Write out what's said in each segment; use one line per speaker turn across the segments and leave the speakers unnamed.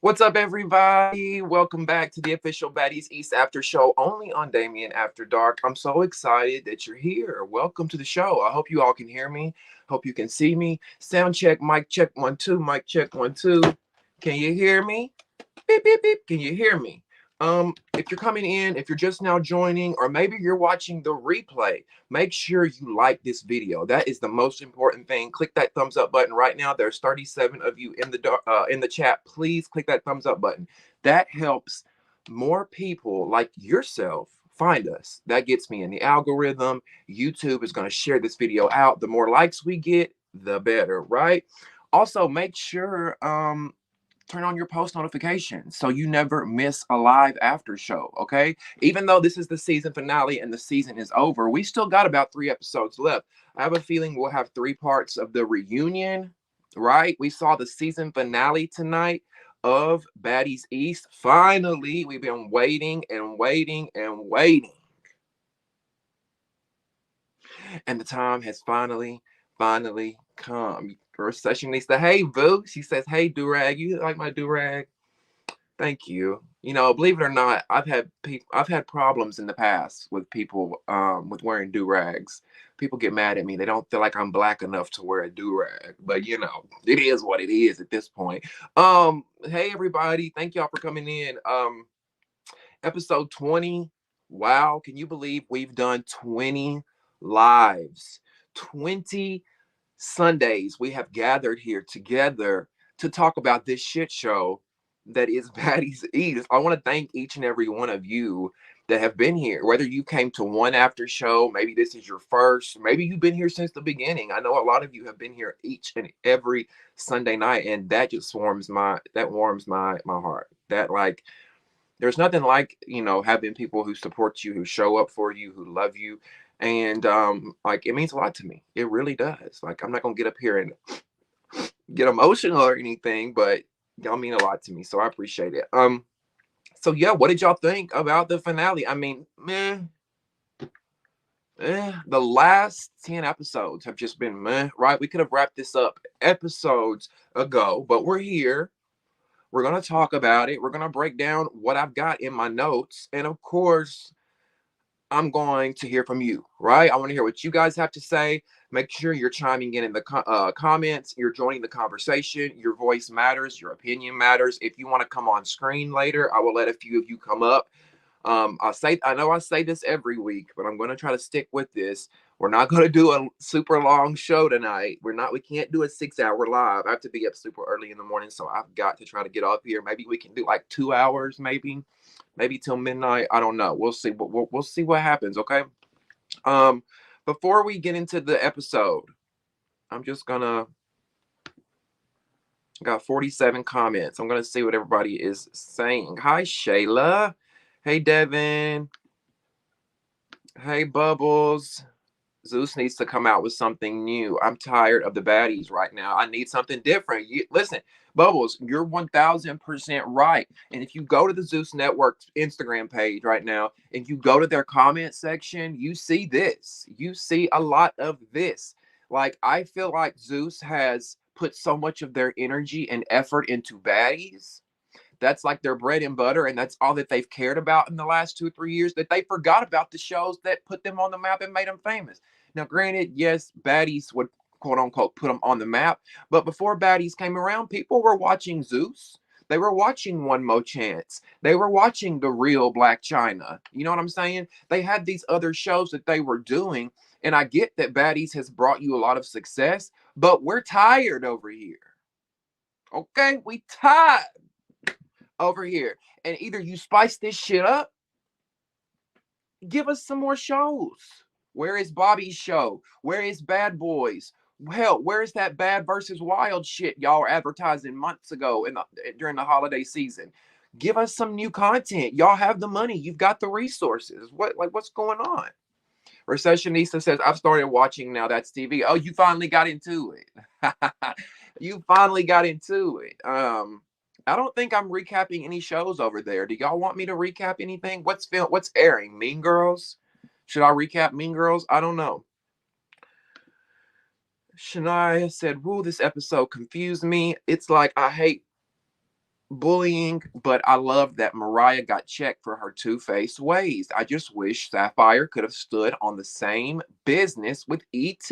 What's up, everybody? Welcome back to the official Baddies East Aftershow only on Damieon After Dark. I'm so excited that you're here. Welcome to the show. I hope you all can hear me. Hope you can see me. Sound check, mic check, 1 2, mic check, 1 2. Can you hear me? Beep, beep, beep. Can you hear me? If you're coming in, if you're just now joining, or maybe you're watching the replay, make sure you like this video. That is the most important thing. Click that thumbs up button right now. There's 37 of you in the chat. Please click that thumbs up button. That helps more people like yourself find us. That gets me in the algorithm. YouTube is going to share this video out. The more likes we get, the better, right? Also, make sure turn on your post notifications so you never miss a live after show. Okay, even though this is the season finale and the season is over, we still got about 3 episodes left. I have a feeling we'll have 3 parts of the reunion, right? We saw the season finale tonight of Baddies East. Finally, we've been waiting and waiting and waiting, and the time has finally come. First session needs to, hey boo, she says, hey durag, you like my durag? Thank you. You know, believe it or not, I've had problems in the past with people with wearing do-rags. People get mad at me. They don't feel like I'm black enough to wear a do-rag. But you know, it is what it is at this point. Hey everybody, thank y'all for coming in. Episode 20. Wow, can you believe we've done 20 lives? 20 Sundays we have gathered here together to talk about this shit show that is Baddies East. I want to thank each and every one of you that have been here. Whether you came to one after show, maybe this is your first, maybe you've been here since the beginning. I know a lot of you have been here each and every Sunday night, and that just warms my heart. That like there's nothing like, you know, having people who support you, who show up for you, who love you. And like it means a lot to me. It really does. Like I'm not gonna get up here and get emotional or anything, but y'all mean a lot to me. So I appreciate it. So yeah, what did y'all think about the finale? I mean, the last 10 episodes have just been meh, right? We could have wrapped this up episodes ago, but we're here. We're gonna talk about it. We're gonna break down what I've got in my notes. And of course, I'm going to hear from you, right? I want to hear what you guys have to say. Make sure you're chiming in the comments. You're joining the conversation. Your voice matters. Your opinion matters. If you want to come on screen later, I will let a few of you come up. I know I say this every week, but I'm going to try to stick with this. We're not going to do a super long show tonight. We can't do a 6 hour live. I have to be up super early in the morning, so I've got to try to get up here. Maybe we can do like 2 hours, maybe till midnight. I don't know. We'll see. But we'll see what happens. Okay. Um, Before we get into the episode, I'm just gonna got 47 comments. I'm gonna see what everybody is saying. Hi, Shayla. Hey, Devin. Hey, Bubbles. Zeus needs to come out with something new. I'm tired of the baddies right now. I need something different. Listen, Bubbles, you're 1000% right. And if you go to the Zeus Network's Instagram page right now and you go to their comment section, you see this. You see a lot of this. Like, I feel like Zeus has put so much of their energy and effort into baddies. That's like their bread and butter, and that's all that they've cared about in the last 2 or 3 years, that they forgot about the shows that put them on the map and made them famous. Now, granted, yes, baddies would quote unquote put them on the map, but before baddies came around, people were watching Zeus. They were watching One Mo Chance. They were watching The Real Black China. You know what I'm saying? They had these other shows that they were doing, and I get that baddies has brought you a lot of success, but we're tired over here. Okay, we tired over here. And either you spice this shit up, give us some more shows. Where is Bobby's show? Where is Bad Boys? Hell, where's that Bad versus Wild shit y'all were advertising months ago during the holiday season? Give us some new content. Y'all have the money. You've got the resources. What's going on? Recessionista says, I've started watching now. That's TV. Oh, you finally got into it. You finally got into it. I don't think I'm recapping any shows over there. Do y'all want me to recap anything? What's airing? Mean Girls? Should I recap Mean Girls? I don't know. Shania said, woo, this episode confused me. It's like I hate bullying, but I love that Mariah got checked for her two-faced ways. I just wish Sapphire could have stood on the same business with ET.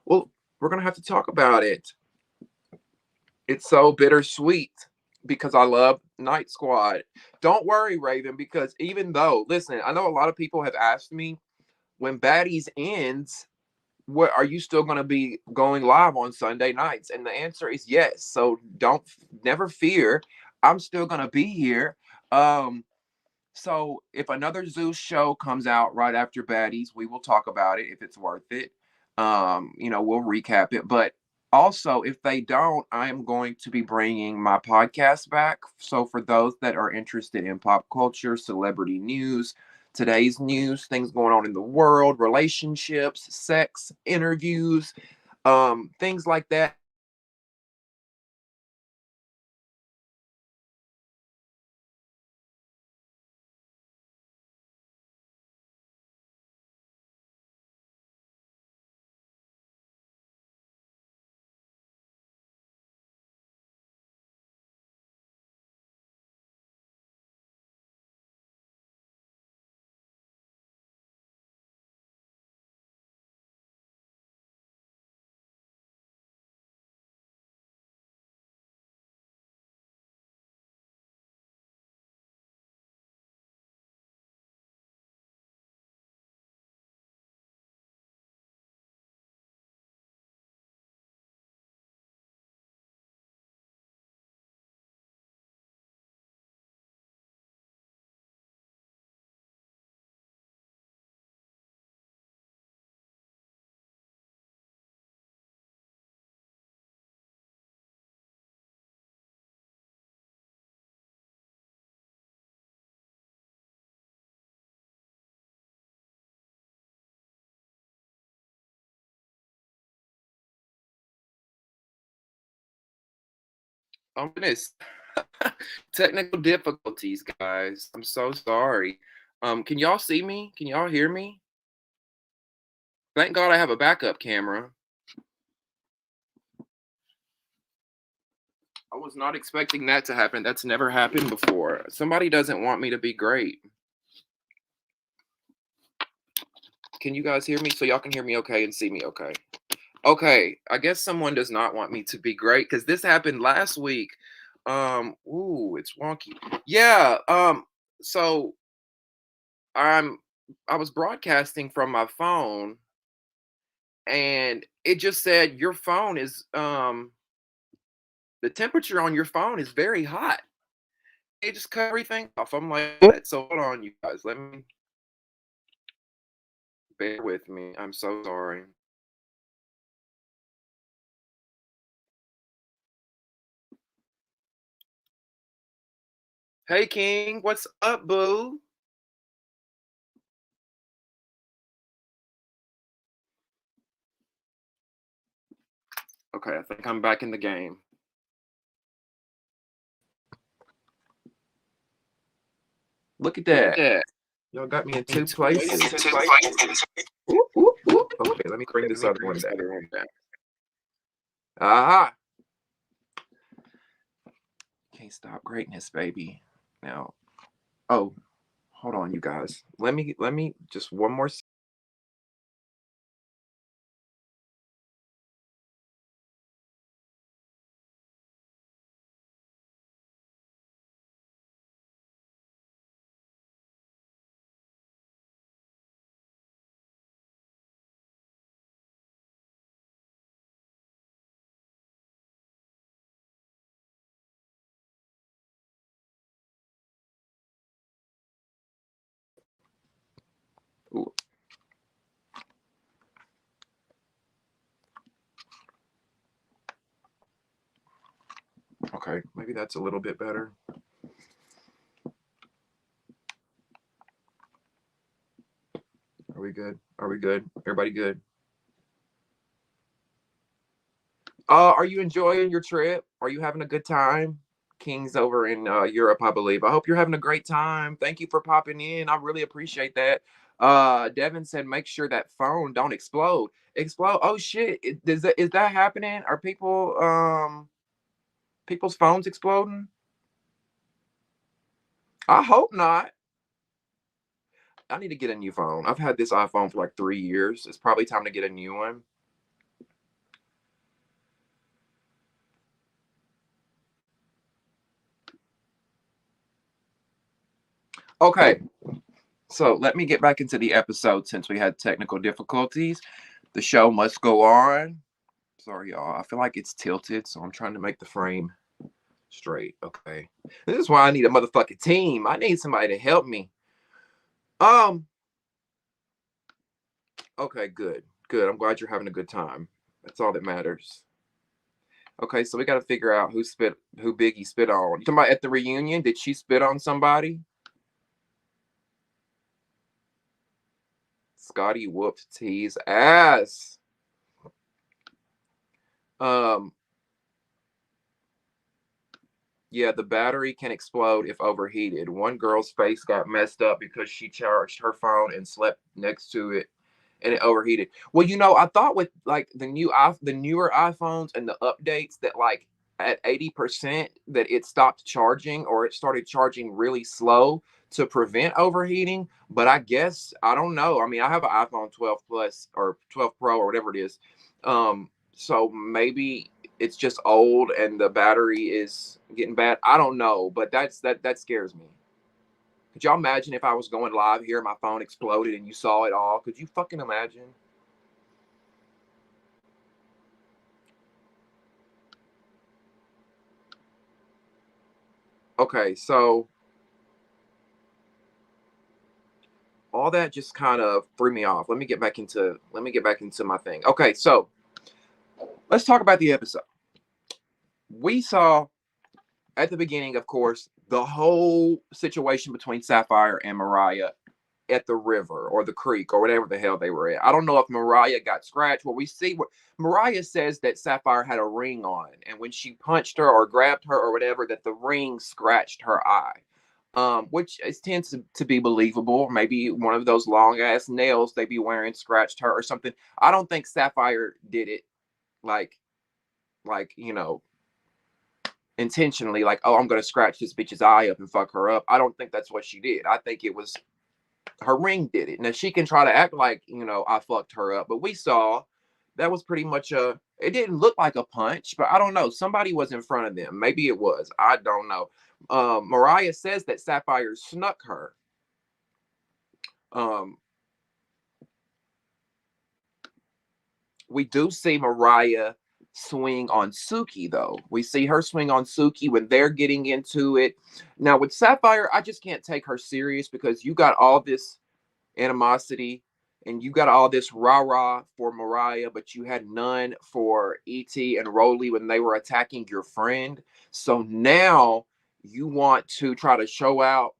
Well, we're gonna have to talk about it. It's so bittersweet because I love Night Squad. Don't worry, Raven, because even though, listen, I know a lot of people have asked me when Baddies ends, what are you still going to be going live on Sunday nights? And the answer is yes. So don't never fear. I'm still going to be here. Um, so if another Zeus show comes out right after Baddies, we will talk about it if it's worth it. We'll recap it. But also, if they don't, I am going to be bringing my podcast back. So for those that are interested in pop culture, celebrity news, today's news, things going on in the world, relationships, sex, interviews, things like that. Oh goodness. Technical difficulties, guys. I'm so sorry. Can y'all see me? Can y'all hear me? Thank God I have a backup camera. I was not expecting that to happen. That's never happened before. Somebody doesn't want me to be great. Can you guys hear me? So y'all can hear me okay and see me okay. Okay, I guess someone does not want me to be great because this happened last week. Ooh, it's wonky. Yeah, so I'm I was broadcasting from my phone and it just said your phone is the temperature on your phone is very hot. It just cut everything off. I'm like, what? So hold on, you guys. Let me bear with me. I'm so sorry. Hey King, what's up, boo? Okay, I think I'm back in the game. Look at that.
Yeah.
Y'all got me in two places. Okay, let me bring this other one down. Aha! Can't stop greatness, baby. Now, oh, hold on, you guys. Let me just one more. Ooh, okay, maybe that's a little bit better. Are we good? Are we good? Everybody good? Are you enjoying your trip? Are you having a good time? King's over in Europe, I believe. I hope you're having a great time. Thank you for popping in. I really appreciate that. Devin said, make sure that phone don't explode. Explode? Oh shit! Is that happening? Are people's phones exploding? I hope not. I need to get a new phone. I've had this iPhone for like 3 years. It's probably time to get a new one. Okay, so let me get back into the episode since we had technical difficulties. The show must go on. Sorry, y'all. I feel like it's tilted, so I'm trying to make the frame straight. Okay. This is why I need a motherfucking team. I need somebody to help me. Um, okay, good. Good. I'm glad you're having a good time. That's all that matters. Okay, so we gotta figure out who Biggie spit on. You talking about at the reunion? Did she spit on somebody? Scotty whooped T's ass. Um, yeah, the battery can explode if overheated. One girl's face got messed up because she charged her phone and slept next to it and it overheated. Well, I thought with like the newer iPhones and the updates that like at 80% that it stopped charging or it started charging really slow to prevent overheating. But I guess I don't know. I mean, I have an iPhone 12 Plus or 12 Pro or whatever it is. So maybe it's just old and the battery is getting bad. I don't know, but that scares me. Could y'all imagine if I was going live here and my phone exploded and you saw it all? Could you fucking imagine? Okay, so all that just kind of threw me off. Let me get back into my thing. Okay, so let's talk about the episode. We saw at the beginning, of course, the whole situation between Sapphire and Mariah at the river or the creek or whatever the hell they were at. I don't know if Mariah got scratched. Well, we see what Mariah says that Sapphire had a ring on, and when she punched her or grabbed her or whatever, that the ring scratched her eye. Which tends to be believable. Maybe one of those long ass nails they be wearing scratched her or something. I don't think Sapphire did it like like intentionally, like, oh, I'm gonna scratch this bitch's eye up and fuck her up. I don't think that's what she did. I think it was her ring did it. Now she can try to act like, I fucked her up, but we saw that was pretty much it didn't look like a punch, but I don't know. Somebody was in front of them. Maybe it was. I don't know. Mariah says that Sapphire snuck her. Um, we do see Mariah swing on Suki though. We see her swing on Suki when they're getting into it. Now with Sapphire, I just can't take her serious because you got all this animosity and you got all this rah-rah for Mariah, but you had none for E.T. and Rolly when they were attacking your friend. So now you want to try to show out,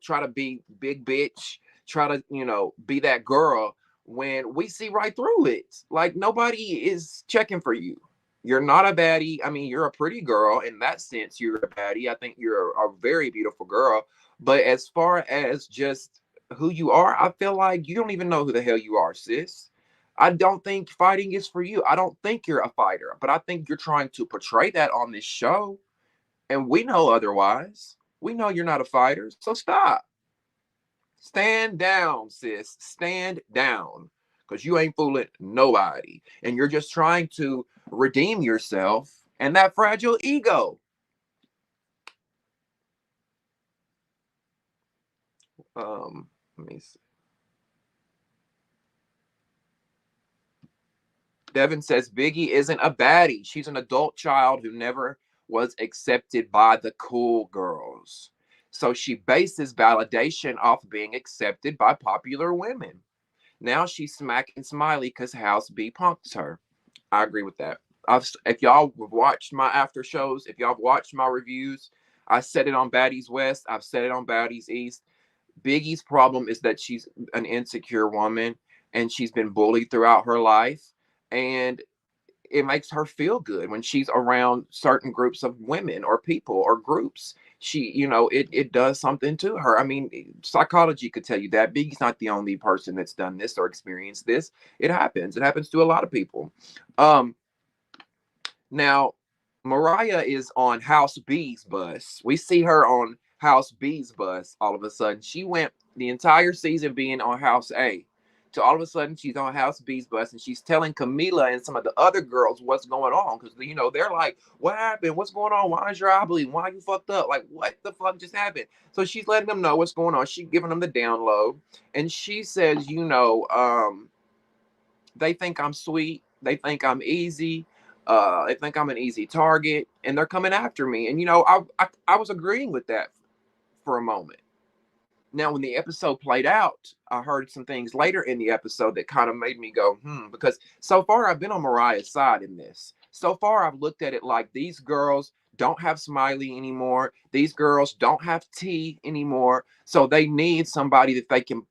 try to be big bitch, try to, be that girl when we see right through it. Like nobody is checking for you. You're not a baddie. I mean, you're a pretty girl. In that sense, you're a baddie. I think you're a very beautiful girl. But as far as just who you are, I feel like you don't even know who the hell you are, sis. I don't think fighting is for you. I don't think you're a fighter, but I think you're trying to portray that on this show. And we know otherwise. We know you're not a fighter. So stop. Stand down, sis. Stand down. Because you ain't fooling nobody. And you're just trying to redeem yourself and that fragile ego. Let me see. Devin says Biggie isn't a baddie. She's an adult child who never was accepted by the cool girls. So she bases validation off being accepted by popular women. Now she's smacking Smiley because House B punks her. I agree with that. If y'all have watched my after shows, if y'all have watched my reviews, I said it on Baddies West. I've said it on Baddies East. Biggie's problem is that she's an insecure woman and she's been bullied throughout her life. And it makes her feel good when she's around certain groups of women or people or groups. It does something to her. I mean, psychology could tell you that. Biggie's not the only person that's done this or experienced this. It happens. It happens to a lot of people. Now Mariah is on House B's bus. We see her on House B's bus all of a sudden. She went the entire season being on House A to all of a sudden she's on House B's bus and she's telling Camila and some of the other girls what's going on because they're like, what happened? What's going on? Why is your eye bleeding? Why are you fucked up? Like, what the fuck just happened? So she's letting them know what's going on. She's giving them the download and she says, they think I'm sweet. They think I'm easy. They think I'm an easy target, and they're coming after me. And I was agreeing with that for a moment. Now, when the episode played out, I heard some things later in the episode that kind of made me go, because so far I've been on Mariah's side in this. So far, I've looked at it like these girls don't have Smiley anymore. These girls don't have T anymore. So they need somebody that they can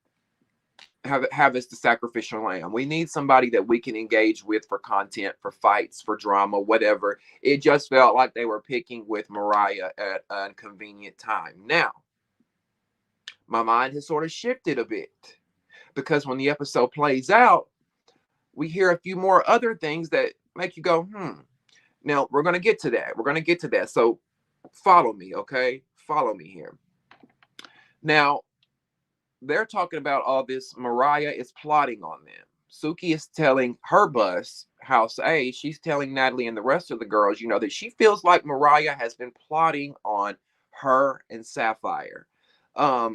have as the sacrificial lamb. We need somebody that we can engage with for content, for fights, for drama, whatever. It just felt like they were picking with Mariah at a convenient time. Now, my mind has sort of shifted a bit because when the episode plays out, we hear a few more other things that make you go, Now, we're going to get to that. We're going to get to that. So follow me, okay? Follow me here. Now, they're talking about all this. Mariah is plotting on them. Suki is telling her bus, House A, she's telling Natalie and the rest of the girls, that she feels like Mariah has been plotting on her and Sapphire. Now,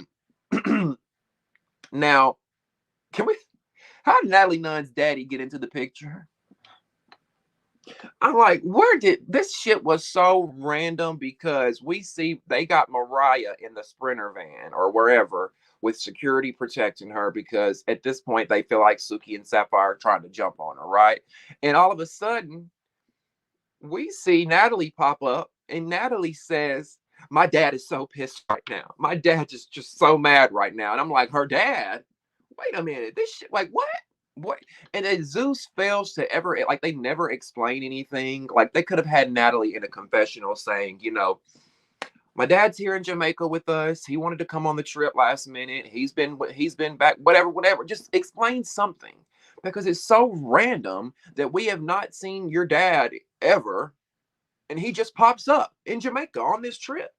how did Natalie Nunn's daddy get into the picture? I'm like, where did this shit was so random because we see they got Mariah in the Sprinter van or wherever with security protecting her because at this point they feel like Suki and Sapphire are trying to jump on her, right? And all of a sudden we see Natalie pop up and Natalie says, my dad is so pissed right now. My dad is just so mad right now. And I'm like, her dad? Wait a minute. This shit, like, what? And then Zeus fails to ever, like, they never explain anything. Like, they could have had Natalie in a confessional saying, my dad's here in Jamaica with us. He wanted to come on the trip last minute. He's been back, whatever. Just explain something because it's so random that we have not seen your dad ever. And he just pops up in Jamaica on this trip.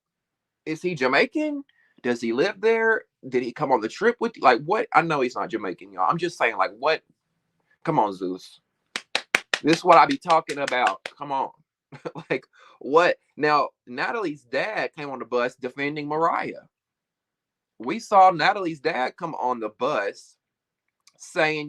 Is he Jamaican? Does he live there? Did he come on the trip with you? Like, what? I know he's not Jamaican, y'all. I'm just saying, like, what? Come on, Zeus. This is what I be talking about. Come on. Like, what? Now, Natalie's dad came on the bus defending Mariah. We saw Natalie's dad come on the bus saying,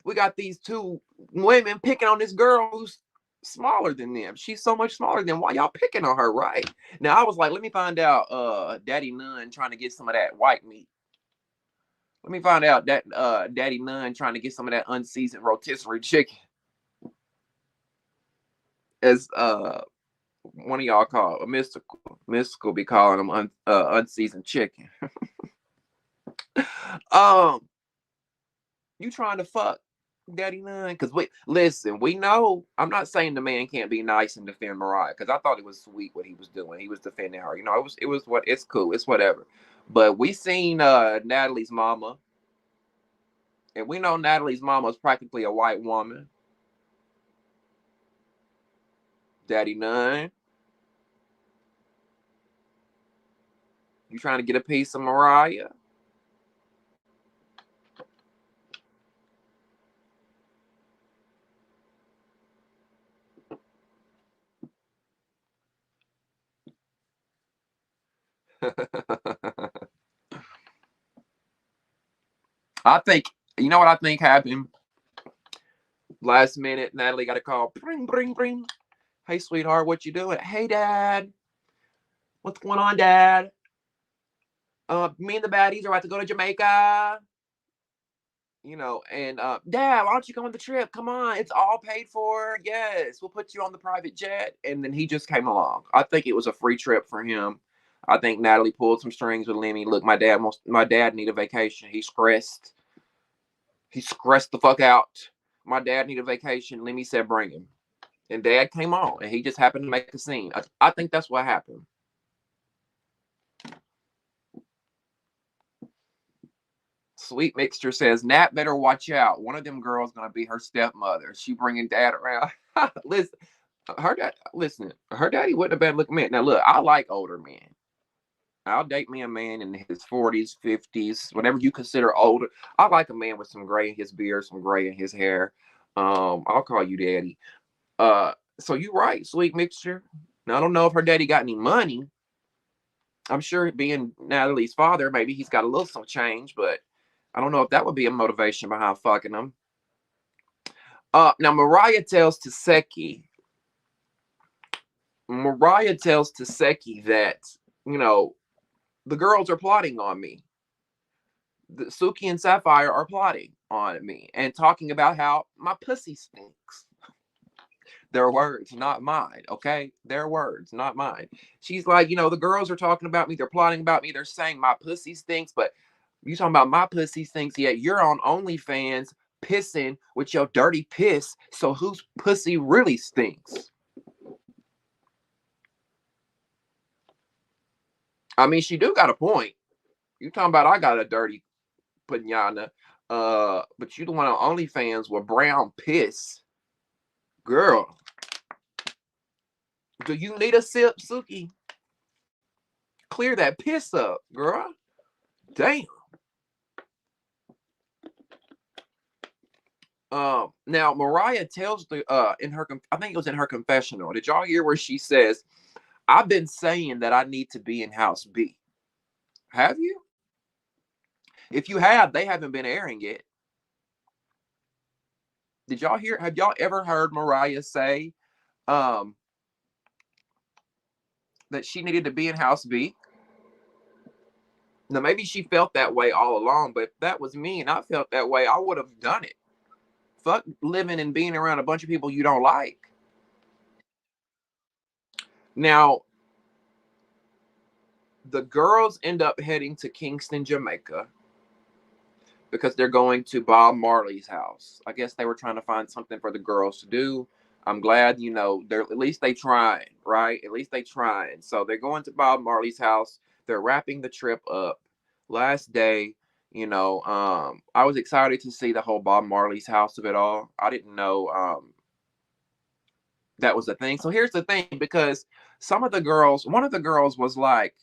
we got these two women picking on this girl who's smaller than them. She's so much smaller than them. Why y'all picking on her, right? Now I was like, let me find out Daddy Nunn trying to get some of that white meat. Let me find out that Daddy Nunn trying to get some of that unseasoned rotisserie chicken. As one of y'all call a mystical be calling them unseasoned chicken. You trying to fuck Daddy Nunn? Because we know. I'm not saying the man can't be nice and defend Mariah because I thought it was sweet what he was doing. He was defending her. It's cool. It's whatever. But we seen Natalie's mama, and we know Natalie's mama is practically a white woman. Daddy Nunn, you trying to get a piece of Mariah? I think, you know what I think happened? Last minute, Natalie got a call. Bring, bring, bring. Hey, sweetheart, what you doing? Hey, Dad. What's going on, Dad? Me and the baddies are about to go to Jamaica. And Dad, why don't you come on the trip? Come on, it's all paid for. Yes, we'll put you on the private jet. And then he just came along. I think it was a free trip for him. I think Natalie pulled some strings with Lemmy. Look, my dad need a vacation. He's stressed. He's stressed the fuck out. My dad need a vacation. Lemmy said bring him. And Dad came on, and he just happened to make a scene. I think that's what happened. Sweet Mixture says, Nat better watch out. One of them girls gonna be her stepmother. She bringing Dad around. Listen, her daddy wasn't a bad looking man. Now look, I like older men. I'll date me a man in his 40s, 50s, whatever you consider older. I like a man with some gray in his beard, some gray in his hair. I'll call you daddy. So you right, sweet mixture. Now I don't know if her daddy got any money. I'm sure being Natalie's father, maybe he's got a little some change, but I don't know if that would be a motivation behind fucking him. Now Mariah tells Taseki that, you know, the girls are plotting on me. Suki and Sapphire are plotting on me and talking about how my pussy stinks. Their words, not mine, okay? Their words, not mine. She's like, the girls are talking about me. They're plotting about me. They're saying my pussy stinks, but you talking about my pussy stinks, yet you're on OnlyFans pissing with your dirty piss. So whose pussy really stinks? I mean, she do got a point. You talking about I got a dirty pinata, but you the one on OnlyFans with brown piss. Girl, do you need a sip, Suki? Clear that piss up, girl. Damn. Now Mariah tells in her, I think it was in her confessional. Did y'all hear where she says, "I've been saying that I need to be in House B." Have you? If you have, they haven't been airing it. Did y'all hear? Have y'all ever heard Mariah say, um, that she needed to be in House B? Now maybe she felt that way all along, but if that was me and I felt that way, I would have done it. Fuck living and being around a bunch of people you don't like. Now, the girls end up heading to Kingston, Jamaica, because they're going to Bob Marley's house. I guess they were trying to find something for the girls to do. I'm glad, they're at least they trying, right? At least they trying. So they're going to Bob Marley's house. They're wrapping the trip up. Last day, I was excited to see the whole Bob Marley's house of it all. I didn't know that was a thing. So here's the thing, because one of the girls was like,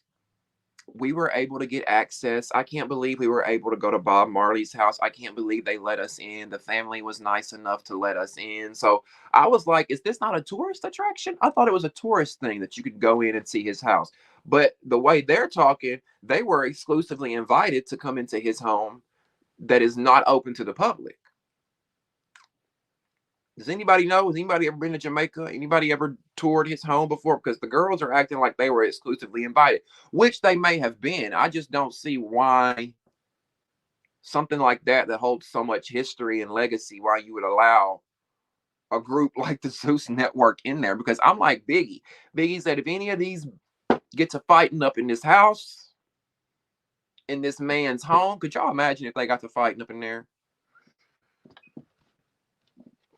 we were able to get access. I can't believe we were able to go to Bob Marley's house. I can't believe they let us in. The family was nice enough to let us in. So I was like, is this not a tourist attraction? I thought it was a tourist thing that you could go in and see his house. But the way they're talking, they were exclusively invited to come into his home that is not open to the public. Does anybody know? Has anybody ever been to Jamaica? Anybody ever toured his home before? Because the girls are acting like they were exclusively invited, which they may have been. I just don't see why something like that holds so much history and legacy, why you would allow a group like the Zeus Network in there. Because I'm like Biggie. Biggie said, if any of these get to fighting up in this house, in this man's home, could y'all imagine if they got to fighting up in there?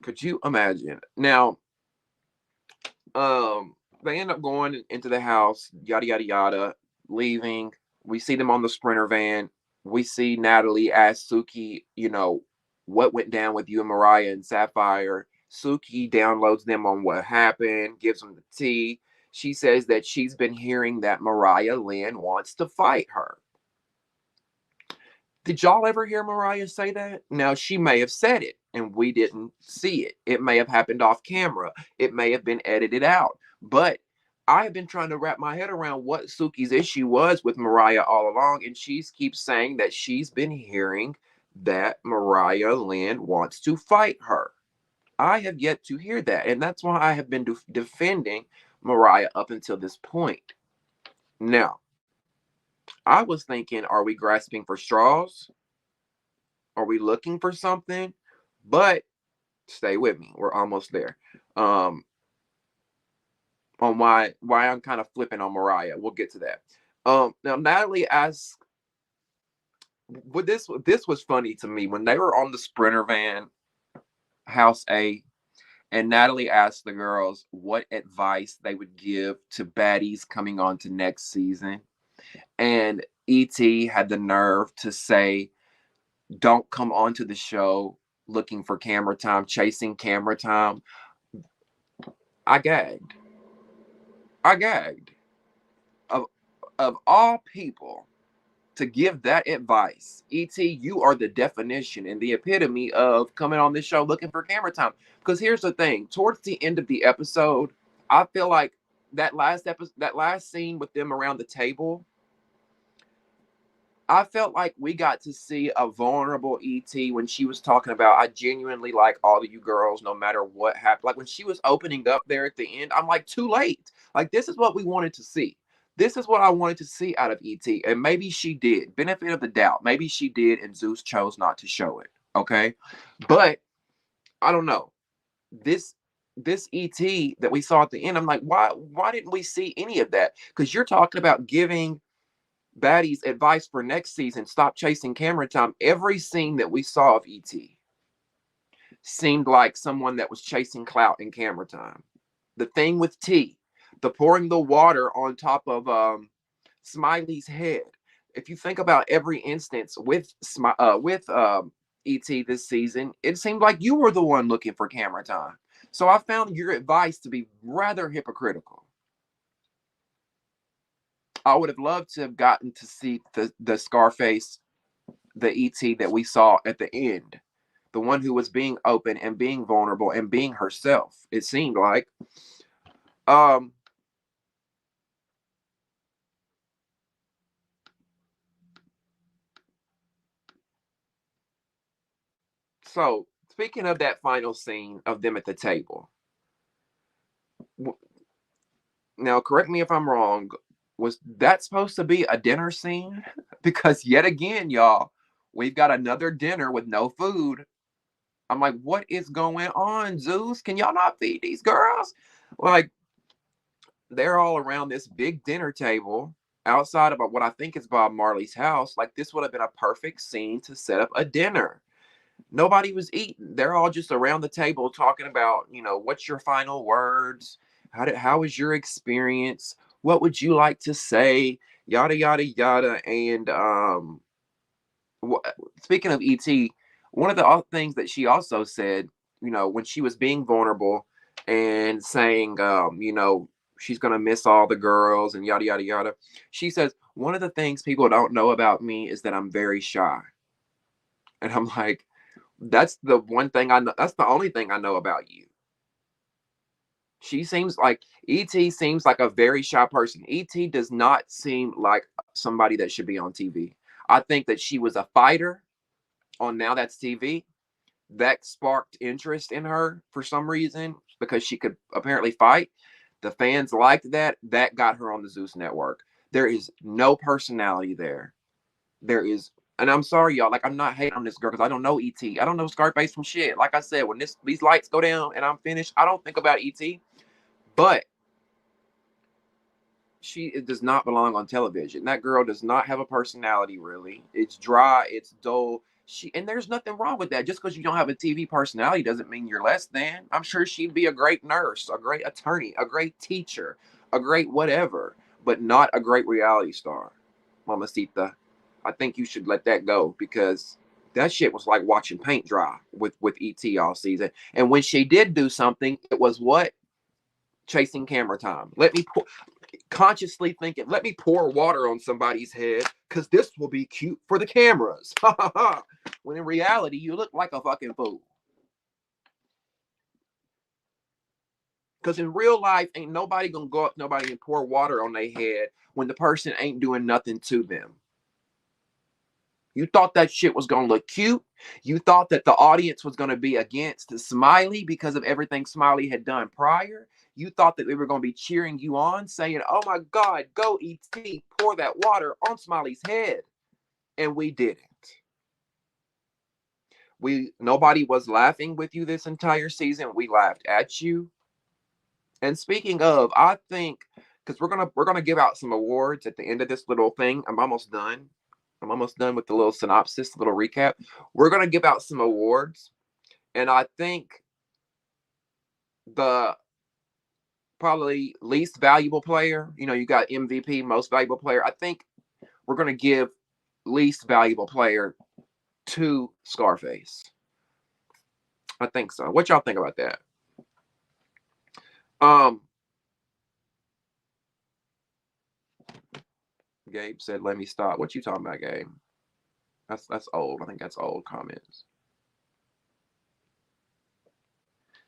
Could you imagine? Now, they end up going into the house, yada yada yada, leaving. We see them on the Sprinter van. We see Natalie ask Suki, what went down with you and Mariah and Sapphire. Suki downloads them on what happened, gives them the tea. She says that she's been hearing that Mariah Lynn wants to fight her. Did y'all ever hear Mariah say that? Now, she may have said it and we didn't see it. It may have happened off camera. It may have been edited out. But I have been trying to wrap my head around what Suki's issue was with Mariah all along. And she keeps saying that she's been hearing that Mariah Lynn wants to fight her. I have yet to hear that. And that's why I have been defending Mariah up until this point. Now, I was thinking, are we grasping for straws? Are we looking for something? But stay with me. We're almost there. On why I'm kind of flipping on Mariah. We'll get to that. Now Natalie asked, this was funny to me when they were on the Sprinter van, House A, and Natalie asked the girls what advice they would give to baddies coming on to next season. And ET had the nerve to say, don't come onto the show looking for camera time, chasing camera time. I gagged. of all people to give that advice, ET, you are the definition and the epitome of coming on this show looking for camera time. Because here's the thing: towards the end of the episode, I feel like that last scene with them around the table, I felt like we got to see a vulnerable ET when she was talking about, I genuinely like all of you girls, no matter what happened. Like when she was opening up there at the end, I'm like, too late. Like, this is what we wanted to see. This is what I wanted to see out of ET. And maybe she did. Benefit of the doubt. Maybe she did, and Zeus chose not to show it. Okay. But I don't know. This ET that we saw at the end, I'm like, why didn't we see any of that? Because you're talking about giving Baddies advice for next season: stop chasing camera time. Every scene that we saw of ET seemed like someone that was chasing clout and camera time. The thing with T, the pouring the water on top of Smiley's head. If you think about every instance with ET this season, it seemed like you were the one looking for camera time. So I found your advice to be rather hypocritical. I would have loved to have gotten to see the Scarface, the ET that we saw at the end, the one who was being open and being vulnerable and being herself. It seemed like. Um. So speaking of that final scene of them at the table, now correct me if I'm wrong. Was that supposed to be a dinner scene? Because yet again, y'all, we've got another dinner with no food. I'm like, what is going on, Zeus? Can y'all not feed these girls? Like, they're all around this big dinner table outside of what I think is Bob Marley's house. Like, this would have been a perfect scene to set up a dinner. Nobody was eating. They're all just around the table talking about, what's your final words? How was your experience? What would you like to say? Yada yada yada. And speaking of ET, one of the things that she also said, when she was being vulnerable and saying, she's gonna miss all the girls and yada yada yada. She says, one of the things people don't know about me is that I'm very shy. And I'm like, that's the one thing I know. That's the only thing I know about you. She seems like ET seems like a very shy person. ET does not seem like somebody that should be on TV. I think that she was a fighter on Now That's TV. That sparked interest in her for some reason because she could apparently fight. The fans liked that. That got her on the Zeus network. There is no personality there. There is, and I'm sorry, y'all. Like, I'm not hating on this girl because I don't know ET. I don't know Scarface from shit. Like I said, when these lights go down and I'm finished, I don't think about ET. But she does not belong on television. That girl does not have a personality, really. It's dry, it's dull. And there's nothing wrong with that. Just because you don't have a TV personality doesn't mean you're less than. I'm sure she'd be a great nurse, a great attorney, a great teacher, a great whatever, but not a great reality star. Mamacita, I think you should let that go because that shit was like watching paint dry with ET all season. And when she did do something, it was what? Chasing camera time. Let me consciously thinking, let me pour water on somebody's head because this will be cute for the cameras. When in reality, you look like a fucking fool. Because in real life, ain't nobody gonna go up to nobody and pour water on their head when the person ain't doing nothing to them. You thought that shit was gonna look cute. You thought that the audience was gonna be against Smiley because of everything Smiley had done prior. You thought that they were gonna be cheering you on, saying, "Oh my God, go ET, pour that water on Smiley's head," and we didn't. Nobody was laughing with you this entire season. We laughed at you. And speaking of, I think because we're gonna give out some awards at the end of this little thing. I'm almost done. I'm almost done with the little synopsis, little recap. We're gonna give out some awards, and I think the probably least valuable player. You got MVP, most valuable player. I think we're gonna give least valuable player to Scarface. I think so. What y'all think about that? Um, Gabe said, let me stop. What you talking about, Gabe? That's old. I think that's old comments.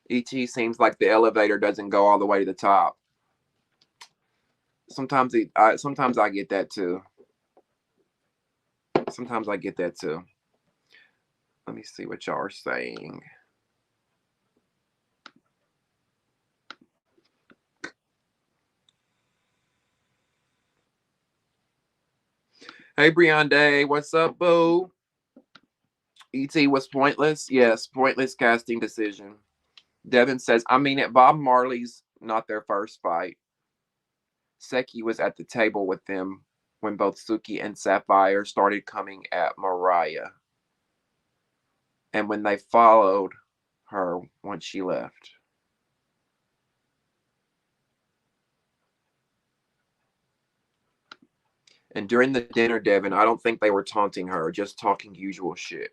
ET seems like the elevator doesn't go all the way to the top. Sometimes I get that too. Sometimes I get that too. Let me see what y'all are saying. Hey, Briande, what's up, boo? ET was pointless. Yes, pointless casting decision. Devin says, I mean, at Bob Marley's not their first fight. Seki was at the table with them when both Suki and Sapphire started coming at Mariah. And when they followed her once she left. And during the dinner, Devin, I don't think they were taunting her, just talking usual shit.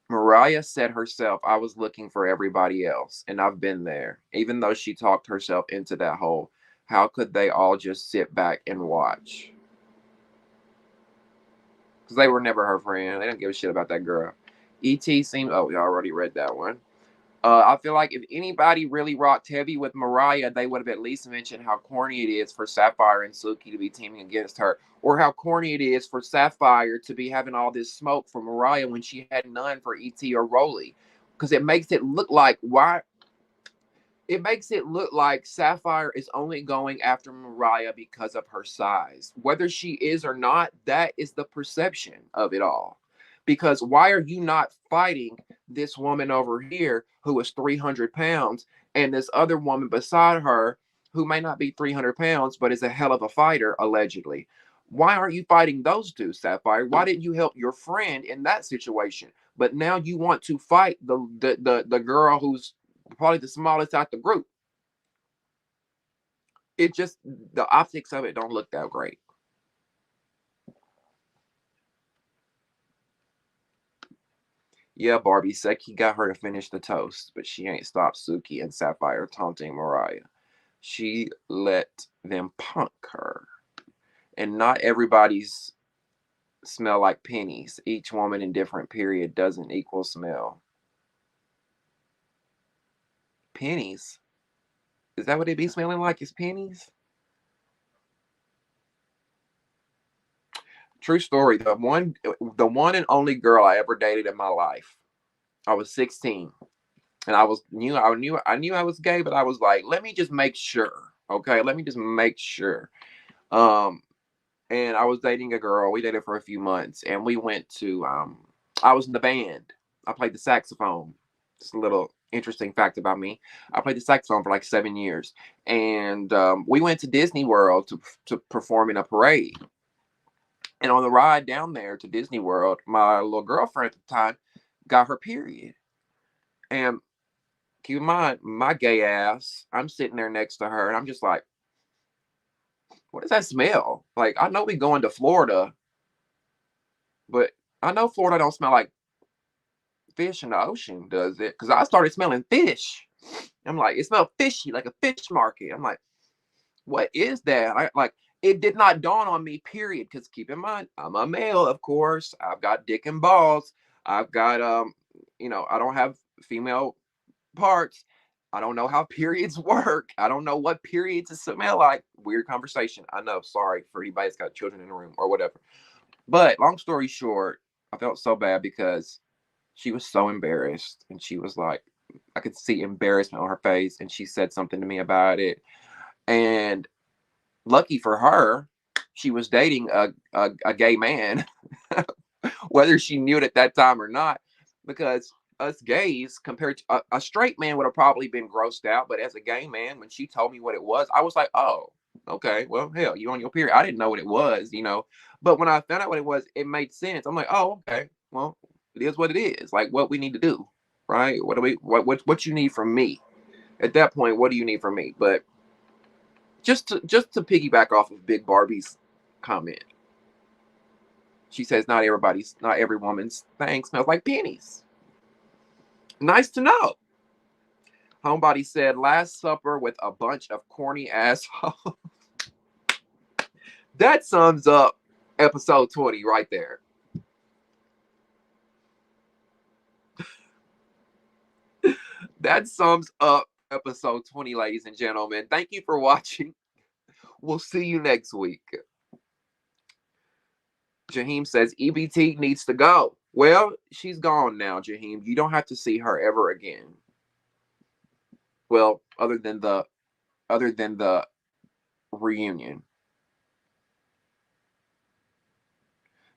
Mariah said herself, I was looking for everybody else, and I've been there. Even though she talked herself into that hole, how could they all just sit back and watch? Because they were never her friend. They didn't give a shit about that girl. E.T. seemed, oh, you already read that one. I feel like if anybody really rocked heavy with Mariah, they would have at least mentioned how corny it is for Sapphire and Suki to be teaming against her, or how corny it is for Sapphire to be having all this smoke for Mariah when she had none for ET or Rolly, because it makes it look like Sapphire is only going after Mariah because of her size. Whether she is or not, that is the perception of it all. Because why are you not fighting this woman over here who is 300 pounds and this other woman beside her who may not be 300 pounds but is a hell of a fighter, allegedly? Why aren't you fighting those two, Sapphire? Why didn't you help your friend in that situation? But now you want to fight the girl who's probably the smallest out the group. It just, the optics of it don't look that great. Yeah, Barbie said he got her to finish the toast, but she ain't stopped Suki and Sapphire taunting Mariah. She let them punk her. And not everybody's smell like pennies. Each woman in different period doesn't equal smell. Pennies? Is that what it be smelling like? Is pennies? True story. The one and only girl I ever dated in my life. I was 16. And I knew I was gay, but I was like, let me just make sure. Okay, let me just make sure. And I was dating a girl. We dated for a few months, and we went to I was in the band. I played the saxophone. Just a little interesting fact about me. I played the saxophone for like 7 years, and we went to Disney World to perform in a parade. And on the ride down there to Disney World, my little girlfriend at the time got her period. And keep in mind, my gay ass, I'm sitting there next to her, and I'm just like, what does that smell? Like, I know we going to Florida, but I know Florida don't smell like fish in the ocean, does it? Because I started smelling fish. I'm like, it smells fishy, like a fish market. I'm like, what is that? It did not dawn on me, period. Because keep in mind, I'm a male, of course. I've got dick and balls. I've got I don't have female parts. I don't know how periods work. I don't know what periods smell like. Weird conversation. I know. Sorry for anybody that's got children in the room or whatever. But long story short, I felt so bad because she was so embarrassed, and she was like, I could see embarrassment on her face, and she said something to me about it. And lucky for her, she was dating a gay man, whether she knew it at that time or not, because us gays, compared to a straight man, would have probably been grossed out. But as a gay man, when she told me what it was, I was like, oh, okay, well, hell, you on your period. I didn't know what it was. But when I found out what it was, it made sense. I'm like, oh, okay, well, it is what it is. Like, what we need to do, right? What you need from me at that point? What do you need from me? But just to piggyback off of Big Barbie's comment, she says not every woman's thing smells like pennies. Nice to know. Homebody said Last Supper with a bunch of corny assholes. That sums up episode 20 right there. That sums up episode 20, ladies and gentlemen. Thank you for watching. We'll see you next week. Jaheim says EBT needs to go. Well, she's gone now, Jaheim. You don't have to see her ever again. Well, other than the reunion.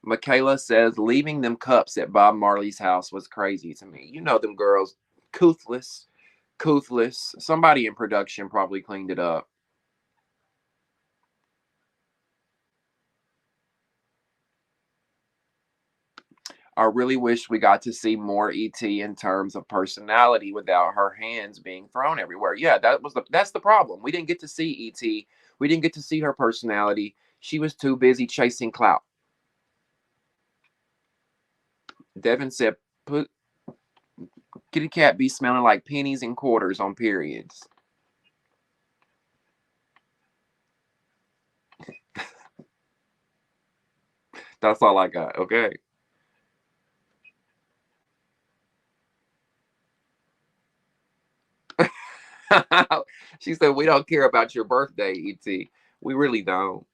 Michaela says leaving them cups at Bob Marley's house was crazy to me. You know them girls, couthless, couthless. Somebody in production probably cleaned it up. I really wish we got to see more ET in terms of personality without her hands being thrown everywhere. Yeah, that's the problem. We didn't get to see ET. We didn't get to see her personality. She was too busy chasing clout. Devin said, "Put kitty cat be smelling like pennies and quarters on periods." That's all I got. Okay. She said, "We don't care about your birthday, ET. We really don't."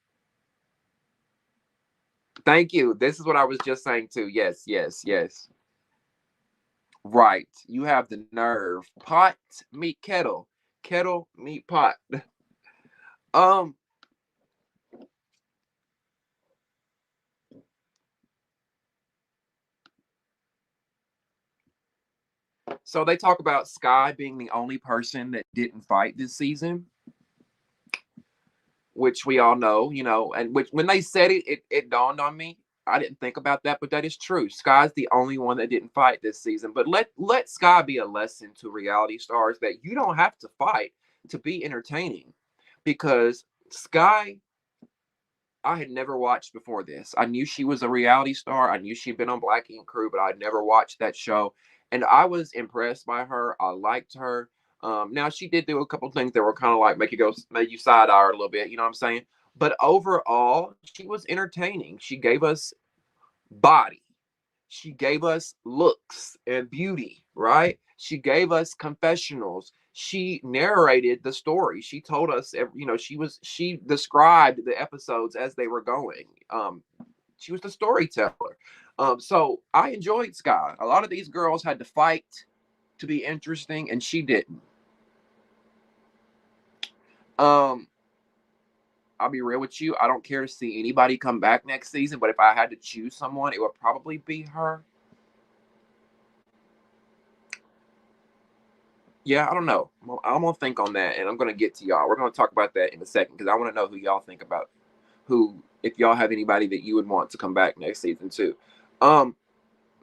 Thank you. This is what I was just saying too. Yes, yes, yes. Right. You have the nerve. Pot meet kettle. Kettle meet pot. Um, so they talk about Sky being the only person that didn't fight this season, which we all know, and which when they said it dawned on me. I didn't think about that, but that is true. Sky's the only one that didn't fight this season. But let Sky be a lesson to reality stars that you don't have to fight to be entertaining. Because Sky, I had never watched before this. I knew she was a reality star. I knew she'd been on Black Ink Crew, but I'd never watched that show. And I was impressed by her. I liked her. Now she did do a couple things that were kind of like make you side eye a little bit. You know what I'm saying? But overall, she was entertaining. She gave us body. She gave us looks and beauty, right? She gave us confessionals. She narrated the story. She told us, she described the episodes as they were going. She was the storyteller. So I enjoyed Sky. A lot of these girls had to fight to be interesting, and she didn't. Um, I'll be real with you. I don't care to see anybody come back next season, but if I had to choose someone, it would probably be her. Yeah, I don't know. I'm gonna think on that, and I'm gonna get to y'all. We're gonna talk about that in a second because I want to know who y'all think about who, if y'all have anybody that you would want to come back next season too. Um,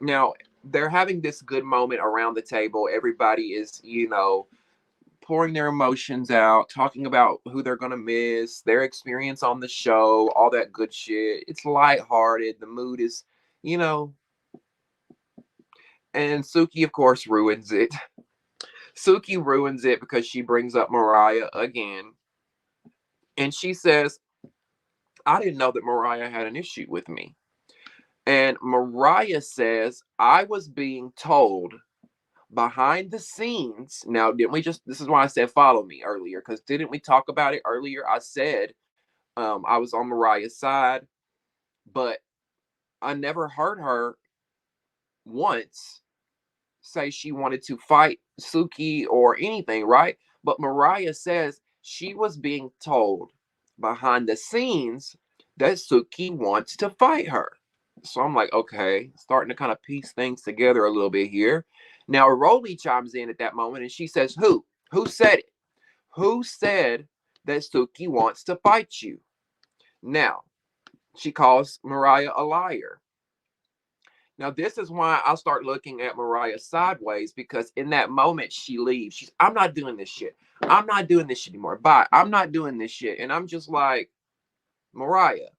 Now they're having this good moment around the table. Everybody is, pouring their emotions out, talking about who they're gonna miss, their experience on the show, all that good shit. It's lighthearted. The mood is, you know, and Suki, of course, ruins it. Suki ruins it because she brings up Mariah again. And she says, I didn't know that Mariah had an issue with me. And Mariah says, I was being told behind the scenes. Now, didn't we just, this is why I said follow me earlier, because didn't we talk about it earlier? I said I was on Mariah's side, but I never heard her once say she wanted to fight Suki or anything, right? But Mariah says she was being told behind the scenes that Suki wants to fight her. So I'm like, okay, starting to kind of piece things together a little bit here. Now, Rolly chimes in at that moment and she says, Who? Who said it? Who said that Suki wants to fight you? Now, she calls Mariah a liar. Now, this is why I start looking at Mariah sideways because in that moment she leaves. I'm not doing this shit. I'm not doing this shit anymore. Bye. I'm not doing this shit. And I'm just like, Mariah,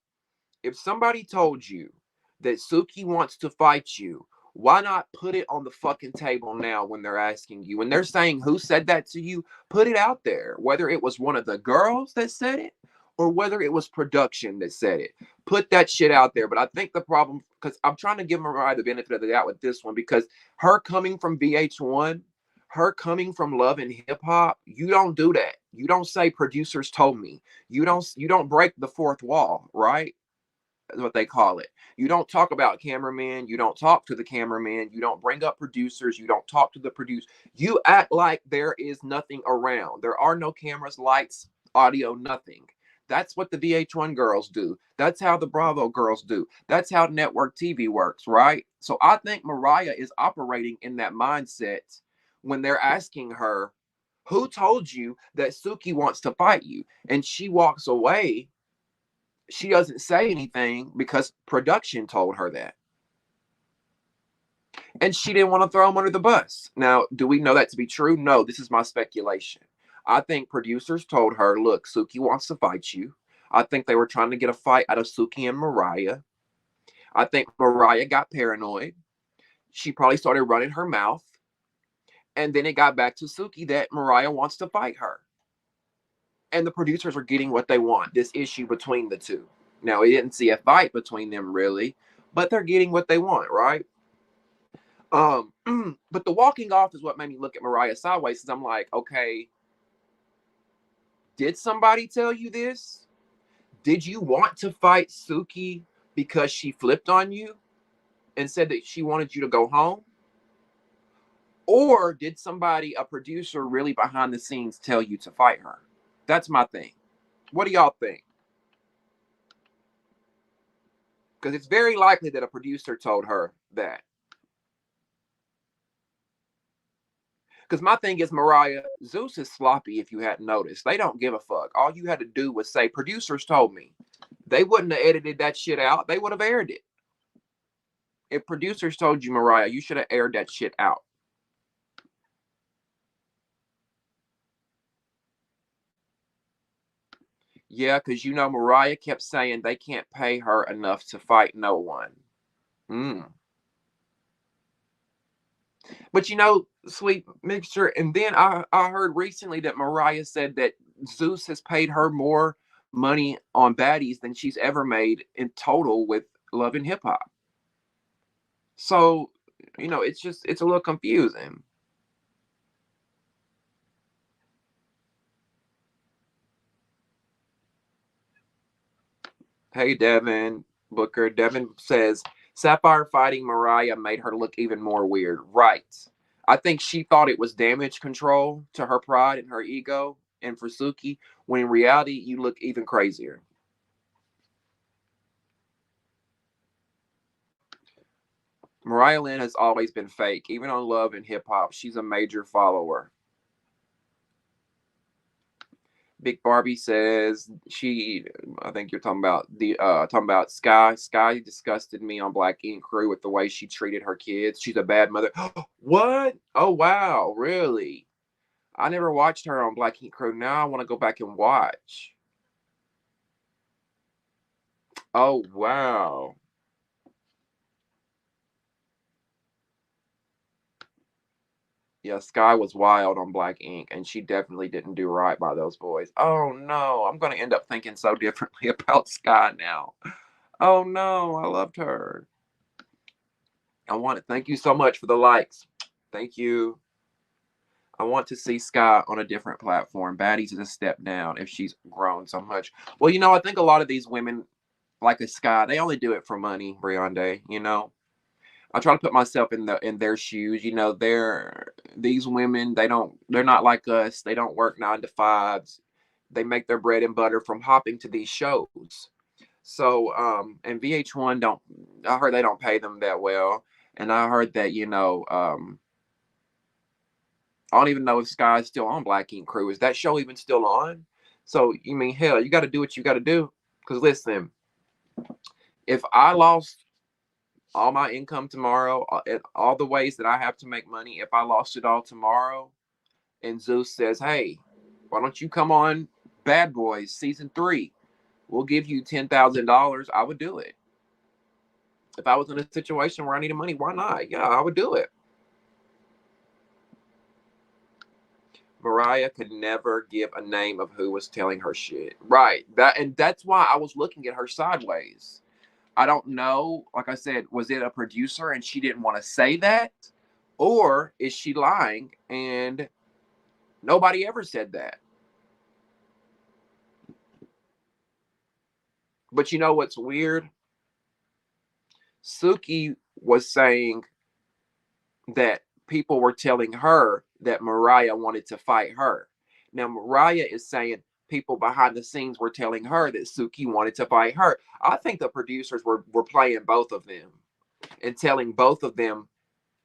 if somebody told you that Suki wants to fight you, why not put it on the fucking table now when they're asking you? When they're saying who said that to you, put it out there. Whether it was one of the girls that said it or whether it was production that said it. Put that shit out there. But I think the problem, because I'm trying to give Mariah the benefit of the doubt with this one, because her coming from VH1, her coming from Love and Hip Hop, you don't do that. You don't say producers told me. You don't break the fourth wall, right? That's what they call it. You don't talk about cameramen. You don't talk to the cameraman. You don't bring up producers. You don't talk to the producer. You act like there is nothing around. There are no cameras, lights, audio, nothing. That's what the VH1 girls do. That's how the Bravo girls do. That's how network TV works, right? So I think Mariah is operating in that mindset when they're asking her, who told you that Suki wants to fight you? And she walks away. She doesn't say anything because production told her that. And she didn't want to throw him under the bus. Now, do we know that to be true? No, this is my speculation. I think producers told her, look, Suki wants to fight you. I think they were trying to get a fight out of Suki and Mariah. I think Mariah got paranoid. She probably started running her mouth. And then it got back to Suki that Mariah wants to fight her. And the producers are getting what they want, this issue between the two. Now, we didn't see a fight between them really, but they're getting what they want, right? But the walking off is what made me look at Mariah sideways, since I'm like, okay, did somebody tell you this? Did you want to fight Suki because she flipped on you and said that she wanted you to go home? Or did somebody, a producer, really behind the scenes tell you to fight her? That's my thing. What do y'all think? Because it's very likely that a producer told her that. Because my thing is, Mariah, Zeus is sloppy if you hadn't noticed. They don't give a fuck. All you had to do was say, producers told me. They wouldn't have edited that shit out. They would have aired it. If producers told you, Mariah, you should have aired that shit out. Yeah, because you know Mariah kept saying they can't pay her enough to fight no one. But you know, sweet mixture. And then I heard recently that Mariah said that Zeus has paid her more money on Baddies than she's ever made in total with Love and Hip Hop. So, you know, it's a little confusing. Hey, Devin Booker. Devin says Sapphire fighting Mariah made her look even more weird. Right. I think she thought it was damage control to her pride and her ego and for Suki, when in reality, you look even crazier. Mariah Lynn has always been fake. Even on Love and Hip Hop, she's a major follower. Big Barbie says I think you're talking about Sky. Sky disgusted me on Black Ink Crew with the way she treated her kids. She's a bad mother. What? Oh wow, really? I never watched her on Black Ink Crew. Now I want to go back and watch. Oh wow. Yeah, Sky was wild on Black Ink, and she definitely didn't do right by those boys. Oh no, I'm gonna end up thinking so differently about Sky now. Oh no, I loved her. I want to thank you so much for the likes. Thank you. I want to see Sky on a different platform. Baddies is a step down if she's grown so much. Well, you know, I think a lot of these women, like a Sky, they only do it for money, Briande, you know. I try to put myself in their shoes. You know, these women, they're not like us. They don't work 9 to 5s. They make their bread and butter from hopping to these shows. So, and VH1 don't, I heard they don't pay them that well. And I heard that, you know, I don't even know if Sky is still on Black Ink Crew. Is that show even still on? So, you mean, hell, you got to do what you got to do. Because listen, if I lost all my income tomorrow, all the ways that I have to make money, if I lost it all tomorrow, and Zeus says, hey, why don't you come on Bad Boys season 3? We'll give you $10,000. I would do it. If I was in a situation where I needed money, why not? Yeah, I would do it. Mariah could never give a name of who was telling her shit. Right. That's why I was looking at her sideways. I don't know. Like I said, was it a producer and she didn't want to say that? Or is she lying and nobody ever said that? But you know what's weird? Suki was saying that people were telling her that Mariah wanted to fight her. Now, Mariah is saying people behind the scenes were telling her that Suki wanted to fight her. I think the producers were playing both of them and telling both of them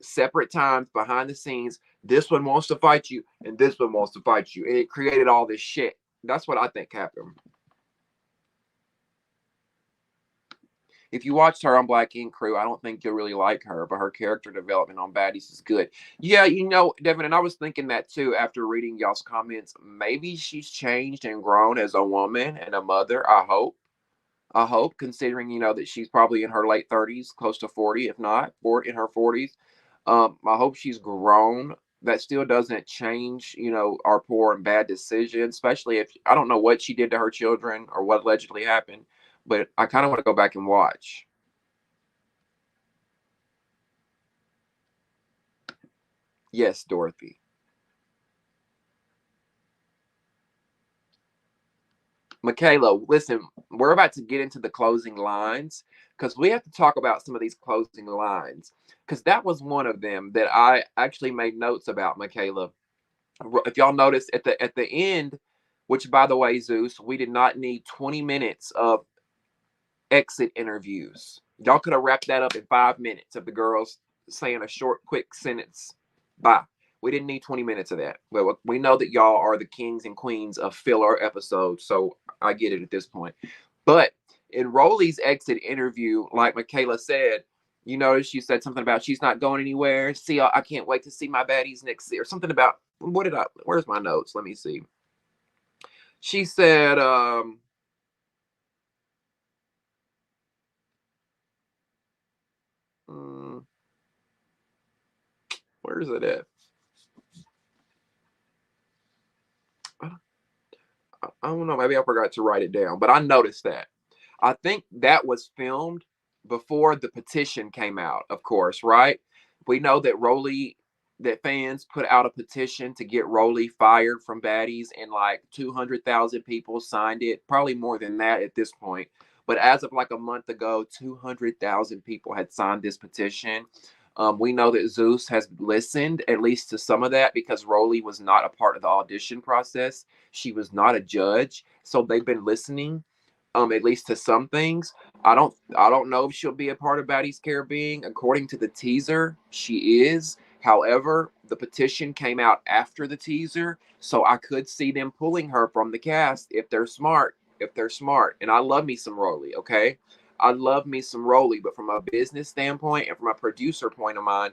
separate times behind the scenes, this one wants to fight you and this one wants to fight you. And it created all this shit. That's what I think happened. If you watched her on Black Ink Crew, I don't think you'll really like her, but her character development on Baddies is good. Yeah, you know, Devin, and I was thinking that too after reading y'all's comments. Maybe she's changed and grown as a woman and a mother. I hope. I hope, considering that she's probably in her late 30s, close to 40, if not in her 40s. I hope she's grown. That still doesn't change, our poor and bad decisions, especially if I don't know what she did to her children or what allegedly happened, but I kind of want to go back and watch. Yes, Dorothy. Michaela, listen, we're about to get into the closing lines because we have to talk about some of these closing lines because that was one of them that I actually made notes about, Michaela. If y'all notice at the end, which by the way, Zeus, we did not need 20 minutes of exit interviews. Y'all could have wrapped that up in 5 minutes of the girls saying a short, quick sentence. Bye. We didn't need 20 minutes of that. Well, we know that y'all are the kings and queens of filler episodes, so I get it at this point. But in Rolly's exit interview, like Michaela said, you notice she said something about she's not going anywhere. See, I can't wait to see my baddies next year. Something about where's my notes? Let me see. She said, where is it at? I don't know. Maybe I forgot to write it down, but I noticed that. I think that was filmed before the petition came out, of course, right? We know that that fans put out a petition to get Rolly fired from Baddies, and like 200,000 people signed it, probably more than that at this point. But as of like a month ago, 200,000 people had signed this petition. We know that Zeus has listened at least to some of that because Rolly was not a part of the audition process. She was not a judge, so they've been listening, at least to some things. I don't know if she'll be a part of Baddies Caribbean. According to the teaser, she is. However, the petition came out after the teaser, so I could see them pulling her from the cast if they're smart. If they're smart, and I love me some Rolly, okay? I love me some Rolly, but from a business standpoint and from a producer point of mine,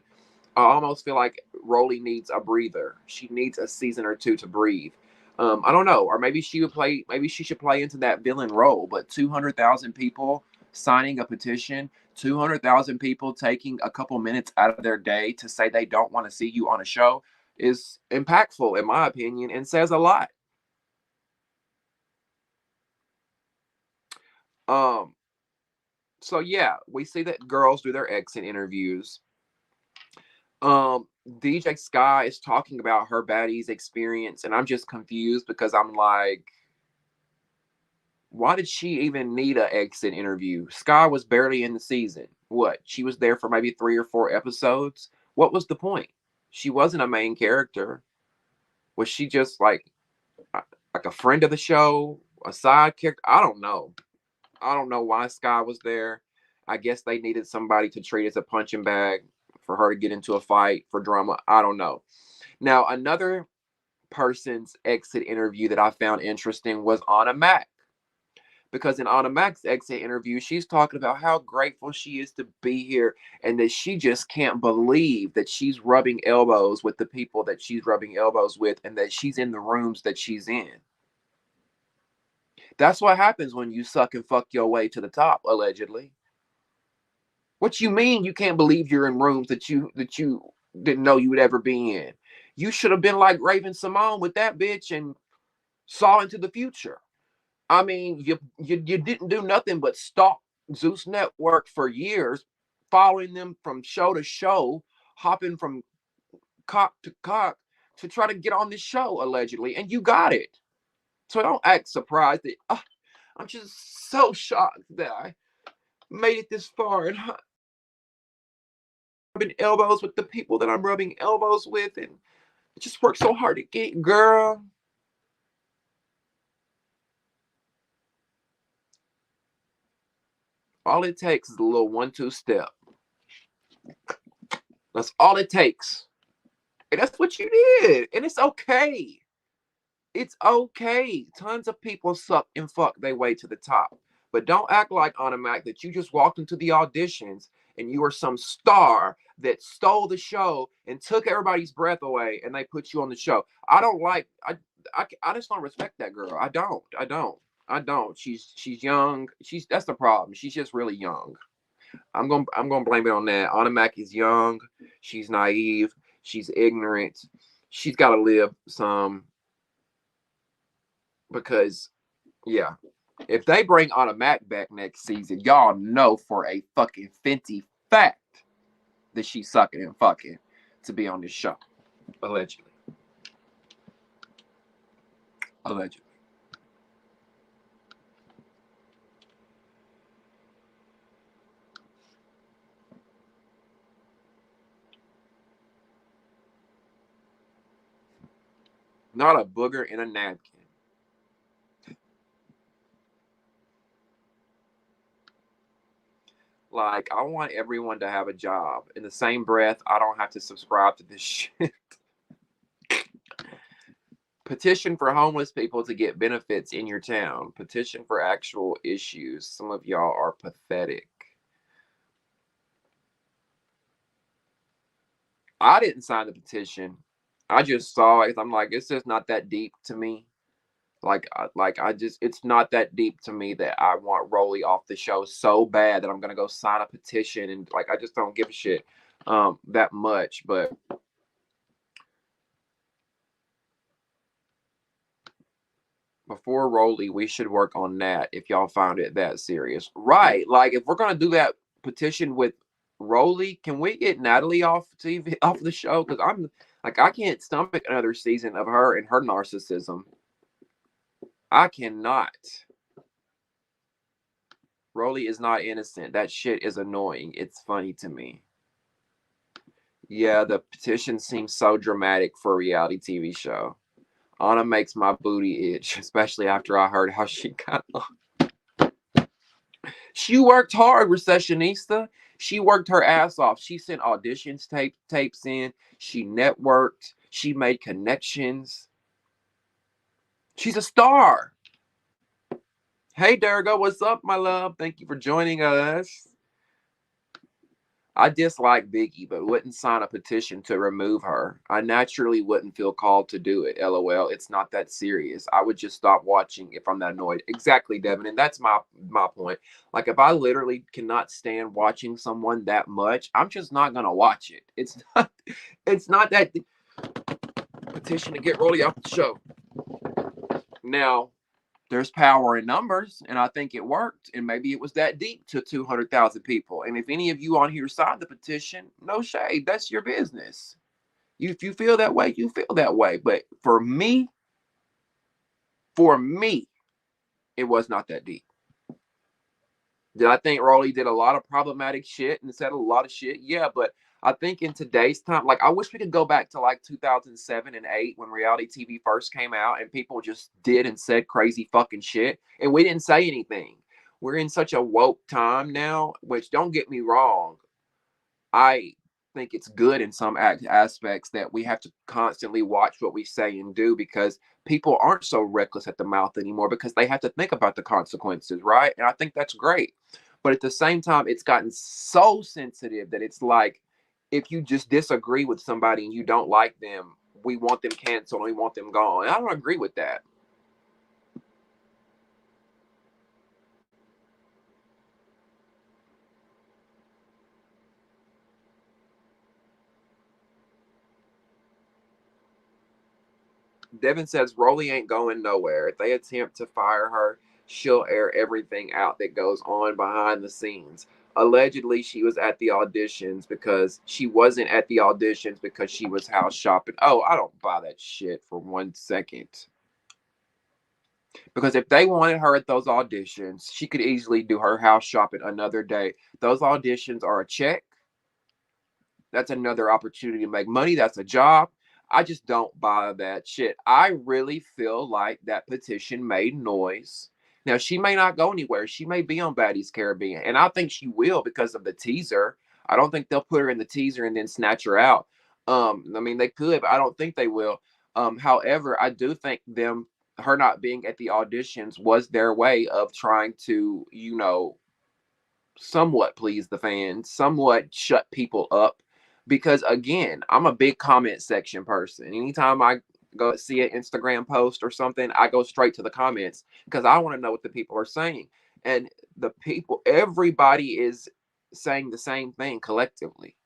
I almost feel like Rolly needs a breather. She needs a season or two to breathe. I don't know, or maybe she would play. Maybe she should play into that villain role. But 200,000 people signing a petition, 200,000 people taking a couple minutes out of their day to say they don't want to see you on a show is impactful, in my opinion, and says a lot. Um. So yeah, we see that girls do their exit interviews. DJ Sky is talking about her baddies experience, and I'm just confused because I'm like, why did she even need an exit interview? Sky was barely in the season. What? She was there for maybe 3 or 4 episodes. What was the point? She wasn't a main character. Was she just like a friend of the show, a side character? I don't know. I don't know why Sky was there. I guess they needed somebody to treat as a punching bag for her to get into a fight for drama. I don't know. Now, another person's exit interview that I found interesting was Anna Mac. Because in Anna Mac's exit interview, she's talking about how grateful she is to be here and that she just can't believe that she's rubbing elbows with the people that she's rubbing elbows with and that she's in the rooms that she's in. That's what happens when you suck and fuck your way to the top, allegedly. What you mean you can't believe you're in rooms that you didn't know you would ever be in? You should have been like Raven Simone with that bitch and saw into the future. I mean, you didn't do nothing but stalk Zeus Network for years, following them from show to show, hopping from cock to cock to try to get on this show allegedly, and you got it. So don't act surprised that I'm just so shocked that I made it this far and rubbing elbows with the people that I'm rubbing elbows with, and it just worked so hard to get, girl. All it takes is a little 1-2 step. That's all it takes. And that's what you did. And it's okay. It's okay. Tons of people suck and fuck their way to the top. But don't act like, Automatic, that you just walked into the auditions and you were some star that stole the show and took everybody's breath away and they put you on the show. I don't like, I just don't respect that girl. I don't. She's young. That's the problem. She's just really young. I'm gonna blame it on that. Automatic is young. She's naive. She's ignorant. She's got to live some, because yeah, if they bring Automatic back next season, y'all know for a fucking Fenty fact that she's sucking and fucking to be on this show. Allegedly. Allegedly. Not a booger in a napkin. Like, I want everyone to have a job. In the same breath, I don't have to subscribe to this shit. Petition for homeless people to get benefits in your town. Petition for actual issues. Some of y'all are pathetic. I didn't sign the petition. I just saw it. I'm like, it's just not that deep to me. It's not that deep to me that I want Rolly off the show so bad that I'm gonna go sign a petition, and like, I just don't give a shit that much. But before Rolly, we should work on that if y'all found it that serious. Right. Like, if we're gonna do that petition with Rolly, can we get Natalie off TV, off the show? Because I'm like, I can't stomach another season of her and her narcissism. I cannot. Rolly is not innocent. That shit is annoying. It's funny to me. Yeah, the petition seems so dramatic for a reality TV show. Anna makes my booty itch, especially after I heard how she got on. She worked hard, Recessionista. She worked her ass off. She sent auditions tapes in. She networked. She made connections. She's a star. Hey, Durga, what's up, my love? Thank you for joining us. I dislike Biggie, but wouldn't sign a petition to remove her. I naturally wouldn't feel called to do it. LOL. It's not that serious. I would just stop watching if I'm that annoyed. Exactly, Devin. And that's my point. Like, if I literally cannot stand watching someone that much, I'm just not gonna watch it. It's not that petition to get Rolly off the show. Now, there's power in numbers, and I think it worked, and maybe it was that deep to 200,000 people. And if any of you on here signed the petition, no shade, that's your business. If you feel that way, you feel that way. But for me, it was not that deep. Did I think Rolly did a lot of problematic shit and said a lot of shit? Yeah, but I think in today's time, like, I wish we could go back to like 2007 and 8 when reality TV first came out and people just did and said crazy fucking shit and we didn't say anything. We're in such a woke time now, which, don't get me wrong, I think it's good in some aspects that we have to constantly watch what we say and do, because people aren't so reckless at the mouth anymore because they have to think about the consequences, right? And I think that's great. But at the same time, it's gotten so sensitive that it's like, if you just disagree with somebody and you don't like them, we want them canceled and we want them gone. And I don't agree with that. Devin says Rolly ain't going nowhere. If they attempt to fire her, she'll air everything out that goes on behind the scenes. Allegedly, she was at the auditions because she wasn't at the auditions because she was house shopping. Oh, I don't buy that shit for 1 second. Because if they wanted her at those auditions, she could easily do her house shopping another day. Those auditions are a check. That's another opportunity to make money. That's a job. I just don't buy that shit. I really feel like that petition made noise. Now, she may not go anywhere. She may be on Baddies Caribbean. And I think she will because of the teaser. I don't think they'll put her in the teaser and then snatch her out. I mean, they could, but I don't think they will. However, I do think her not being at the auditions was their way of trying to, somewhat please the fans, somewhat shut people up. Because again, I'm a big comment section person. Anytime I go see an Instagram post or something, I go straight to the comments because I want to know what the people are saying. And everybody is saying the same thing collectively.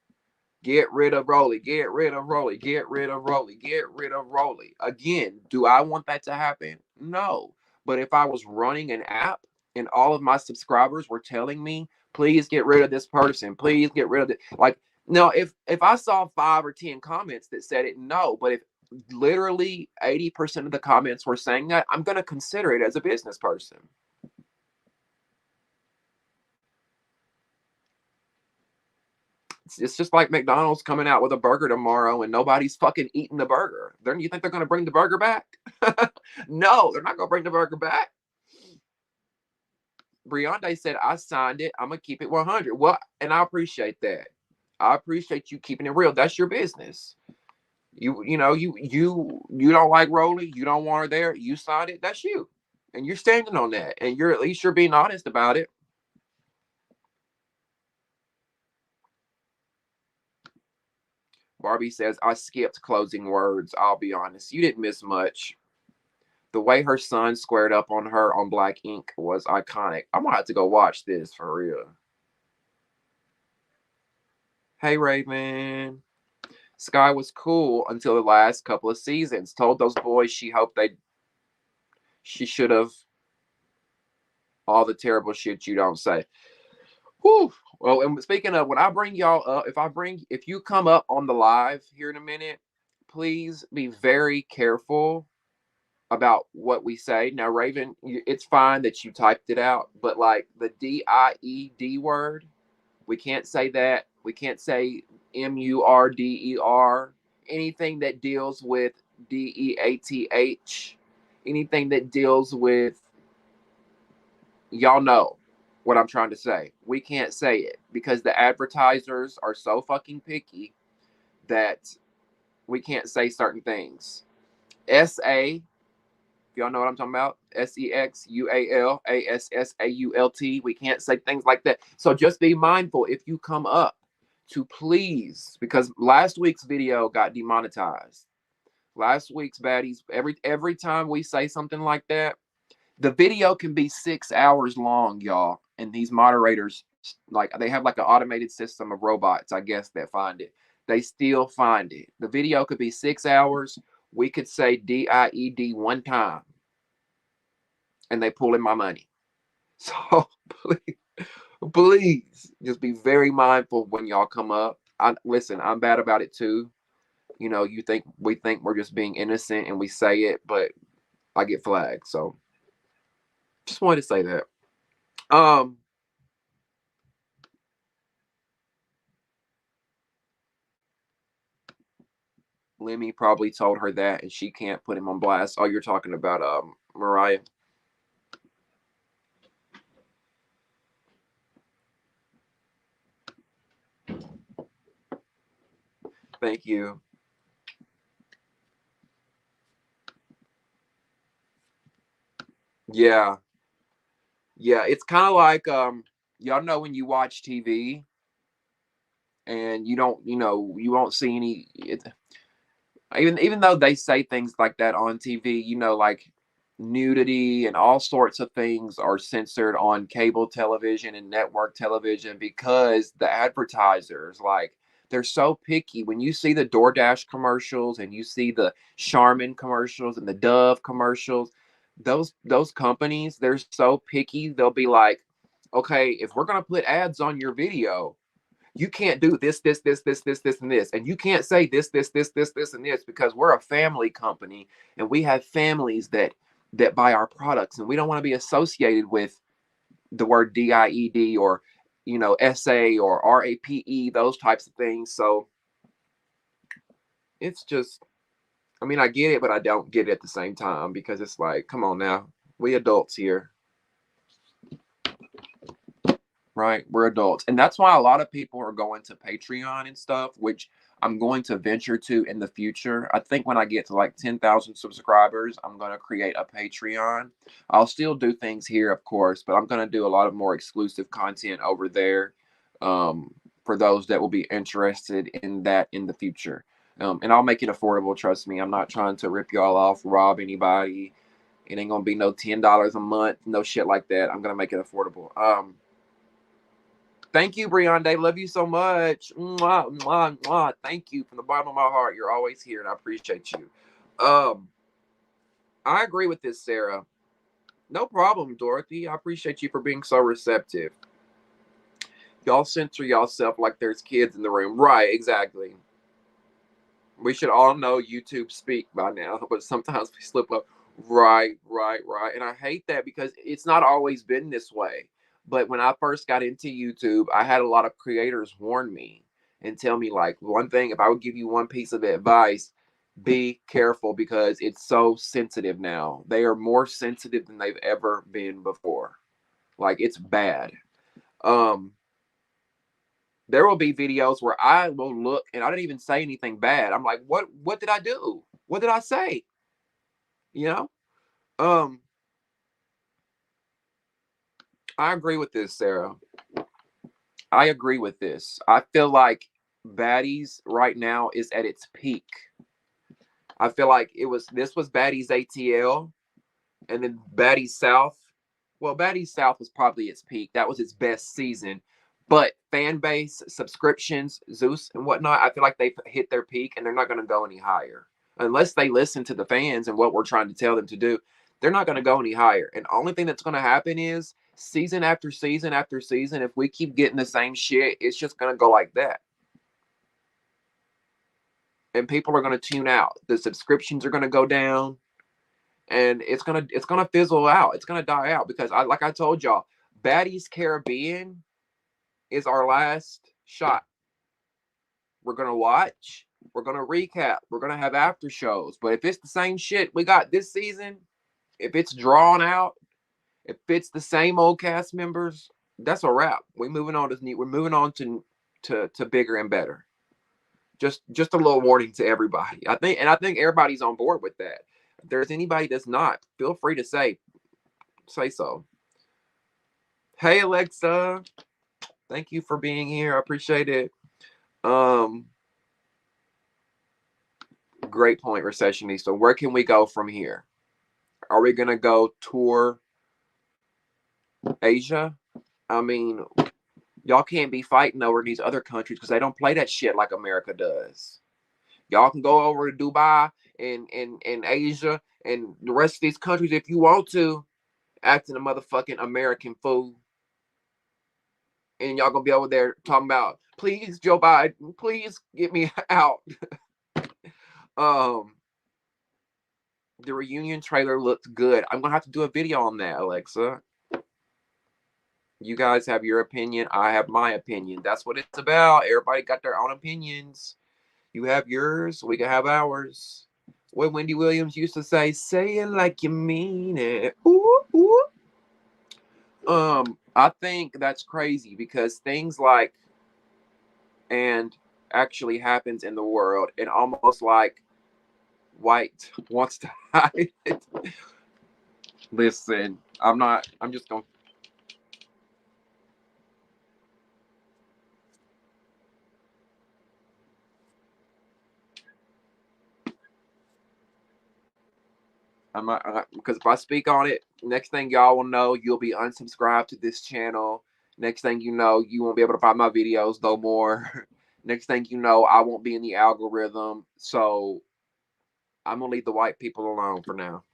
Get rid of Rolly, get rid of Rolly, get rid of Rolly, get rid of Rolly. Again, do I want that to happen? No. But if I was running an app and all of my subscribers were telling me, please get rid of this person, please get rid of it. Like, no, if I saw 5 or 10 comments that said it, no. But if literally 80% of the comments were saying that, I'm going to consider it as a business person. It's just like McDonald's coming out with a burger tomorrow and nobody's fucking eating the burger. Then you think they're going to bring the burger back? No, they're not going to bring the burger back. Briande said, I signed it. I'm going to keep it 100. Well, and I appreciate that. I appreciate you keeping it real. That's your business. You don't like Rolly. You don't want her there. You signed it. That's you. And you're standing on that. And at least you're being honest about it. Barbie says, I skipped closing words. I'll be honest. You didn't miss much. The way her son squared up on her on Black Ink was iconic. I'm going to have to go watch this for real. Hey, Raven. Sky was cool until the last couple of seasons. Told those boys she hoped she should have. All the terrible shit you don't say. Whew. Well, and speaking of, when I bring y'all up, if you come up on the live here in a minute, please be very careful about what we say. Now, Raven, it's fine that you typed it out, but like the DIED word, we can't say that. We can't say MURDER. Anything that deals with DEATH, anything that deals with, y'all know what I'm trying to say. We can't say it because the advertisers are so fucking picky that we can't say certain things. SA, y'all know what I'm talking about? SEXUALASSAULT. We can't say things like that. So just be mindful if you come up to please, because last week's video got demonetized. Last week's Baddies, every time we say something like that, the video can be 6 hours long, y'all. And these moderators, like, they have like an automated system of robots, I guess, that find it. They still find it. The video could be 6 hours. We could say DIED one time, and they pull in my money. So please just be very mindful when y'all come up. Listen, I'm bad about it too. We think we're just being innocent and we say it, but I get flagged. So just wanted to say that. Lemmy probably told her that, and she can't put him on blast. Oh, you're talking about Mariah. Thank you. Yeah. Yeah, it's kind of like y'all know when you watch TV and you won't see any even though they say things like that on TV, like nudity and all sorts of things are censored on cable television and network television because the advertisers, like, They're so picky. When you see the DoorDash commercials and you see the Charmin commercials and the Dove commercials, those companies, they're so picky. They'll be like, okay, if we're gonna put ads on your video, you can't do this, and this, and you can't say this, and this, because we're a family company and we have families that buy our products, and we don't want to be associated with the word DIED or SA or RAPE, those types of things. So it's just, I mean, I get it, but I don't get it at the same time, because it's like, come on now, we adults here. Right, we're adults, and that's why a lot of people are going to Patreon and stuff, which I'm going to venture to in the future. I think when I get to like 10,000 subscribers, I'm going to create a Patreon. I'll still do things here, of course, but I'm going to do a lot of more exclusive content over there, for those that will be interested in that in the future. And I'll make it affordable, trust me. I'm not trying to rip y'all off, rob anybody. It ain't going to be no $10 a month, no shit like that. I'm going to make it affordable. Thank you, Briande. Love you so much. Mwah, mwah, mwah. Thank you from the bottom of my heart. You're always here, and I appreciate you. I agree with this, Sarah. No problem, Dorothy. I appreciate you for being so receptive. Y'all censor yourself like there's kids in the room. Right, exactly. We should all know YouTube speak by now, but sometimes we slip up. Right. And I hate that, because it's not always been this way. But when I first got into YouTube, I had a lot of creators warn me and tell me, like, one thing, if I would give you one piece of advice, be careful, because it's so sensitive now. They are more sensitive than they've ever been before. Like, it's bad. There will be videos where I will look and I didn't even say anything bad. I'm like, what did I do? What did I say? I agree with this, Sarah. I agree with this. I feel like Baddies right now is at its peak. I feel like this was Baddies ATL, and then Baddies South. Well, Baddies South was probably its peak. That was its best season. But fan base, subscriptions, Zeus and whatnot, I feel like they've hit their peak, and they're not going to go any higher. Unless they listen to the fans and what we're trying to tell them to do, they're not going to go any higher. And the only thing that's going to happen is season after season after season, if we keep getting the same shit, it's just going to go like that. And people are going to tune out. The subscriptions are going to go down. And it's gonna fizzle out. It's gonna die out, because like I told y'all, Baddies Caribbean is our last shot. We're gonna watch, we're gonna recap, we're gonna have after shows. But if it's the same shit we got this season, if it's drawn out, if it's the same old cast members, that's a wrap. We're moving on to bigger and better. Just a little warning to everybody. I think everybody's on board with that. If there's anybody that's not, feel free to say so. Hey, Alexa. Thank you for being here. I appreciate it. Great point, Recessionista. Where can we go from here? Are we going to go tour Asia? I mean, y'all can't be fighting over these other countries, because they don't play that shit like America does. Y'all can go over to Dubai and Asia and the rest of these countries if you want to, acting a motherfucking American fool. And y'all gonna be over there talking about, please, Joe Biden, please get me out. The reunion trailer looked good. I'm gonna have to do a video on that, Alexa. You guys have your opinion. I have my opinion. That's what it's about. Everybody got their own opinions. You have yours, we can have ours. What Wendy Williams used to say it like you mean it. Ooh, ooh. I think that's crazy, because things like and actually happens in the world, and almost like white wants to hide it. Listen, I'm just gonna I'm not, because if I speak on it, next thing y'all will know, you'll be unsubscribed to this channel. Next thing you know, you won't be able to find my videos no more. Next thing you know, I won't be in the algorithm. So I'm going to leave the white people alone for now.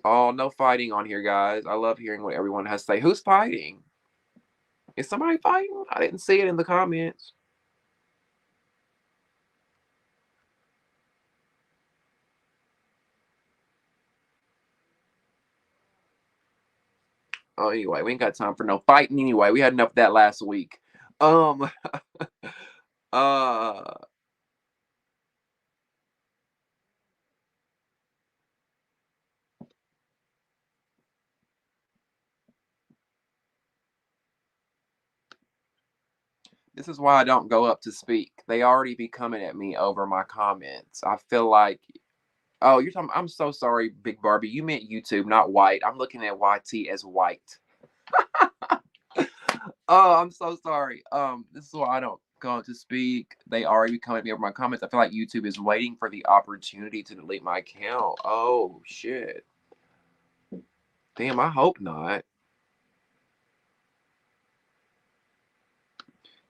Oh, no fighting on here, guys. I love hearing what everyone has to say. Who's fighting? Is somebody fighting? I didn't see it in the comments. Oh, anyway, we ain't got time for no fighting anyway. We had enough of that last week. Uh this is why I don't go up to speak. They already be coming at me over my comments. I feel like, oh, you're talking, I'm so sorry, Big Barbie. You meant YouTube, not white. I'm looking at YT as white. Oh, I'm so sorry. This is why I don't go to speak. They already come at me over my comments. I feel like YouTube is waiting for the opportunity to delete my account. Oh shit. Damn, I hope not.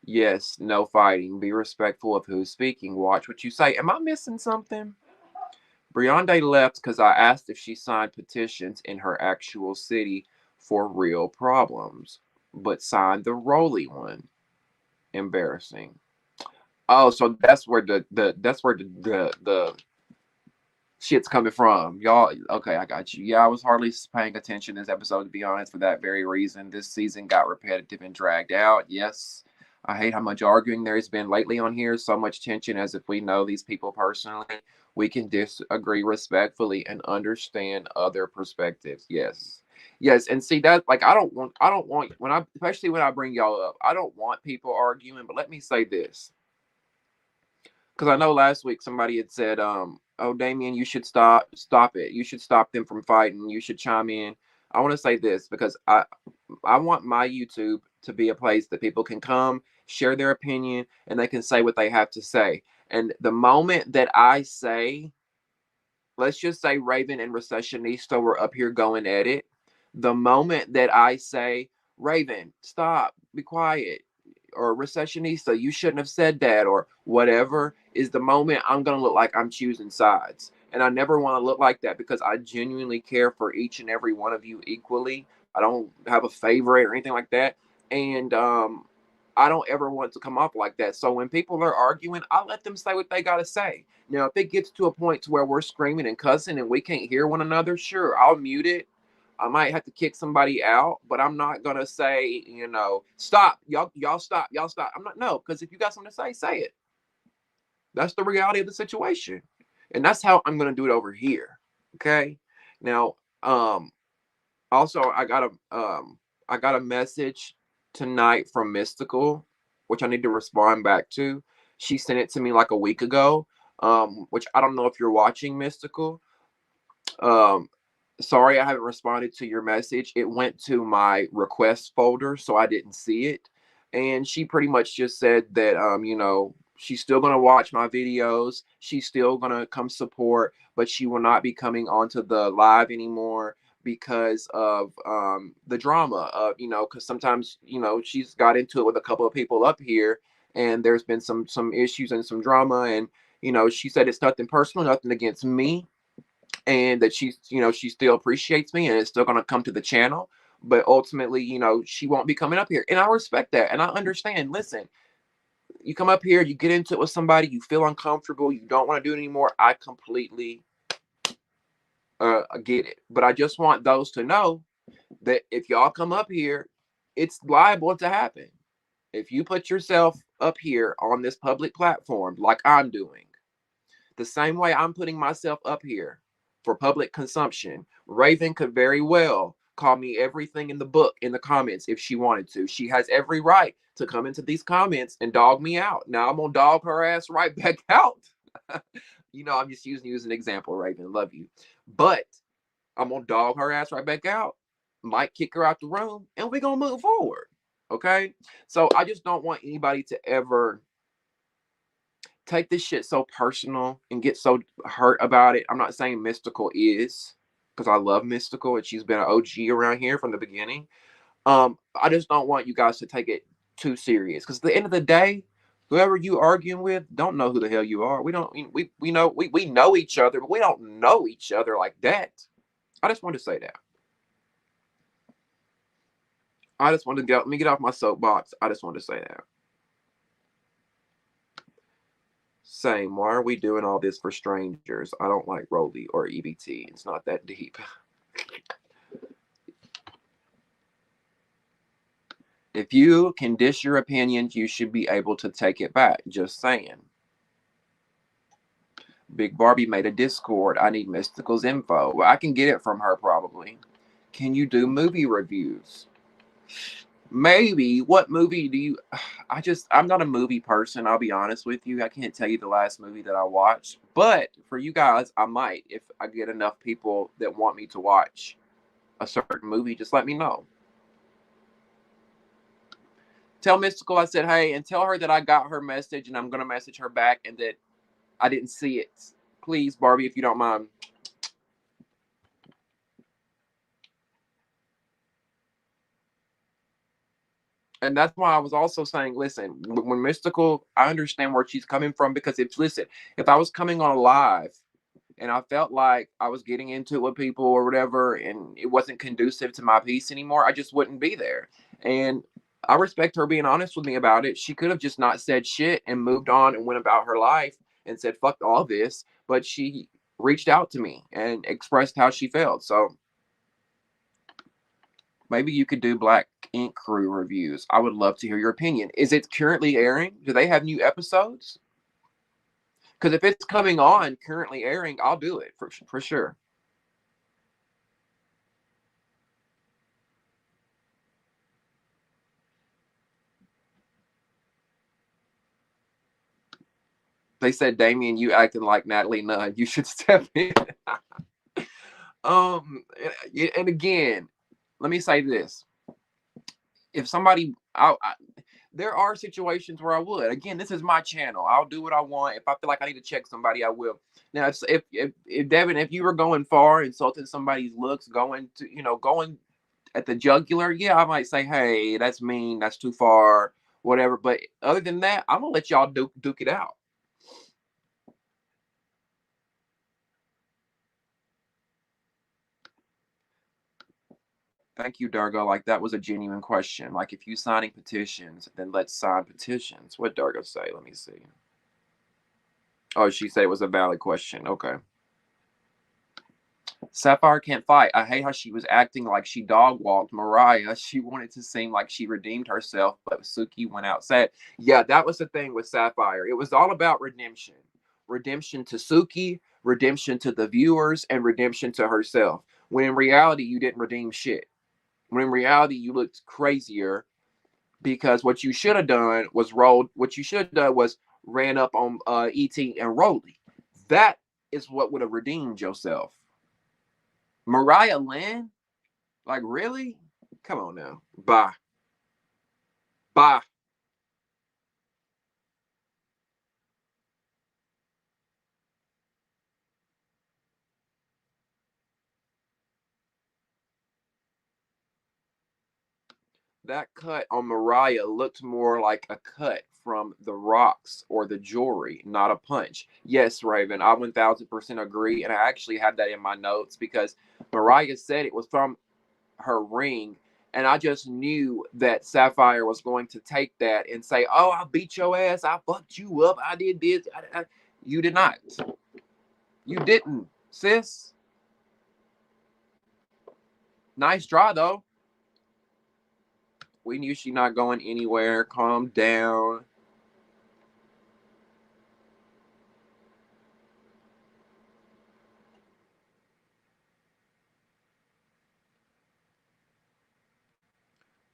Yes, no fighting. Be respectful of who's speaking. Watch what you say. Am I missing something? Briande left because I asked if she signed petitions in her actual city for real problems, but signed the Rolly one. Embarrassing. Oh, so that's where the shit's coming from. Y'all, okay, I got you. Yeah, I was hardly paying attention this episode, to be honest, for that very reason. This season got repetitive and dragged out. Yes, I hate how much arguing there's been lately on here. So much tension, as if we know these people personally. We can disagree respectfully and understand other perspectives. Yes. Yes, and see that, like, I don't want when I, especially when I bring y'all up, I don't want people arguing, but let me say this, because I know last week somebody had said, "Oh, Damien, you should stop it. You should stop them from fighting. You should chime in." I want to say this because I want my YouTube to be a place that people can come, share their opinion, and they can say what they have to say. And the moment that I say, let's just say Raven and Recessionista were up here going at it, the moment that I say, Raven, stop, be quiet, or Recessionista, you shouldn't have said that, or whatever, is the moment I'm going to look like I'm choosing sides. And I never want to look like that because I genuinely care for each and every one of you equally. I don't have a favorite or anything like that. And I don't ever want to come off like that. So when people are arguing, I let them say what they got to say. Now, if it gets to a point to where we're screaming and cussing and we can't hear one another, sure, I'll mute it. I might have to kick somebody out, but I'm not gonna say, stop, y'all stop, y'all stop. I'm not, no, because if you got something to say it. That's the reality of the situation, and that's how I'm gonna do it over here. Okay. Now, also, I got a message tonight from Mystical, which I need to respond back to. She sent it to me like a week ago. Which I don't know if you're watching, Mystical. Um, Sorry I haven't responded to your message. It went to my request folder, so I didn't see it. And she pretty much just said that, she's still gonna watch my videos. She's still gonna come support, but she will not be coming onto the live anymore because of the drama. Because sometimes she's got into it with a couple of people up here, and there's been some issues and some drama, and she said it's nothing personal, nothing against me, and that she still appreciates me and is still going to come to the channel, but ultimately she won't be coming up here, and I respect that and I understand. Listen, you come up here, you get into it with somebody, you feel uncomfortable, you don't want to do it anymore, I completely get it, but I just want those to know that if y'all come up here, it's liable to happen. If you put yourself up here on this public platform like I'm doing, the same way I'm putting myself up here for public consumption, Raven could very well call me everything in the book in the comments if she wanted to. She has every right to come into these comments and dog me out. Now I'm gonna dog her ass right back out. I'm just using you as an example, Raven. Love you. But I'm gonna dog her ass right back out, might kick her out the room, and we're gonna move forward. Okay. So I just don't want anybody to ever take this shit so personal and get so hurt about it. I'm not saying Mystical is, because I love Mystical and she's been an OG around here from the beginning. I just don't want you guys to take it too serious, because at the end of the day, whoever you arguing with don't know who the hell you are. We don't we know we know each other, but we don't know each other like that. I just wanted to say that. I just wanted to let me get off my soapbox. I just wanted to say that. Same. Why are we doing all this for strangers? I don't like Rolly or EBT. It's not that deep. If you can dish your opinions, you should be able to take it back. Just saying. Big Barbie made a Discord. I need Mystical's info. Well, I can get it from her probably. Can you do movie reviews? Maybe. What movie do you... I'm not a movie person, I'll be honest with you. I can't tell you the last movie that I watched. But for you guys, I might. If I get enough people that want me to watch a certain movie, just let me know. Tell Mystical I said hey, and tell her that I got her message and I'm going to message her back and that I didn't see it. Please, Barbie, if you don't mind. And that's why I was also saying, listen, when Mystical, I understand where she's coming from, because if I was coming on a live and I felt like I was getting into it with people or whatever, and it wasn't conducive to my peace anymore, I just wouldn't be there. And I respect her being honest with me about it. She could have just not said shit and moved on and went about her life and said, fuck all this. But she reached out to me and expressed how she felt. So maybe you could do Black Ink Crew reviews. I would love to hear your opinion. Is it currently airing? Do they have new episodes? Because if it's coming on, currently airing, I'll do it for sure. They said, Damien, you acting like Natalie Nunn. You should step in. And again, let me say this. If somebody, there are situations where I would. Again, this is my channel. I'll do what I want. If I feel like I need to check somebody, I will. Now, if Devin, if you were going far, insulting somebody's looks, going at the jugular, yeah, I might say, hey, that's mean, that's too far, whatever. But other than that, I'm gonna let y'all duke it out. Thank you, Dargo. Like, that was a genuine question. Like, if you signing petitions, then let's sign petitions. What Dargo say? Let me see. Oh, she said it was a valid question. Okay. Sapphire can't fight. I hate how she was acting like she dog walked Mariah. She wanted to seem like she redeemed herself, but Suki went out sad. Yeah, that was the thing with Sapphire. It was all about redemption. Redemption to Suki, redemption to the viewers, and redemption to herself. When in reality, you didn't redeem shit. When in reality, you looked crazier, because what you should have done was ran up on ET and Rolly. That is what would have redeemed yourself. Mariah Lynn? Like, really? Come on now. Bye. Bye. That cut on Mariah looked more like a cut from the rocks or the jewelry, not a punch. Yes, Raven, I 1000% agree. And I actually have that in my notes, because Mariah said it was from her ring. And I just knew that Sapphire was going to take that and say, oh, I beat your ass. I fucked you up. I did this. You did not. You didn't, sis. Nice draw, though. We knew she not going anywhere. Calm down.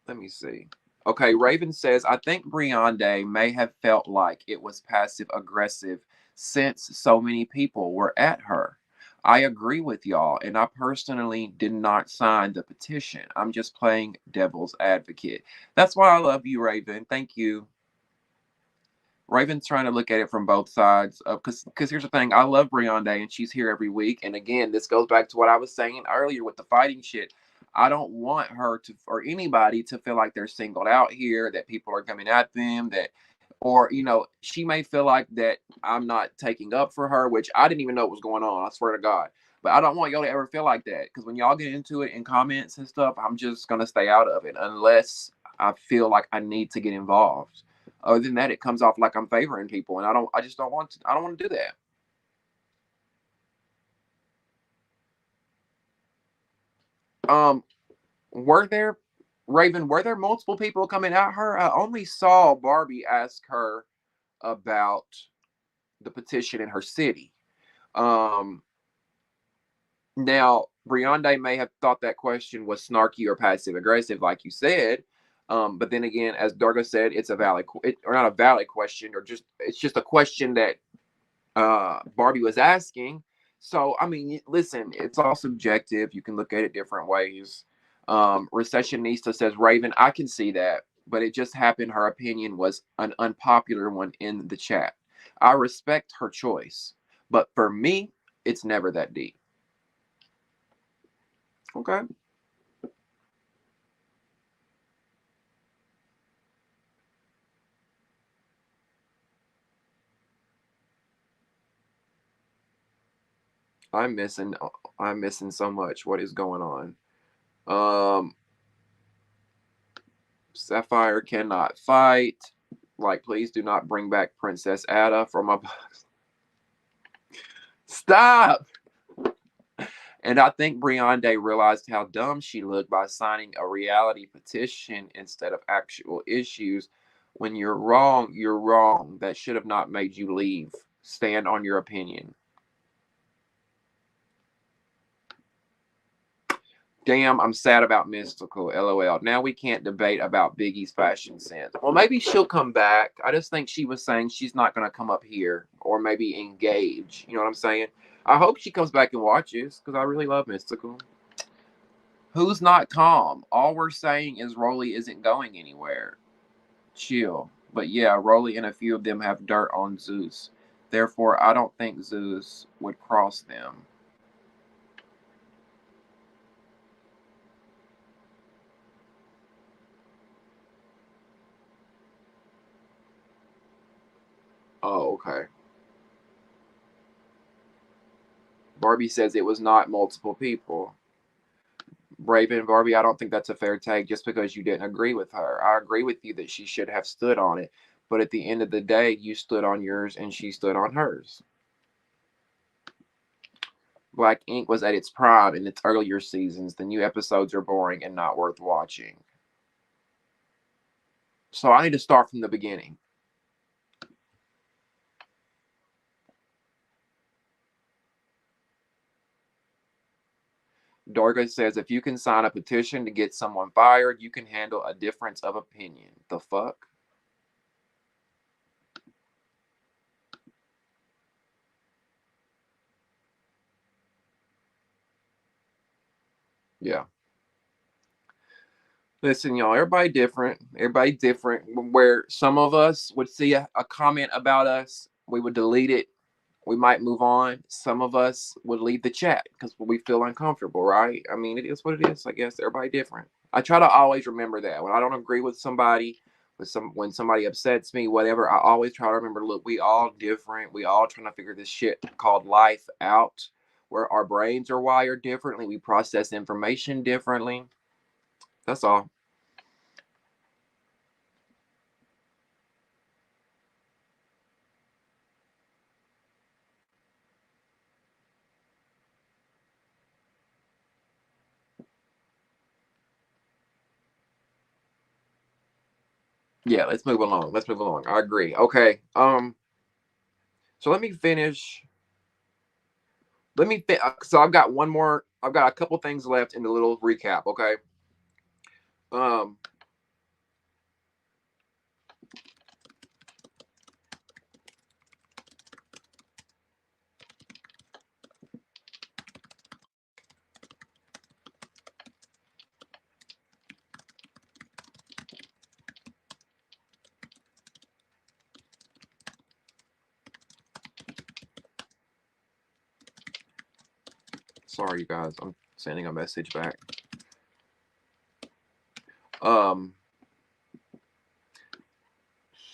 Let me see. Okay, Raven says, I think Briande may have felt like it was passive aggressive since so many people were at her. I agree with y'all, and I personally did not sign the petition. I'm just playing devil's advocate. That's why I love you, Raven. Thank you. Raven's trying to look at it from both sides, because here's the thing. I love Briande, and she's here every week. And again, this goes back to what I was saying earlier with the fighting shit. I don't want her to, or anybody to feel like they're singled out here, that people are coming at them, that, or, you know, she may feel like that I'm not taking up for her, which I didn't even know what was going on. I swear to God. But I don't want y'all to ever feel like that, because when y'all get into it in comments and stuff, I'm just going to stay out of it unless I feel like I need to get involved. Other than that, it comes off like I'm favoring people, and I just don't want to, I don't want to do that. Were there, Raven, were there multiple people coming at her? I only saw Barbie ask her about the petition in her city. Um, Now, Briande may have thought that question was snarky or passive aggressive, like you said. But then again, as Darga said, it's a valid, or not a valid question, or just, it's just a question that Barbie was asking. So, I mean, listen, it's all subjective. You can look at it different ways. Recessionista says, Raven, I can see that, but it just happened her opinion was an unpopular one in the chat. I respect her choice, but for me, it's never that deep. Okay. I'm missing I'm missing so much. What is going on? Um Sapphire cannot fight. Like, please do not bring back Princess Ada from my box. Stop! And I think Briande realized how dumb she looked by signing a reality petition instead of actual issues. When you're wrong, you're wrong. That should have not made you leave. Stand on your opinion. Damn, I'm sad about Mystical. LOL. Now we can't debate about Biggie's fashion sense. Well, maybe she'll come back. I just think she was saying she's not going to come up here or maybe engage. You know what I'm saying? I hope she comes back and watches because I really love Mystical. Who's not calm? All we're saying is Rolly isn't going anywhere. Chill. But yeah, Rolly and a few of them have dirt on Zeus. Therefore, I don't think Zeus would cross them. Oh, okay. Barbie says it was not multiple people. Raven, Barbie, I don't think that's a fair take just because you didn't agree with her. I agree with you that she should have stood on it. But at the end of the day, you stood on yours and she stood on hers. Black Ink was at its prime in its earlier seasons. The new episodes are boring and not worth watching. So I need to start from the beginning. Dorga says if you can sign a petition to get someone fired, you can handle a difference of opinion. The fuck? Yeah. Listen, y'all, everybody different. Everybody different. Where some of us would see a comment about us, we would delete it. We might move on. Some of us would leave the chat because we feel uncomfortable, right? I mean, it is what it is. I guess everybody different. I try to always remember that when I don't agree with somebody, when somebody upsets me, whatever, I always try to remember. Look, we all different. We all trying to figure this shit called life out. Where our brains are wired differently, we process information differently. That's all. Yeah, let's move along. Let's move along. I agree. Okay. So let me finish. So I've got one more. I've got a couple things left in the little recap. Okay. Um. Sorry, you guys. I'm sending a message back. Um,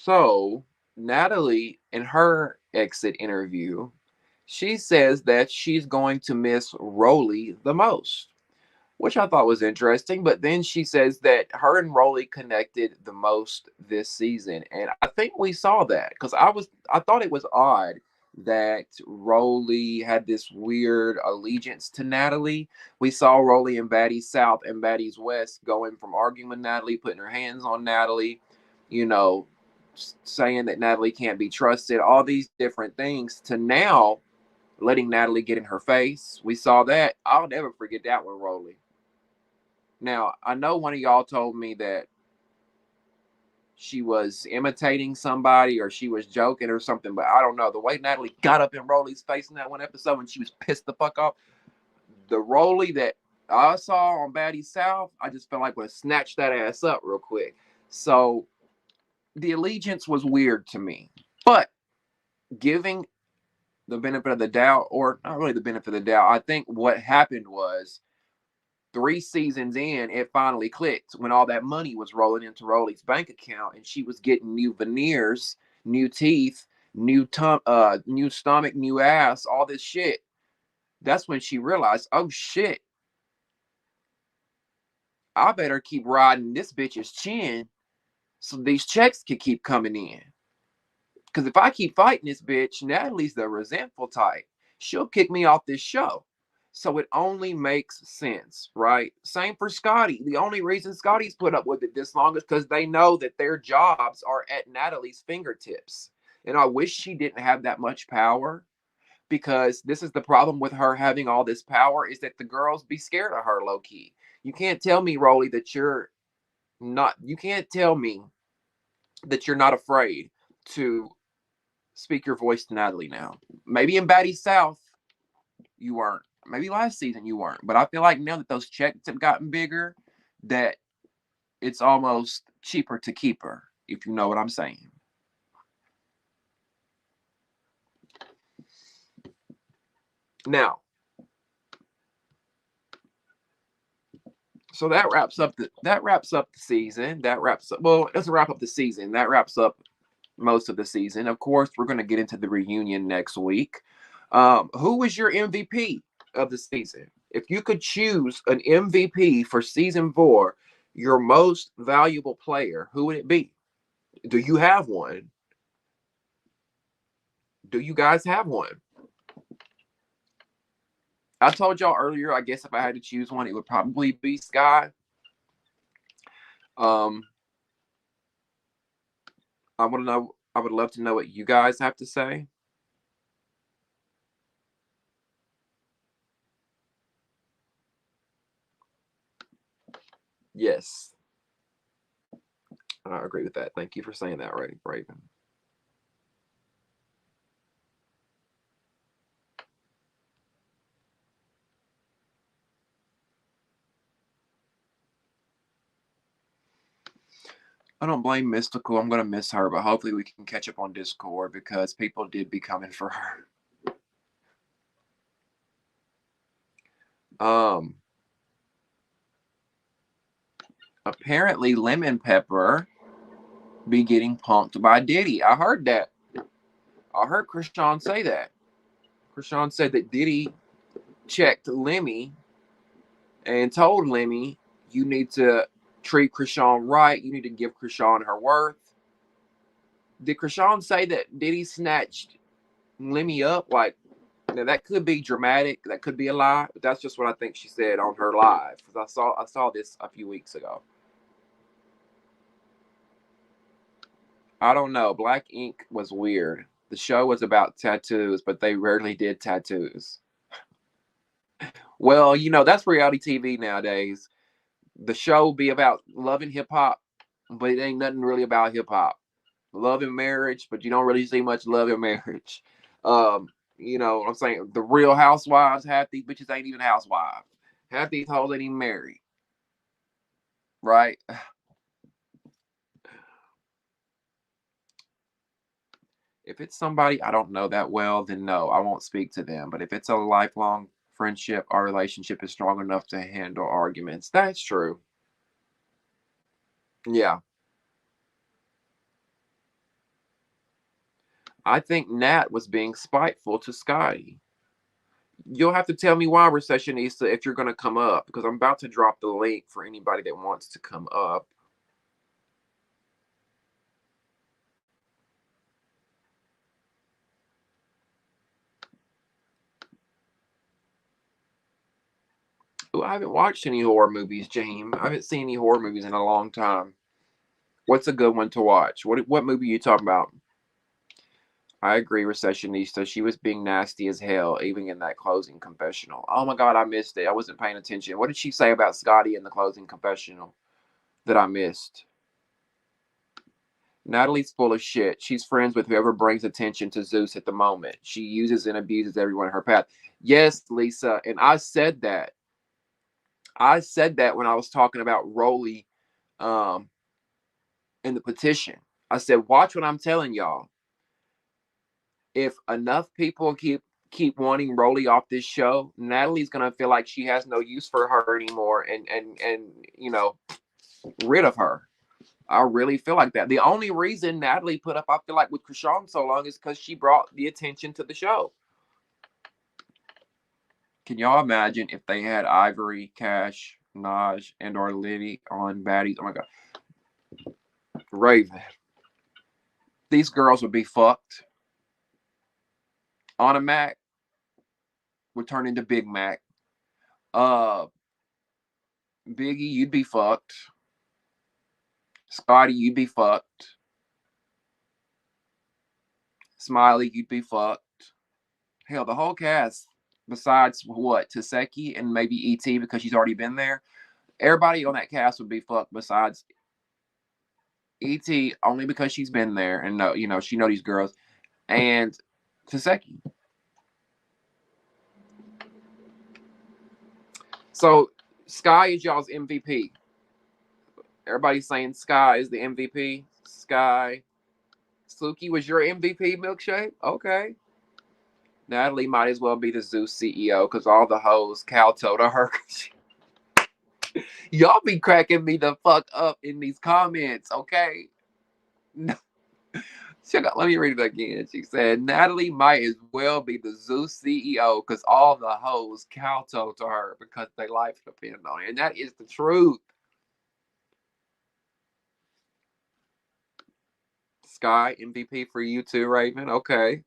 so Natalie, in her exit interview, she says that she's going to miss Rolly the most, which I thought was interesting. But then she says that her and Rolly connected the most this season, and I think we saw that because I thought it was odd that Rolly had this weird allegiance to Natalie. We saw Rolly and Baddies South and Baddies West going from arguing with Natalie, putting her hands on Natalie, you know, saying that Natalie can't be trusted, all these different things, to now letting Natalie get in her face. We saw that. I'll never forget that one, Rolly. Now, I know one of y'all told me that she was imitating somebody or she was joking or something, but I don't know. The way Natalie got up in Rolly's face in that one episode when she was pissed the fuck off, the Rolly that I saw on Baddies South, I just felt like would have snatched that ass up real quick. So the allegiance was weird to me. But giving the benefit of the doubt, or not really the benefit of the doubt, I think what happened was 3 seasons in, it finally clicked when all that money was rolling into Rolly's bank account and she was getting new veneers, new teeth, new stomach, new ass, all this shit. That's when she realized, oh shit, I better keep riding this bitch's chin so these checks can keep coming in. Because if I keep fighting this bitch, Natalie's the resentful type. She'll kick me off this show. So it only makes sense, right? Same for Scotty. The only reason Scotty's put up with it this long is because they know that their jobs are at Natalie's fingertips. And I wish she didn't have that much power, because this is the problem with her having all this power, is that the girls be scared of her low key. You can't tell me, Rolly, that you can't tell me that you're not afraid to speak your voice to Natalie now. Maybe in Baddies South, you weren't. Maybe last season you weren't. But I feel like now that those checks have gotten bigger, that it's almost cheaper to keep her, if you know what I'm saying. Now, so that wraps up the season. That wraps up, well, it doesn't wrap up the season. That wraps up most of the season. Of course, we're going to get into the reunion next week. Who was your MVP of the season? If you could choose an MVP for season 4, your most valuable player, who would it be? Do you have one? Do you guys have one? I told y'all earlier, I guess if I had to choose one, it would probably be Sky. Um, I want to know. I would love to know what you guys have to say. Yes, I agree with that. Thank you for saying that, Raven. I don't blame Mystical. I'm gonna miss her, but hopefully we can catch up on Discord because people did be coming for her. Um, Apparently Lemon Pepper be getting punked by Diddy. I heard that. I heard Krishan say that. Krishan said that Diddy checked Lemmy and told Lemmy, you need to treat Krishan right. You need to give Krishan her worth. Did Krishan say that Diddy snatched Lemmy up? Like, now that could be dramatic. That could be a lie. But that's just what I think she said on her live. Because I saw this a few weeks ago. I don't know. Black Ink was weird. The show was about tattoos, but they rarely did tattoos. Well, that's reality TV nowadays. The show be about love and hip hop, but it ain't nothing really about hip hop. Love and marriage, but you don't really see much love and marriage. You know what I'm saying? The Real Housewives, half these bitches ain't even housewives. Half these hoes ain't even married. Right? If it's somebody I don't know that well, then no, I won't speak to them. But if it's a lifelong friendship, our relationship is strong enough to handle arguments. That's true. Yeah. I think Nat was being spiteful to Scotty. You'll have to tell me why, Recessionista, if you're going to come up, because I'm about to drop the link for anybody that wants to come up. Ooh, I haven't watched any horror movies, James. I haven't seen any horror movies in a long time. What's a good one to watch? What movie are you talking about? I agree, Recessionista. She was being nasty as hell, even in that closing confessional. Oh my God, I missed it. I wasn't paying attention. What did she say about Scotty in the closing confessional that I missed? Natalie's full of shit. She's friends with whoever brings attention to Zeus at the moment. She uses and abuses everyone in her path. Yes, Lisa. And I said that. I said that when I was talking about Rolly um, in the petition. I said, watch what I'm telling y'all. If enough people keep wanting Rolly off this show, Natalie's gonna feel like she has no use for her anymore, and rid of her. I really feel like that. The only reason Natalie put up, I feel like, with Krishan so long is because she brought the attention to the show. Can y'all imagine if they had Ivory, Cash, Naj, and or Liddy on Baddies? Oh my God, Raven. These girls would be fucked. Anna Mac would turn into Big Mac. Uh, Biggie, you'd be fucked. Scotty, you'd be fucked. Smiley, you'd be fucked. Hell, the whole cast, besides what, Taseki and maybe ET because she's already been there. Everybody on that cast would be fucked besides ET only because she's been there and she know these girls and Taseki. So Sky is y'all's MVP. Everybody's saying Sky is the MVP. Sky. Suki was your MVP, Milkshake? Okay. Natalie might as well be the Zeus CEO because all the hoes kowtow to her. Y'all be cracking me the fuck up in these comments, okay? No. Let me read it again. She said, Natalie might as well be the Zeus CEO because all the hoes kowtow to her because their life depends on it. And that is the truth. Sky MVP for you too, Raven. Okay.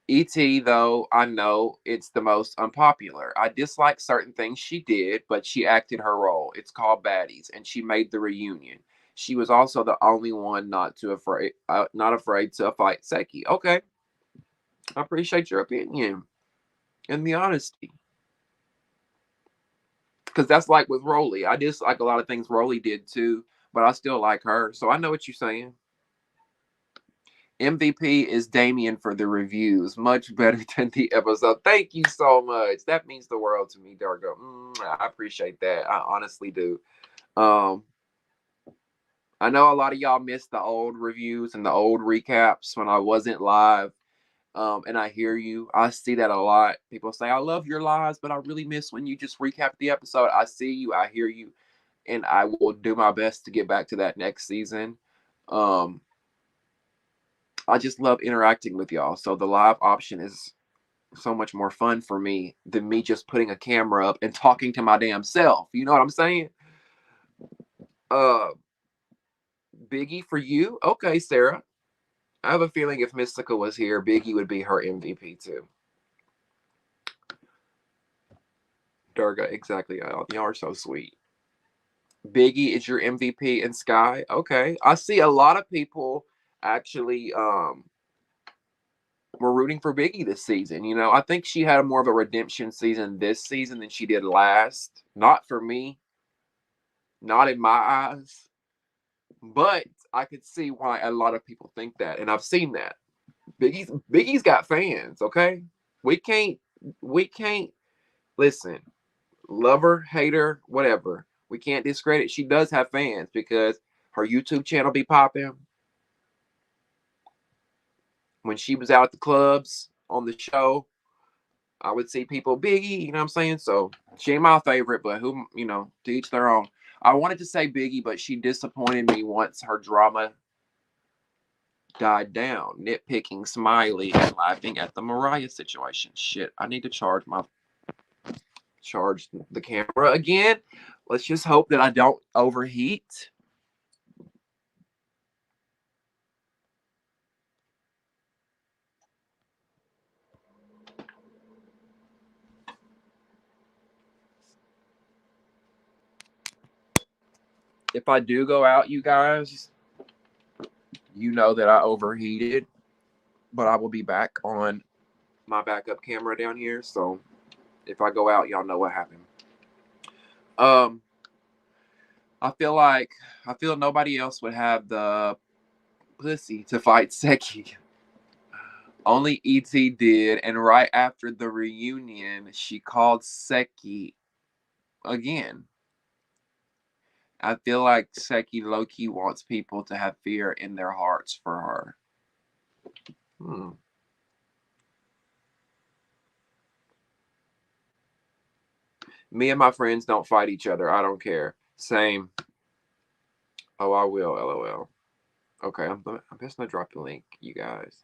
ET, though, I know it's the most unpopular. I dislike certain things she did, but she acted her role. It's called Baddies, and she made the reunion. She was also the only one not afraid to fight Seki. Okay, I appreciate your opinion and the honesty, because that's like with Rolly. I dislike a lot of things Rolly did too, but I still like her. So I know what you're saying. MVP is Damien for the reviews. Much better than the episode. Thank you so much. That means the world to me, Dargo. I appreciate that. I honestly do. Um, I know a lot of y'all missed the old reviews and the old recaps when I wasn't live. And I hear you. I see that a lot. People say, I love your lives, but I really miss when you just recap the episode. I see you. I hear you. And I will do my best to get back to that next season. I just love interacting with y'all. So the live option is so much more fun for me than me just putting a camera up and talking to my damn self. You know what I'm saying? Uh Biggie for you? Okay, Sarah. I have a feeling if Mystica was here, Biggie would be her MVP too. Durga, exactly. Y'all are so sweet. Biggie is your MVP and Sky. Okay. I see a lot of people actually were rooting for Biggie this season. I think she had more of a redemption season this season than she did last. Not for me, not in my eyes, but I could see why a lot of people think that, and I've seen that. Biggie's got fans. Okay, we can't listen. Lover, hater, whatever. We can't discredit. She does have fans because her YouTube channel be popping. When she was out at the clubs on the show, I would see people Biggie, you know what I'm saying? So she ain't my favorite, but to each their own. I wanted to say Biggie, but she disappointed me once her drama died down. Nitpicking Smiley and laughing at the Mariah situation. Shit, I need to charge the camera again. Let's just hope that I don't overheat. If I do go out, you guys, you know that I overheated, but I will be back on my backup camera down here. So if I go out, y'all know what happened. I feel nobody else would have the pussy to fight Seki. Only E.T. did, and right after the reunion, she called Seki again. I feel like Seki low-key wants people to have fear in their hearts for her. Me and my friends don't fight each other. I don't care. Same. Oh, I will. LOL. Okay, I'm just gonna drop the link, you guys.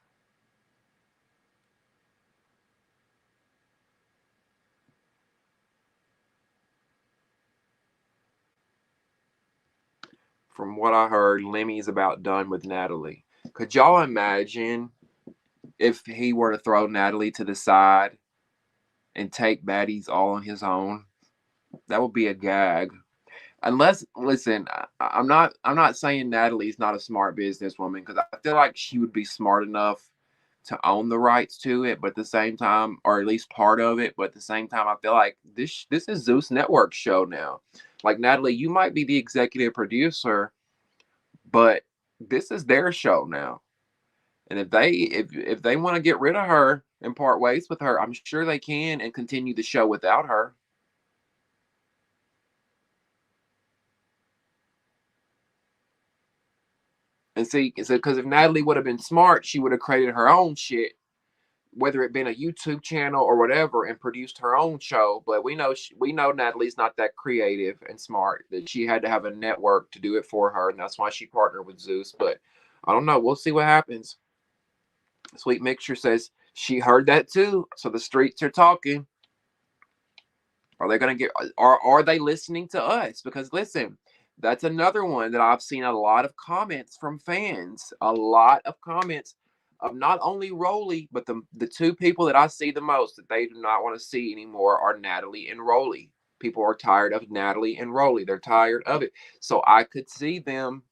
From what I heard, Lemmy's about done with Natalie. Could y'all imagine if he were to throw Natalie to the side and take Baddies all on his own? That would be a gag. Unless, listen, I'm not saying Natalie's not a smart businesswoman, because I feel like she would be smart enough to own the rights to it, but at the same time, or at least part of it, but at the same time, I feel like this is Zeus Network's show now. Like, Natalie, you might be the executive producer, but this is their show now. And if they want to get rid of her and part ways with her, I'm sure they can and continue the show without her. And see, because if Natalie would have been smart, she would have created her own shit, whether it been a YouTube channel or whatever, and produced her own show. But we know Natalie's not that creative and smart, that she had to have a network to do it for her, and that's why she partnered with Zeus. But I don't know. We'll see what happens. Sweet Mixture says she heard that too, so the streets are talking. Are they going to get? Are they listening to us? Because listen, that's another one that I've seen a lot of comments from fans. A lot of comments of not only Rolly, but the two people that I see the most that they do not want to see anymore are Natalie and Rolly. People are tired of Natalie and Rolly. They're tired of it. So I could see them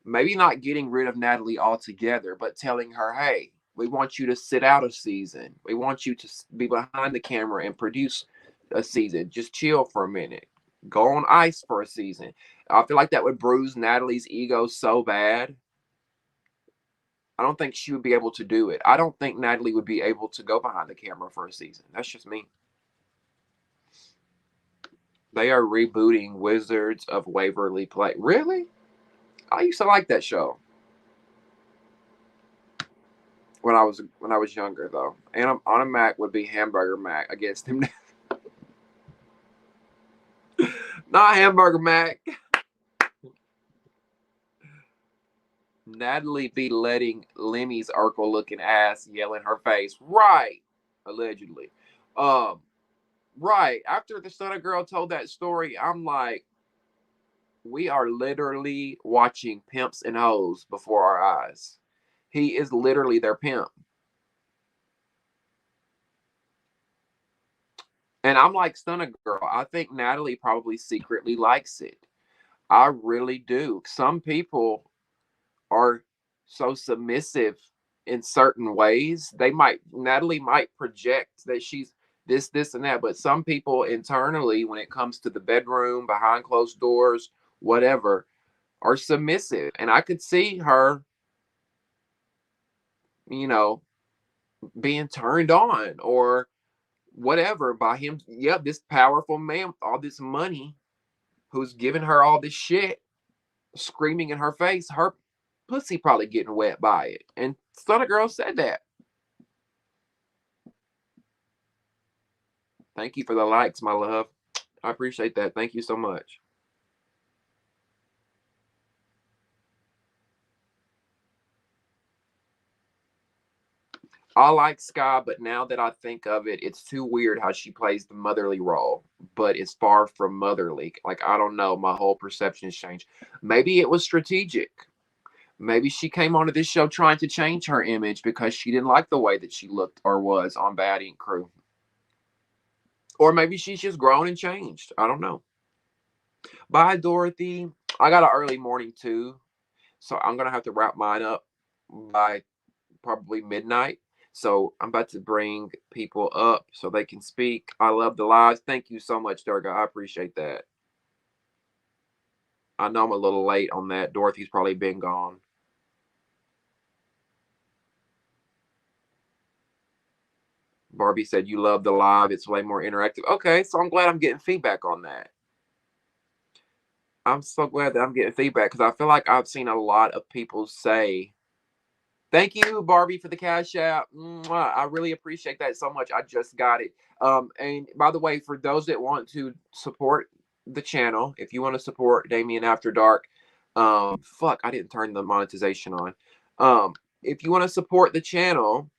maybe not getting rid of Natalie altogether, but telling her, hey, we want you to sit out a season. We want you to be behind the camera and produce a season. Just chill for a minute. Go on ice for a season. I feel like that would bruise Natalie's ego so bad. I don't think she would be able to do it. I don't think Natalie would be able to go behind the camera for a season. That's just me. They are rebooting Wizards of Waverly Place. Really? I used to like that show. When I was younger, though. And on a Mac would be Hamburger Mac against him. Not Hamburger Mac. Natalie be letting Lemmy's Urkel looking ass yell in her face. Right. Allegedly. Right. After the Stunner Girl told that story, I'm like, we are literally watching pimps and hoes before our eyes. He is literally their pimp. And I'm like, Stunner Girl, I think Natalie probably secretly likes it. I really do. Some people are so submissive in certain ways. Natalie might project that she's this, and that, but some people internally, when it comes to the bedroom, behind closed doors, whatever, are submissive. And I could see her, you know, being turned on or whatever by him. Yeah, this powerful man with all this money who's giving her all this shit, screaming in her face, her pussy probably getting wet by it. And Stunner Girl said that. Thank you for the likes, my love. I appreciate that. Thank you so much. I like Sky, but now that I think of it, it's too weird how she plays the motherly role, but it's far from motherly. Like, I don't know, my whole perception has changed. Maybe it was strategic. Maybe she came onto this show trying to change her image because she didn't like the way that she looked or was on Baddie and Crew. Or maybe she's just grown and changed. I don't know. Bye, Dorothy. I got an early morning too, so I'm gonna have to wrap mine up by probably midnight. So I'm about to bring people up so they can speak. I love the lives. Thank you so much, Durga. I appreciate that. I know I'm a little late on that. Dorothy's probably been gone. Barbie said you love the live. It's way more interactive. Okay, so I'm glad I'm getting feedback on that. I'm so glad that I'm getting feedback because I feel like I've seen a lot of people say, "Thank you, Barbie, for the cash app. Mwah. I really appreciate that so much. I just got it." And by the way, for those that want to support the channel, if you want to support Damien After Dark, fuck, I didn't turn the monetization on. If you want to support the channel,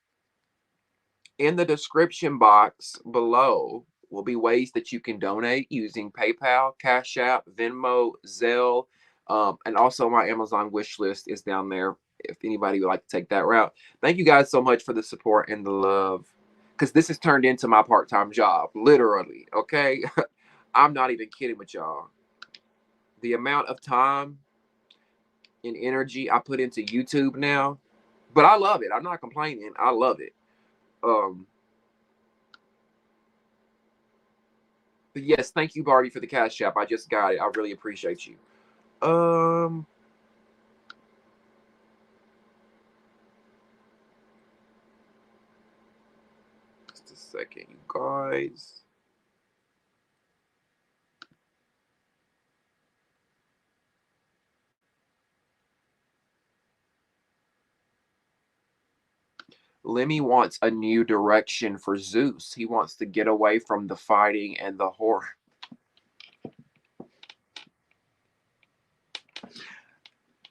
in the description box below will be ways that you can donate using PayPal, Cash App, Venmo, Zelle, and also my Amazon wish list is down there if anybody would like to take that route. Thank you guys so much for the support and the love, because this has turned into my part-time job, literally, okay? I'm not even kidding with y'all. The amount of time and energy I put into YouTube now, but I love it. I'm not complaining. I love it. Um, But yes, thank you, Barty, for the cash app. I just got it. I really appreciate you. Um, just a second, you guys. Lemmy wants a new direction for Zeus. He wants to get away from the fighting and the horror.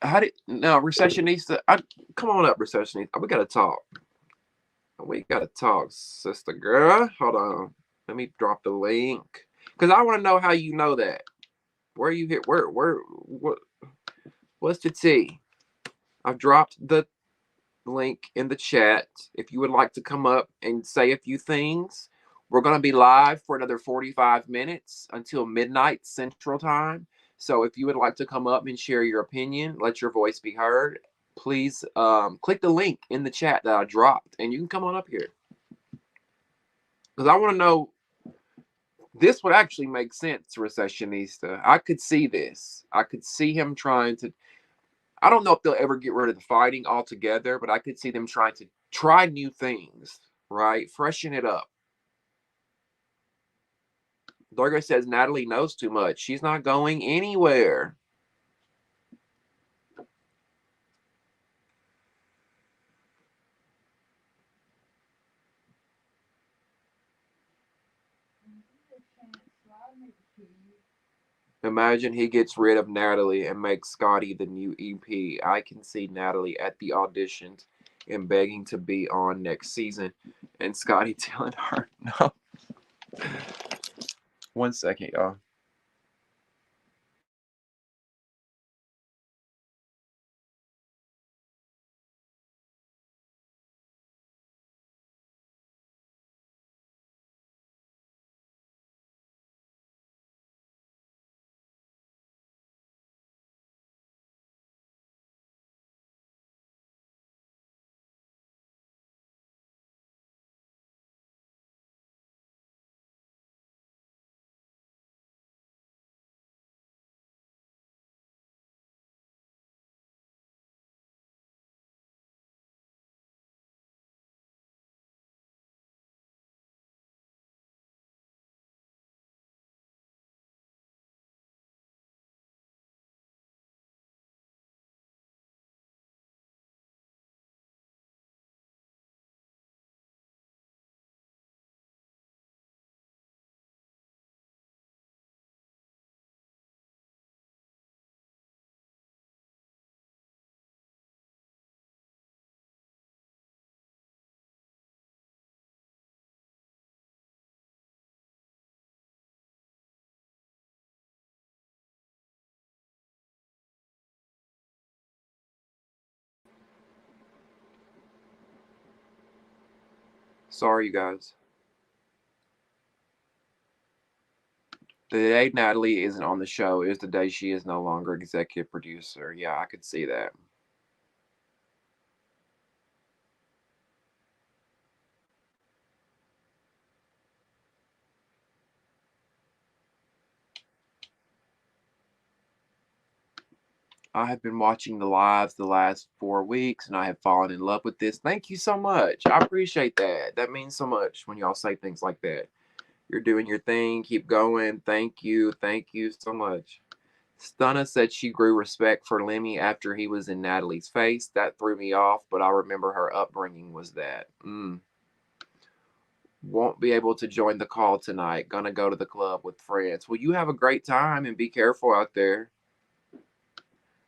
How did no recessionista? Come on up, recessionista. We gotta talk. We gotta talk, sister girl. Hold on. Let me drop the link because I want to know how you know that. Where you hit? What? What's the tea? I've dropped the link in the chat if you would like to come up and say a few things. We're going to be live for another 45 minutes until midnight Central Time. So if you would like to come up and share your opinion, let your voice be heard, please click the link in the chat that I dropped and you can come on up here. Because I want to know, this would actually make sense, Recessionista. I could see this. I could see him trying to, I don't know if they'll ever get rid of the fighting altogether, but I could see them trying to try new things, right? Freshen it up. Dargo says Natalie knows too much. She's not going anywhere. Imagine he gets rid of Natalie and makes Scotty the new EP. I can see Natalie at the auditions and begging to be on next season, and Scotty telling her no. 1 second, y'all. Sorry, you guys. The day Natalie isn't on the show is the day she is no longer executive producer. Yeah, I could see that. I have been watching the lives the last 4 weeks and I have fallen in love with this. Thank you so much. I appreciate that. That means so much when y'all say things like that. You're doing your thing. Keep going. Thank you. Thank you so much. Stunna said she grew respect for Lemmy after he was in Natalie's face. That threw me off, but I remember her upbringing was that. Won't be able to join the call tonight. Gonna go to the club with friends. Well, you have a great time and be careful out there.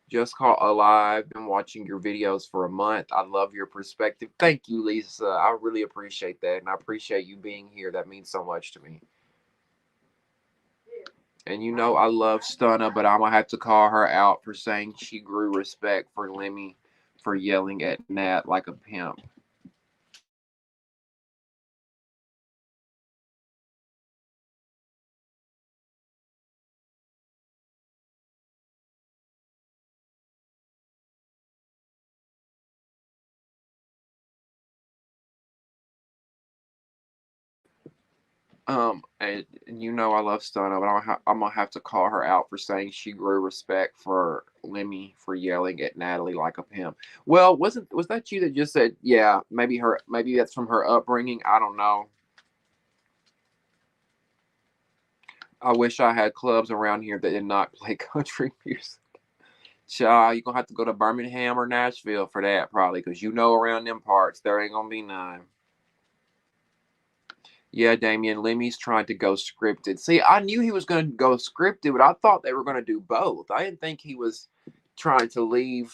Just caught alive. Been watching your videos for a month. I love your perspective. Thank you, Lisa. I really appreciate that. And I appreciate you being here. That means so much to me. And you know I love Stunna, but I'm gonna have to call her out for saying she grew respect for Lemmy for yelling at Nat like a pimp. And you know I love Stunna, but I'm gonna have to call her out for saying she grew respect for Lemmy for yelling at Natalie like a pimp. Well, was that you that just said, yeah, maybe that's from her upbringing. I don't know. I wish I had clubs around here that did not play country music. Child, you're gonna have to go to Birmingham or Nashville for that probably, because you know around them parts there ain't gonna be none. Yeah, Damien, Lemmy's trying to go scripted. See, I knew he was going to go scripted, but I thought they were going to do both. I didn't think he was trying to leave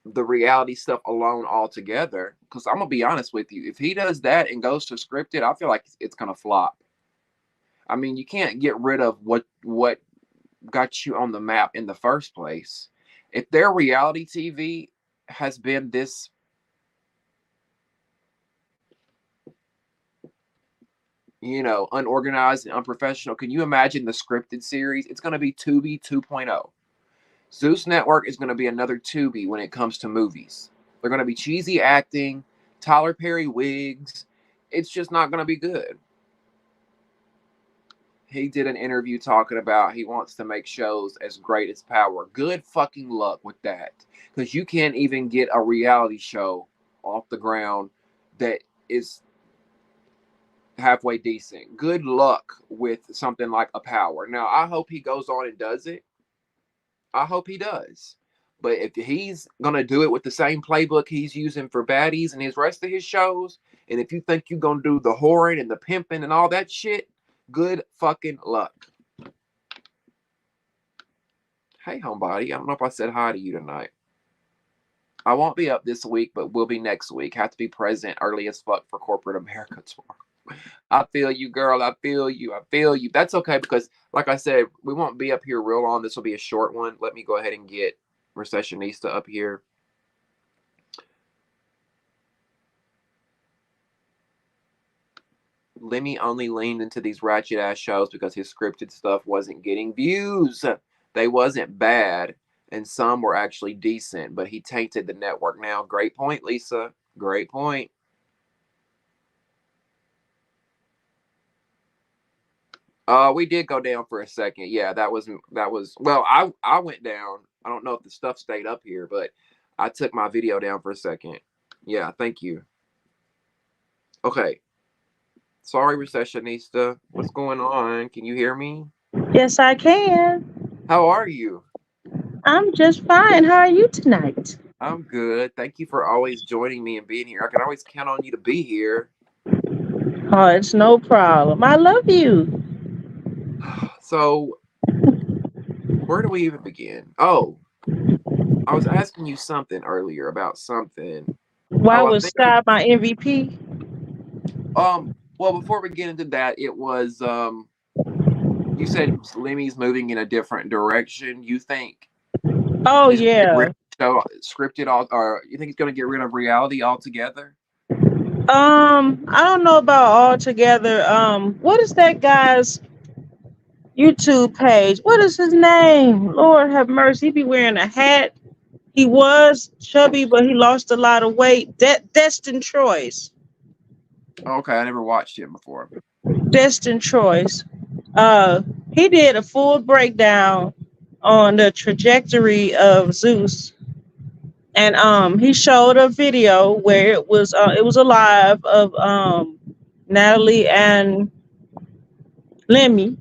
the reality stuff alone altogether. Because I'm going to be honest with you. If he does that and goes to scripted, I feel like it's going to flop. I mean, you can't get rid of what got you on the map in the first place. If their reality TV has been this unorganized and unprofessional. Can you imagine the scripted series? It's going to be Tubi 2.0. Zeus Network is going to be another Tubi when it comes to movies. They're going to be cheesy acting, Tyler Perry wigs. It's just not going to be good. He did an interview talking about he wants to make shows as great as Power. Good fucking luck with that. Because you can't even get a reality show off the ground that is halfway decent. Good luck with something like a Power. Now, I hope he goes on and does it. I hope he does. But if he's going to do it with the same playbook he's using for Baddies and his rest of his shows, and if you think you're going to do the whoring and the pimping and all that shit, good fucking luck. Hey, homebody. I don't know if I said hi to you tonight. I won't be up this week, but we'll be next week. Have to be present early as fuck for corporate America tomorrow. I feel you, girl. I feel you. I feel you. That's okay because, like I said, we won't be up here real long. This will be a short one. Let me go ahead and get Recessionista up here. Lemmy only leaned into these ratchet ass shows because his scripted stuff wasn't getting views. They wasn't bad, and some were actually decent, but he tainted the network. Now, great point, Lisa. Great point. We did go down for a second. Yeah, that was well, I went down. I don't know if the stuff stayed up here, but I took my video down for a second. Yeah, thank you. Okay. Sorry, Recessionista. What's going on? Can you hear me?
Yes, I can.
How are you?
I'm just fine. How are you tonight?
I'm good. Thank you for always joining me and being here. I can always count on you to be here.
Oh, it's no problem. I love you.
So, where do we even begin? Oh, I was asking you something earlier about something.
Why
Oh, I
was
think I
Sky my MVP?
well, before we get into that, it was you said Lemmy's moving in a different direction. You think
Oh,
he's gonna get rid
yeah.
of show scripted all, or you think he's gonna get rid of reality altogether?
I don't know about all together. What is that guy's YouTube page? What is his name? Lord have mercy. He be wearing a hat. He was chubby, but he lost a lot of weight. Destin Troyes.
Okay, I never watched him before.
Destin Troyes. Uh, he did a full breakdown on the trajectory of Zeus, and he showed a video where it was a live of Natalie and Lemmy,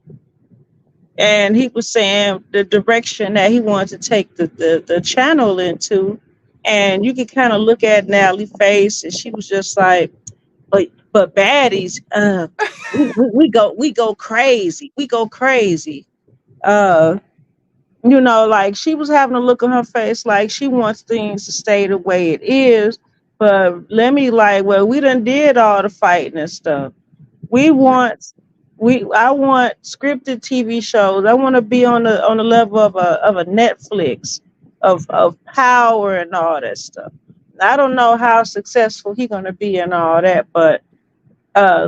and he was saying the direction that he wanted to take the channel into, and you could kind of look at Natalie's face, and she was just like, but baddies, we go crazy, we go crazy. Uh, like she was having a look on her face like she wants things to stay the way it is. But let me like, well, we done did all the fighting and stuff. We
Yeah.
want I want scripted TV shows. I want to be on the level of a Netflix of power and all that stuff. I don't know how successful he's gonna be and all that, but I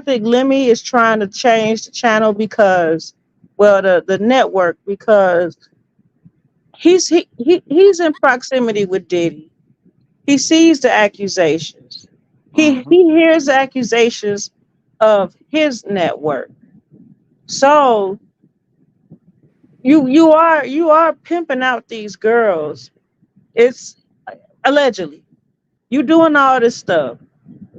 think Lemmy is trying to change the channel because, well, the network, because he's in proximity with Diddy. He sees the accusations.
Mm-hmm.
He hears the accusations of his network. So you are pimping out these girls. It's allegedly you doing all this stuff.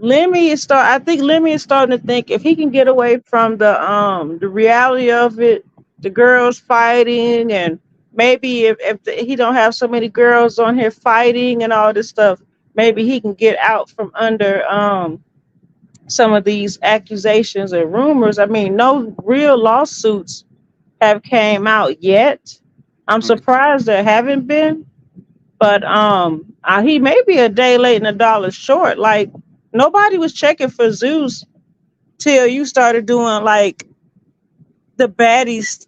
I think Lemmy is starting to think if he can get away from the reality of it, the girls fighting, and maybe he don't have so many girls on here fighting and all this stuff, maybe he can get out from under some of these accusations and rumors. I mean, no real lawsuits have came out yet. I'm surprised there haven't been, but he may be a day late and a dollar short. Like nobody was checking for Zeus till you started doing like the baddies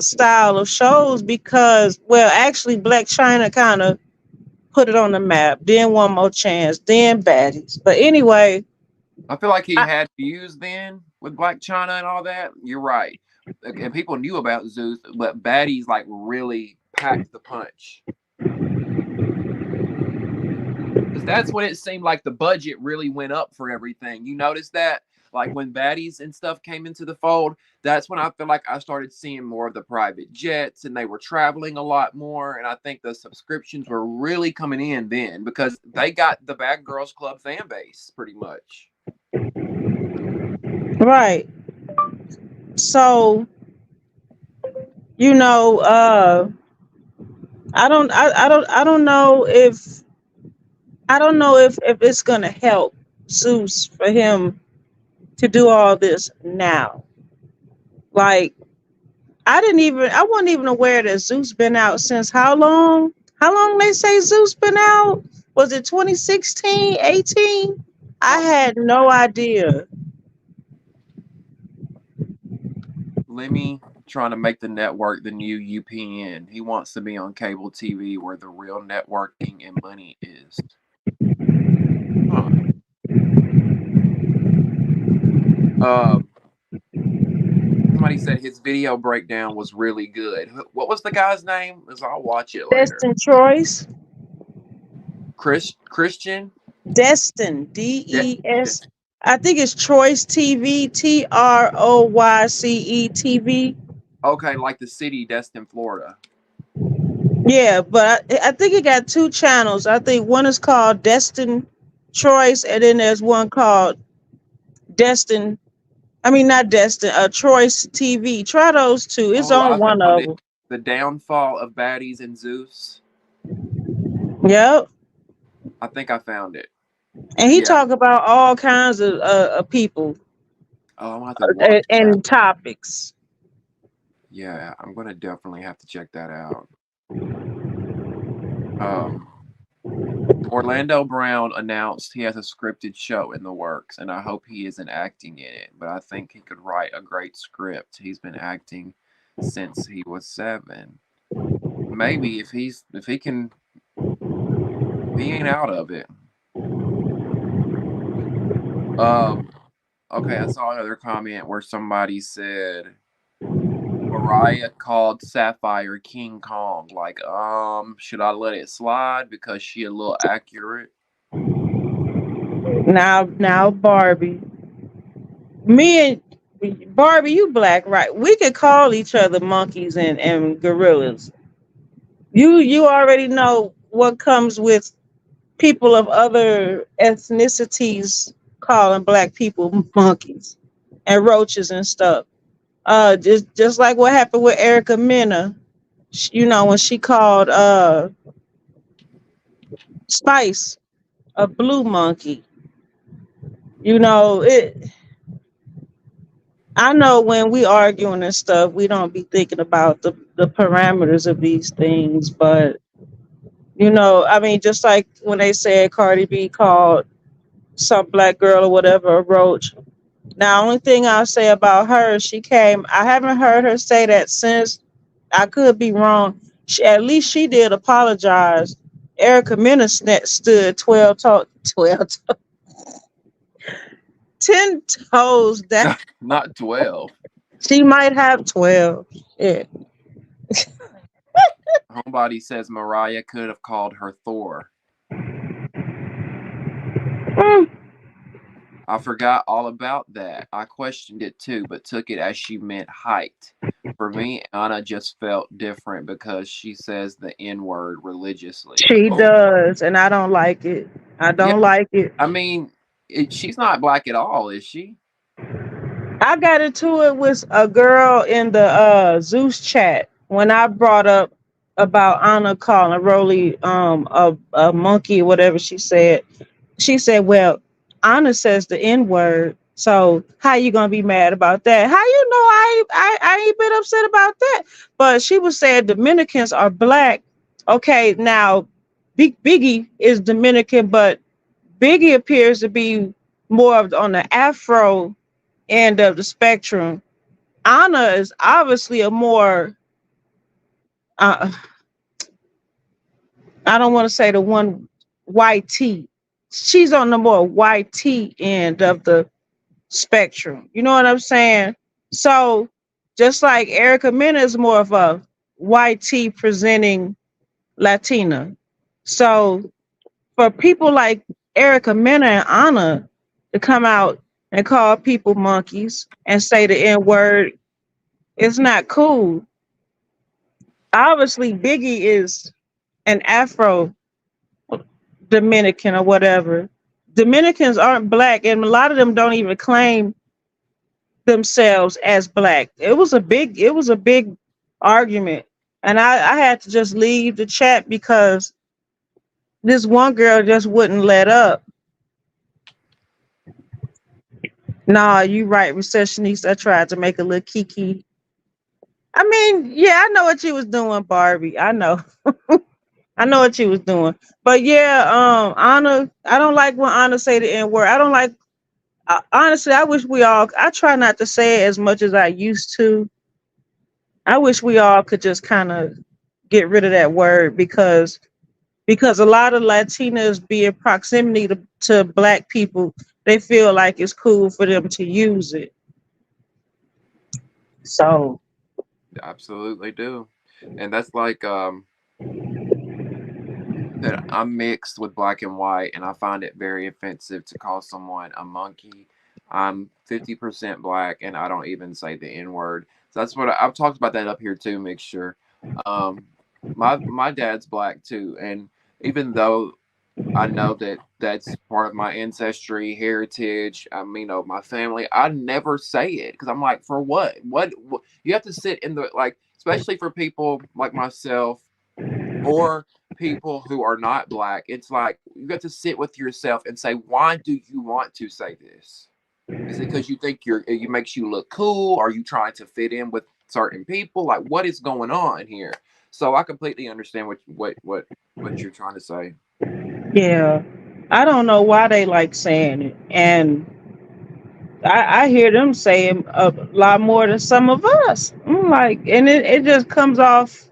style of shows, because, well, actually Black China kind of put it on the map. Then One More Chance, then baddies. But anyway,
I feel like he
I,
had views then with Black China and all that. You're right. And people knew about Zeus, but Baddies like really packed the punch. Because that's when it seemed like the budget really went up for everything. You noticed that? Like when Baddies and stuff came into the fold, that's when I feel like I started seeing more of the private jets and they were traveling a lot more. And I think the subscriptions were really coming in then because they got the Bad Girls Club fan base pretty much.
right. So I don't know if if it's gonna help Zeus for him to do all this now. Like I wasn't even aware that Zeus been out since how long? How long they say Zeus been out? Was it 2016, 18? I
Something.
had no idea.
Lemmy trying to make the network the new UPN. He wants to be on cable TV where the real networking and money is. Huh. Um, Somebody said his video breakdown was really good. What was the guy's name? Because I'll watch it later.
Destin Troyes.
Christian?
Destin.
Yeah.
DES. I think it's Troyce TV. TROYCE TV.
Okay, like the city, Destin, Florida.
Yeah, but I think it got two channels. I think one is called Destin Troyes, and then there's one called Destin. I mean, not Destin. Troyce TV. Try those two. It's
Oh,
on
I
one
found
of
it.
them.
The Downfall of Baddies and Zeus.
Yep.
I think I found it.
And he
Yeah.
talk about all kinds of people
Oh, I'm gonna have to watch that.
and topics.
Yeah, I'm gonna definitely have to check that out. Um, Orlando Brown announced he has a scripted show in the works, and I hope he isn't acting in it. But I think he could write a great script. He's been acting since he was 7. Maybe if he can, he ain't out of it. Um, okay, I saw another comment where somebody said Mariah called Sapphire King Kong. Like, should I let it slide because she a little accurate?
Now, Barbie, me and Barbie, you black, right? We could call each other monkeys and gorillas. You already know what comes with people of other ethnicities calling black people monkeys and roaches and stuff. Just like what happened with Erica Mena, you know, when she called Spice a blue monkey. You know, it I know when we arguing and stuff, we don't be thinking about the parameters of these things, but you know, I mean, just like when they said Cardi B called some black girl or whatever a roach. Now, only thing I'll say about her, she came. I haven't heard her say that since. I could be wrong. At least she did apologize. Erica Mena stood 12 10 toes down.
Not 12.
She might have 12. Yeah.
Homebody says Mariah could have called her Thor.
Mm,
I forgot all about that. I questioned it too, but took it as she meant height. For me, Anna just felt different because she says the N word religiously.
she
Oh,
does, and I don't like it. I
yeah.
don't like it.
I mean, she's not black at all, is she?
I got into it with a girl in the Zeus chat when I brought up about Anna calling Rolly a monkey or whatever she said. She said, "Well, Anna says the N word, so how you gonna be mad about that? How you know I ain't been upset about that?" But she was saying Dominicans are black. Okay, now Biggie is Dominican, but Biggie appears to be more of on the Afro end of the spectrum. Anna is obviously a more uh, I don't want to say the one YT. She's on the more YT end of the spectrum. You know what I'm saying? So just like Erica Mena is more of a YT presenting Latina. So for people like Erica Mena and Anna to come out and call people monkeys and say the N word, it's not cool. Obviously, Biggie is an Afro Dominican or whatever. Dominicans aren't black, and a lot of them don't even claim themselves as black. It was a big argument, and I had to just leave the chat because this one girl just wouldn't let up. Nah, you right, recessionist. I tried to make a little kiki. I mean, yeah, I know what you was doing, Barbie. I know. I know what you was doing. But yeah, Anna, I don't like when Anna say the N word. I don't like honestly, I wish we all I try not to say it as much as I used to. I wish we all could just kind of get rid of that word because a lot of Latinas be in proximity to black people, they feel like it's cool for them to use it. So
Absolutely do. And that's like that I'm mixed with black and white, and I find it very offensive to call someone a monkey. I'm 50% black, and I don't even say the N word. So that's what I've talked about that up here too. Mixture. Um, my dad's black too, and even though I know that that's part of my ancestry, heritage. I mean, my family. I never say it because I'm like, for what? What? You have to sit in the like, especially for people like myself or people who are not black. It's like you got to sit with yourself and say, why do you want to say this? Is it because you think it makes you look cool? Are you trying to fit in with certain people? Like, what is going on here? So I completely understand what you're trying to say.
yeah, I don't know why they like saying it, and I hear them saying a lot more than some of us. I'm like, and it just comes off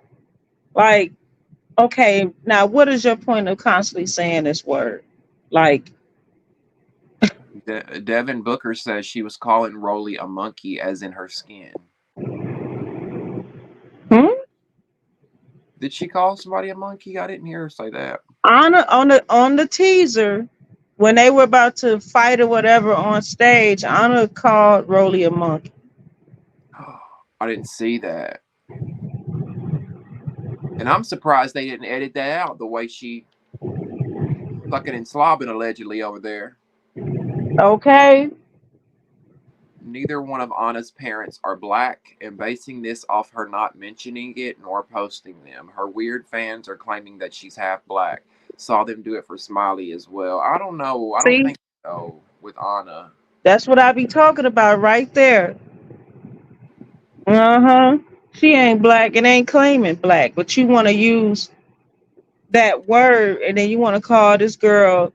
like, okay, now what is your point of constantly saying this word? Like,
Devin Booker says she was calling Rolly a monkey, as in her skin.
Hmm?
Did she call somebody a monkey? I didn't hear her say that.
On the teaser, when they were about to fight or whatever on stage, Anna called Rolly a monkey.
I didn't see that. And I'm surprised they didn't edit that out the way she sucking and slobbing allegedly over there.
Okay.
Neither one of Anna's parents are black, and basing this off her not mentioning it nor posting them. Her weird fans are claiming that she's half black. Saw them do it for Smiley as well. I don't know. I don't
See,
think so with Anna.
that's what I be talking about right there. Uh-huh. She ain't black and ain't claiming black, but you want to use that word and then you want to call this girl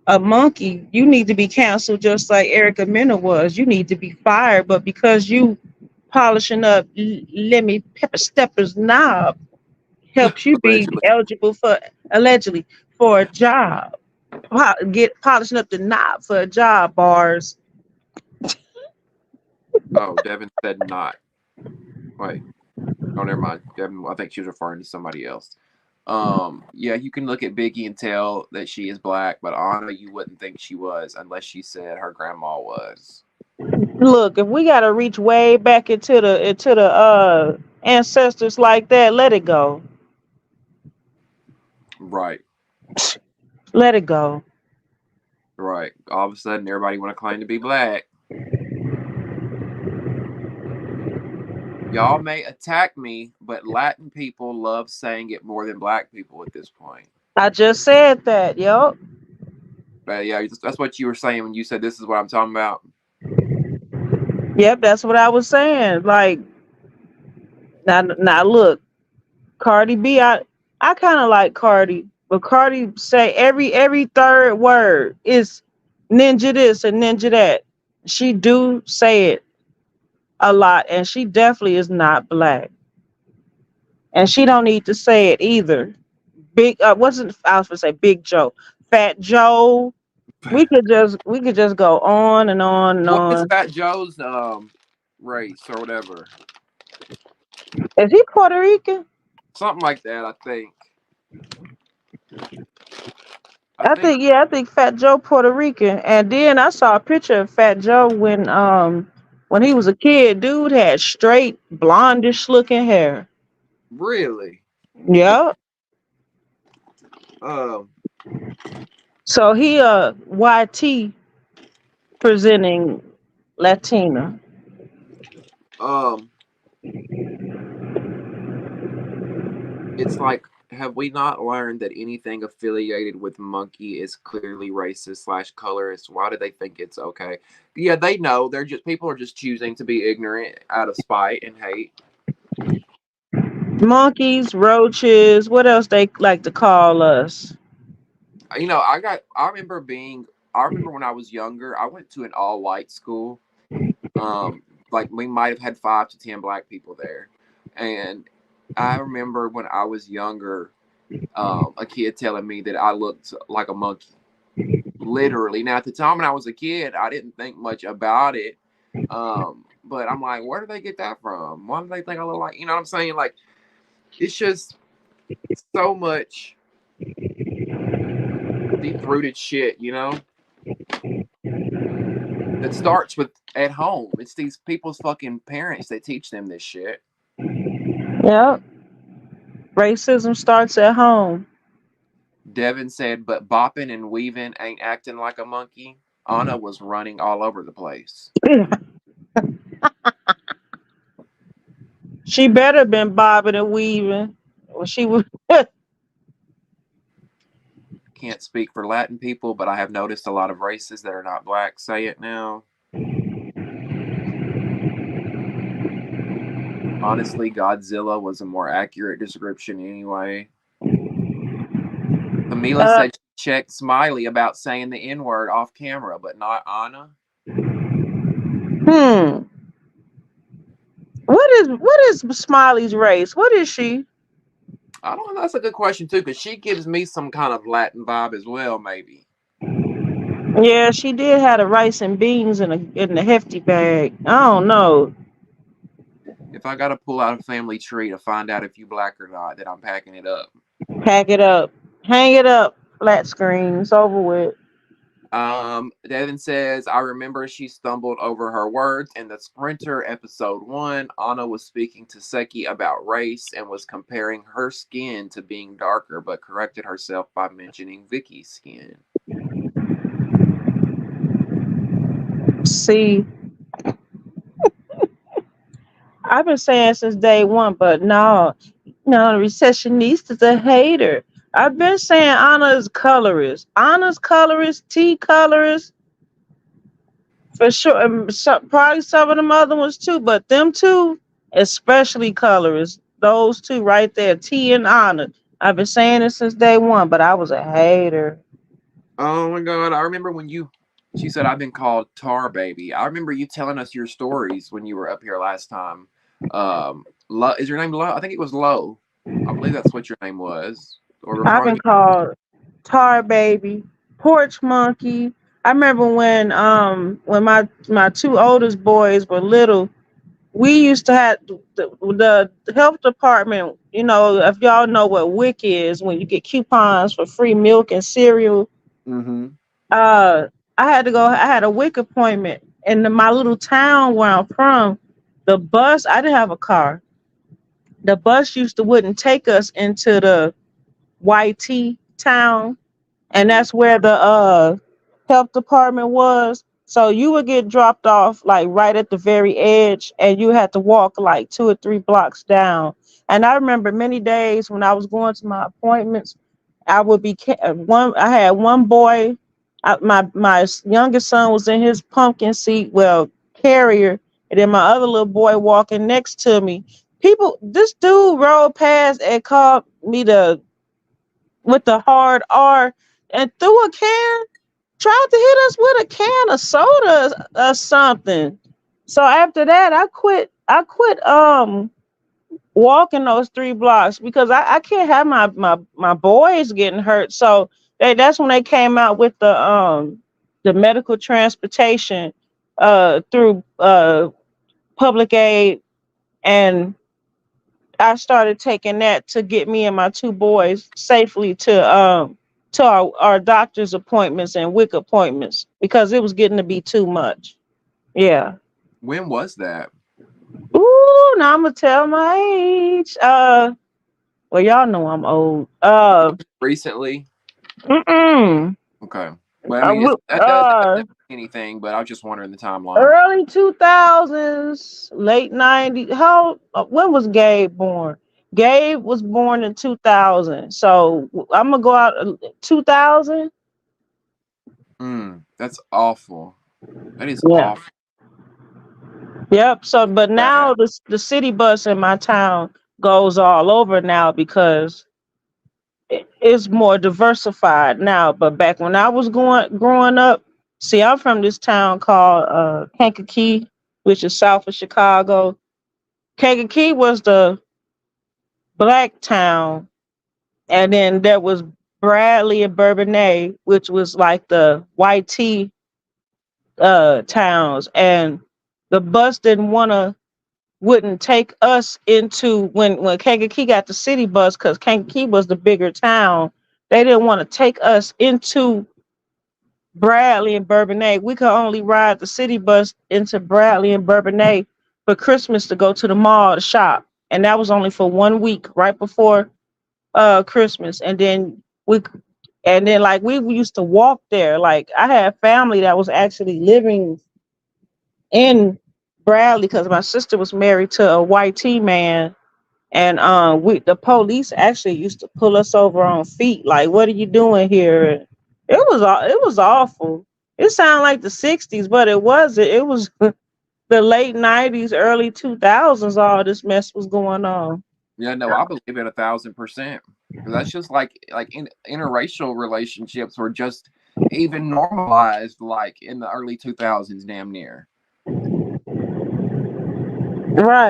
a monkey. You need to be canceled just like Erica Mena was. You need to be fired, but because you polishing up Lemmy Pepper Stepper's knob helps you be
Allegedly.
eligible for allegedly for a job. Get polishing up the knob for a job, bars.
Oh, Devin said not. Wait. Oh, never mind. Devin, I think she was referring to somebody else. Yeah, you can look at Biggie and tell that she is black, but Anna, you wouldn't think she was unless she said her grandma was.
Look, if we gotta reach way back into the ancestors like that, let it go.
Right,
Let it go.
right. All of a sudden, everybody want to claim to be black. Y'all may attack me, but Latin people love saying it more than black people at this point.
I just said that, yo.
But yeah, that's what you were saying when you said this is what I'm talking about.
Yep, that's what I was saying. Like now look, Cardi B, I kinda like Cardi, but Cardi say every third word is ninja this and ninja that. She do say it a lot, and she definitely is not black. And she don't need to say it either. Big wasn't I was gonna say Big Joe. Fat Joe. We could just go on and on and
What is
on.
Fat Joe's race or whatever?
Is he Puerto Rican?
Something like that, I think. I
I
think
think yeah, I think Fat Joe Puerto Rican. And then I saw a picture of Fat Joe when he was a kid. Dude had straight blondish looking hair.
really.
Yep.
Um,
So he YT presenting Latina.
um, it's like, have we not learned that anything affiliated with monkey is clearly racist slash colorist? Why do they think it's okay? Yeah, they know. They're just people are just choosing to be ignorant out of spite and hate.
Monkeys, roaches, what else they like to call us?
I remember being. I remember when I was younger. I went to an all white school. Um, like we might have had 5 to 10 black people there, and I remember when I was younger, a kid telling me that I looked like a monkey, literally. Now at the time when I was a kid, I didn't think much about it, but I'm like, where do they get that from? Why do they think I look like? You know what I'm saying? Like, it's just so much deep rooted shit, that starts with at home. It's these people's fucking parents that teach them this shit.
Yep. Racism starts at home.
Devin said, but bopping and weaving ain't acting like a monkey. Anna was running all over the place.
She better been bobbing and weaving. Well, she was.
Can't speak for Latin people, but I have noticed a lot of races that are not black say it now. Honestly, Godzilla was a more accurate description anyway. Camila
uh,
said she checked Smiley about saying the N word off camera, but not Anna.
hmm. What is Smiley's race? What is she?
I don't know. That's a good question, too, because she gives me some kind of Latin vibe as well, maybe.
Yeah, she did have the rice and beans in the hefty bag. I don't know.
If I gotta pull out a family tree to find out if you black or not, then I'm packing it up.
Pack it up, hang it up, flat screen. It's over with.
Devin says, I remember she stumbled over her words in the Sprinter episode 1. Anna was speaking to Seki about race and was comparing her skin to being darker, but corrected herself by mentioning Vicky's skin.
See, I've been saying since day one, but no, no, the recessionist is a hater. I've been saying Anna's colorist. Anna's colorist, T colorist, for sure. Probably some of them other ones too, but them two, especially colorists. Those two right there, T and Anna. I've been saying it since day one, but I was a hater.
Oh my god, I remember when she said I've been called Tar Baby. I remember you telling us your stories when you were up here last time. Is your name Lo? I think it was Lo. I believe that's what your name was. Or
I've
referring
been
to.
called tar baby, porch monkey. I remember when my two oldest boys were little, we used to have the health department. You know, if y'all know what WIC is, when you get coupons for free milk and cereal.
Mm-hmm.
Uh, I had to go. I had a WIC appointment in my little town where I'm from. The bus. I didn't have a car. The bus used to wouldn't take us into the YT town, and
Mm-hmm.
that's where the health department was. So you would get dropped off like right at the very edge, and you had to walk like 2 or 3 blocks down. And I remember many days when I was going to my appointments, I would be one. I had one boy. My youngest son was in his pumpkin seat, well, carrier, and then my other little boy walking next to me. This dude rode past and called me the with the hard R and threw a can, tried to hit us with a can of soda or something. So after that, I quit walking those 3 blocks because I can't have my boys getting hurt. So that's when they came out with the medical transportation through public aid, and I started taking that to get me and my two boys safely to our doctor's appointments and WIC appointments because it was getting to be too much. Yeah.
When was that?
Ooh, now I'm gonna tell my age. Well, y'all know I'm old.
Recently?
Mm-mm.
Okay. Well, I
Uh,
mean,
w-
that
uh,
doesn't mean anything, but I was just wondering the timeline.
Early 2000s, late 90s. When was Gabe born? Gabe was born in 2000. So I'm gonna go out 2000.
That's awful. That is
Yeah.
awful.
Yep. So, but
Bad.
now the city bus in my town goes all over now because it's more diversified now. But back when I was growing up, see, I'm from this town called Kankakee, which is south of Chicago. Kankakee was the black town, and then there was Bradley and Bourbonnais, which was like the white tea towns, and the bus didn't want to wouldn't take us into when Kankakee got the city bus because Kankakee was the bigger town. They didn't want to take us into Bradley and Bourbonnais. We could only ride the city bus into Bradley and Bourbonnais for Christmas to go to the mall to shop, and that was only for 1 week, right before Christmas. And then like we used to walk there. Like I had family that was actually living in Bradley because my sister was married to a white tea man, and we the police actually used to pull us over on feet. Like, what are you doing here? It was awful. It sounded like the '60s, but it wasn't. It was the late '90s, early 2000s. All this mess was going on.
Yeah, no, I believe it 1,000%. Because that's just interracial relationships were just even normalized like in the early 2000s, damn near.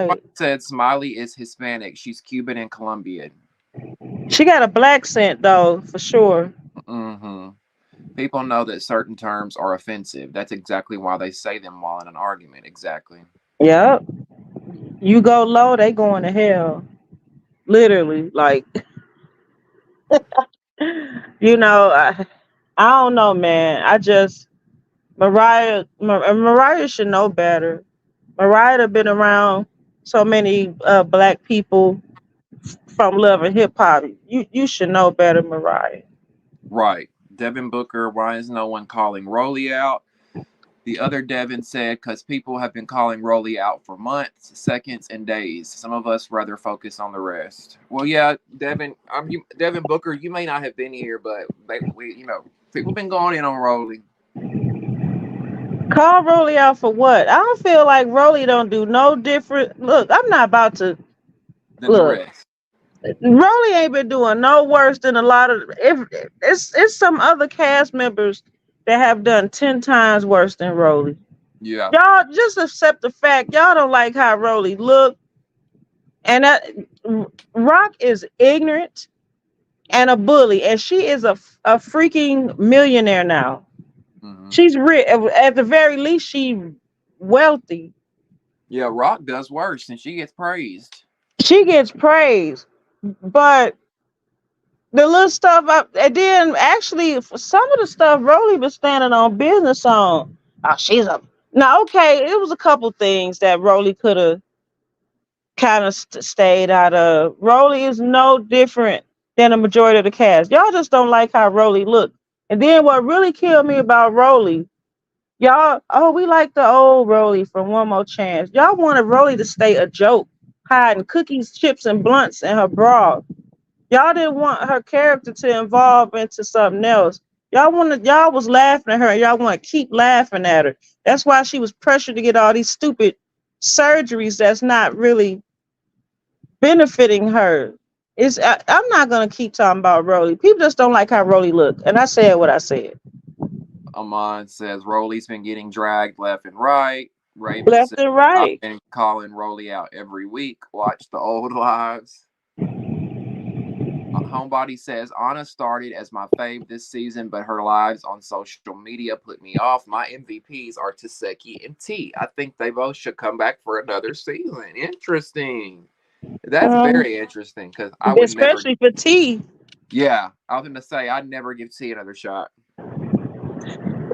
Somebody
Right.
said Smiley is Hispanic. She's Cuban and Colombian.
She got a black scent though, for sure.
Mm-hmm. People know that certain terms are offensive. That's exactly why they say them while in an argument. Exactly.
Yep. You go low, they going to hell. Literally. Like, I don't know, man. Mariah should know better. Mariah have been around so many black people from Love and Hip Hop. You should know better, Mariah.
Right. Devin Booker, why is no one calling Rolly out? The other Devin said, because people have been calling Rolly out for months, seconds, and days. Some of us rather focus on the rest. Well, yeah, Devin, Devin Booker, you may not have been here, but people been going in on Rolly
Call Rolly out for what? I don't feel like Rolly don't do no different. Look, I'm not about to
than the
look.
rest.
Rolly ain't been doing no worse than a lot of. If it's some other cast members that have done 10 times worse than Rolly.
Yeah.
Y'all just accept the fact y'all don't like how Rolly look, and that Rock is ignorant and a bully, and she is a freaking millionaire now.
Hmm.
She's rich. At the very least, she wealthy.
Yeah, Rock does worse, and she gets praised.
She gets praise, but the little stuff and then actually for some of the stuff Rolly was standing on business on. Oh, she's a now okay. It was a couple things that Rolly could have kind of stayed out of. Rolly is no different than the majority of the cast. Y'all just don't like how Rolly looked. And then what really killed me about Rolly, y'all, oh, we like the old Rolly from One More Chance. Y'all wanted Rolly to stay a joke, hiding cookies, chips, and blunts in her bra. Y'all didn't want her character to evolve into something else. Y'all was laughing at her. Y'all want to keep laughing at her. That's why she was pressured to get all these stupid surgeries that's not really benefiting her. I'm not gonna keep talking about Rolly. People just don't like how Rolly look, and I said what I said.
Amon says Rolly's been getting dragged left and right. Raven
Left
says
and
I've
right.
been calling Rolly out every week. Watch the old lives. Homebody says Anna started as my fave this season, but her lives on social media put me off. My MVPs are Taseki and T. I think they both should come back for another season. Interesting. That's
Um,
very interesting because I would never.
Especially for T.
Yeah, I was going to say I'd never give T another shot.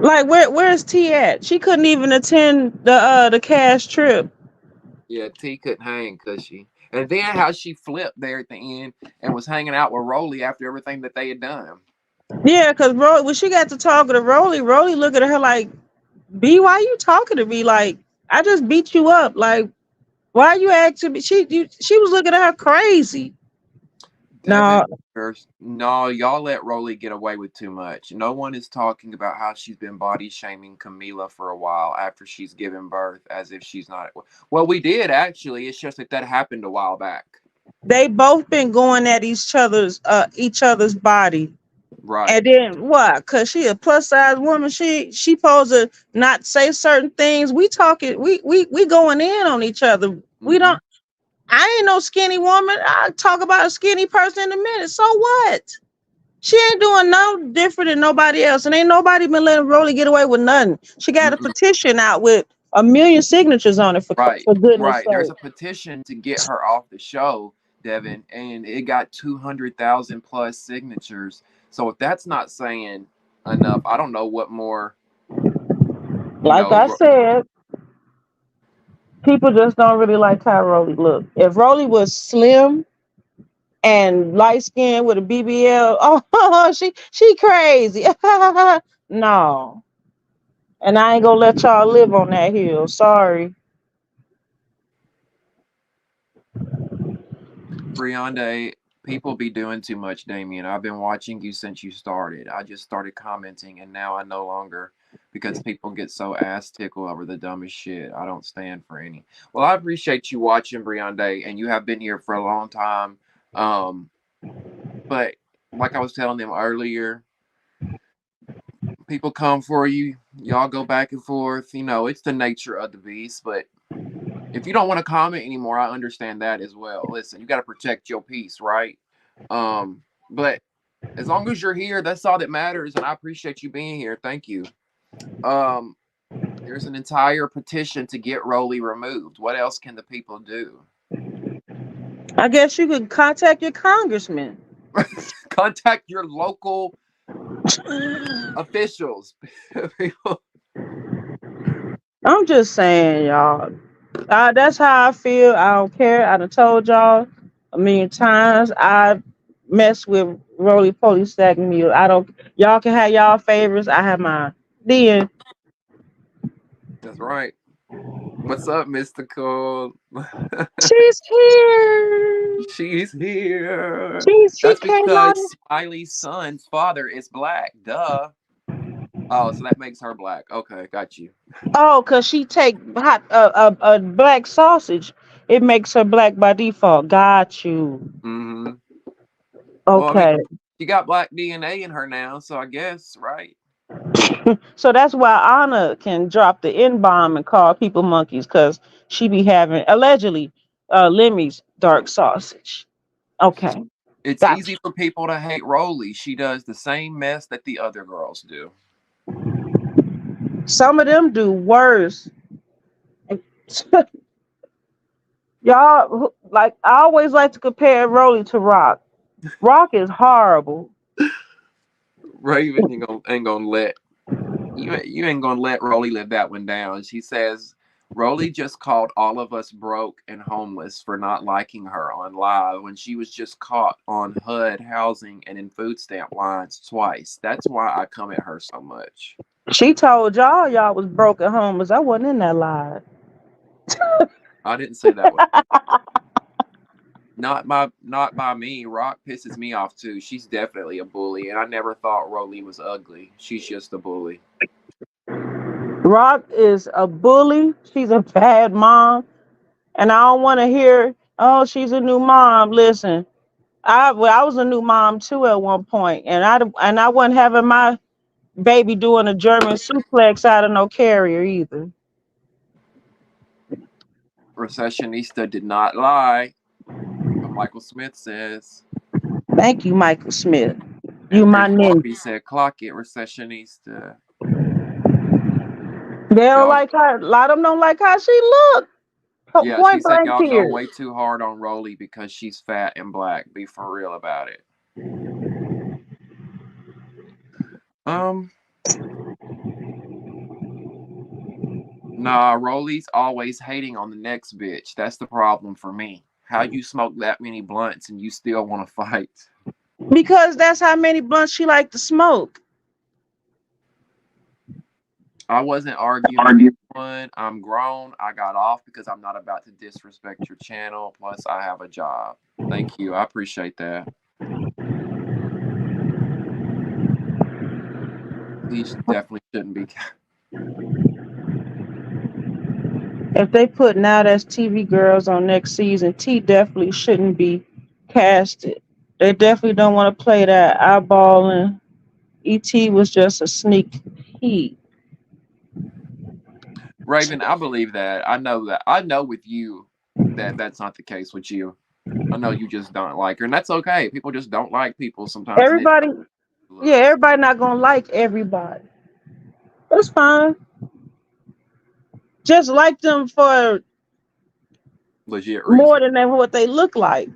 Like where's T at? She couldn't even attend the cash trip.
Yeah, T couldn't hang, could she? And then how she flipped there at the end and was hanging out with Rolly after everything that they had done.
Yeah, because when she got to talking to Rolly, Rolly looked at her like, B, why you talking to me? Like, I just beat you up. Like, why you acting me? She was looking at her crazy.
Devin
No,
Booker, no, y'all let Rolly get away with too much. No one is talking about how she's been body shaming Camila for a while after she's given birth, as if she's not. Well, we did actually. It's just that happened a while back.
they both been going at each other's body.
Right.
And then what? Cause she a plus size woman. She supposed to not say certain things. We talking. We going in on each other. We
Mm-hmm.
don't. I ain't no skinny woman. I talk about a skinny person in a minute. So what? She ain't doing no different than nobody else, and ain't nobody been letting Rolly get away with nothing. She got a
Mm-mm.
petition out with 1 million signatures on it
Right.
for goodness
Right. There's
sake.
a petition to get her off the show, Devin, and it got 200,000 plus signatures. So if that's not saying enough, I don't know what more. You
Like
know.
I said, people just don't really like how Rolly look. If Rolly was slim and light skinned with a BBL, oh, she crazy. No, and I ain't gonna let y'all live on that hill. Sorry.
Briande, people be doing too much, Damien. I've been watching you since you started. I just started commenting, and now I no longer because people get so ass tickled over the dumbest shit. I don't stand for any. Well, I appreciate you watching, Briande, and you have been here for a long time. Um, but like I was telling them earlier, people come for you. Y'all go back and forth. You know, it's the nature of the beast. But if you don't want to comment anymore, I understand that as well. Listen, you got to protect your peace, right? But As long as you're here, that's all that matters, and I appreciate you being here. Thank you. Um, there's an entire petition to get Rolly removed. What else can the people do?
I guess you could contact your congressman.
Contact your local officials. People-
I'm just saying, y'all. That's how I feel. I don't care. I done told y'all a million times. I mess with roly poly stack meal. I don't. Y'all can have y'all favorites. I have mine. Then
That's right. What's up, Mystical?
she's here.
She's here.
She
That's
came out.
because Smiley's son's father is black. Duh. Oh, so that makes her black. Okay, got you.
Oh, cause she take hot a black sausage. It makes her black by default. Got you.
Mm-hmm. Well, I mean,
Okay.
she got black DNA in her now, so I guess, right?
So that's why Anna can drop the N bomb and call people monkeys, cause she be having allegedly Lemmy's dark sausage. Okay,
It's
gotcha.
easy for people to hate Rolly. She does the same mess that the other girls do.
Some of them do worse. Y'all like I always like to compare Rolly to Rock. Rock is horrible.
Raven ain't gonna let you ain't gonna let Rolly live that one down. She says Rolly just called all of us broke and homeless for not liking her on live when she was just caught on HUD housing and in food stamp lines twice. That's why I come at her so much.
She told y'all was broken homeless. I wasn't in that live.
I didn't say that one. Not by me. Rock pisses me off too. She's definitely a bully, and I never thought Rolly was ugly. She's just a bully.
Rock is a bully. She's a bad mom. And I don't want to hear, oh, she's a new mom. Listen, I was a new mom too at one point, and I wasn't having my baby doing a German suplex out of no carrier either.
Recessionista did not lie. What Michael Smith says.
Thank you, Michael Smith. You
And
my
Rich
ninja.
Bobby said, "Clock it, recessionista."
They don't
Y'all,
like her. A lot of them don't like how she look.
yeah, she
Point
said
blank
y'all go
period.
way too hard on Rolly because she's fat and black. Be for real about it. Um, nah, Rolly's always hating on the next bitch. That's the problem for me. How you smoke that many blunts and you still want to fight?
Because that's how many blunts she like to smoke.
I wasn't arguing with anyone. I'm grown. I got off because I'm not about to disrespect your channel. Plus, I have a job. Thank you. I appreciate that. He definitely shouldn't be.
If they put now that's TV girls on next season, T definitely shouldn't be casted. They definitely don't want to play that eyeballing. ET was just a sneak peek.
Raven, I believe that. I know that. I know with you that that's not the case with you. I know you just don't like her, and that's okay. People just don't like people sometimes, and it
Everybody, yeah,
looks
everybody not gonna like everybody. That's fine. Just like them for
legit
more
reason.
than what they look like.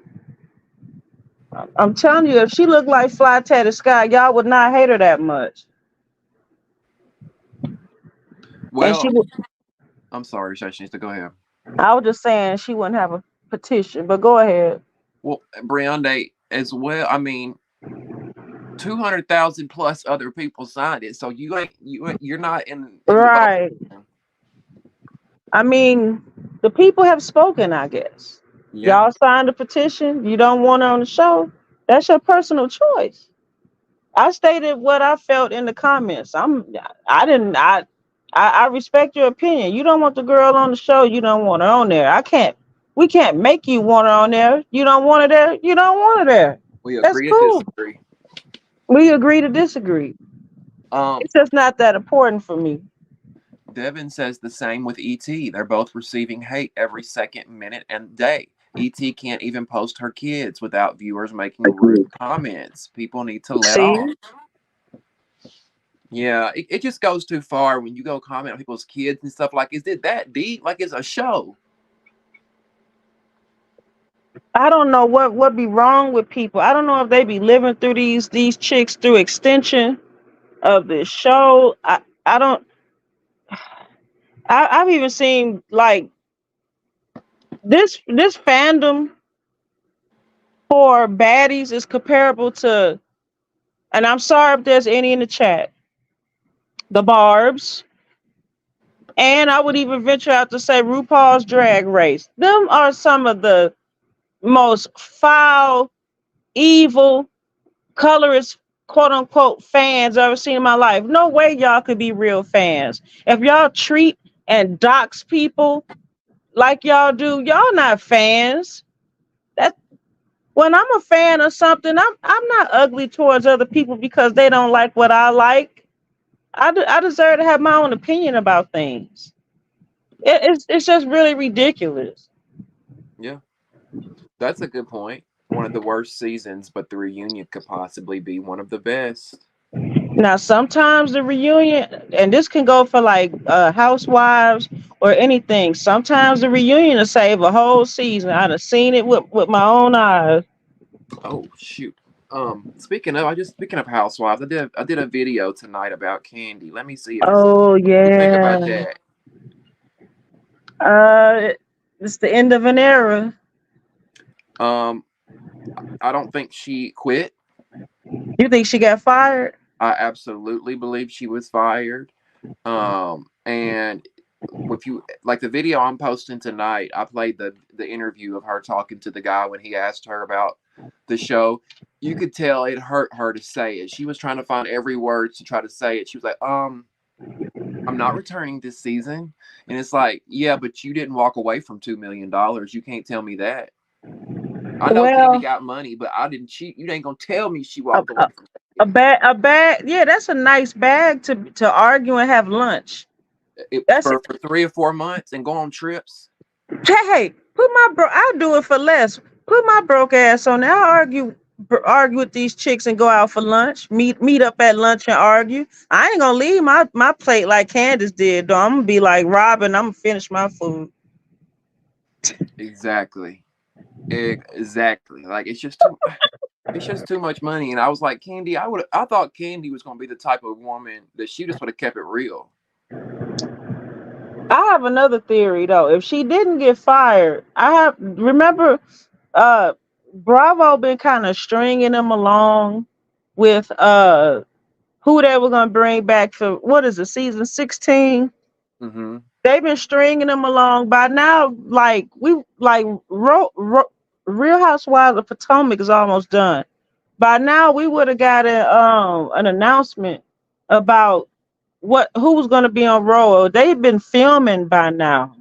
I'm telling you, if she looked like Fly Tatted Sky, y'all would not hate her that much. And she
Well,
would.
I'm sorry, Shashinista. Go ahead.
I was just saying she wouldn't have a petition, but go ahead.
Well, Briande as well. I mean, 200,000 plus other people signed it, so you're not in the boat.
Right. I mean, the people have spoken, I guess.
Yeah,
Y'all signed a petition. You don't want her on the show. That's your personal choice. I stated what I felt in the comments. I didn't I respect your opinion. You don't want the girl on the show, you don't want her on there. We can't make you want her on there. You don't want her there, you don't want her there.
we
That's
agree to
cool.
disagree.
We agree to disagree.
Um,
It's just not that important for me.
Devin says the same with ET. They're both receiving hate every second, minute, and day. ET can't even post her kids without viewers making rude comments. People need to let
See,
off. Yeah, it just goes too far when you go comment on people's kids and stuff. Like, is it that deep? Like, it's a show.
I don't know what be wrong with people. I don't know if they be living through these chicks through extension of this show. I don't. I've even seen like this fandom for baddies is comparable to, and I'm sorry if there's any in the chat, the Barb's, and I would even venture out to say RuPaul's Drag Race. Them are some of the most foul, evil, colorist, quote unquote fans I've ever seen in my life. No way y'all could be real fans. If y'all treat and dox people like y'all do, y'all not fans. That when I'm a fan of something, I'm not ugly towards other people because they don't like what I like. I deserve to have my own opinion about things. It's just really ridiculous.
Yeah, that's a good point. One of the worst seasons, but the reunion could possibly be one of the best.
Now, sometimes the reunion, and this can go for like housewives or anything. Sometimes the reunion will save a whole season. I'd have seen it with my own eyes.
Oh shoot. Speaking of housewives, I did a video tonight about Candy. Let me see if it's
Oh
what you think
yeah.
about that.
Uh, it's the end of an era.
Um, I don't think she quit.
You think she got fired?
I absolutely believe she was fired. And if you like the video I'm posting tonight, I played the interview of her talking to the guy when he asked her about the show. You could tell it hurt her to say it. She was trying to find every word to try to say it. She was like, I'm not returning this season. And it's like, yeah, but you didn't walk away from $2 million. You can't tell me that. I know Candy
Well,
got money, but I didn't cheat. You ain't gonna tell me she
a,
walked away
a,
from
a bag. Yeah, that's a nice bag to argue and have lunch.
it
That's
for 3 or 4 months and go on trips.
Hey, put my bro. I'll do it for less. Put my broke ass on there. I'll argue with these chicks and go out for lunch. Meet up at lunch and argue. I ain't gonna leave my plate like Candace did. Though I'm gonna be like Robin. I'm gonna finish my food.
Exactly. Exactly. Like it's just too much money. And I was like, Candy, I thought Candy was gonna be the type of woman that she just would have kept it real.
I have another theory though. If she didn't get fired, I have remember uh Bravo been kind of stringing them along with who they were gonna bring back for what is it, season 16?
Mm-hmm.
They've been stringing them along by now. Like we like Real Housewives of Potomac is almost done. By now we would have got an announcement about what who was going to be on Roll. They've been filming by now.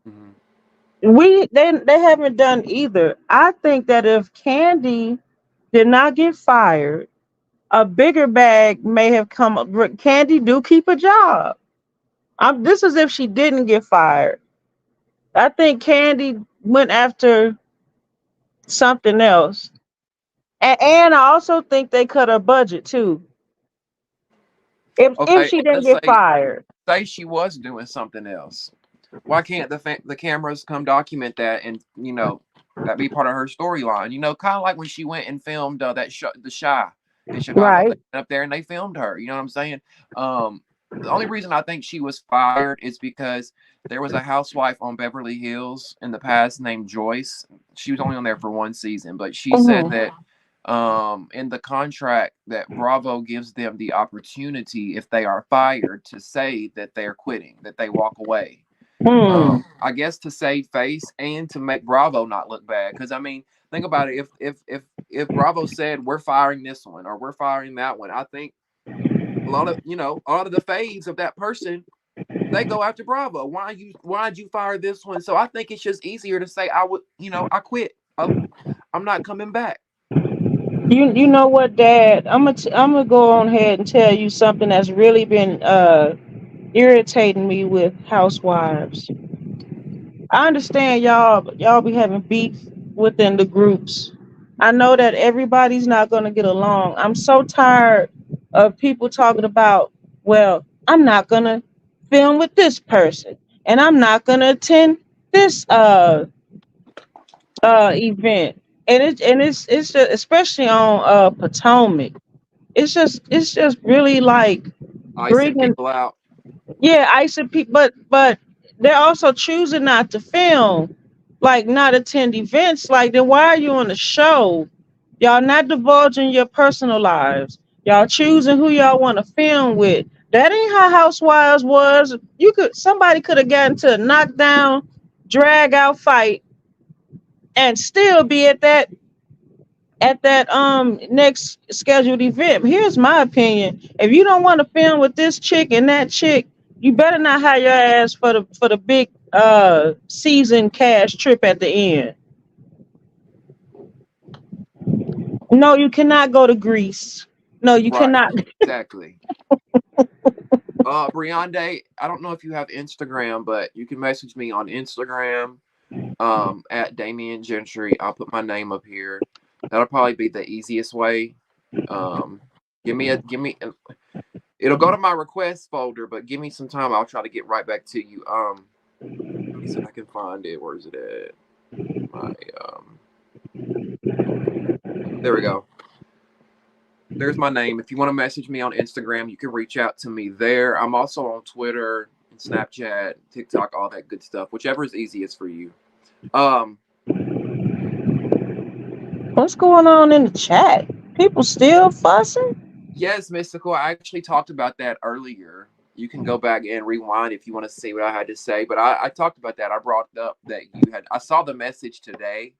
Mm-hmm.
They haven't done either. I think that if Candy did not get fired, a bigger bag may have come up. Candy do keep a job. This is if she didn't get fired. I think Candy went after something else. And I also think they cut her budget too. If
Okay,
she didn't
let's
get
say
fired.
she was doing something else. Why can't the cameras come document that and that be part of her storyline? Kind of like when she went and filmed that show, The Shy in Chicago. They
Right.
went up there and they filmed her. You know what I'm saying? Um, the only reason I think she was fired is because there was a housewife on Beverly Hills in the past named Joyce. She was only on there for one season, but she said
Hmm.
that in the contract that Bravo gives them the opportunity if they are fired to say that they're quitting, that they walk away.
Hmm.
I guess to save face and to make Bravo not look bad. Because I mean, think about it. If Bravo said we're firing this one or we're firing that one, I think a lot of the faves of that person they go after Bravo. Why'd you fire this one? So I think it's just easier to say I quit. I'm not coming back.
You know what, Dad? I'm gonna go on ahead and tell you something that's really been irritating me with housewives. I understand y'all be having beef, within the groups. I know that everybody's not going to get along. I'm so tired of people talking about, well, I'm not going to film with this person and I'm not going to attend this event. And it's just, especially on Potomac. It's just really like
Icing
bringing,
people out.
yeah, icing people, but they're also choosing not to film, like not attend events. Like, then why are you on the show? Y'all not divulging your personal lives. Y'all choosing who y'all want to film with. That ain't how Housewives was. Somebody could have gotten to a knockdown, drag out fight and still be at that next scheduled event. Here's my opinion. If you don't want to film with this chick and that chick, you better not hire your ass for the big season cash trip at the end. No, you cannot go to Greece. No, you
Right.
cannot.
Exactly. Briande, I don't know if you have Instagram, but you can message me on Instagram at Damien Gentry. I'll put my name up here. That'll probably be the easiest way. Um, give me. It'll go to my request folder, but give me some time. I'll try to get right back to you. Let me see if I can find it. Where is it at? My there we go. There's my name. If you want to message me on Instagram, you can reach out to me there. I'm also on Twitter and Snapchat, TikTok, all that good stuff. Whichever is easiest for you. Um,
What's going on in the chat? People still fussing?
yes, Mystical. I actually talked about that earlier. You can go back and rewind if you want to see what I had to say. But I talked about that. I brought up that you had. I saw the message today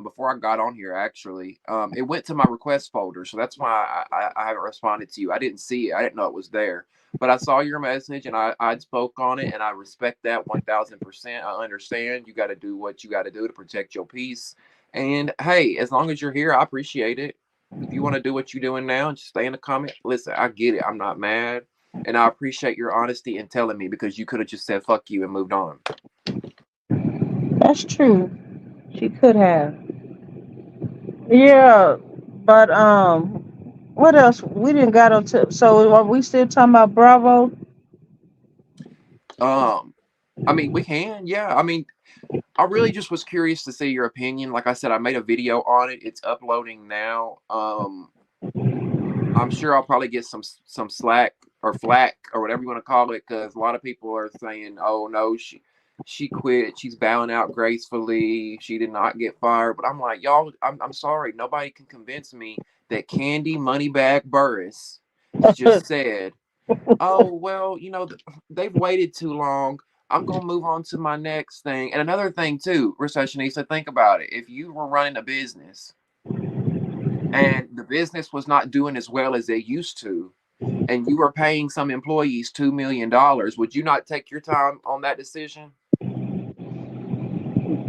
before I got on here. Actually, it went to my request folder, so that's why I haven't responded to you. I didn't see it. I didn't know it was there. But I saw your message and I spoke on it, and I respect that 1,000%. I understand you got to do what you got to do to protect your peace. And hey, as long as you're here, I appreciate it. If you want to do what you're doing now and just stay in the comment, listen, I get it. I'm not mad. And I appreciate your honesty in telling me because you could have just said fuck you and moved on.
That's true. She could have. Yeah, but what else? We didn't got on to. So are we still talking about Bravo?
Um, I mean, we can, yeah. I mean, I really just was curious to see your opinion. Like I said, I made a video on it. It's uploading now. I'm sure I'll probably get some slack or flack or whatever you want to call it because a lot of people are saying, "Oh no, she quit. She's bowing out gracefully. She did not get fired." But I'm like, y'all, I'm sorry. Nobody can convince me that Candy Moneybag Burris just said, "Oh well, they've waited too long. I'm gonna move on to my next thing." And another thing too, Recessionista, think about it. If you were running a business and the business was not doing as well as they used to, and you were paying some employees $2 million, would you not take your time on that decision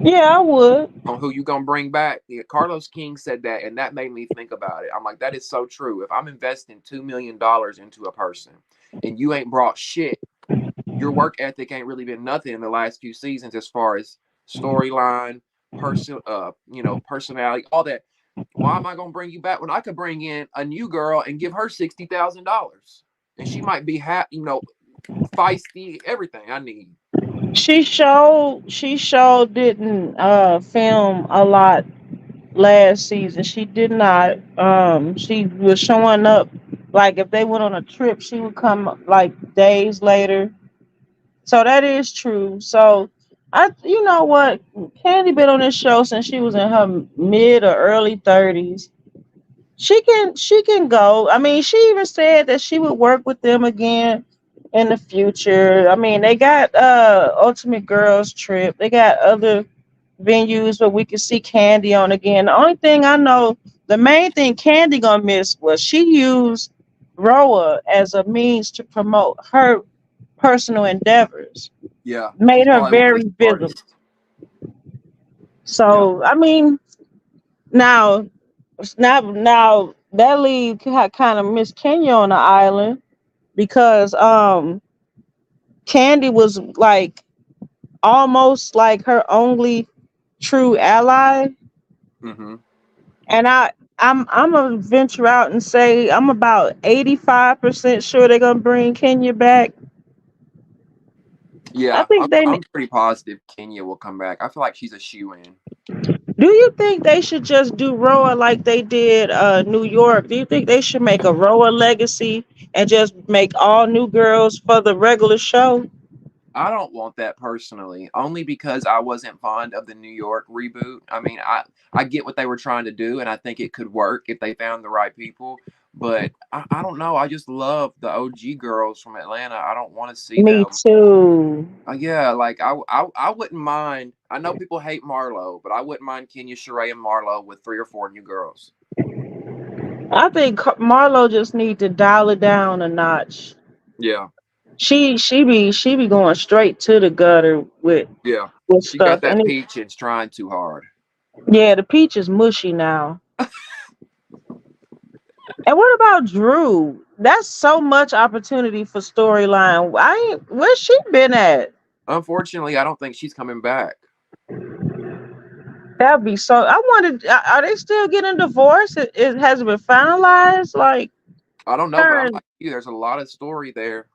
Yeah, I would.
on who you gonna bring back? Yeah, Carlos King said that, and that made me think about it. I'm like, that is so true. If I'm investing $2 million into a person, and you ain't brought shit, your work ethic ain't really been nothing in the last few seasons as far as storyline, personality, all that. Why am I gonna bring you back when I could bring in a new girl and give her $60,000 and she might be feisty, everything I need.
She showed didn't film a lot last season. She did not. She was showing up like if they went on a trip, she would come like days later. So that is true. So you know what, Candy been on this show since she was in her mid or early 30s. She can go. I mean, she even said that she would work with them again in the future. I mean, they got Ultimate Girls Trip. They got other venues where we can see Candy on again. The only thing I know, the main thing Candy gonna miss was she used Roa as a means to promote her personal endeavors.
Yeah, she's
Made her
probably one of the
very visible.
smartest. Yeah.
So I mean, now now that leave kind of Miss Kenya on the island because Candy was like almost like her only true ally.
Hmm.
And I'm gonna venture out and say I'm about 85% sure they're gonna bring Kenya back. I
Yeah,
think they
I'm pretty positive Kenya will come back. I feel like she's a shoe in.
do you think they should just do Roa like they did New York? Do you think they should make a Roa legacy and just make all new girls for the regular show?
I don't want that personally, only because I wasn't fond of the New York reboot. I mean, I get what they were trying to do, and I think it could work if they found the right people. But I don't know. I just love the OG girls from Atlanta. I don't want to see
Me
them.
too.
Yeah, like I wouldn't mind. I know people hate Marlo, but I wouldn't mind Kenya, Sheree, and Marlo with 3 or 4 new girls.
I think Marlo just need to dial it down a notch.
Yeah,
She be going straight to the gutter
yeah.
with
She got
stuff.
that peach and it's trying too hard.
Yeah, the peach is mushy now. And what about Drew? That's so much opportunity for storyline. I ain't where's she been at?
Unfortunately, I don't think she's coming back.
That'd be so. I wanted. Are they still getting divorced? It hasn't been finalized. Like
I don't know, but
her
I'm like you. There's a lot of story there.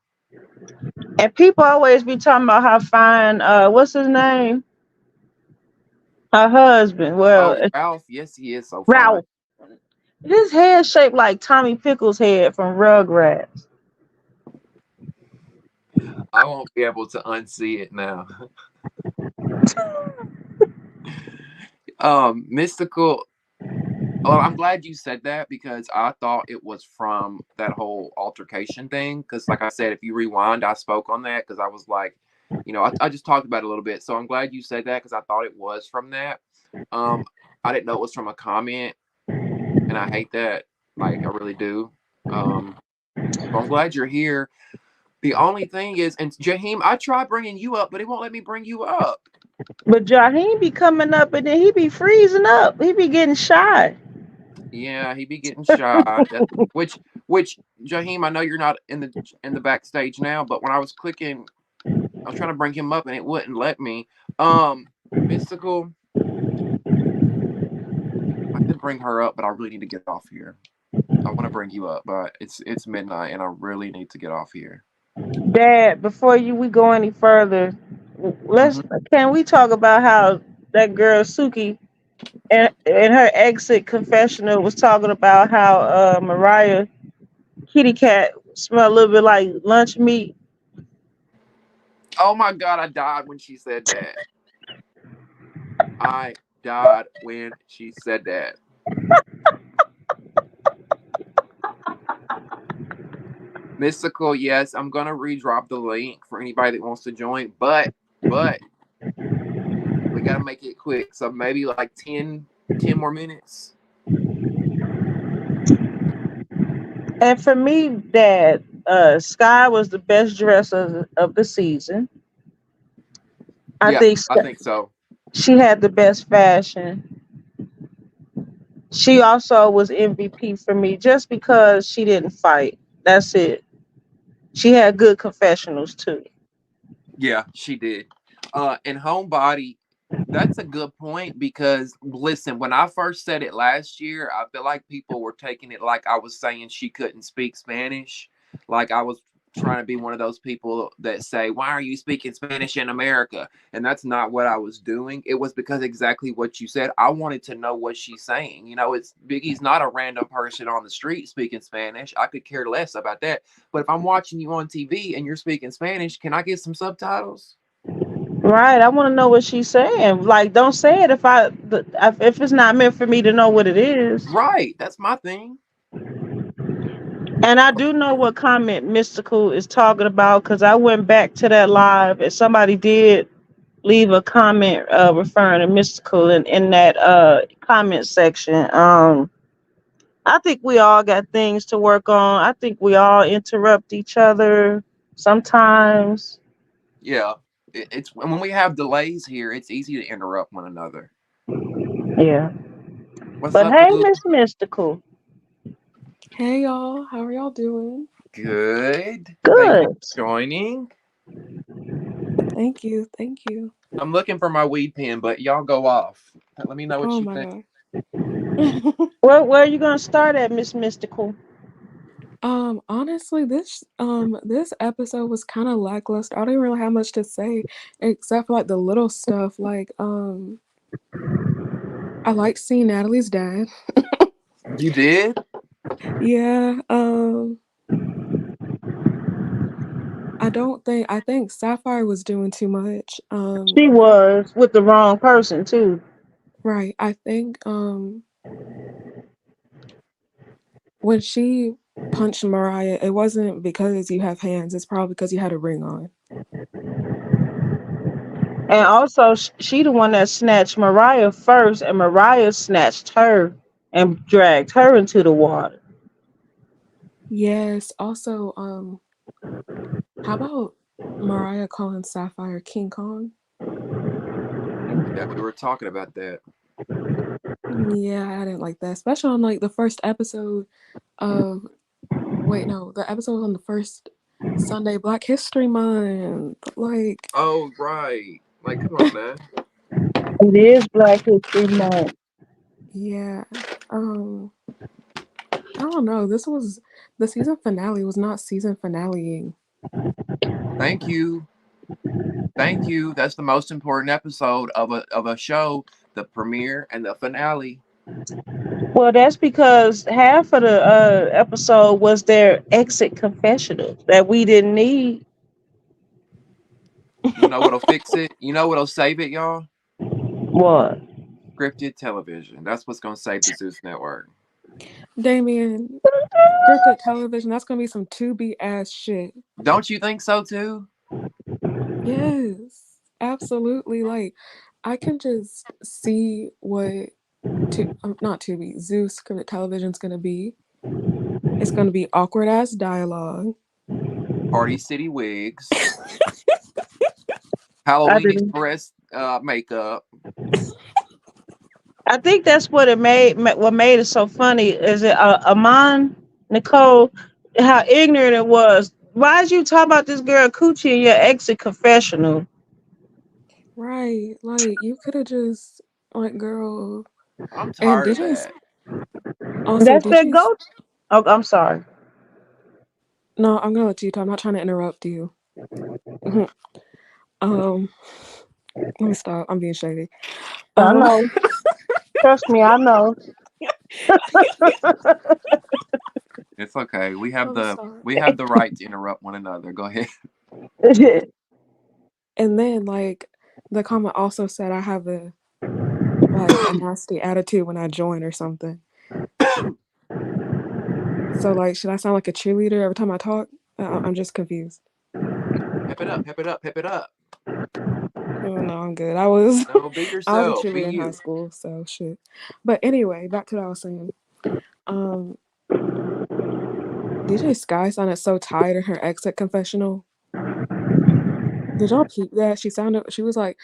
and people always be talking about how fine. What's his name? Her husband. Well,
Oh, Ralph, yes, he is so fine.
Ralph. His head shaped like Tommy Pickles' head from Rugrats.
I won't be able to unsee it now. Mystical. Well, I'm glad you said that because I thought it was from that whole altercation thing. Because, like I said, if you rewind, I spoke on that because I was like, I just talked about it a little bit. So I'm glad you said that because I thought it was from that. Um, I didn't know it was from a comment, and I hate that. Like, I really do. Um, but I'm glad you're here. The only thing is, and Jaheim, I tried bringing you up, but it won't let me bring you up.
But Jaheim be coming up and then he be freezing up. He be getting shy.
Yeah, he be getting shy. Which Jaheim, I know you're not in the backstage now, but when I was clicking, I was trying to bring him up and it wouldn't let me. Mystical, I could bring her up, but I really need to get off here. I want to bring you up, but it's midnight and I really need to get off here.
Dad, before we go any further, let's
Hmm.
can we talk about how that girl Suki in her exit confessional was talking about how Mariah kitty cat smelled a little bit like lunch meat.
Oh my God, I died when she said that. I died when she said that. Mystical, yes, I'm gonna redrop the link for anybody that wants to join, but we gotta make it quick. So maybe like 10 more minutes.
And for me, Dad, Sky was the best dress of the season. I
Yeah,
think
I think so.
she had the best fashion. She also was MVP for me just because she didn't fight. That's it. She had good confessionals too.
Yeah, she did. And homebody, that's a good point because listen, when I first said it last year, I feel like people were taking it like I was saying she couldn't speak Spanish. Like I was trying to be one of those people that say, "Why are you speaking Spanish in America?" And that's not what I was doing. It was because exactly what you said. I wanted to know what she's saying. It's Biggie's not a random person on the street speaking Spanish. I could care less about that. But if I'm watching you on TV and you're speaking Spanish, can I get some subtitles?
Right. I want to know what she's saying. Like, don't say it if it's not meant for me to know what it is.
Right. That's my thing.
And I do know what comment Mystical is talking about because I went back to that live and somebody did leave a comment referring to Mystical in that comment section. I think we all got things to work on. I think we all interrupt each other sometimes.
Yeah. It's when we have delays here, it's easy to interrupt one another.
Yeah.
What's
But
up,
hey,
boo?
Miss Mystical.
Hey y'all, how are y'all doing?
Good. Thank you
Good.
for joining.
Thank you, thank you.
I'm looking for my weed pen, but y'all go off. Let me know what
Oh
you
my
think.
god.
Where are you gonna start at, Miss Mystical?
Honestly, this episode was kind of lackluster. I didn't really have much to say except for like the little stuff. Like, I liked seeing Natalie's dad.
You did?
Yeah. I think Sapphire was doing too much.
She was with the wrong person too.
Right. I think when she punched Mariah, it wasn't because you have hands. It's probably because you had a ring on.
And also, she the one that snatched Mariah first, and Mariah snatched her and dragged her into the water.
Yes. Also, how about Mariah calling Sapphire King Kong?
Yeah, we were talking about that.
Yeah, I didn't like that, especially on like the first episode of. Wait, no, the episode on the first Sunday Black History Month. Like,
Oh, right. Like, come on now.
It is Black History Month.
yeah. Um, I don't know. This was the season finale was not season finaleing.
Thank you. Thank you. That's the most important episode of a show, the premiere and the finale.
Well, that's because half of the episode was their exit confessional that we didn't need.
You know what'll fix it? You know what'll save it, y'all?
What?
Scripted television. That's what's gonna save the Zeus network.
Damien, scripted television. That's gonna be some to be ass shit.
Don't you think so too?
Yes, absolutely. Like, I can just see what not to be Zeus scripted television's gonna be. It's gonna be awkward ass dialogue.
Party City wigs,
I
Halloween
didn't.
Express makeup.
I think that's what what made it so funny is it Amon Nicole how ignorant it was. Why did you talk about this girl coochie in your exit confessional?
Right. Like you could have just like girl.
I'm
And
tired of that.
also
That's that
DJ's
goat. Oh, I'm sorry.
no, I'm gonna let you talk. I'm not trying to interrupt you. Mhm. um Let me stop. I'm being shady.
I
Um
know. Trust me, I know.
It's okay. We have
I'm
the
sorry.
we have the right to interrupt one another. Go ahead.
And then like the comment also said I have a like a nasty attitude when I join or something. So like should I sound like a cheerleader every time I talk? I'm just confused.
Pep it up, pep it up, pep it up.
Oh no, I'm good. I was
No, be
I was a
yourself. Be
cheerleader in high
you.
school, so shit. But anyway, back to what I was saying. Um DJ Sky sounded so tired in her exit confessional. Did y'all peep that? She was like,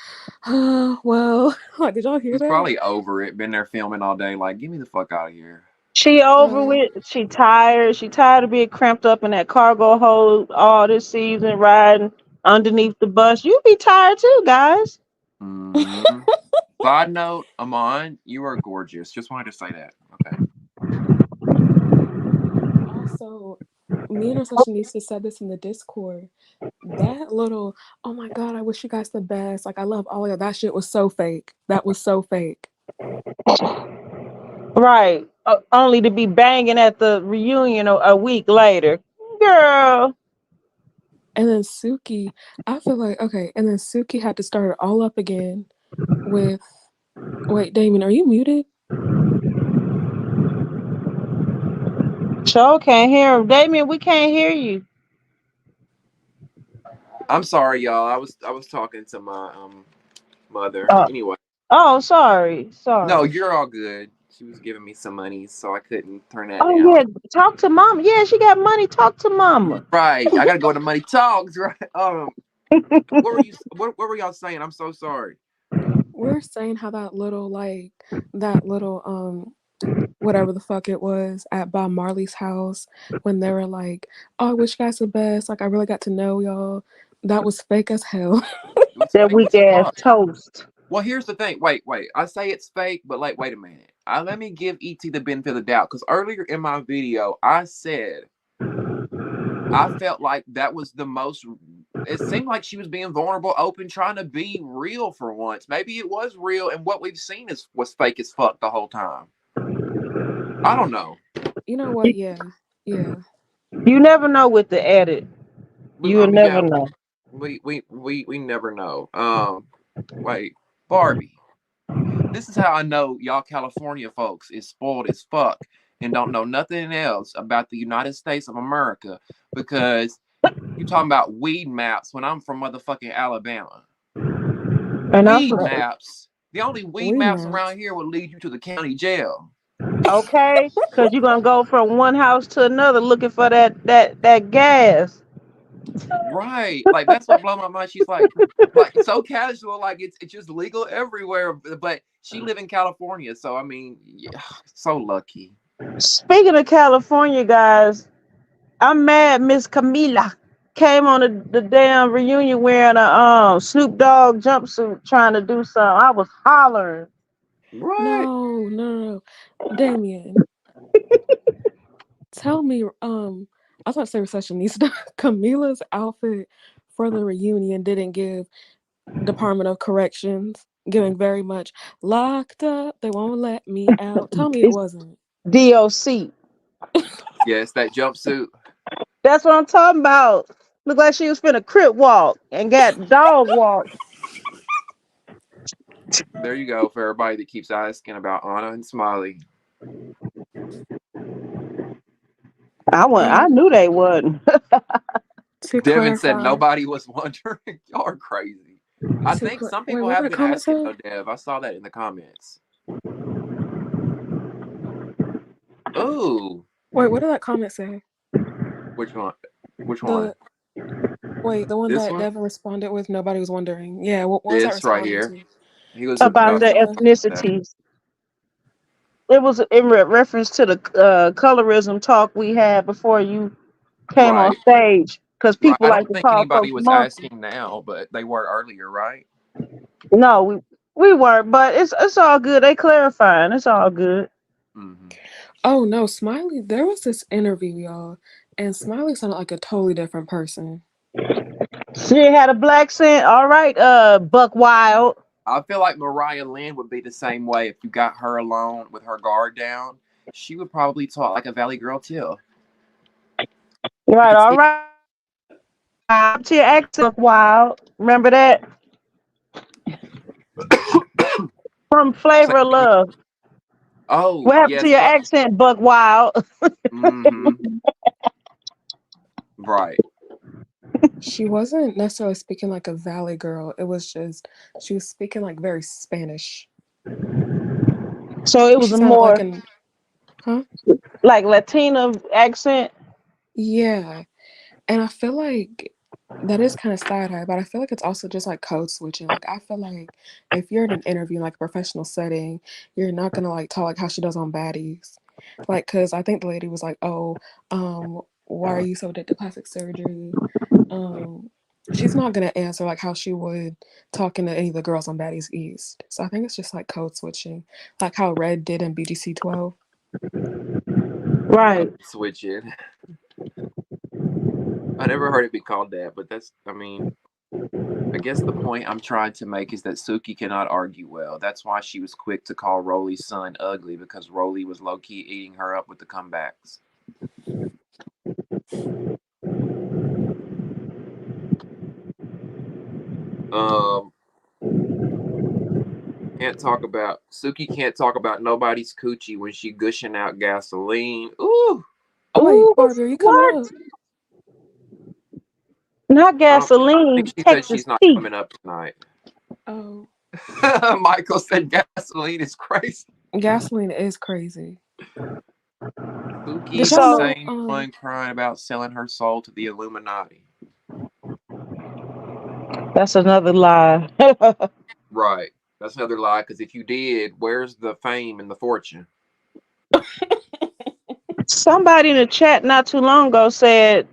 well, like, did y'all hear
She's
that?
probably over it. Been there filming all day. Like, get me the fuck out of here.
She over
Right.
with. She tired. She tired of being cramped up in that cargo hold all this season, riding underneath the bus. You be tired too, guys.
Hmm. Side note, Amon, you are gorgeous. Just wanted to say that. Okay.
Also, me and Session Nisa said this in the Discord. That little, oh my god, I wish you guys the best. Like, I love all of you. That shit was so fake. That was so fake.
Right. Only to be banging at the reunion a week later. Girl.
And then Suki, I feel like, okay, and then Suki had to start it all up again with, wait, Damon, are you muted?
Joe can't hear him. Damien, we can't hear you.
I'm sorry, y'all. I was talking to my mother.
Uh,
Anyway.
oh, sorry.
No,
Sorry.
you're all good. She was giving me some money, so I couldn't turn that
Oh,
down.
yeah. Talk to mama. Yeah, she got money. Talk to mama.
Right. I gotta go to money talks, right? What were y'all saying? I'm so sorry.
We're saying how that little whatever the fuck it was at Bob Marley's house when they were like, "Oh, I wish you guys the best. Like, I really got to know y'all." That was fake as hell.
It's
That
fake
weak
as
ass
fuck.
toast.
Well, here's the thing. Wait. I say it's fake, but like, wait a minute. Let me give ET the benefit of the doubt because earlier in my video, I said I felt like that was the most. It seemed like she was being vulnerable, open, trying to be real for once. Maybe it was real, and what we've seen was fake as fuck the whole time. I don't know.
You know what? Yeah. Yeah.
You never know with the edit. You
I
will
mean,
never
yeah,
know.
we never know. Wait, Barbie. This is how I know y'all California folks is spoiled as fuck and don't know nothing else about the United States of America because you talking about weed maps when I'm from motherfucking Alabama.
And I'm
Weed
from,
maps. The only weed
We
maps
maps.
around here will lead you to the county jail.
okay, because you're gonna go from one house to another looking for that gas.
Right. Like that's what blew my mind. She's like so casual, like it's just legal everywhere. But she live in California, so I mean, yeah, so lucky.
Speaking of California, guys, I'm mad Miss Camila came on the damn reunion wearing a Snoop Dogg jumpsuit trying to do something. I was hollering.
Right.
No, no. Damien, tell me, I thought say receptionista. Camila's outfit for the reunion didn't give Department of Corrections, giving very much locked up. They won't let me out. Tell me it
It's
wasn't.
DOC.
Yes, that jumpsuit.
That's what I'm talking about. Look like she was finna crip walk and got dog walk.
There you go for everybody that keeps asking about Anna and Smiley.
I
Um,
knew they wasn't.
to
Devin said
clarify,
nobody was wondering. Y'all are crazy. I think some
wait,
people
what did
have
that
been
comment
asking
say?
though, Dev. I saw that in the comments. Ooh,
Wait, what did that comment say?
which one? Which one?
The Wait, the one
This
that
one?
Devin responded with, nobody was wondering. Yeah, what was that
This right
responding
here.
to?
He was
To
About the
talking
clarify,
about that.
ethnicities. It was in reference to the colorism talk we had before you came on
Right.
stage. Because
Right.
people
I
like
don't
to
think
call
anybody
folks
was
monkey.
asking now, but they were earlier, right?
No, we weren't, but it's all good. They clarifying. It's all good.
Mm-hmm.
oh no, Smiley, there was this interview, y'all, and Smiley sounded like a totally different person.
She had a black scent. All right, Buck Wild.
I feel like Mariah Lynn would be the same way if you got her alone with her guard down. She would probably talk like a Valley girl too. I
Right,
could
all
see.
right. Up to your accent, Buck Wild. Remember that from
Say
Flavor of
it again.
Love.
Oh
What happened to
yes,
your
but
accent, Buck Wild?
mm-hmm. Right.
She wasn't necessarily speaking like a valley girl. It was just she was speaking like very Spanish.
So it was
She
a
sounded like
more
an huh?
like Latina accent.
Yeah. And I feel like that is kind of side eye, but I feel like it's also just like code switching. Like I feel like if you're in an interview, like a professional setting, you're not gonna like talk like how she does on Baddies. Like, cause I think the lady was like, "Oh, why are you so addicted to plastic surgery?" Um, she's not gonna answer like how she would talking to any of the girls on Baddies East. So I think it's just like code switching, like how Red did in BGC 12.
Right.
Switch it. I never heard it be called that, but that's. I mean, I guess the point I'm trying to make is that Suki cannot argue well. That's why she was quick to call Rolly's son ugly because Rolly was low key eating her up with the comebacks. Um, can't talk about Suki can't talk about nobody's coochie when she gushing out gasoline. Ooh,
Oh wait,
Ooh,
Barbie, are you coming
what?
up?
Not
I think
gasoline,
she said
Texas
she's not
tea.
coming up tonight.
Oh,
Michael said gasoline is crazy.
gasoline is crazy. Did
Suki's
y'all
the
So
know?
same one crying about selling her soul to the Illuminati.
that's another lie.
Right. That's another lie. Because if you did, where's the fame and the fortune?
Somebody in the chat not too long ago said,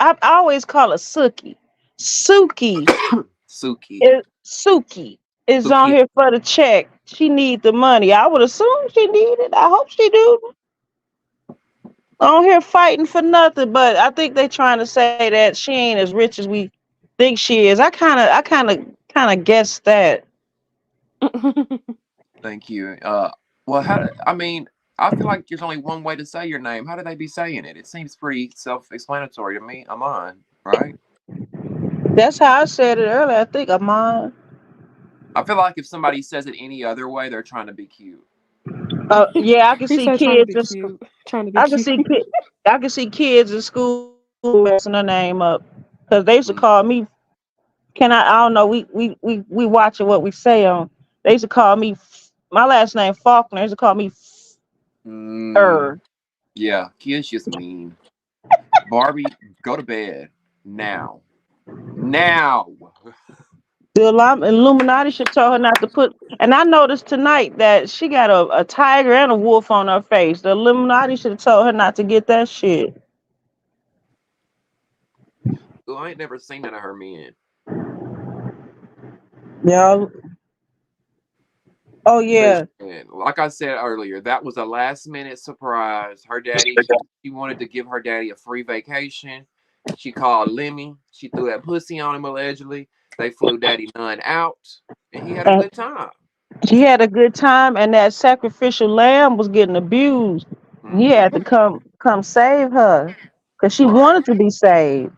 I always call her Suki. Suki.
Suki.
Suki is on
Suki.
here for the check. She need the money. I would assume she need it. I hope she do. On here fighting for nothing, but I think they trying to say that she ain't as rich as we think she is. I kind of guessed that.
Thank you. Well, I mean, I feel like there's only one way to say your name. How do they be saying it? It seems pretty self-explanatory to me. Amon, right?
That's how I said it earlier. I think Amon.
I feel like if somebody says it any other way, they're trying to be cute.
Yeah, I can
He
see
said trying to
kids
be
in school.
cute. Trying to be
I can
cute.
see I can see kids in school messing her name up because they used to
Mm,
call me. Can I don't know. We watching what we say on. They used to call me. My last name Faulkner. They used to call me.
mm, yeah, kids just mean. Barbie, go to bed now. Now.
The Illuminati should tell her not to put. And I noticed tonight that she got a tiger and a wolf on her face. The Illuminati should have told her not to get that shit.
Ooh, I ain't never seen none of her men.
Yeah. Oh
But
yeah.
like I said earlier, that was a last minute surprise. Her daddy, she wanted to give her daddy a free vacation. She called Lemmy. She threw that pussy on him allegedly. They flew Daddy None out, and he had a
And
good time.
she had a good time, and that sacrificial lamb was getting abused. And he
Hmm.
had to come save her because she wanted to be saved.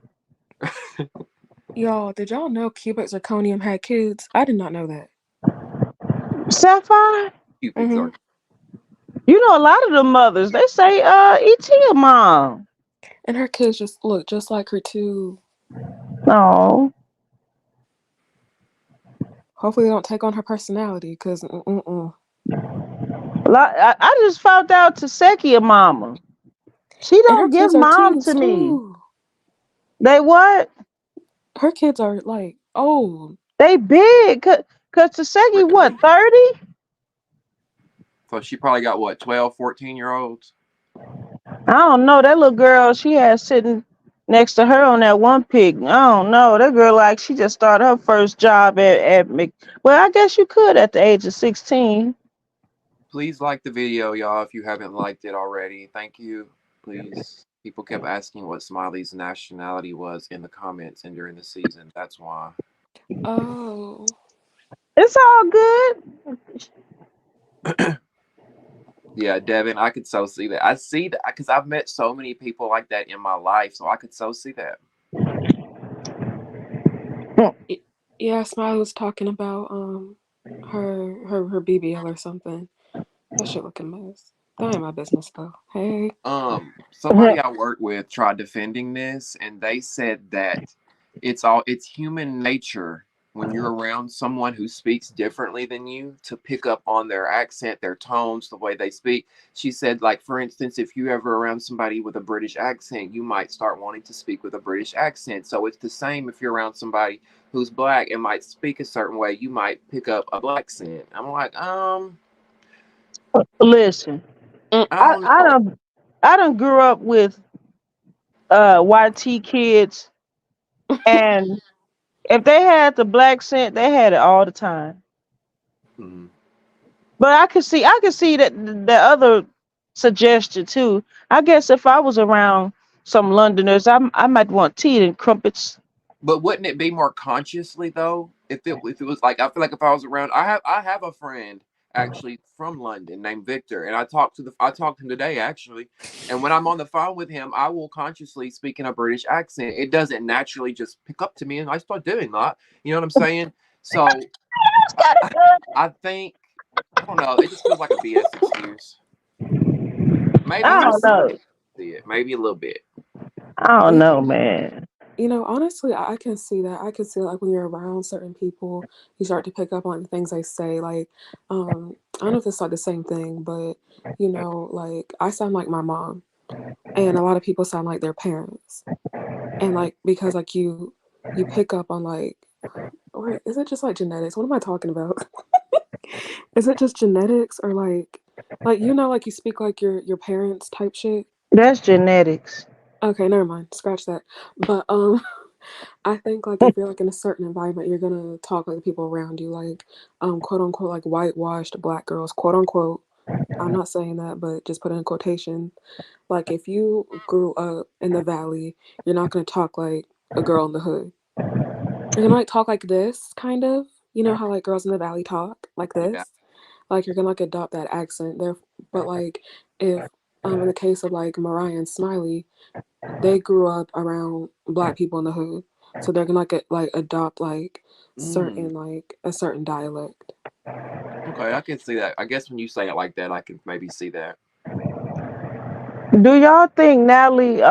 Y'all, did y'all know cubic zirconium had kids? I did not know that.
Sapphire,
Cupid
Hmm.
Zark.
you know a lot of the mothers they say ET a mom.
And her kids just look just like her too.
No,
Hopefully, they don't take on her personality, cause
I just found out Taseki a mama. She
and her
don't give
kids are
mom
teens
to me.
too.
They what?
Her kids are like old.
They big. Cause Taseki
Really?
what 30?
So she probably got what, 12, 14 year olds?
I don't know. That little girl she had sitting next to her on that one pic. I don't know. That girl like she just started her first job at Mc. Well, I guess you could at the age of 16.
Please like the video, y'all, if you haven't liked it already. Thank you. Please. People kept asking what Smiley's nationality was in the comments and during the season. That's why.
Oh,
It's all good.
Yeah, Devin, I could so see that. I see that because I've met so many people like that in my life, so I could so see that.
Y- yeah. Smiley was talking about her BBL or something. That shit looking mess. That ain't my business though. Hey.
Somebody I work with tried defending this, and they said that it's human nature when you're around someone who speaks differently than you to pick up on their accent, their tones, the way they speak. She said, like, for instance, if you ever around somebody with a British accent, you might start wanting to speak with a British accent. So it's the same if you're around somebody who's black and might speak a certain way, you might pick up a black accent. I'm like,
Listen,
I
I
don't
I
know.
don't I don't grew up with YT kids, and if they had the black scent, they had it all the time.
Mhm.
But I could see that the other suggestion too. I guess if I was around some Londoners, I might want tea and crumpets.
But wouldn't it be more consciously though? If it was like, I feel like if I was around, I have a friend actually from London named Victor, and I talked to him today actually, and when I'm on the phone with him, I will consciously speak in a British accent. It doesn't naturally just pick up to me, and I start doing that. You know what I'm saying? So
That's kind of good.
I think I don't know. It just feels like a BS excuse. Maybe
I
we'll
don't
see.
know.
See it. Maybe a little bit.
I don't
You,
know, man.
honestly, I can see that. I can see like when you're around certain people, you start to pick up on the things they say. Like, I don't know if it's like the same thing, but like I sound like my mom, and a lot of people sound like their parents, and like because like you pick up on like, or is it just like genetics? What am I talking about? Is it just genetics or like like you speak like your parents type shit?
That's genetics.
Okay, never mind. Scratch that. But I think like if you're like in a certain environment, you're gonna talk like the people around you, like quote unquote like whitewashed black girls, quote unquote. I'm not saying that, but just put it in quotation. Like if you grew up in the valley, you're not gonna talk like a girl in the hood. You're gonna like talk like this, kind of. You know how like girls in the valley talk like
Yeah.
this. Like you're gonna like adopt that accent there. But like if in the case of like Mariah and Smiley, they grew up around black people in the hood, so they're gonna like adopt like
Mm.
certain like a certain dialect.
Okay, I can see that. I guess when you say it like that, I can maybe see that.
Do y'all think Natalie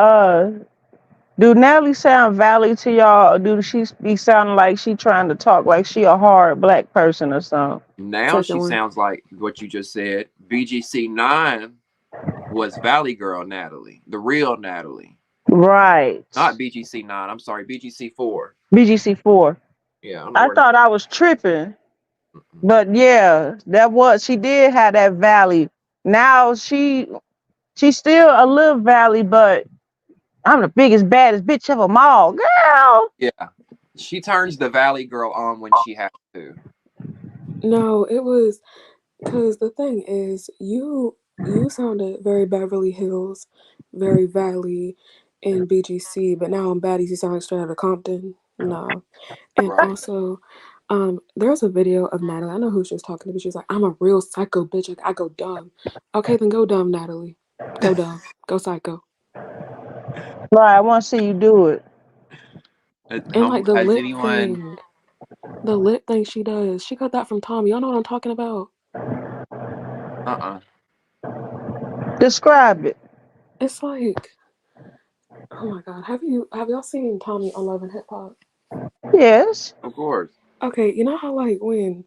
do Natalie sound valley to y'all, or do she be sounding like she trying to talk like she a hard black person or something?
Now
Second
she
one.
sounds like what you just said. BGC 9 was Valley Girl Natalie, the real Natalie, not
Right.
BGC 9. I'm sorry, BGC 4.
BGC 4.
Yeah, I don't know
I
where.
thought I was tripping.
Mm-mm.
But yeah, she did have that valley. Now she's still a little valley, but I'm the biggest, baddest bitch of them all. Girl.
Yeah, she turns the Valley Girl on when she has to.
No, it was because the thing is, you sounded very Beverly Hills, very Valley, in BGC, but now in Baddies you sound like straight out of Compton. No, and
Right.
also, there's a video of Natalie. I know who she was talking to, but she was like, "I'm a real psycho bitch. Like, I go dumb." Okay, then go dumb, Natalie. Go dumb. Go psycho.
Right, I want to see you do it.
And like the
Has
lip
anyone?
thing, the lip thing she does, she got that from Tommy. Y'all know what I'm talking about?
Uh-uh.
Describe it.
It's like, oh my god, have y'all seen Tommy on Love and Hip Hop?
Yes.
Of course.
Okay, you know how like when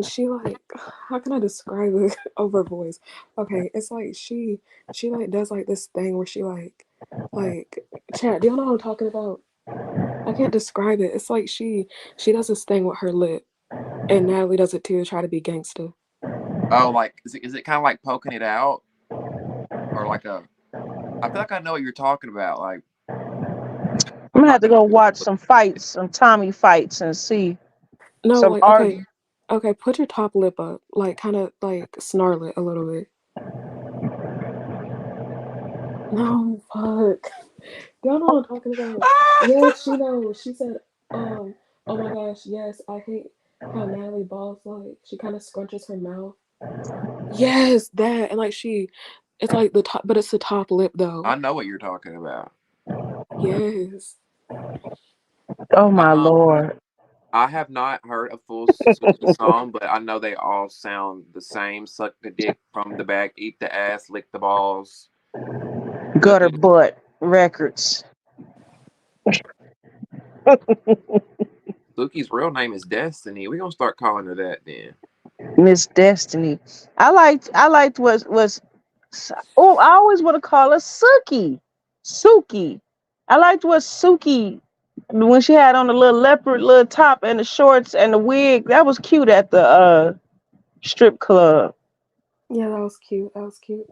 she like how can I describe it over voice? Okay, it's like she like does like this thing where she like chat. Do y'all know what I'm talking about? I can't describe it. It's like she does this thing with her lip, and Natalie does it too to try to be gangster.
Oh, like is it kind of like poking it out or like a? I feel like I know what you're talking about. Like
I'm
I'm
gonna have
not
to
gonna
go
do it.
watch some fights, some Tommy fights, and see
No,
some
like
art.
okay, put your top lip up, like kind of like snarl it a little bit. No, fuck. Y'all know what I'm talking about. Yes, she knows. She said, oh my gosh, yes, I hate how Natalie Ball's like, she kind of scrunches her mouth. Yes, that. And like it's like the top, but it's the top lip though.
I know what you're talking about.
Yes.
Oh my
Um,
lord.
I have not heard a full Suki song, but I know they all sound the same. Suck the dick from the back, eat the ass, lick the balls.
Gutter
Cookie.
butt records.
Suki's real name is Destiny. We're gonna start calling her that then.
Miss Destiny. I liked was oh, I always want to call her Suki. Suki. I liked what Suki when she had on the little leopard little top and the shorts and the wig. That was cute at the strip club.
Yeah, that was cute. That was cute.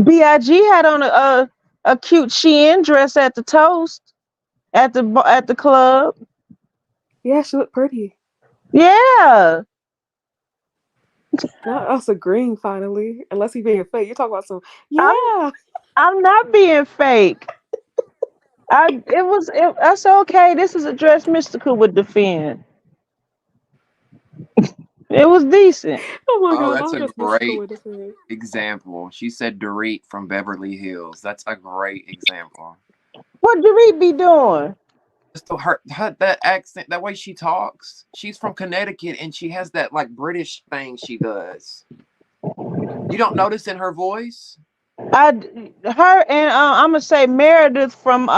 Big had on a cute Shein dress at the toast at the club.
Yeah, she looked pretty.
Yeah,
Not us agreeing finally. Unless he being fake. You talk about some,
I'm
yeah.
I'm not being fake. I said okay. This is a dress Mystical would defend. It was decent.
Oh my
Oh,
god,
that's
not
a
just mystical
great
with the
example. She said Dorit from Beverly Hills. That's a great example.
What Dorit be doing?
Just her that accent, that way she talks. She's from Connecticut and she has that like British thing she does. You don't notice in her voice?
I her and I'm gonna say Meredith from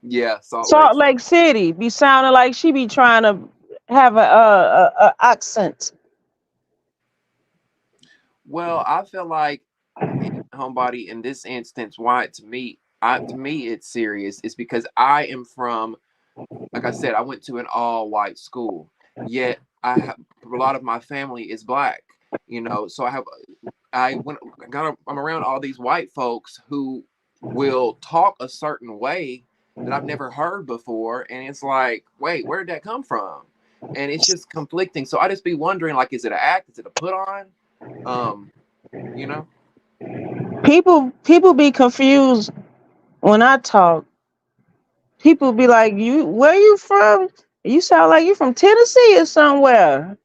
Yeah, Salt Lake.
Salt Lake City be sounding like she be trying to have a accent.
Well, I feel like homebody in this instance, why to me it's serious is because I am from, like I said, I went to an all white school. Yet a lot of my family is black. So I'm around all these white folks who will talk a certain way, that I've never heard before, and it's like, wait, where did that come from? And it's just conflicting. So I just be wondering, like, is it an act? Is it a put on? Um, you know?
People be confused when I talk. People be like, "You where you from? You sound like you from Tennessee or somewhere."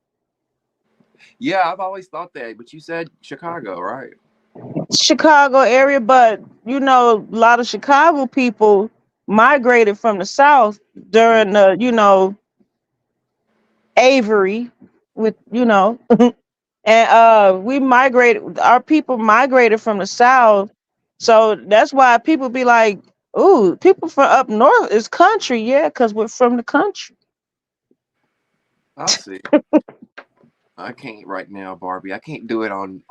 Yeah, I've always thought that, but you said Chicago, right?
Chicago area, but a lot of Chicago people migrated from the South during the, Avery with, and we migrated, our people migrated from the South. So that's why people be like, "Ooh, people from up north is country." Yeah, because we're from the country.
I see. I can't right now, Barbie. I can't do it on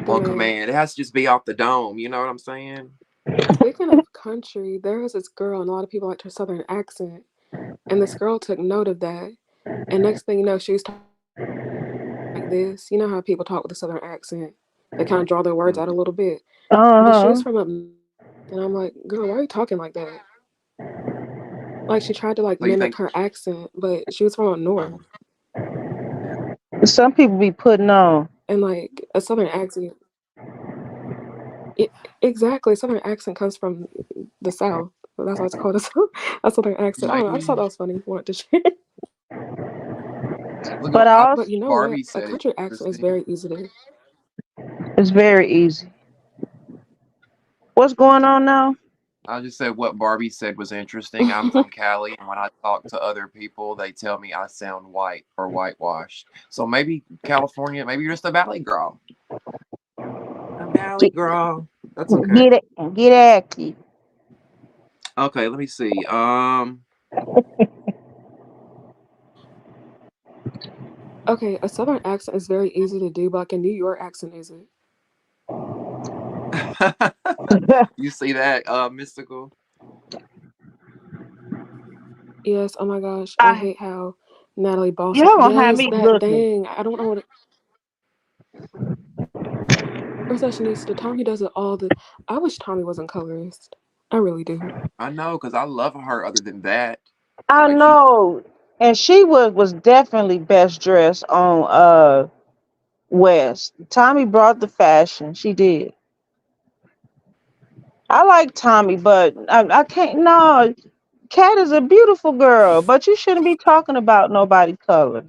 Dang.
command. It has to just be off the dome. You know what I'm saying?
Speaking of country, there was this girl, and a lot of people liked her southern accent. And this girl took note of that. And next thing you know, she was talking like this. You know how people talk with a southern accent? They kind of draw their words out a
Mhm.
little bit. But she was
Uh-huh.
from up north. And I'm like, girl, why are you talking like that? Like she tried to like
So you
mimic
think?
her accent, but she was from up north.
Uh, yeah.
Some people be putting on.
And like a southern accent, it, exactly, a southern accent comes from the south. That's why it's called a southern accent. I don't know. I just thought
Maybe.
that was funny. Wanted to share.
Look,
But
I
But
also,
you know what?
Barbie
A
said it
country accent is
interesting.
very easy to.
it's very easy. What's going on now?
I just said what Barbie said was interesting. I'm from Cali, and when I talk to other people, they tell me I sound white or whitewashed. So maybe California, maybe you're just a valley girl. A valley
Get,
girl. That's okay.
get it, get active.
Okay, let me see.
Okay, a southern accent is very easy to do, but like a New York accent isn't.
You see that, mystical?
Yes, oh my gosh, I
I
hate how Natalie Boss.
Y'all gonna have
Yes,
me
that
looking.
dang. I don't know what. Recessionista. Tommy does it all the. I wish Tommy wasn't colorist. I really do.
I know, cause I love her. Other than that,
I
like she,
know. And she was definitely best dressed on West. Tommy brought the fashion. She did. I like Tommy, but I can't. No, Kat is a beautiful girl, but you shouldn't be talking about nobody color.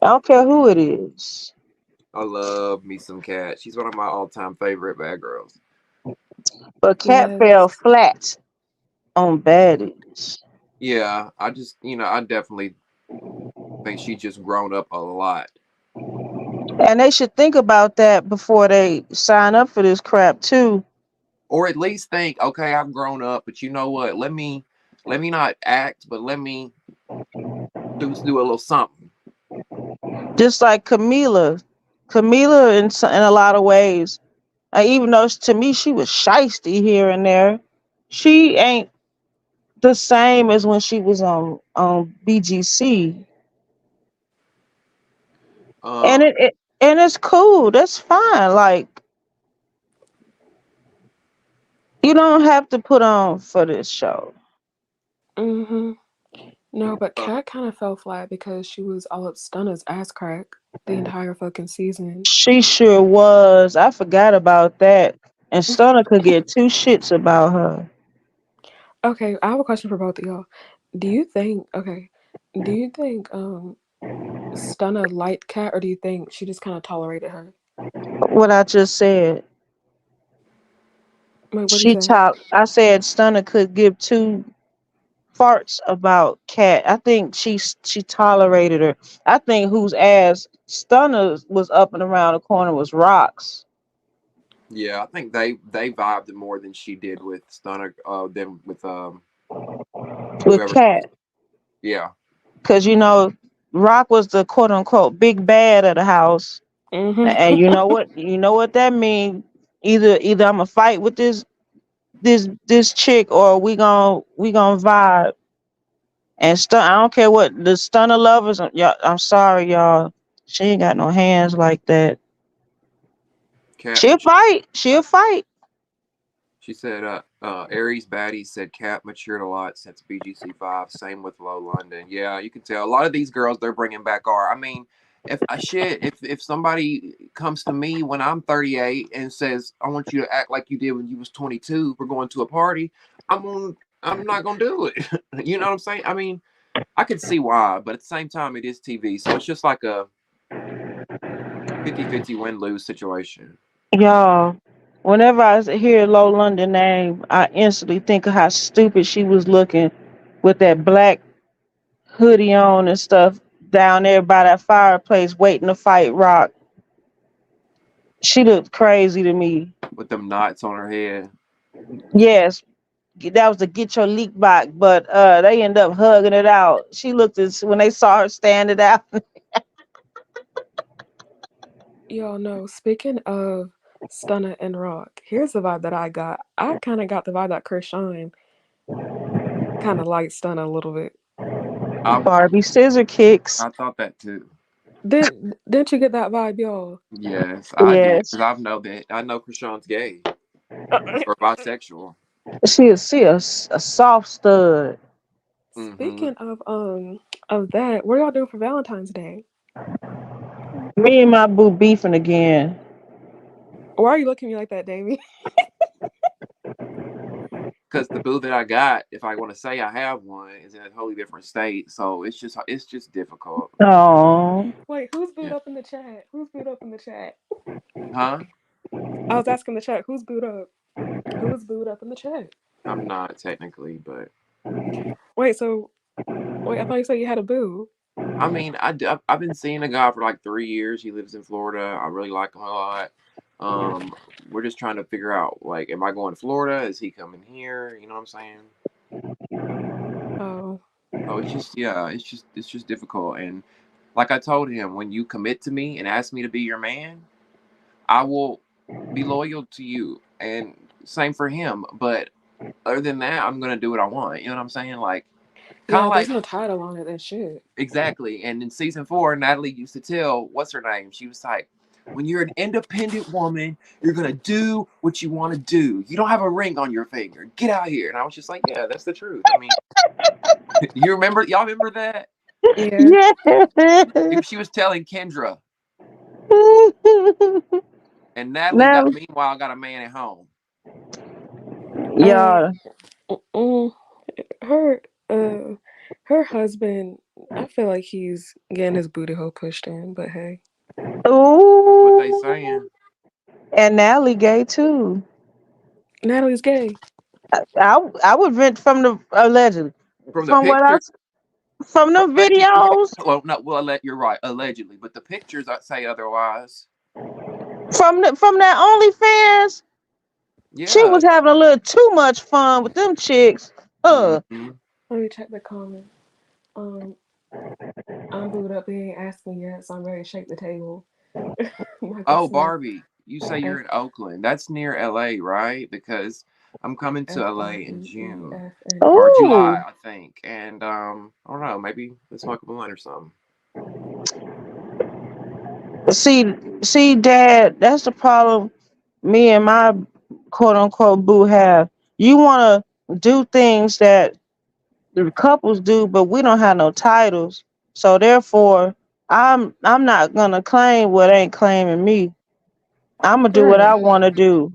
I don't care who it is.
I love me some Cat. She's one of my all-time favorite bad girls.
But Kat fell
Yes.
flat on Baddies.
Yeah, I just, I definitely think she just grown up a lot,
And they should think about that before they sign up for this crap too.
or at least think, okay, I've grown up, but you know what? Let me not act, but let me do a little something.
Just like Camila. Camila in a lot of ways. Even though to me she was shisty here and there, she ain't the same as when she was on BGC. And
Um,
and it's cool. That's fine. Like you don't have to put on for this show.
Mm-hmm. No, but
uh,
Kat kind of fell flat because she was all up Stunna's ass crack the entire fucking season.
She sure was. I forgot about that. And Stunner could get two shits about her.
Okay, I have a question for both of y'all. Do you think okay, do you think Stunna liked Kat, or do you think she just kind of tolerated her?
What I just said.
Wait, what do you say?
I said Stunner could give two farts about Cat. I think she tolerated her. I think whose ass Stunner was up and around the corner was Rocks
yeah, I think they vibed more than she did with Stunner, than with
with
whoever.
Cat.
Yeah,
Cause Rock was the quote unquote big bad of the house. And
Mm-hmm.
you know what that means. Either I'm gonna fight with this chick or we gonna vibe. And I don't care what the Stunner lovers. Y'all, I'm sorry, y'all. She ain't got no hands like that.
Cat
She'll
would.
fight. She'll fight.
She said, Aries Batty said Cat matured a lot since BGC5. Same with Low London. Yeah, you can tell. A lot of these girls they're bringing back are. I mean, if if somebody comes to me when I'm 38 and says, I want you to act like you did when you was 22, we're going to a party, I'm not gonna do it. You know what I'm saying? I mean, I could see why, but at the same time, it is TV, so it's just like a 50-50 win-lose situation.
Y'all, whenever I hear Low London name, I instantly think of how stupid she was looking with that black hoodie on and stuff down there by that fireplace waiting to fight Rock. She looked crazy to me.
With them knots on her head.
Yes, that was to get your leak back, but they end up hugging it out. She looked as when they saw her standing out.
Y'all know, speaking of Stunner and Rock, here's the vibe that I got. I kind of got the vibe that Krishan kind of liked Stunner a little bit.
I
Barbie scissor kicks.
I thought that too.
Didn't you get that vibe, y'all?
Yes, I did
Yes,
because I know Krishan's gay or bisexual.
she a soft stud.
Hmm.
Speaking of that, what are y'all doing for Valentine's Day?
Me and my boo beefing again.
Why are you looking at me like that, Damie?
Because the boo that I got, if I want to say I have one, is in a totally different state. So it's just difficult.
Oh,
Wait, who's booed
Yeah.
up in the chat? Who's booed up in the chat?
Huh?
I was asking the chat, who's booed up? Who was booed up in the chat?
I'm not technically, but
Wait, so wait, I thought you said you had a boo.
I mean, I've been seeing a guy for like 3 years. He lives in Florida. I really like him a lot. Um, we're just trying to figure out like, am I going to Florida? Is he coming here? You know what I'm saying?
Oh,
So it's just yeah, it's just difficult. And like I told him, when you commit to me and ask me to be your man, I will be loyal to you. And same for him. But other than that, I'm gonna do what I want. You know what I'm saying? Like kind
yeah,
of
if there's
like
no title on it, then shit.
exactly. And in season 4, Natalie used to tell what's her name. She was like, when you're an independent woman, you're gonna do what you want to do. You don't have a ring on your finger. Get out here. And I was just like, yeah, that's the truth. I mean, you remember? Y'all remember that?
Yeah.
yeah.
She was telling Kendra, and Natalie
Now,
got meanwhile got a man at home.
Uh,
y'all.
mm, her her husband, I feel like he's getting his booty hole pushed in, but hey.
That's what they
Ooh.
saying
And Natalie gay too.
Natalie's gay.
I would rent from the allegedly
from the
from what
picture.
from the
Allegedly,
videos
well, no, well, you're right, allegedly, but the pictures I say otherwise.
from that OnlyFans. She
Yeah.
was having a little too much fun with them chicks.
Hmm.
Let me check the comments. Um, I'm booed up. He ain't asked me yet, so I'm ready to shake the table. Michael
Oh,
Smith.
Barbie, you say
F
you're in Oakland. That's near LA, right? Because I'm coming to LA in June
FREEF
or
N.
July,
Oh,
I think. And I don't know, maybe let's smoke a blunt or something.
see, Dad, that's the problem. Me and my quote unquote boo have. You want to do things that the couples do, but we don't have no titles. So therefore, I'm not gonna claim what ain't claiming me. I'm gonna do what I
Right.
want to do,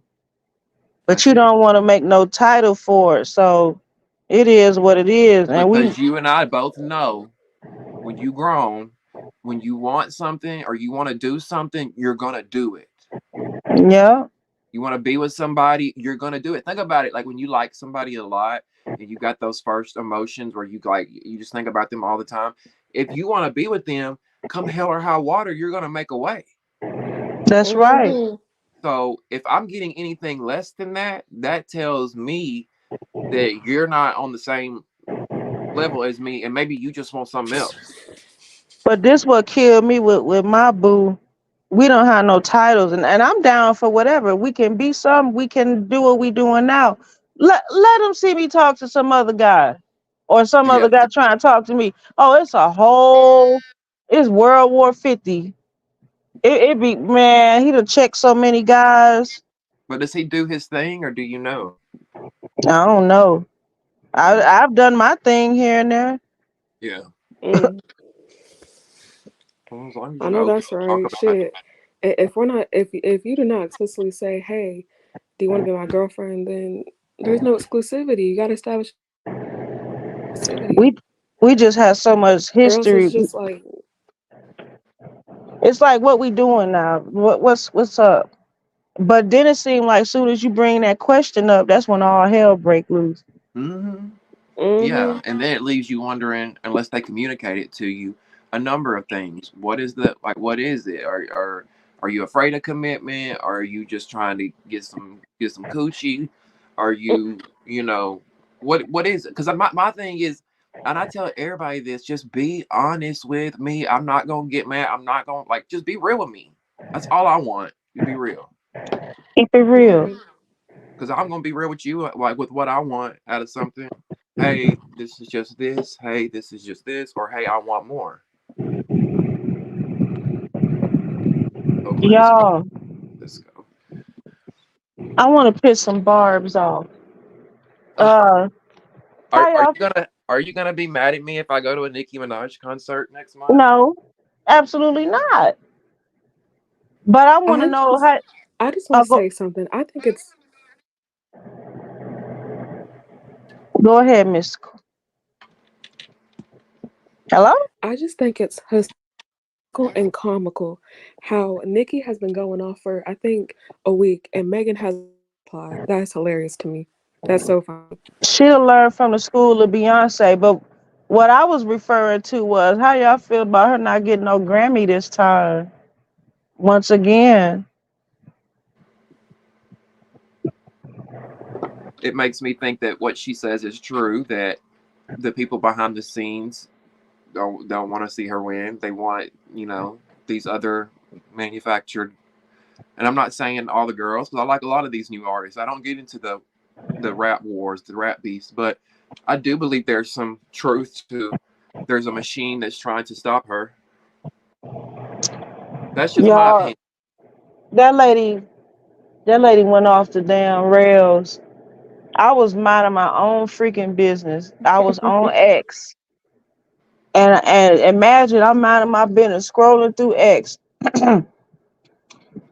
but
That's
you
it.
don't want to make no title for it. So it is what it is, and we,
Because you and I both know when you grown, when you want something or you want to do something, you're gonna do it.
yeah,
You want to be with somebody, you're gonna do it. Think about it, like when you like somebody a lot and you got those first emotions where you just think about them all the time. If you want to be with them, come hell or high water, you're gonna make a way.
that's right.
Mm-hmm.
So if I'm getting anything less than that, that tells me that you're not on the same level as me, and maybe you just want something else.
But this what killed me with my boo. We don't have no titles, and I'm down for whatever. We can be some. We can do what we doing now. Let them see me talk to some other guy, or some other
Yeah,
guy trying to talk to me. Oh, it's World War 50. It be man. He done checked so many guys.
but does he do his thing, or do you know?
I don't know. I've done my thing here and there.
Yeah.
Mm,
Well, as long as
I
you
know
open
that's
to talk
right.
about it.
Shit. If we're not, if you do not explicitly say, "Hey, do you want to be my girlfriend?" Then there's no exclusivity. You got to establish exclusivity,
We we just have so much
or else it's
history.
just like,
It's like what we doing now. What's up? But then it seemed like soon as you bring that question up, that's when all hell break loose.
Mm-hmm.
mm-hmm.
Yeah, and then it leaves you wondering, unless they communicate it to you, a number of things. What is the like? What is it? Are you afraid of commitment? Are you just trying to get some coochie? Are you what is it? Because my thing is, and I tell everybody this: just be honest with me. I'm not gonna get mad. I'm not gonna like just be real with me. That's all I want. You be real.
Keep it real.
Right.
Because I'm gonna be real with you, like with what I want out of something. Hey, this is just this. Hey, this is just this. Or hey, I want more. Oh, Chris,
Y'all,
let's go.
I want to piss some barbs off.
Uh, are
How
are
y'all?
you gonna be mad at me if I go to a Nicki Minaj concert next month?
No, absolutely not. But I want to
I
know
just,
how.
I just want to
Go,
say something. I think it's,
go ahead, Miss. Hello.
I just think it's and comical how Nikki has been going off for I think a week and Megan hasn't replied. That's hilarious to me. That's so funny.
She'll learn from the school of Beyonce. But what I was referring to was how y'all feel about her not getting no Grammy this time. Once again,
It makes me think that what she says is true. That the people behind the scenes don't want to see her win. They want these other manufactured. And I'm not saying all the girls, because I like a lot of these new artists. I don't get into the rap wars, the rap beast, but I do believe there's some truth to there's a machine that's trying to stop her. That's just my
y'all,
opinion.
that lady, that lady went off the damn rails. I was minding my own freaking business. I was on X, and imagine I'm minding my business, scrolling through X, and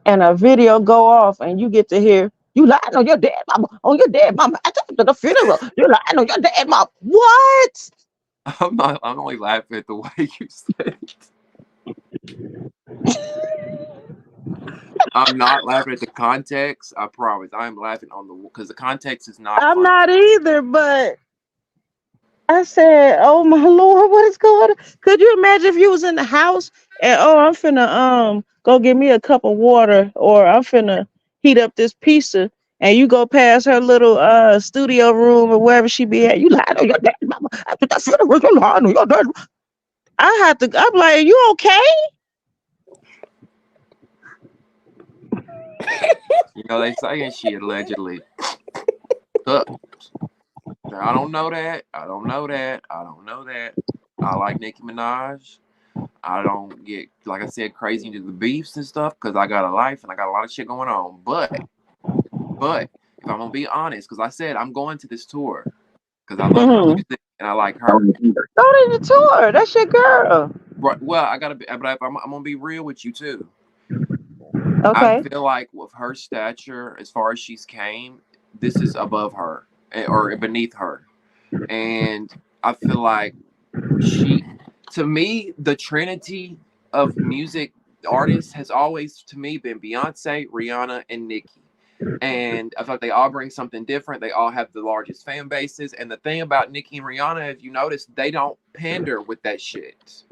a video go off, and you get to hear you lying on your dead mama, on your dead mama. I took you to the funeral. You lying on your dead mama. What?
I'm not. I'm only laughing at the way you said it. I'm not laughing at the context. I promise. I'm laughing on the because the context is not
I'm
funny.
not either, but I said, "Oh my lord, what is going on?" Could you imagine if you was in the house and I'm finna go get me a cup of water, or I'm finna heat up this pizza, and you go past her little studio room or wherever she be at, you lying on your dad, mama. After that funeral, you lying on your dad. I have to. I'm like, you okay?
They saying she allegedly hooked. Now, I don't know that. I don't know that. I don't know that. I like Nicki Minaj. I don't get, like I said, crazy into the beefs and stuff because I got a life and I got a lot of shit going on. But if I'm gonna be honest, because I said I'm going to this tour because I love her
Mm-hmm.
music and I like her.
Go to the tour. That's your girl.
Right. Well, I gotta be, but I'm gonna be real with you too. I
Okay.
feel like with her stature, as far as she's came, this is above her or beneath her, and I feel like she, to me, the trinity of music artists has always, to me, been Beyonce, Rihanna, and Nicki. And I feel like they all bring something different. They all have the largest fan bases. And the thing about Nicki and Rihanna, if you notice, they don't pander with that shit.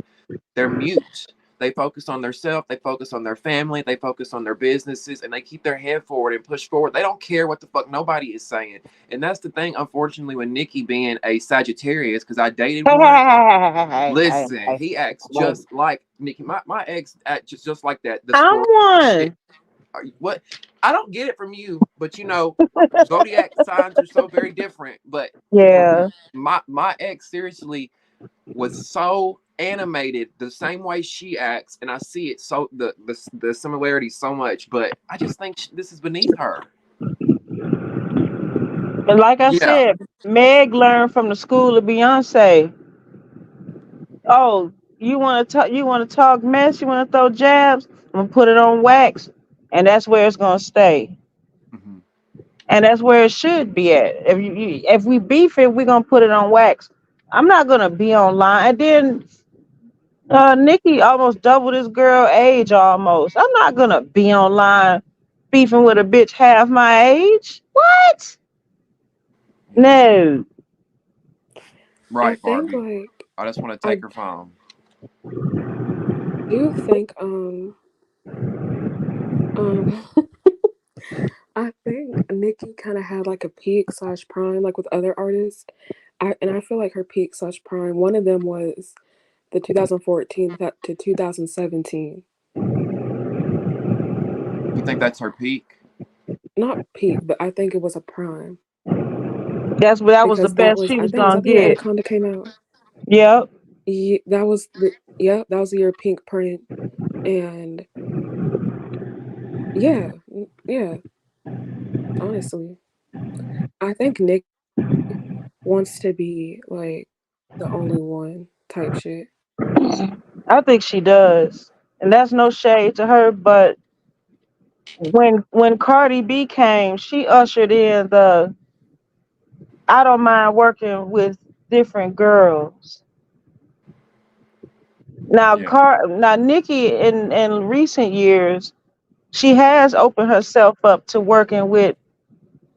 They're mute. They focus on their self. They focus on their family. They focus on their businesses, and they keep their head forward and push forward. They don't care what the fuck nobody is saying. And that's the thing, unfortunately, with Nicki being a Sagittarius, because I dated
Hey,
one.
hey, hey,
Listen,
hey,
he acts
hey.
just like Nicki. My ex acts just like that. The
I'm
squirrel shit.
one.
What? I don't get it from you, but zodiac signs are so very different. But for
Yeah.
my ex, seriously, was so animated the same way she acts, and I see it so the similarity so much. But I just think this is beneath her.
And like I
Yeah.
said, Meg learned from the school of Beyonce. Oh, you want to talk? You want to talk mess? You want to throw jabs? I'm gonna put it on wax, and that's where it's gonna stay.
Hmm.
And that's where it should be at. If we beef it, we're gonna put it on wax. I'm not gonna be online. And then Nikki almost doubled this girl age almost. I'm not gonna be online beefing with a bitch half my age. What?
Yeah.
No.
I
Right,
think
Barbie.
like
I just want to
I
take her phone.
do think um I think Nikki kind of had like a peak slash prime like with other artists. I feel like her peak slash prime. One of them was the 2014 to 2017.
You think that's her peak?
Not peak, but I think it was a prime
That was the
because that
best
was
she
I
was
think was
gonna
that the year
get.
Anaconda came out.
Yep.
That was the that was the year Pink Print and yeah. Honestly, I think Nikki wants to be like the only one type shit.
I think she does. And that's no shade to her, but when Cardi B came, she ushered in the I don't mind working with different girls.
Yeah.
Now Nikki in recent years, she has opened herself up to working with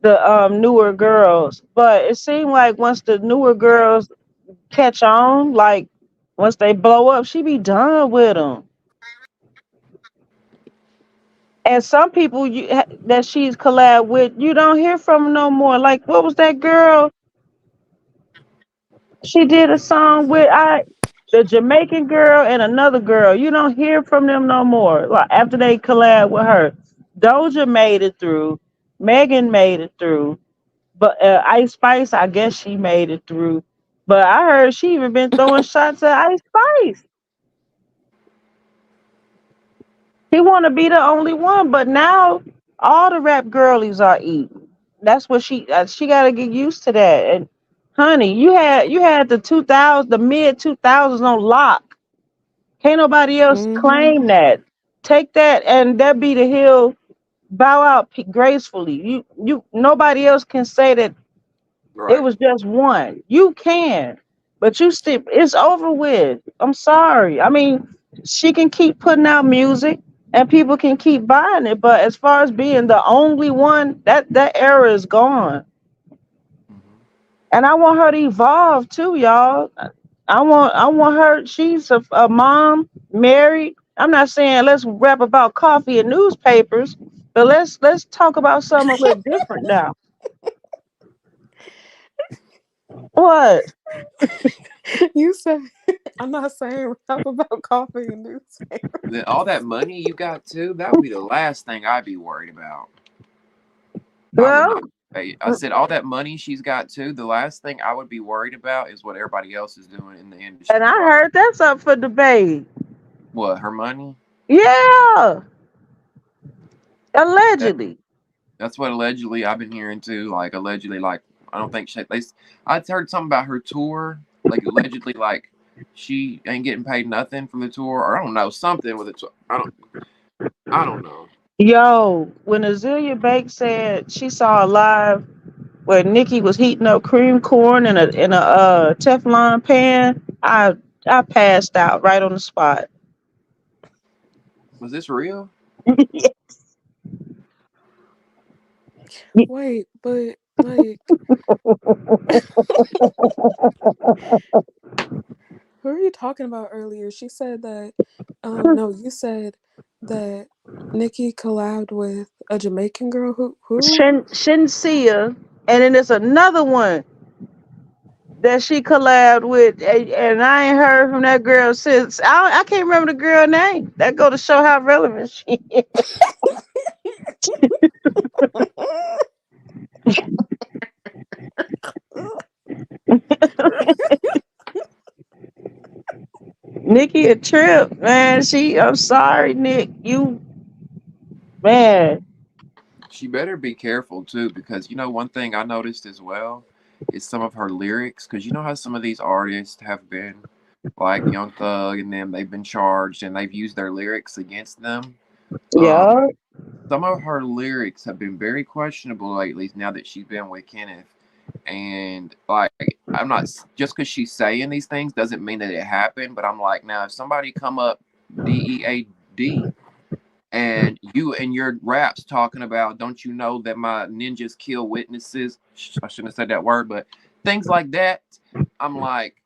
the newer girls. But it seemed like once the newer girls catch on, like once they blow up, she be done with them. And some people that she's collab with, you don't hear from no more. Like what was that girl? She did a song with the Jamaican girl and another girl. You don't hear from them no more. Like after they collab with her, Doja made it through. Megan made it through. But Ice Spice, I guess she made it through. But I heard she even been throwing shots at Ice Spice. He want to be the only one, but now all the rap girlies are eating. That's what she got to get used to that. And honey, you had the 2000s, the mid 2000s on lock. Can't nobody else
Mm-hmm.
claim that. Take that, and that be the hill. Bow out gracefully. Nobody else can say that it
Right.
was just one. You can, but you still, it's over with. I'm sorry. I mean, she can keep putting out music and people can keep buying it, but as far as being the only one, that era is gone.
Hmm.
And I want her to evolve too, y'all. I want her. She's a mom, married. I'm not saying let's rap about coffee and newspapers, but let's talk about something a little different now. What?
You said I'm not saying rap about coffee and newspaper.
Then all that money you got too, that would be the last thing I'd be worried about. I would
Well,
not. I said all that money she's got too. The last thing I would be worried about is what everybody else is doing in the
and
industry.
I
Like
heard that's up for debate.
what? Her money?
Yeah,
That
allegedly.
that's what allegedly I've been hearing too. Like allegedly, like I don't think she. I heard something about her tour. Like allegedly, like she ain't getting paid nothing from the tour, or I don't know something with it. I don't. I don't know.
Yo, when Azealia Banks said she saw a live where Nikki was heating up cream corn in a Teflon pan, I passed out right on the spot.
Was this real?
Wait, but like who are you talking about earlier? She said that no, you said that Nikki collabed with a Jamaican girl who?
Shinsia, and then there's another one that she collabed with, and I ain't heard from that girl since. I can't remember the girl name. That go to show how relevant she is. Nikki a trip, man. I'm sorry, Nick. You, man.
She better be careful too, because one thing I noticed as well is some of her lyrics. Because you know how some of these artists have been, like Young Thug, and them, they've been charged and they've used their lyrics against them. Um,
Yeah.
some of her lyrics have been very questionable lately. Now that she's been with Kenneth, and like, I'm not just because she's saying these things doesn't mean that it happened. But I'm like, now if somebody come up DEAD and you and your raps talking about, don't you know that my ninjas kill witnesses? I shouldn't have said that word, but things like that. I'm like,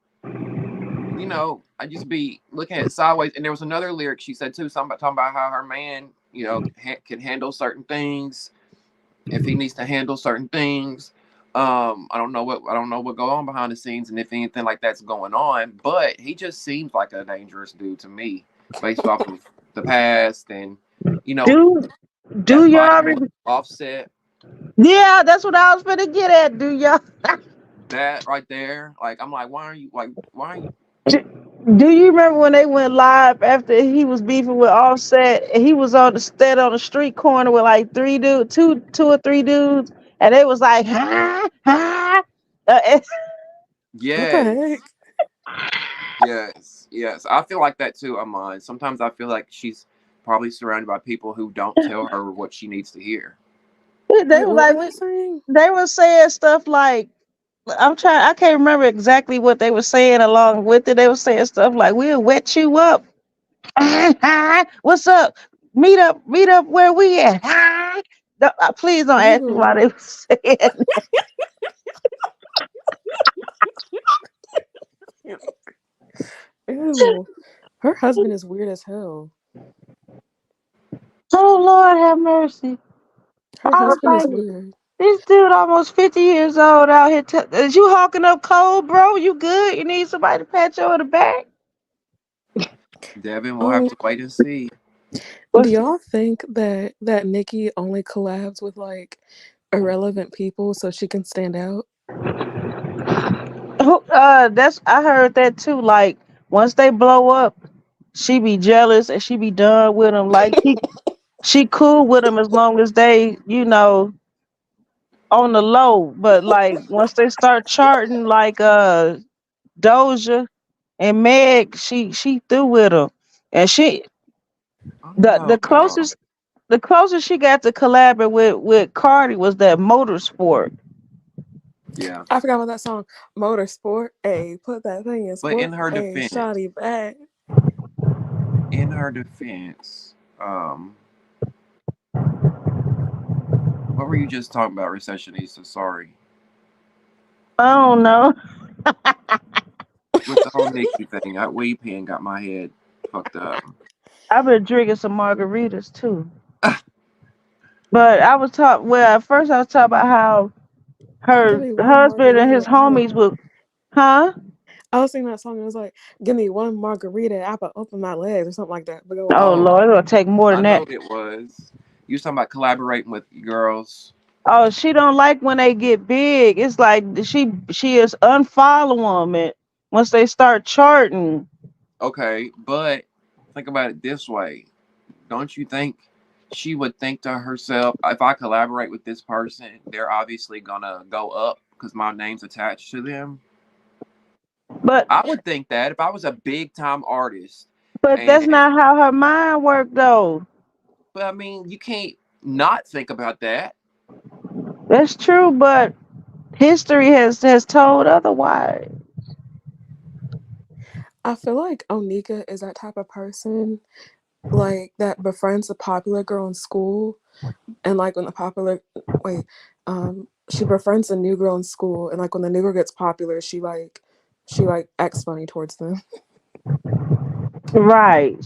I just be looking at it sideways. And there was another lyric she said too, something about talking about how her man, can handle certain things if he needs to handle certain things. I don't know what go on behind the scenes and if anything like that's going on, but he just seems like a dangerous dude to me, based off of the past and you know
Do do
that
y'all?
fight with Offset.
Yeah, that's what I was gonna get at. Do y'all?
That right there, like I'm like, why are you?
Do you remember when they went live after he was beefing with Offset and he was on the street corner with like two or three dudes, and they was like, ha ha. Uh,
What the
Yes,
heck?
yes. I feel like that too. Amon. Sometimes I feel like she's probably surrounded by people who don't tell her what she needs to hear.
they
Wait,
were
what
like,
were they saying?
they were saying stuff like, I can't remember exactly what they were saying along with it. They were saying stuff like, we'll wet you up. What's up? Meet up where we at. Please don't ask me why
Ew.
they were saying.
Ew. Her husband is weird as hell.
Oh Lord, have mercy.
Her
I was
husband is
like,
weird.
this dude almost 50 years old out here. Is you hawking up cold, bro? You good? You need somebody to pat you on the back?
Devin, we'll have
Um,
to wait and see.
do
What's the,
y'all think that Nikki only collabs with like irrelevant people so she can stand out?
that's I heard that too. Like once they blow up, she be jealous and she be done with them. Like she cool with them as long as they, on the low. But like once they start charting, like Doja and Meg, she through with them, and the
Oh,
closest she got to collaborate with Cardi was that Motorsport.
yeah.
I forgot about that song. Motorsport. A put that thing in
But
sport. A shoddy bag.
in her defense, what were you just talking about, Recessionista? Sorry.
I don't know.
With the whole Nikki thing, that weed pen got my head fucked up.
I've been drinking some margaritas too. But I was talking. Well, at first I was talking about how
Give
her
me one
husband and his
margarita.
homies would, huh?
I was singing that song and it was like, give me one margarita, I could open my legs or something like that. But go
Oh
on.
Oh,
Lord, it's gonna take more
I
than
know
that.
what it was. You was talking about collaborating with girls.
Oh, she don't like when they get big. It's like she is unfollow them and once they start charting.
Okay, but think about it this way. Don't you think she would think to herself, if I collaborate with this person, they're obviously gonna go up because my name's attached to them?
But
I would think that if I was a big time artist,
but that's
and
not how her mind worked though.
but I mean, you can't not think about that.
That's true, but history has told otherwise.
I feel like Onika is that type of person, like that befriends a popular girl in school, and like when the popular wait, she befriends a new girl in school, and like when the new girl gets popular, she like acts funny towards them.
Right.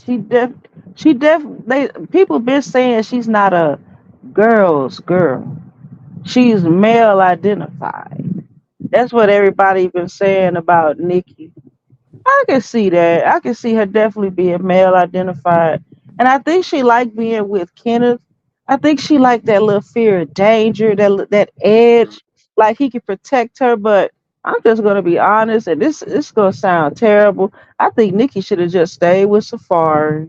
They people been saying she's not a girl's girl. She's male identified. That's what everybody been saying about Nikki. I can see that. I can see her definitely being male identified. And I think she liked being with Kenneth. I think she liked that little fear of danger, that
Mhm.
edge, like he could protect her. But I'm just gonna be honest, and this gonna sound terrible. I think Nikki should have just stayed with Safari.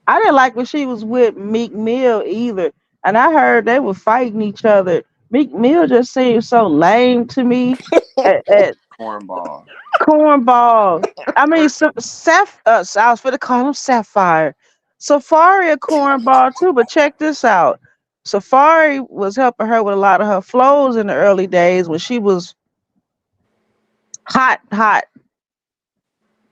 I didn't like when she was with Meek Mill either. and I heard they were fighting each other. Meek Mill just seemed so lame to me. At
Cornball.
cornball. I mean, I was gonna call him Sapphire. Safari a cornball too, but check this out. Safari was helping her with a lot of her flows in the early days when she was hot, hot.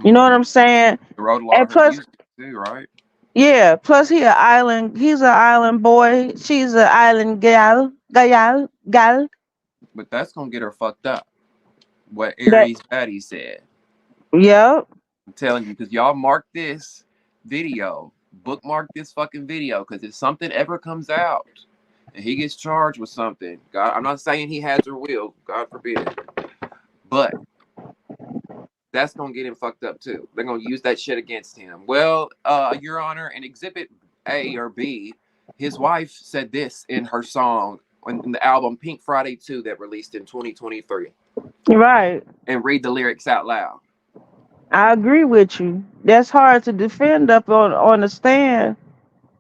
You know what
Hmm.
I'm saying?
He wrote a lot
And
of her
plus,
music too, right?
yeah, plus he's an island boy. She's an island gal.
But that's gonna get her fucked up. What
That
Aries Baddies said.
yep.
I'm telling you, because y'all mark this video, bookmark this fucking video, because if something ever comes out and he gets charged with something, God, I'm not saying he has or will, God forbid, but that's gonna get him fucked up too. They're gonna use that shit against him. Well, Your Honor, in Exhibit A or B, his wife said this in her song in the album Pink Friday 2 that released in 2023.
Right.
And read the lyrics out loud.
I agree with you. That's hard to defend up on the stand.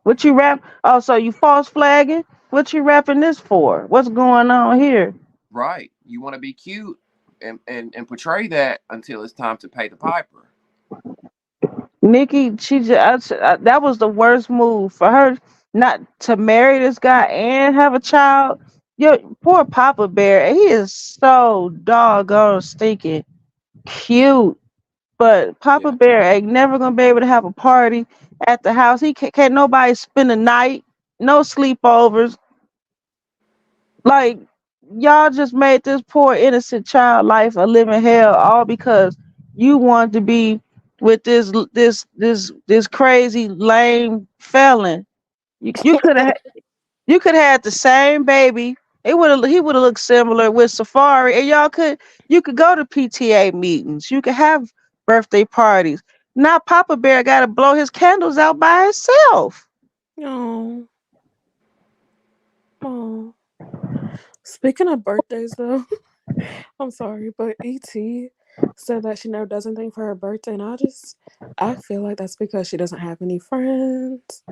What you rap? Oh, so you false flagging? What you rapping this for? What's going on here?
Right. You want to be cute and portray that until it's time to pay the piper.
Nikki, that was the worst move for her not to marry this guy and have a child. Yo, poor Papa Bear. He is so doggone stinking cute. But Papa
Yeah.
Bear ain't never gonna be able to have a party at the house. He can't nobody spend the night, no sleepovers. Like y'all just made this poor innocent child life a living hell, all because you wanted to be with this crazy lame felon. You could have had the same baby. He would have looked similar with Safari, and you could go to PTA meetings. You could have birthday parties. Now Papa Bear got to blow his candles out by himself.
Oh, oh. Speaking of birthdays, though, I'm sorry, but ET said that she never does anything for her birthday, and I feel like that's because she doesn't have any friends.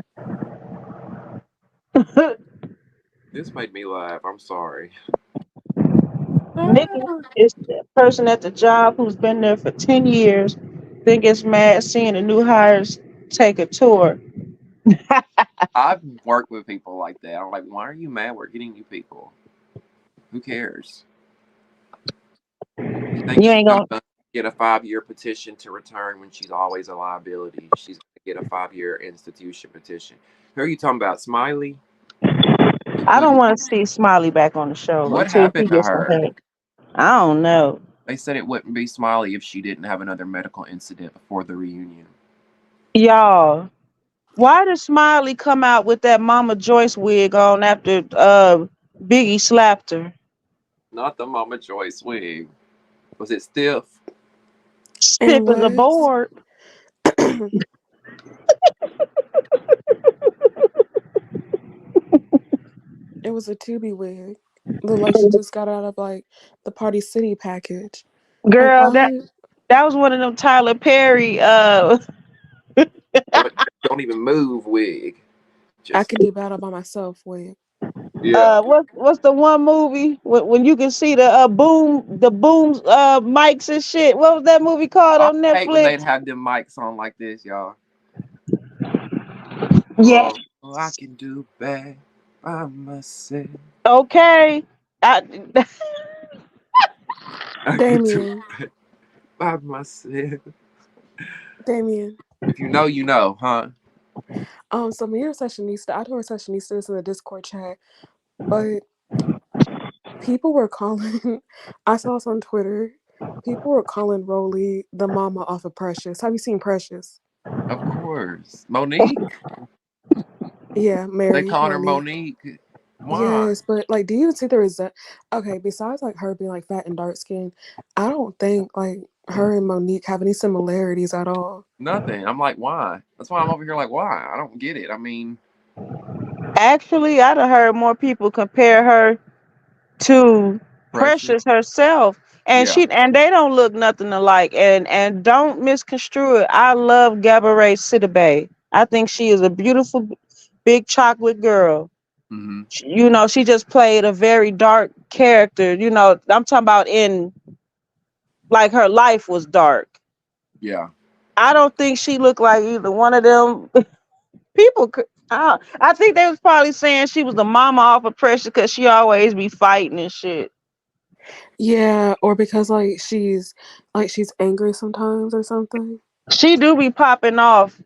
This made me laugh. I'm sorry.
Nikki
Ah.
is the person at the job who's been there for 10 years. Think it's mad seeing the new hires take a tour.
I've worked with people like that. I'm like, why are you mad we're getting new people? Who cares? You think
You
she's
ain't
going
gonna.
to get a 5-year petition to return when she's always a liability? She's going to get a 5-year institution petition. Who are you talking about? Smiley?
I
Who,
don't want to see Smiley back on the show
what
until he
happened to
gets some
her?
help. I don't know.
They said it wouldn't be Smiley if she didn't have another medical incident before the reunion.
Y'all, why did Smiley come out with that Mama Joyce wig on after Biggie slapped her?
Not the Mama Joyce wig. Was it stiff?
And
Stiff
it
as a
was.
board.
It was a Tubi wig. Looked like she just got out of like the Party City package. Like
Girl,
why?
that was one of them Tyler Perry
Don't, don't even move wig.
I
Just,
can do battle by myself wig.
yeah.
what's the one movie when you can see the booms mics and shit? What was that movie called
I
on
hate when they'd
Netflix?
have them mics on like this, y'all.
Yeah.
Oh, I can do bad by myself.
Okay. I,
I can do
Damien,
bad by myself.
Damien.
If you know, you know, huh?
So me and Sessionista, I told Sessionista this in the Discord chat, but people were calling. I saw this on Twitter. People were calling Rolly the mama off of Precious. Have you seen Precious?
Of course. Monique.
Yeah,
They
Mary
calling her
Monique.
Monique. Why?
Yes, but like, do you even see the result? Okay, besides like her being like fat and dark skinned, I don't think like her and Monique have any similarities at all.
Nothing. I'm like, why? That's why I'm over here like, why? I don't get it. I mean,
actually, I'd have heard more people compare her to
Precious.
Precious herself, and
Yeah.
they don't look nothing alike. And don't misconstrue it. I love Gabourey Sidibe. I think she is a beautiful big chocolate girl.
Mm-hmm.
You know, she just played a very dark character. You know, I'm talking about in like her life was dark.
Yeah.
I don't think she looked like either one of them people. I think they was probably saying she was the mama off of Pressure because she always be fighting and shit.
Yeah, or because like she's angry sometimes or something.
She do be popping off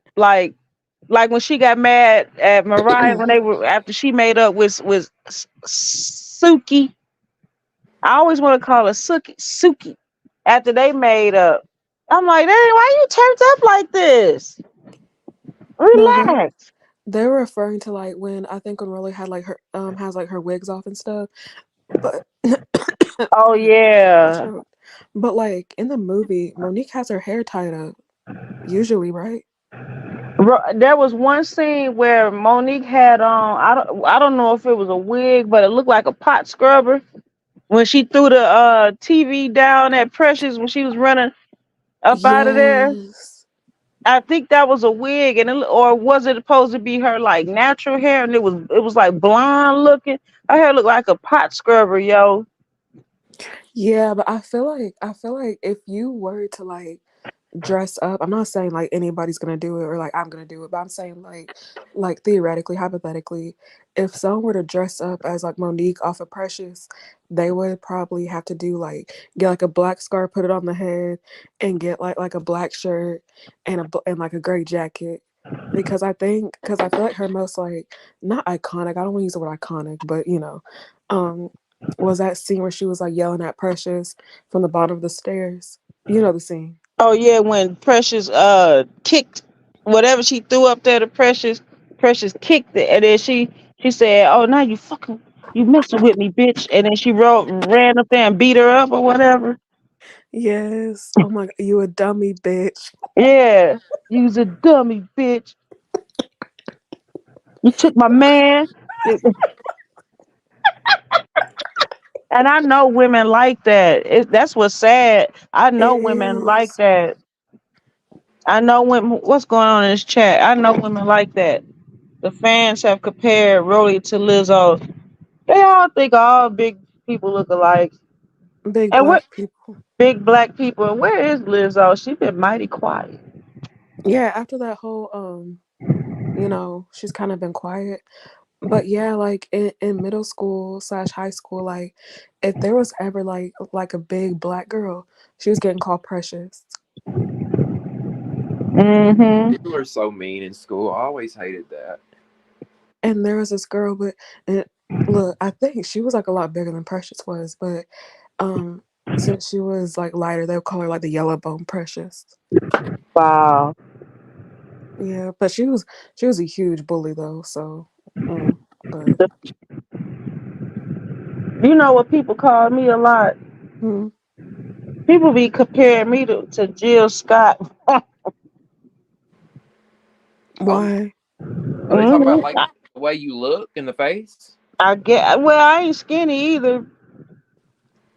like when she got mad at Mariah when they were after she made up with Suki. I always want to call her Suki. After they made up, I'm like, hey, why you turned up like this?
No, they
Relax.
they were referring to like when I think when Rolly had like her has like her wigs off and stuff. But
Oh
I
yeah.
choked. But like in the movie, Monique has her hair tied up usually, right?
There was one scene where Monique had on I don't know if it was a wig, but it looked like a pot scrubber when she threw the TV down at Precious when she was running up out of there.
Yes.
I think that was a wig, and or was it supposed to be her like natural hair? And it was like blonde looking. Her hair looked like a pot scrubber, yo.
Yeah, but I feel like if you were to like dress up, I'm not saying like anybody's gonna do it or like I'm gonna do it, but I'm saying like theoretically, hypothetically, if someone were to dress up as like Monique off of Precious, they would probably have to do like get like a black scarf, put it on the head, and get like a black shirt and and like a gray jacket. Because I feel like her most like not iconic, I don't want to use the word iconic, but um was that scene where she was like yelling at Precious from the bottom of the stairs. You know the scene.
Oh yeah, when Precious kicked whatever she threw up there to Precious, Precious kicked it, and then she said, "Oh, now you messing with me, bitch," and then she ran up there and beat her up or whatever.
Yes. Oh my god, you a dummy bitch.
Yeah, you's a dummy, bitch. You took my man. And I know women like that. That's what's sad. I know
It
women like
is.
that. I know women. What's going on in this chat? I know women like that. The fans have compared Rolly to Lizzo. They all think all big people look alike.
Big
And what
black people.
big black people? And where is Lizzo? She been mighty quiet.
Yeah, after that whole she's kind of been quiet. But yeah, like in middle school slash high school, like if there was ever like a big black girl, she was getting called precious.
Mm-hmm.
People are so mean in school. I always hated that.
And there was this girl, but and look, I think she was like a lot bigger than Precious was, but um since she was like lighter, they would call her like the yellow bone Precious.
Wow.
Yeah, but she was a huge bully though, so but
You know what people call me a lot?
hmm,
People be comparing me to Jill Scott.
Oh,
why?
are they talking about
Hmm.
like the way you look in the face?
I get well. I ain't skinny either,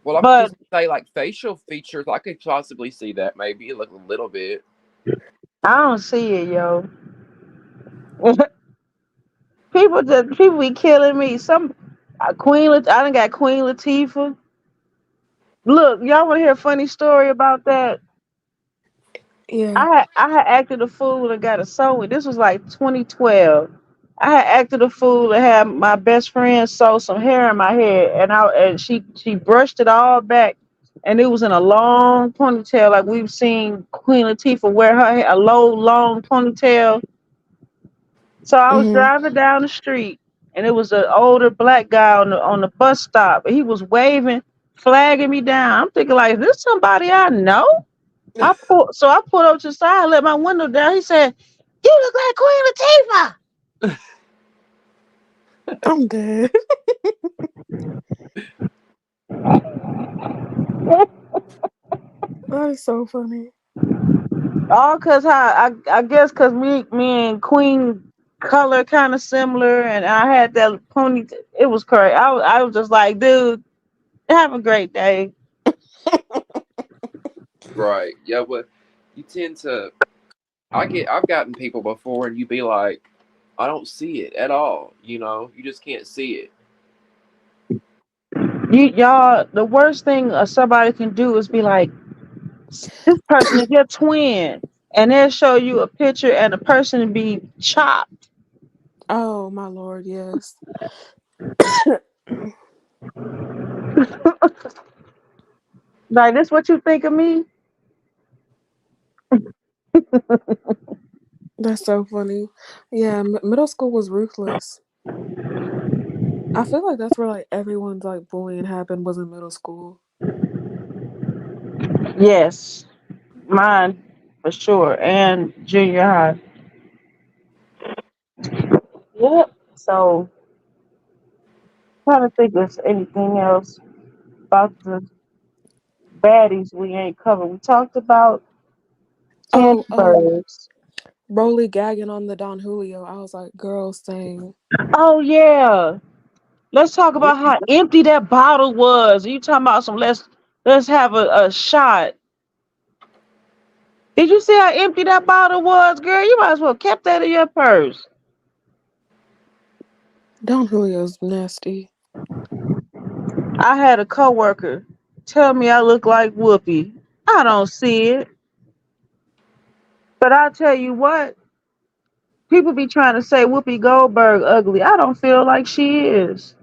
Well, I was
but
just say like facial features. I could possibly see that maybe like a little bit.
I don't see it, yo. People be killing me. Some I done got Queen Latifah. Look, y'all want to hear a funny story about that?
Yeah.
I had acted a fool and got a sew. This was like 2012. I had acted a fool and had my best friend sew some hair in my head, and she brushed it all back, and it was in a long ponytail, like we've seen Queen Latifah wear her hair, a low long ponytail. So I was
Hmm.
driving down the street, and it was an older black guy on the bus stop. He was waving, flagging me down. I'm thinking like, is this somebody I know? I pulled up to the side, let my window down. He said, "You look like Queen Latifah."
I'm dead. That is so funny.
All cause I guess cause me and Queen color kind of similar, and I had that pony. It was crazy. I was just like, dude, have a great day.
Right. Yeah. But you tend to. I've gotten people before, and you be like, I don't see it at all. You just can't see it.
Y'all, the worst thing somebody can do is be like, this person is your twin, and they'll show you a picture, and the person be chopped.
Oh my lord, yes.
Like, this what you think of me?
That's so funny. Yeah, middle school was ruthless. I feel like that's where like everyone's like bullying happened was in middle school.
Yes, mine for sure, and junior high. Yep. So, trying to think of anything else about the baddies we ain't covered. We talked about candy
Oh,
birds.
Broly gagging on the Don Julio. I was like, girl, saying,
Oh yeah. Let's talk
What
about how empty that bottle was. You talking about some let's have a shot. Did you see how empty that bottle was, girl? You might as well kept that in your purse.
Don Julio's nasty.
I had a coworker tell me I look like Whoopi. I don't see it. But I'll tell you what, people be trying to say Whoopi Goldberg ugly. I don't feel like she is.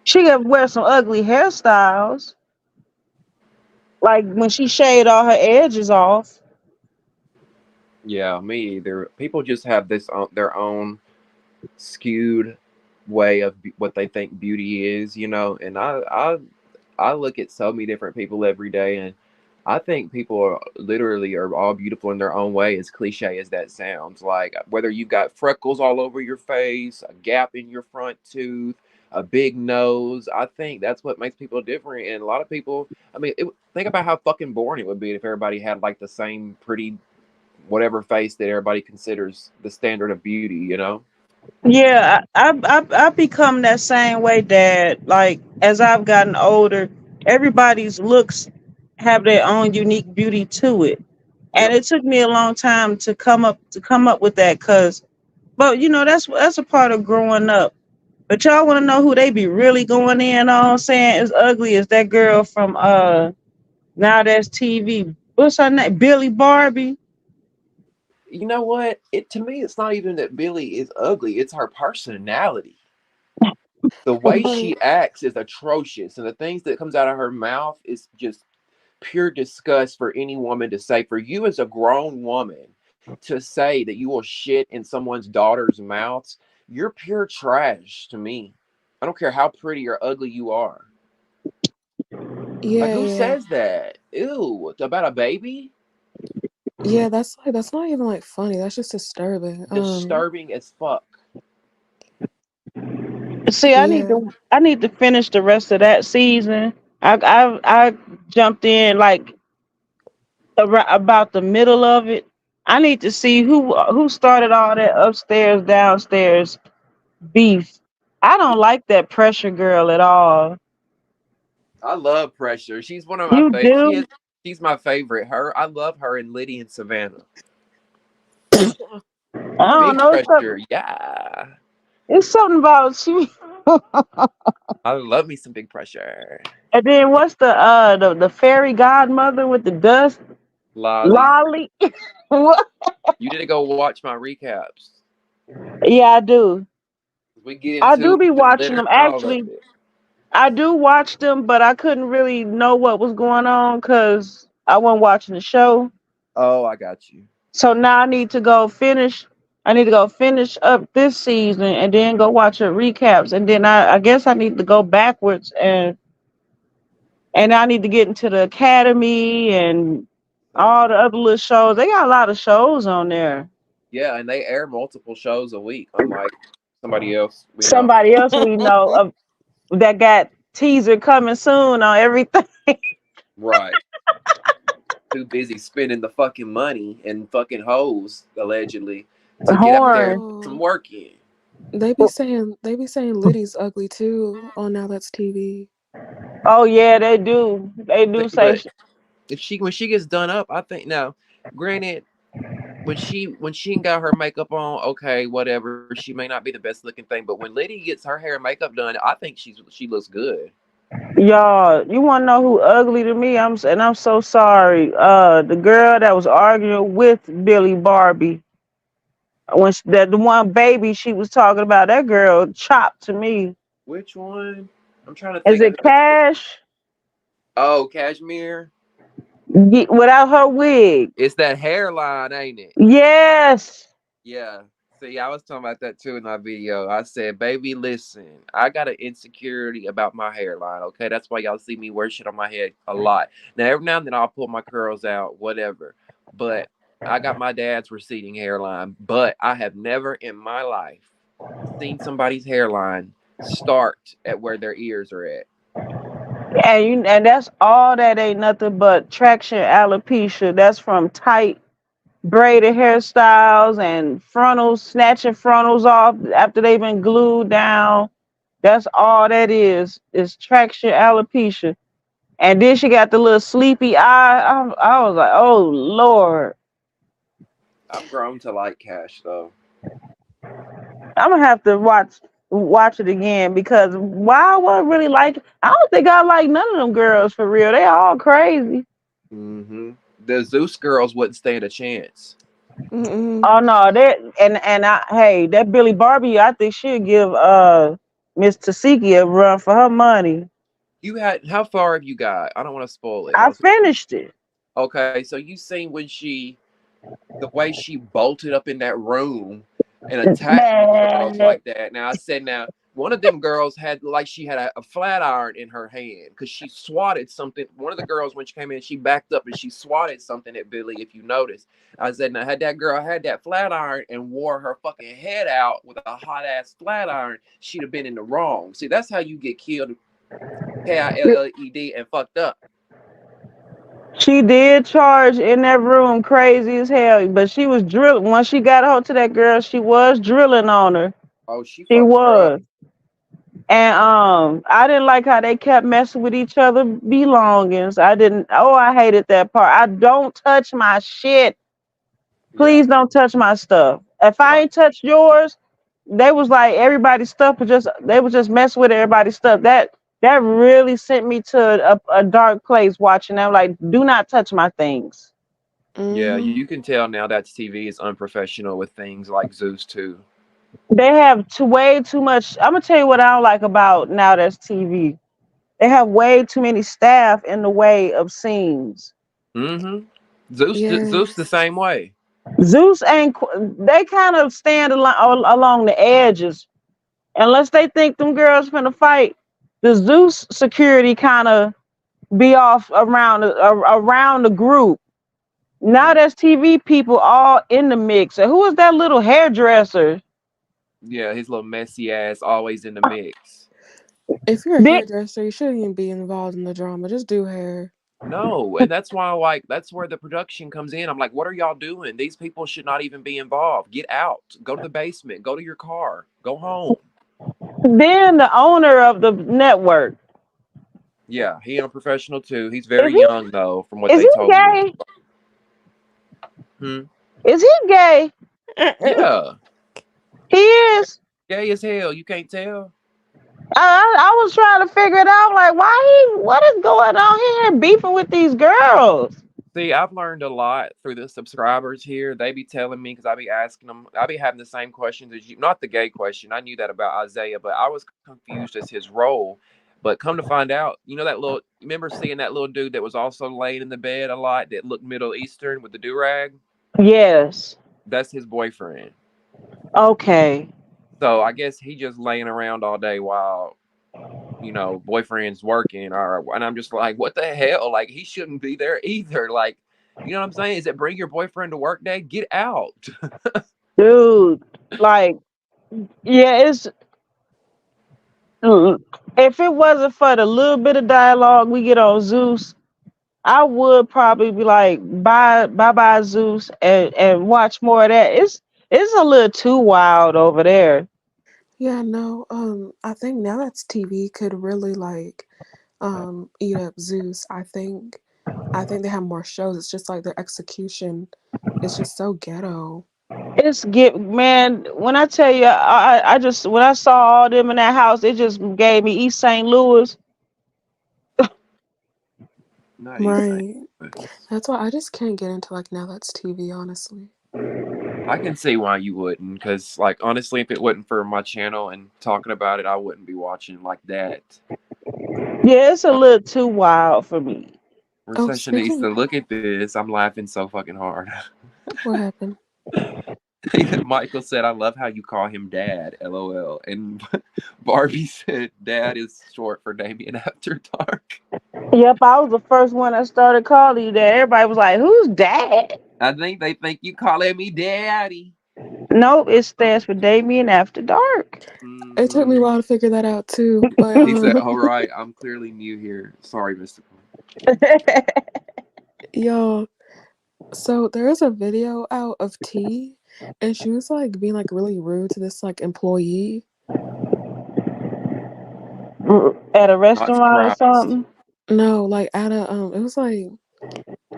She can wear some ugly hairstyles, like when she shaved all her edges off.
Yeah, me either. People just have this their own skewed way of what they think beauty is. And I look at so many different people every day, and I think people are all beautiful in their own way, as cliche as that sounds. Like, whether you've got freckles all over your face, a gap in your front tooth, a big nose, I think that's what makes people different. And a lot of people, I mean, think about how fucking boring it would be if everybody had like the same pretty whatever face that everybody considers the standard of beauty.
Yeah, I've become that same way, Dad. Like as I've gotten older, everybody's looks have their own unique beauty to it, and
Yep.
it took me a long time to come up with that. But that's a part of growing up. But y'all want to know who they be really going in on saying is ugly? Is that girl from Now That's TV? What's her name? Billy Barbie.
You know what? To me, it's not even that Billy is ugly. It's her personality. The way
But
she acts is atrocious, and the things that comes out of her mouth is just pure disgust for any woman to say. For you as a grown woman to say that you will shit in someone's daughter's mouths, you're pure trash to me. I don't care how pretty or ugly you are. Like,
yeah,
who
yeah.
says that? Ew, about a baby?
Yeah, that's not even like funny. That's just disturbing.
Disturbing as fuck.
See, I need
Yeah.
to I need to finish the rest of that season. I jumped in like about the middle of it. I need to see who started all that upstairs downstairs beef. I don't like that pressure girl at all.
I love Pressure. She's one of my
You
favorite.
do?
She's my favorite. I love her and Liddy and Savannah.
I don't
Big
know.
Pressure, yeah.
It's something about she.
I love me some Big Pressure.
And then what's the fairy godmother with the dust?
Lolly,
Lolly. What?
you need to go watch my recaps.
Yeah, I do.
We get
I
into
do be
the
watching
litter
them.
and all of
Actually,
it.
I do watch them, but I couldn't really know what was going on because I wasn't watching the show.
Oh, I got you.
So now I need to go finish. I need to go finish up this season and then go watch the recaps. And then I guess I need to go backwards and I need to get into the academy and all the other little shows. They got a lot of shows on there.
Yeah, and they air multiple shows a week, unlike somebody else we know.
Somebody else we know that got teaser coming soon on everything.
Right. Too busy spending the fucking money and fucking hoes, allegedly, to get out there and
Horn.
put some
Oh,
work in.
they be saying Liddy's ugly too on Now That's TV.
Oh yeah, they do. They do say
But if she when she gets done up, I think now, granted, when she ain't got her makeup on, okay, whatever. She may not be the best looking thing, but when Liddy gets her hair and makeup done, I think she looks good.
Y'all, you want to know who ugly to me? I'm so sorry. The girl that was arguing with Billy Barbie when the one baby she was talking about, that girl chopped to me.
Which one? I'm trying to
Is
think. I
it
know.
Cash?
Oh, Cashmere.
Without her wig?
It's that hairline, ain't it?
Yes.
Yeah. See, I was talking about that too in my video. I said, baby, listen, I got an insecurity about my hairline, okay? That's why y'all see me wear shit on my head a lot. Now, every now and then I'll pull my curls out, whatever. But I got my dad's receding hairline. But I have never in my life seen somebody's hairline start at where their ears are at.
And that's all that ain't nothing but traction alopecia. That's from tight braided hairstyles and frontals, snatching frontals off after they've been glued down. That's all that is traction alopecia. And then she got the little sleepy eye. I was like, oh Lord.
I've grown to like Cash, though.
I'm gonna have to watch it again because why I wasn't really like I don't think I like none of them girls for real. They all crazy.
Mm-hmm. The Zeus girls wouldn't stand a chance.
Mm-mm.
Oh no, that and I hey, that Billy Barbie, I think she'll give Miss Tasiki a run for her money.
You had how far have you got? I don't want to spoil it.
I finished it.
Okay, so you seen when the way she bolted up in that room and attacked them girls
Man,
like that. Now I said, now one of them girls had like she had a flat iron in her hand because she swatted something. One of the girls when she came in, she backed up and she swatted something at Billy. If you noticed, I said, now had that girl had that flat iron and wore her fucking head out with a hot ass flat iron, she'd have been in the wrong. See, that's how you get killed, KILLED, and fucked up.
she did charge in that room crazy as hell, but she was drilling. Once she got hold to that girl, she was drilling on her.
Oh, she
She
fucked her up.
was. And I didn't like how they kept messing with each other belongings. I didn't. Oh, I hated that part. I don't touch my shit.
Yeah,
Please don't touch my stuff. If I
right.
ain't touched yours, they was like everybody's stuff was just they was just messing with everybody's stuff. That really sent me to a dark place watching them. Like, do not touch my things.
Yeah,
Mm-hmm.
you can tell now that TV is unprofessional with things like Zeus too.
They have way too much. I'm gonna tell you what I don't like about now that's TV. They have way too many staff in the way of scenes.
Mm-hmm. Zeus the
Yes.
same way.
Zeus ain't. They kind of stand along the edges, unless they think them girls finna fight. The Zeus security kind of be off around the group. Now
Yeah,
there's TV people all in the mix. And who is that little hairdresser?
yeah, his little messy ass always in the mix.
If you're a
Did,
hairdresser, you shouldn't even be involved in the drama. Just do hair.
No, and that's why like that's where the production comes in. I'm like, what are y'all doing? These people should not even be involved. Get out. Go to the basement. Go to your car. Go home.
then the owner of the network,
Yeah, he unprofessional too. He's
is
very
he
young though, from what
is
they
he
told me.
gay?
Hmm.
Is he gay?
Yeah,
He is.
gay as hell. You can't tell.
I was trying to figure it out. Like, why he? What is going on here? Beefing with these girls.
See, I've learned a lot through the subscribers here. They be telling me because I be asking them, I be having the same questions as you. Not the gay question. I knew that about Isaiah, but I was confused as his role. But come to find out, you know that little. Remember seeing that little dude that was also laying in the bed a lot that looked Middle Eastern with the do rag?
Yes.
That's his boyfriend.
Okay.
So I guess he just laying around all day while boyfriend's working, or and I'm just like, what the hell? Like he shouldn't be there either. Like, you know what I'm saying? Is it bring your boyfriend to work day? Get out.
Dude, like, yeah, it's if it wasn't for the little bit of dialogue we get on Zeus, I would probably be like, bye Zeus, and watch more of that. It's a little too wild over there.
Yeah, no. I think now that's TV could really like eat up Zeus. I think I think they have more shows. It's just like their execution is just so ghetto.
It's get man. When I tell you, I just when I saw all them in that house, it just gave me East St. Louis.
Not East St.
Right.
Louis.
That's why I just can't get into like now that's TV, honestly.
I can see why you wouldn't, because like honestly, if it wasn't for my channel and talking about it, I wouldn't be watching like that.
Yeah, it's a little too wild for me.
Oh,
Recessionista,
speaking,
look at this. I'm laughing so fucking hard.
what happened?
Michael said, I love how you call him dad, LOL. And Barbie said, dad is short for Damien After Dark.
Yep, I was the first one that started calling you that. Everybody was like, "Who's that?"
I think they think you calling me daddy.
Nope, it stands for Damien After Dark.
It took me a
Hmm.
while to figure that out too, but
He said, all right, I'm clearly new here. Sorry, Mr.
yo, so there is a video out of T, and she was like being like really rude to this like employee.
At a
Not
restaurant or
surprised.
something.
No, like at a it was like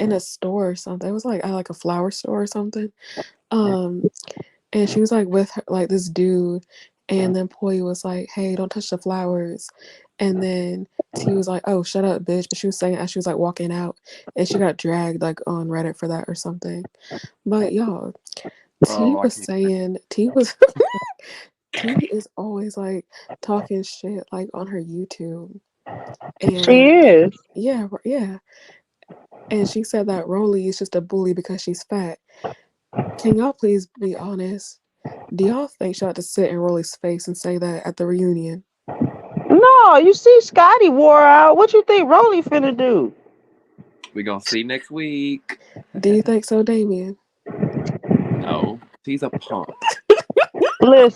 in a store or something. It was like at like a flower store or something. Um, and she was like with her, like this dude, and the employee was like, "Hey, don't touch the flowers." And then T was like, "Oh, shut up, bitch!" But she was saying it as she was like walking out, and she got dragged like on Reddit for that or something. But y'all, T
Oh, I
was
can't.
saying T was T is always like talking shit like on her YouTube,
She
and
is.
yeah, yeah. And she said that Rolly is just a bully because she's fat. Can y'all please be honest? Do y'all think she ought to sit in Rolly's face and say that at the reunion?
No, you see, Scotty wore out. What you think Rolly finna do?
We gonna see next week.
Do you think so, Damien?
No, he's a punk.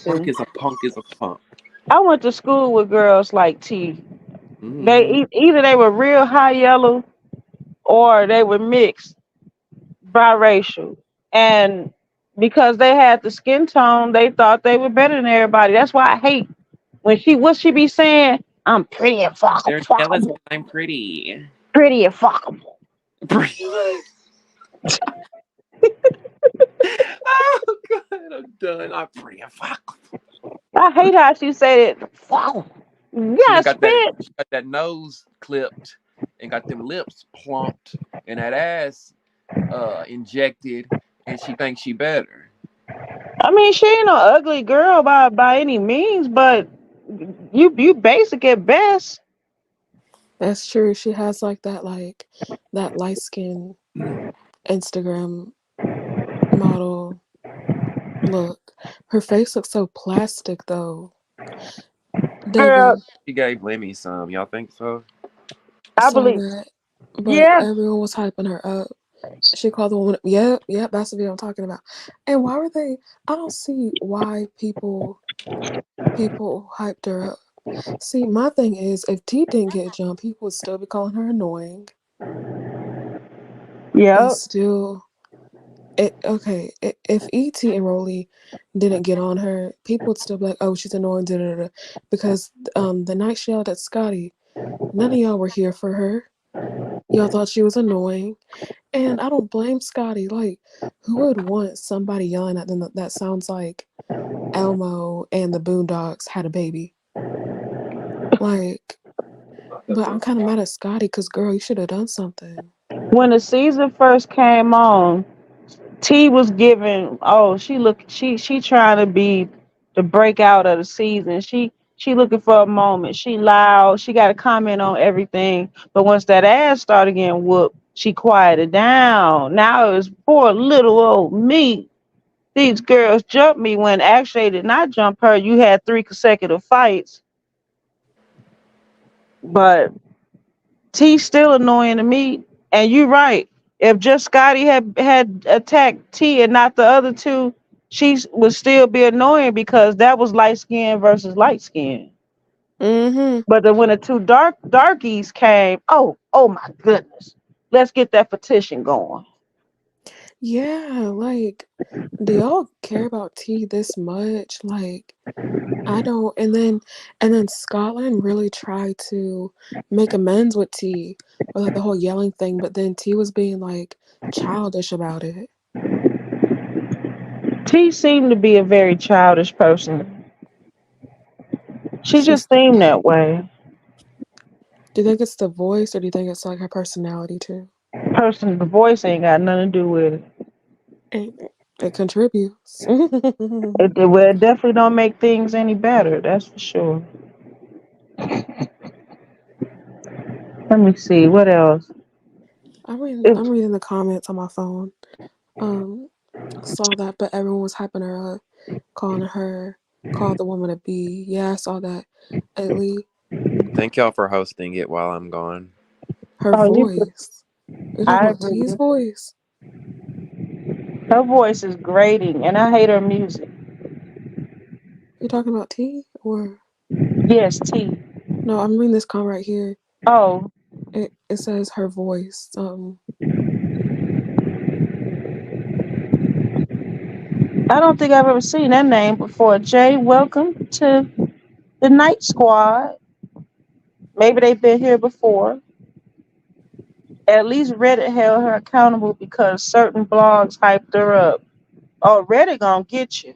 Punk
Listen,
is a punk is a punk.
I went to school with girls like T. They
Mm-hmm.
either they were real high yellow or they were mixed biracial, and because they had the skin tone, they thought they were better than everybody. That's why I hate when she be saying, "I'm pretty and
They're jealous
fuckable,
because I'm pretty.
pretty and fuckable."
Pretty. Oh god, I'm done. I'm pretty and fuck.
I hate how she said it. Fuck.
She done
Yes,
got that.
bitch.
She got that nose clipped and got them lips plumped and that ass injected, and she thinks she better.
I mean, she ain't no ugly girl by any means, but you basic at best.
That's true. She has like that light skin Instagram model look. Her face looks so plastic though.
Girl,
Devin
She gave Lemmy some. Y'all think so?
I
saw
believe.
that, but
Yeah,
everyone was hyping her up. She called the woman. Yep, yep. That's the video I'm talking about. And why were they? I don't see why people hyped her up. See, my thing is, if T didn't get jumped, people would still be calling her annoying, and
yep.
still, it okay. If Et and Rolly didn't get on her, people would still be like, "Oh, she's annoying," da da da. Because the night she yelled at Scotty, none of y'all were here for her. Y'all thought she was annoying. And I don't blame Scotty. Like, who would want somebody yelling at them that sounds like Elmo and the Boondocks had a baby? Like, but I'm kind of mad at Scotty because, girl, you should have done something.
When the season first came on, T was giving. Oh, she trying to be the breakout of the season. She looking for a moment. She loud. She got to comment on everything. But once that ass started getting whooped, she quieted down. Now it was poor little old me. These girls jumped me when actually they did not jump her. You had 3 consecutive fights, but T still annoying to me. And you're right. If just Scotty had attacked T and not the other two, she would still be annoying because that was light skin versus light skin.
Mm-hmm.
But then when the two darkies came, oh my goodness, let's get that petition going.
Yeah, like, do y'all care about tea this much? Like, I don't. And then Scotland really tried to make amends with T with like the whole yelling thing, but then T was being like childish about it.
T seemed to be a very childish person. She just
She's.
seemed that way.
Do you think it's the voice, or do you think it's like her personality too?
Person, the voice ain't got nothing to do with it.
It contributes.
Well, it definitely don't make things any better. That's for sure. Let me see what else.
I'm
It,
reading the comments on my phone. Um, saw that, but everyone was hyping her up, calling her, called the woman a B. Yeah, I saw that. At least
Thank y'all for hosting it while I'm gone.
her
oh,
voice. You're talking
I
about T's
agree.
voice.
Her voice is grating, and I hate her music.
You talking about T or
Yes, T.
no? I'm reading this comment right here.
Oh,
It says her voice.
I don't think I've ever seen that name before. Jay, welcome to the Night Squad. Maybe they've been here before. At least Reddit held her accountable because certain blogs hyped her up. Oh, Reddit gonna get you.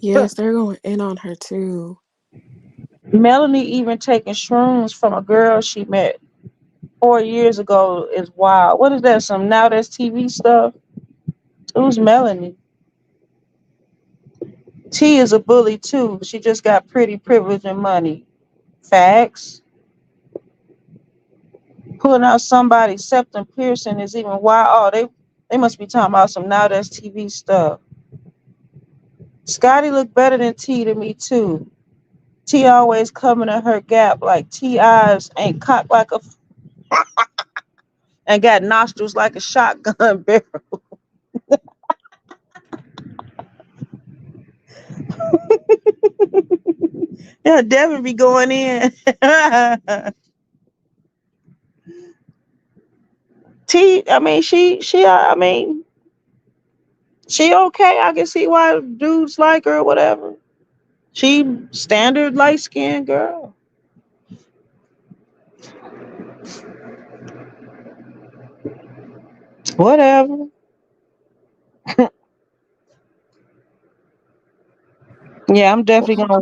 Yes, they're going in on her too.
Melanie even taking shrooms from a girl she met 4 years ago is wild. What is that? Some Now That's TV stuff? Who's Melanie? T is a bully too. She just got pretty privilege and money. Facts. Pulling out somebody's septum piercing is even wild. Oh, they must be talking about some Now That's TV stuff. Scotty looked better than T to me too. T always coming in her gap like T eyes ain't cocked like a and got nostrils like a shotgun barrel. Yeah, Devin be going in. T, I mean, I mean, she okay. I can see why dudes like her or whatever. She standard light skinned girl. Whatever. Yeah, I'm definitely gonna.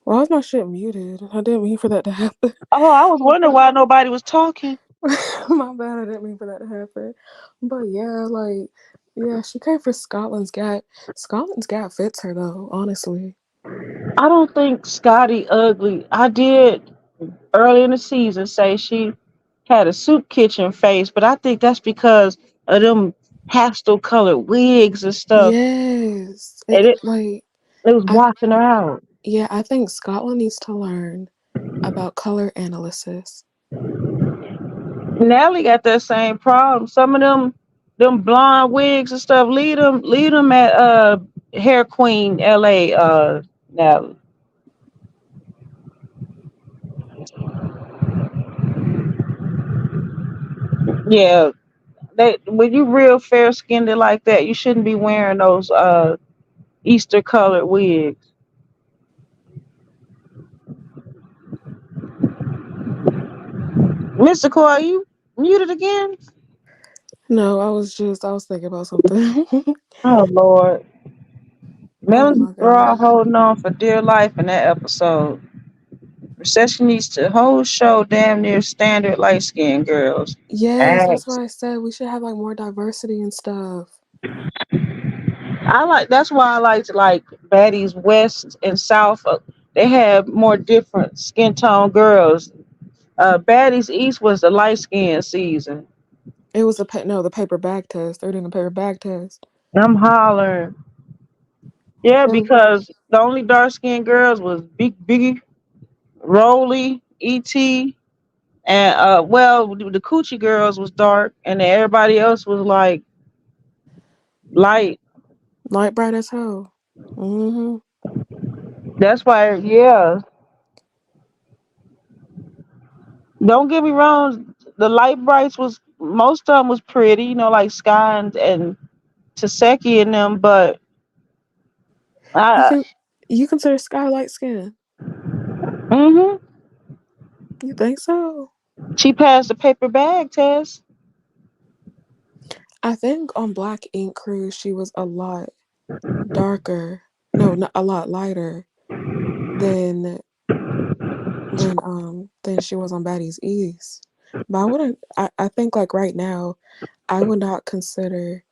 Why was my shit muted? I didn't mean for that to happen.
Oh, I was wondering why nobody was talking.
My bad. I didn't mean for that to happen. But yeah, like, yeah, she came for Scotland's Gap. Scotland's Gap fits her though, honestly.
I don't think Scotty ugly. I did early in the season say she had a soup kitchen face, but I think that's because of them pastel colored wigs and stuff.
Yes.
And it was
I
washing her out.
yeah, I think Scotland needs to learn about color analysis.
Natalie got that same problem. Some of them blonde wigs and stuff. Lead them at Hair Queen LA. Natalie. Yeah, they when you real fair skinned like that, you shouldn't be wearing those Easter colored wigs. Mr. Cole, are you muted again?
No, I was thinking about something.
Oh Lord.
Oh
Melanie
my
Raw
god.
holding on for dear life in that episode. Recession needs to whole show damn near standard light skinned girls.
Yes, that's
Ass.
why I said we should have like more diversity and stuff.
I like that's why I like Baddies West and South. They have more different skin tone girls. Baddies East was the light skin season.
It was the paper bag test. They're doing a paper bag test.
I'm hollering. Yeah,
It,
because the only dark skinned girls was Big Biggie, Rolly, E.T., and well, the coochie girls was dark, and then everybody else was like light.
light bright as hell. Mm-hmm.
That's why, yeah. Don't get me wrong. The light brights was most of them was pretty, like Sky and Taseki and them, but
You
I,
can you consider Sky light skin?
hmm
You think so?
she passed the paper bag test.
I think on Black Ink Cruise she was a lot darker. No, not a lot lighter than than she was on Baddies East. But I wouldn't. I think like right now, I would not consider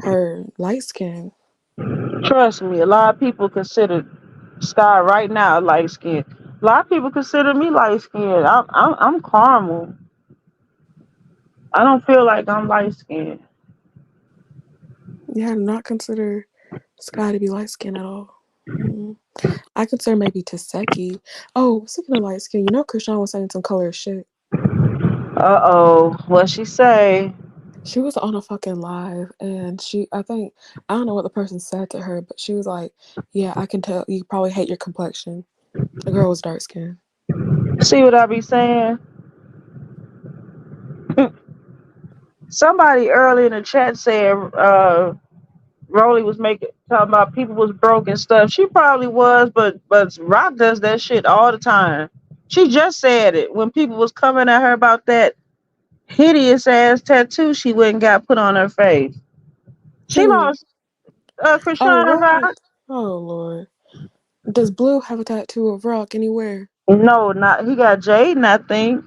her light skin.
Trust me, a lot of people consider Sky right now light skin. A lot of people consider me light skin. I'm caramel. I don't feel like I'm light skinned.
Yeah, I do not consider Sky to be light skin at all. Mm. I consider maybe Taseki. Oh, speaking of light skin, you know Krishan was saying some color shit.
What she say?
She was on a fucking live and I don't know what the person said to her, but she was like, yeah, I can tell you probably hate your complexion. The girl was dark skinned.
See what I be saying? Somebody early in the chat said Rolly was making talking about people was broke and stuff. She probably was, but Rock does that shit all the time. She just said it when people was coming at her about that hideous ass tattoo she went and got put on her face. She
Who?
lost
Oh,
Krishana
Rock.
Rock.
Oh, Lord. Does Blue have a tattoo of Rock anywhere?
No, not he got Jaden, I think.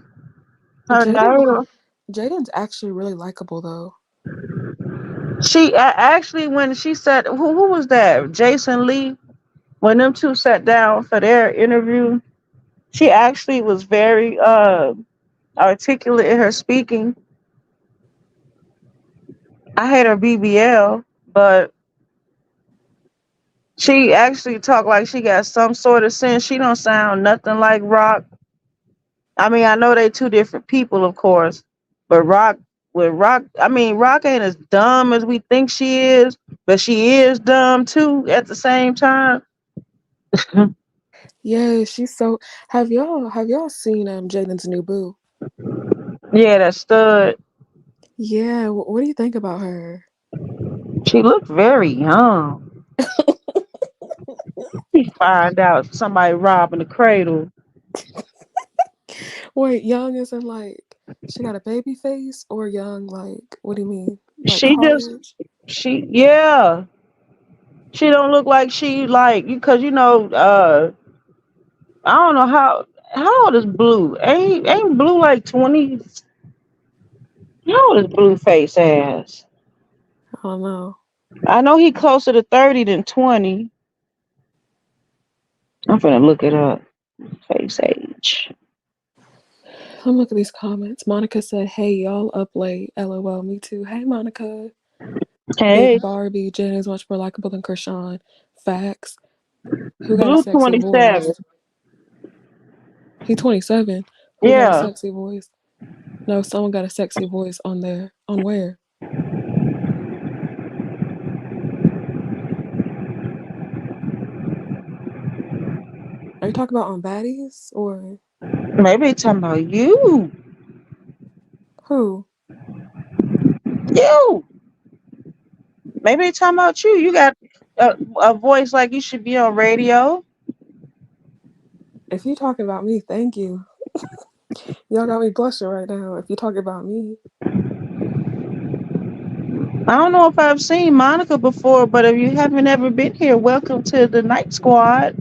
Her
Jaden,
name.
Jaden's actually really likable, though.
She actually when she said who was that? Jason Lee. When them two sat down for their interview, she actually was very articulate in her speaking. I hate her BBL, but she actually talked like she got some sort of sense. She don't sound nothing like Rock. I mean, I know they two different people, of course, but Rock ain't as dumb as we think she is, but she is dumb too at the same time.
Yeah, she's so. Have y'all seen Jaden's new boo?
Yeah, that stud.
Yeah, what do you think about her?
She looked very young. We find out somebody robbing the cradle.
Wait, young isn't like she got a baby face or young like what do you mean? Like
She just
college?
she yeah. She don't look like she like you because I don't know how old is Blue? Ain't Blue like 20? How old is Blue face ass?
I don't know.
I know he closer to 30 than 20. I'm finna look it up. Face age.
Let me look at these comments. Monica said, "Hey y'all, up late. LOL. Me too. Hey Monica.
Hey,
Big Barbie. Jen is much more likable than Krishan. Facts. Who got a
Blue
sexy
27.
voice? He 27. Who got a
Yeah.
sexy voice? No, someone got a sexy voice on there. On where? Are you talking about on Baddies or
Maybe they talking about you.
who?
You. Maybe they talking about you. You got a voice like you should be on radio.
If you talking about me, thank you. Y'all got me blushing right now. If you talking about me,
I don't know if I've seen Monica before, but if you haven't ever been here, welcome to the Night Squad.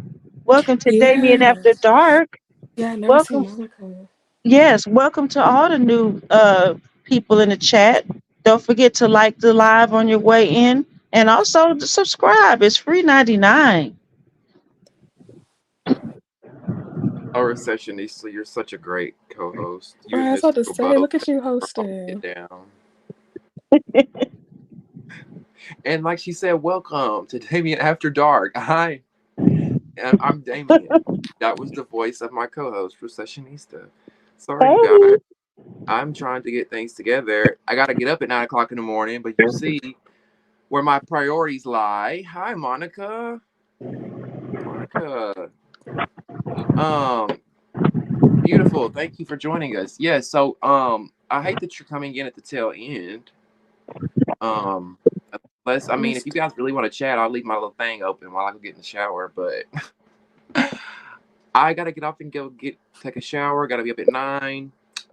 Welcome to Damien
yeah,
After Dark.
yeah. I never seen
Welcome,
Monica.
yes, welcome to all the new people in the chat. Don't forget to like the live on your way in, and also to subscribe. It's free 99.
Oh, Recessionista, you're such a great co-host. You
Right,
and
I was
Mr.
about to say,
Both
look at you
are holding it
hosting.
down. And like she said, welcome to Damien After Dark. Hi, I'm Damien. That was the voice of my co-host, Recessionista. Sorry, you
Hey,
guys. I'm trying to get things together. I got to get up at 9 o'clock in the morning, but you see where my priorities lie. Hi, Monica. Monica. Um, Beautiful. Thank you for joining us. Yeah, so I hate that you're coming in at the tail end. Um unless I mean if you
Missed.
guys really want to chat, I'll leave my little thing open while I go get in the shower, but I gotta get up and go get take a shower, gotta be up at 9.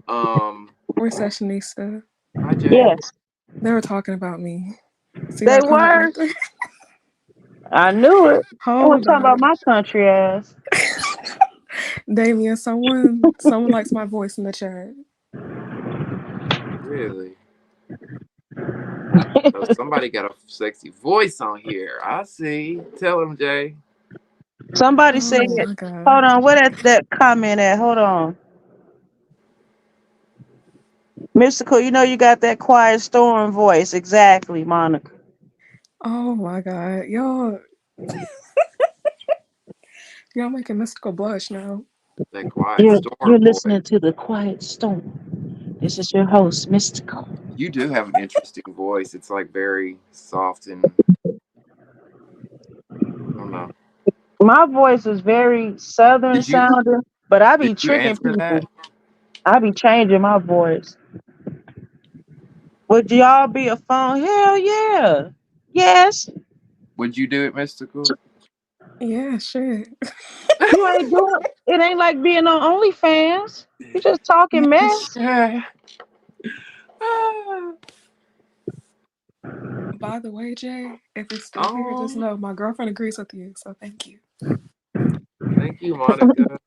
Um
Recessionista.
Hi Jay.
Yes,
They were talking about me. See
they
that comment
were.
right there?
I knew it. They was
Hold
talking about
up.
my country ass.
Damien, someone likes my voice in the chat.
Really? So somebody got a sexy voice on here. I see. Tell him, Jay.
Somebody said,
Oh my
hold
god.
on, where that comment at? Hold on. Mystical, you know you got that quiet storm voice. Exactly, Monica.
Oh my god. Y'all making Mystical blush now.
That quiet
You're
storm voice.
listening to the quiet storm. This is your host, Mystical.
You do have an interesting voice. It's like very soft and I don't know.
My voice is very southern
Did you
sounding, but I
did
be
you
tricking
answer that?
people. I be changing my voice. Would y'all be a phone? Hell yeah. Yes.
Would you do it, Mystical?
Yeah, shit.
You ain't doing it. Ain't like being on OnlyFans. You just talking mess.
Yeah. Ah.
By the way, Jay, if you're still here, just
Oh,
know my girlfriend agrees with you, so thank you.
thank you, Monica.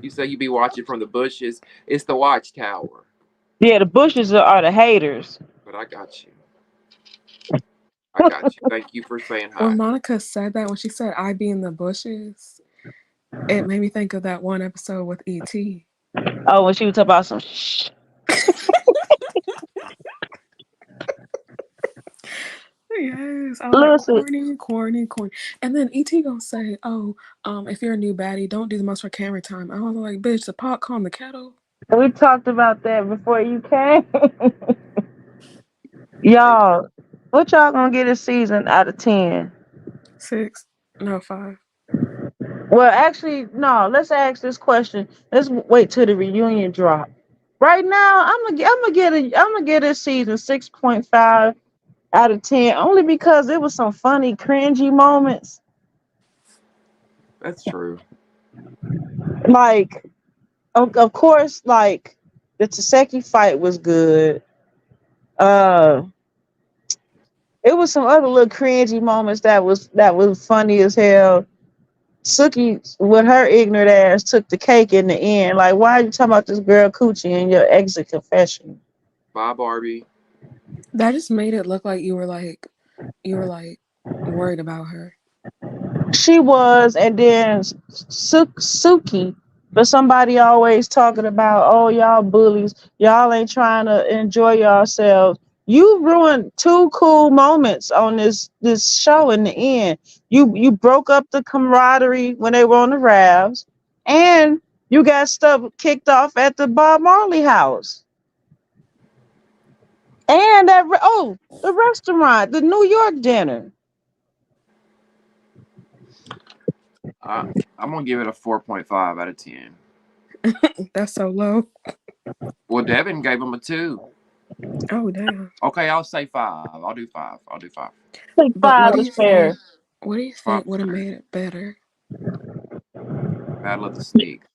You say you be watching from the bushes. It's the watchtower.
Yeah, the bushes are the haters.
But I got you. I got you. Thank you for saying
When
hi.
Monica said that, when she said I be in the bushes, it made me think of that one episode with E.T.
Oh, when she was talking about some shh.
Yes, I was like,
Listen,
corny, corny, corny. And then E.T. gonna say, oh, if you're a new baddie, don't do the most for camera time. I was like, bitch, the pot calm the kettle.
we talked about that before you came.
Thank you.
Y'all, what y'all gonna get a season out of 10?
6, no, 5.
Well, actually, no. Let's ask this question. Let's wait till the reunion drop. Right now, I'm gonna get a season 6.5 out of 10, only because it was some funny, cringy moments.
That's true.
Like, of course, like the Taseki fight was good. Uh, it was some other little cringy moments that was funny as hell. Suki, with her ignorant ass, took the cake in the end. Like, why are you talking about this girl coochie in your exit confession?
Bye, Barbie.
That just made it look like you were like worried about her.
She was, and then Suki, but somebody always talking about, oh, y'all bullies, y'all ain't trying to enjoy yourselves. You ruined two cool moments on this show in the end. You broke up the camaraderie when they were on the rafts, and you got stuff kicked off at the Bob Marley house. And the restaurant, the New York dinner.
I, I'm gonna give it a 4.5 out of 10.
That's so low.
Well, Devin gave him a 2.
Oh damn.
Okay, I'll say 5. I'll do 5. I'll do 5.
I think
But
5 is fair.
what do you
5
think would have
fair.
made it better?
Battle of the Sneaks.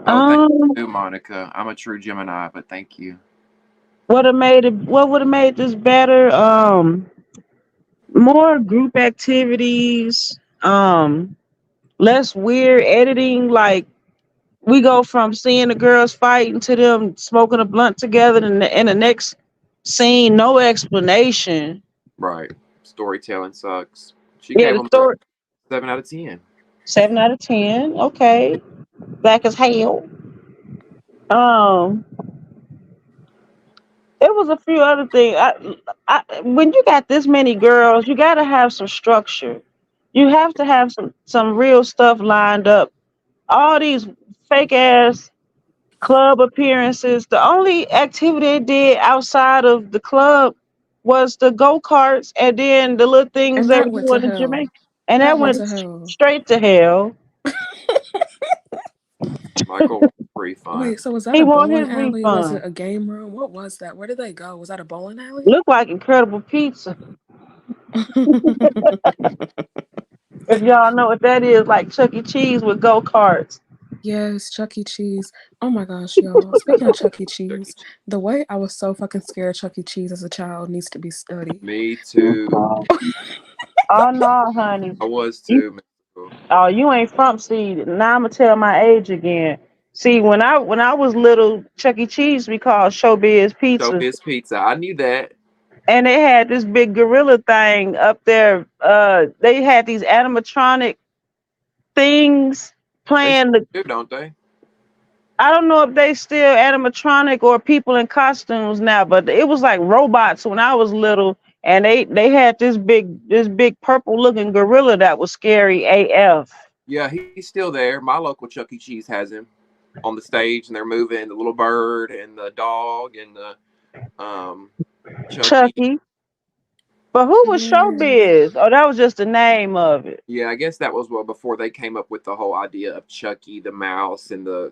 Oh, thank
Um,
you, Monica. I'm a true Gemini, but thank you.
what would have made this better? More group activities, less weird editing. Like, we go from seeing the girls fighting to them smoking a blunt together, and in the next scene, no explanation.
Right. Storytelling sucks. She
Yeah,
gave
the
him a
story
7 out of 10.
7 out of 10. Okay, black as hell. Um, it was a few other things. When you got this many girls, you got to have some structure. You have to have some real stuff lined up. All these fake ass club appearances. The only activity they did outside of the club was the go karts and then the little things
And
they were
that went to
doing in
hell.
Jamaica, and that
That went
went
to hell.
straight to hell.
Michael pretty fun.
Wait, so was that
He
a
want
bowling
his
alley? Was it
refund.
a game room? What was that? Where did they go? Was that a bowling alley?
Look like Incredible Pizza. If y'all know what that is, like Chuck E. Cheese with go karts.
Yes, Chuck E. Cheese. Oh my gosh, y'all. Speaking of Chuck E.
Chuck E.
Cheese,
Cheese.
the way I was so fucking scared of Chuck E. Cheese as a child needs to be studied.
Me too.
Oh no, honey.
I was
You,
too. Man.
oh, you ain't from see. Now I'ma tell my age again. See, when I was little, Chuck E. Cheese we called Showbiz Pizza,
Showbiz Pizza. I knew that.
and they had this big gorilla thing up there. They had these animatronic things
They
playing the.
do, don't they?
I don't know if they still animatronic or people in costumes now, but it was like robots when I was little, and they had this big purple looking gorilla that was scary AF.
Yeah, he's still there. My local Chuck E. Cheese has him on the stage, and they're moving the little bird and the dog and the Chucky.
Chucky. But who was
Yeah.
Showbiz? Oh, that was just the name of it.
Yeah, I guess that was well before they came up with the whole idea of Chucky the mouse and the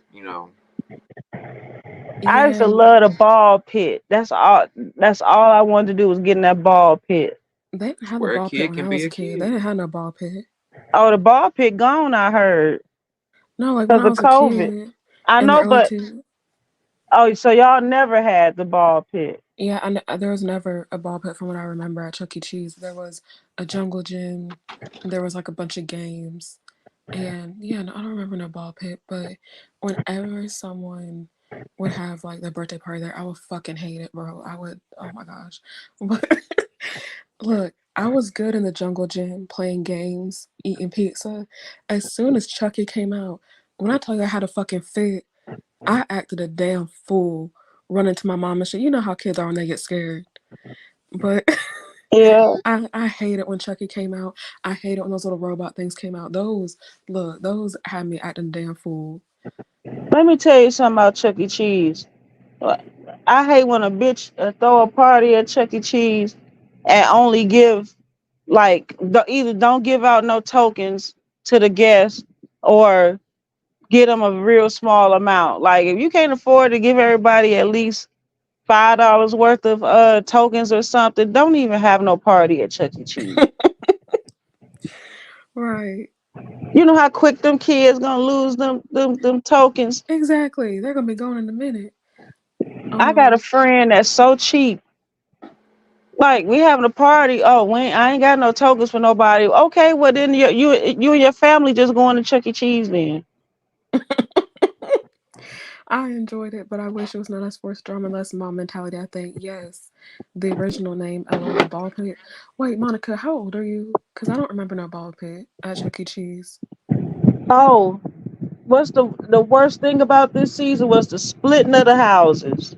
I used to
Yeah.
love the ball pit. That's all. That's all I wanted to do was get in that ball pit.
They didn't have the
where a
ball pit
kid
when
can
I
be
was a
a
kid. They
kid.
didn't have no ball pit.
Oh, the ball pit gone. I heard
No, like when
because
I
of
was a
COVID.
kid
I
in the
know,
early
but
two.
oh, so y'all never had the ball pit.
Yeah, there was never a ball pit from what I remember at Chuck E. Cheese. There was a jungle gym. There was like a bunch of games. And yeah, no, I don't remember no ball pit, but whenever someone would have like their birthday party there, I would fucking hate it, bro. I would, oh my gosh. But look, I was good in the jungle gym playing games, eating pizza. As soon as Chucky came out, when I tell you I had a fucking fit, I acted a damn fool running to my mom and shit. You know how kids are when they get scared. But
Yeah.
I hate it when Chucky came out. I hate it when those little robot things came out. Those had me acting damn fool.
Let me tell you something about Chuck E. Cheese. I hate when a bitch throw a party at Chuck E. Cheese and only give like either don't give out no tokens to the guests or get them a real small amount. Like if you can't afford to give everybody at least $5 worth of tokens or something, don't even have no party at Chuck E. Cheese.
Right.
You know how quick them kids gonna lose them tokens.
Exactly. They're gonna be gone in a minute.
I got a
Um,
friend that's so cheap. Like we having a party. Oh, I ain't got no tokens for nobody. Okay, well then you and your family just going to Chuck E. Cheese then.
I enjoyed it, but I wish it was not as forced drama and less mom mentality. I think yes, the original name, LOL, the ball pit. Wait, Monica, how old are you? Because I don't remember no ball pit at Chuck E. Cheese.
Oh, what's the worst thing about this season was the splitting of the houses.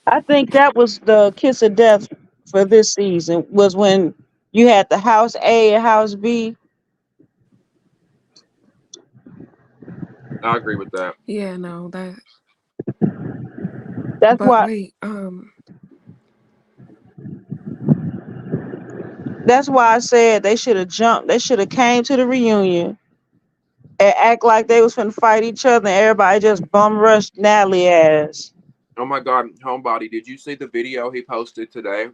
I think that was the kiss of death for this season was when you had the house A and house B.
I agree with that.
Yeah, no, that.
That's
But
why
wait,
that's why I said they should have jumped. They should have came to the reunion and act like they was finna fight each other and everybody just bum rushed Natalie ass.
Oh my God, homebody, did you see the video he posted today?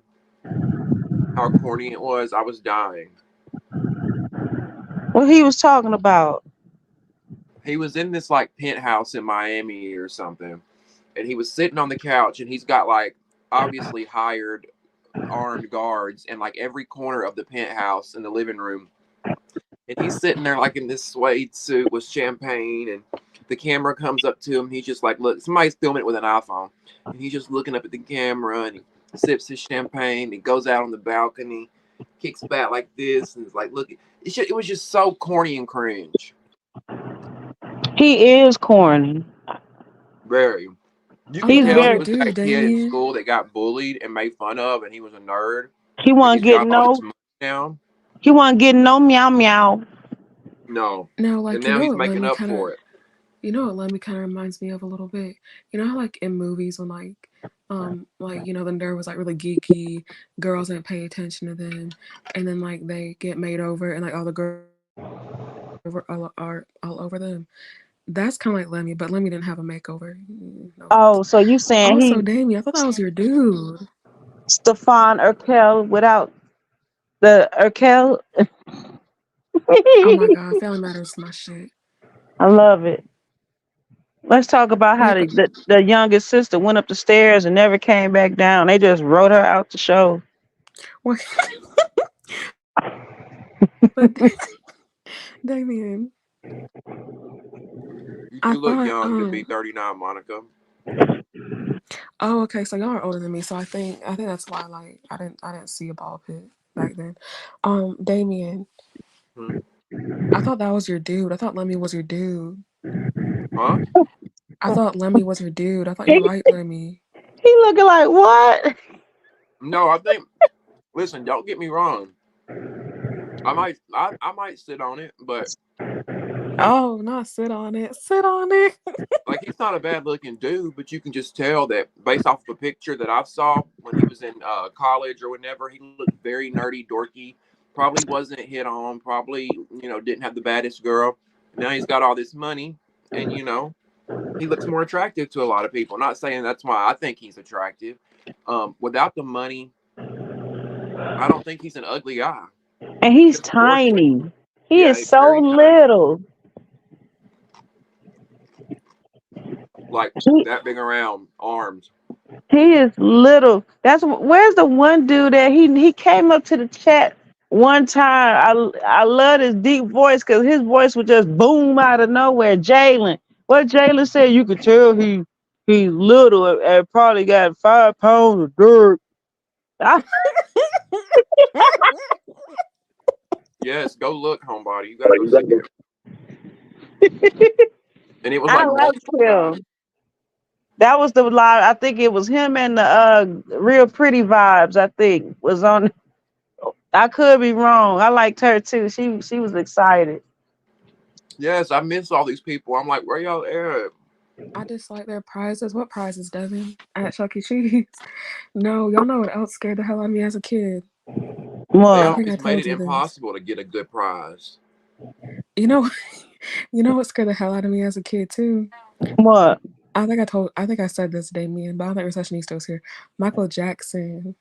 How corny it was. I was dying.
What he was talking about.
He was in this like penthouse in Miami or something, and he was sitting on the couch, and he's got like obviously hired armed guards in like every corner of the penthouse in the living room. And he's sitting there like in this suede suit with champagne, and the camera comes up to him. And he's just like, look, somebody's filming it with an iPhone, and he's just looking up at the camera, and he sips his champagne. He goes out on the balcony, kicks back like this, and is like, look, it was just so corny and cringe.
He is corny.
Very. You
I'm
could
He's
glad
tell he
you
very
was
do,
that kid in
Damien.
school that got bullied and made fun of, and he was a nerd,
he
and
wasn't
he's got
getting
all this
no
money now.
he wasn't getting no meow meow.
No,
Now,
and
like
now he's making up for it.
You know what Lemmy kind of reminds me of a little bit. You know how like in movies when like the nerd was like really geeky, girls didn't pay attention to them, and then like they get made over and like all the girls are like, oh, all over them. That's kind of like Lemmy, but Lemmy didn't have a makeover. No
Oh,
thanks.
so you saying
Also,
he
Damien, I thought that was your dude.
Stefan Urkel without the Urkel?
Oh my God, Family Matters is my shit.
I love it. Let's talk about how
Wait, but
the youngest sister went up the stairs and never came back down. They just wrote her out the show.
wait, but Damien,
You
I
do look
thought
young to be 39, Monica.
oh, okay, so y'all are older than me, so I think that's why like I didn't see a ball pit back then. Damien,
Hmm.
I thought that was your dude. I thought Lemmy was your dude.
Huh?
I thought Lemmy was your dude. I thought you
He,
liked Lemmy.
he looking like what?
No, I think. Listen, don't get me wrong. I might sit on it, but
Oh, not sit on it. Sit on it.
like he's not a bad looking dude, but you can just tell that based off of a picture that I saw when he was in college or whenever, he looked very nerdy, dorky. Probably wasn't hit on. Probably didn't have the baddest girl. Now he's got all this money, and he looks more attractive to a lot of people. Not saying that's why I think he's attractive. Without the money, I don't think he's an ugly guy.
And he's
Just dorky.
tiny. He
Yeah,
is
he's
so
very tiny.
little.
Like
He,
that big around arms.
he is little. Where's the one dude that he came up to the chat one time. I love his deep voice because his voice would just boom out of nowhere. Jalen. What Jalen said, you could tell he's little and probably got 5 pounds of dirt. I,
Yes, go look, homebody. You got to go see it. And it was
I
like
like
multiple guys.
him. That was the live. I think it was him and the real pretty vibes. I think was on. I could be wrong. I liked her too. She was excited.
Yes, I miss all these people. I'm like, where y'all at?
I dislike their prizes. What prizes, Devin? At Chuck E. Cheese. No, y'all know what else scared the hell out of me as a kid.
They
I
What?
think I
always made
told
it
you this.
impossible to get a good prize.
You know, you know what scared the hell out of me as a kid too.
What?
I think I said this, Damien, but I don't think receptionist was here. Michael Jackson.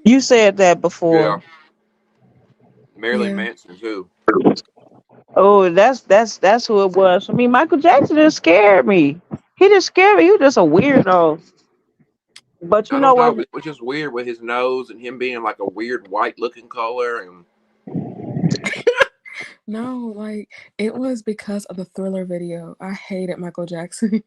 You said that before.
Yeah, Marilyn
Yeah.
Manson too.
Oh, that's who it was for me. Michael Jackson just scared me. He just scared me. He was just a weirdo. But you
I
know
don't
what?
know. It was just weird with his nose and him being like a weird white looking color. And
No, like it was because of the Thriller video. I hated Michael Jackson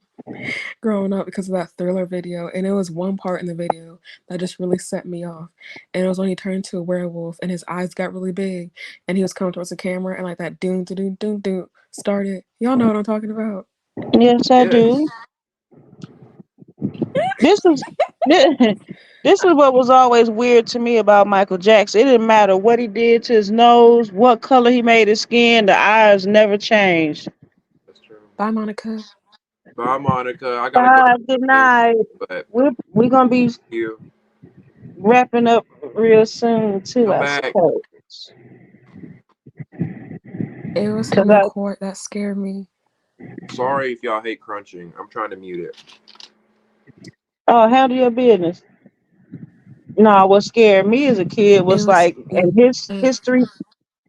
growing up because of that Thriller video, and it was one part in the video that just really set me off. And it was when he turned to a werewolf and his eyes got really big, and he was coming towards the camera, and like that doom doom doom doom started. Y'all know what I'm talking about.
Yes, I do.
yes,
This is this is what was always weird to me about Michael Jackson. It didn't matter what he did to his nose, what color he made his skin, the eyes never changed.
that's true.
Bye, Monica.
Bye, Monica. I gotta go
Bye, good
soon,
night.
but
We're gonna be
you
wrapping up real soon too,
come
I
back.
suppose.
It was
Cause
him in court that scared me.
Sorry if y'all hate crunching. I'm trying to mute it.
handle your business. No, what scared me as a kid
It
was
was
like in his
uh,
history,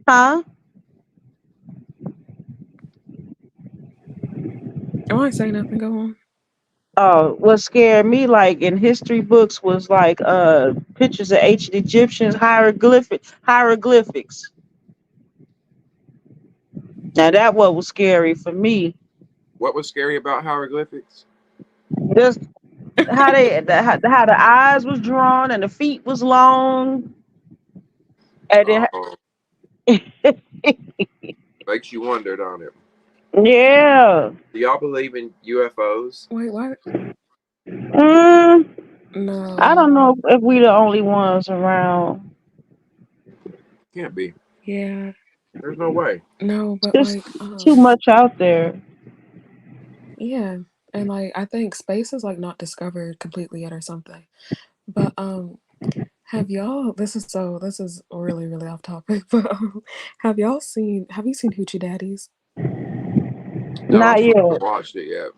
huh?
I won't say nothing. Go on.
What scared me like in history books was like pictures of ancient Egyptians hieroglyphics. Now that what was scary for me.
What was scary about hieroglyphics?
Just how the eyes was drawn and the feet was long and
Oh,
it,
makes you wonder, don't it?
yeah.
Do y'all believe in UFOs?
Wait, what?
Mm, I
No.
don't know if we the only ones around.
Can't be.
Yeah.
There's no way.
No, but
There's
like
too much out there.
yeah. And like I think space is like not discovered completely yet or something. But have y'all this is really, really off topic, but have you seen Hoochie Daddies?
No, I
Not
still
yet.
haven't watched it yet.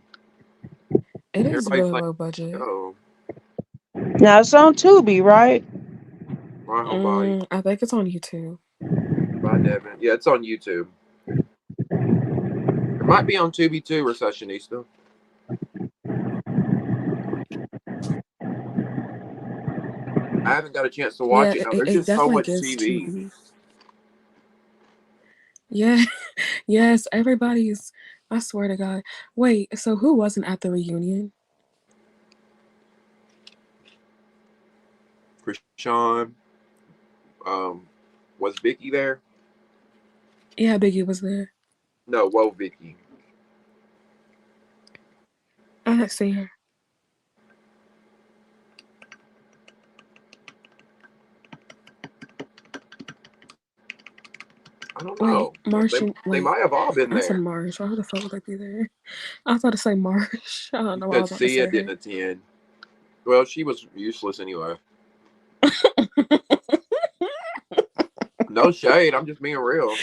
It is
Everybody's
really
like,
low budget.
oh,
Now it's on Tubi, right?
my whole body.
I think it's on YouTube.
Bye, Devin. Yeah, it's on YouTube. It might be on Tubi too, Recessionista. I haven't got a chance to watch
Yeah,
it now.
it,
There's
it
just so
definitely
much
gets
TV.
Tubi. Yeah, yes, everybody's. I swear to God. Wait, so who wasn't at the reunion?
Krishan, um, was Vicky there?
Yeah, Biggie was there.
No, whoa, Vicky.
I didn't see her.
I don't know.
Wait, Martian.
They
Wait,
might have all been
I said
there.
Marsh. Why the fuck would they be there? I was about to say Marsh. I don't
You
know why I
said
was about to
Sia
say
didn't
her.
attend. Well, she was useless anyway. No shade. I'm just being real.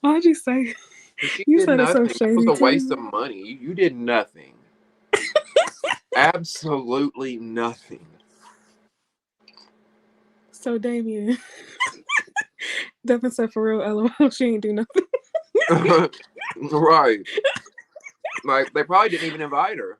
Why'd you say?
She
You
did
said it so
nothing. That was
shady
a waste of
too.
money. You did nothing. Absolutely nothing.
So Damien, Devin said for real, LOL, she ain't do nothing.
Right. Like they probably didn't even invite her.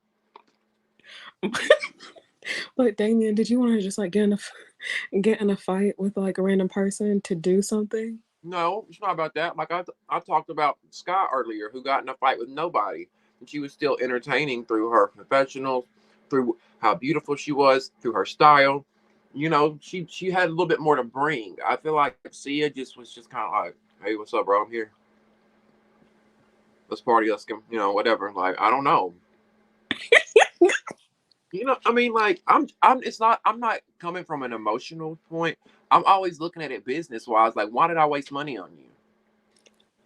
But Damien, did you want to just like get in a fight with like a random person to do something?
No, it's not about that. Like I talked about Scott earlier, who got in a fight with nobody, and she was still entertaining through her professional, through how beautiful she was, through her style. You know, she had a little bit more to bring. I feel like Sia just was just kind of like, hey, what's up, bro? I'm here. Let's party. Let's get, whatever. Like I don't know. I mean, like I'm. It's not. I'm not coming from an emotional point. I'm always looking at it business wise. Like, why did I waste money on you?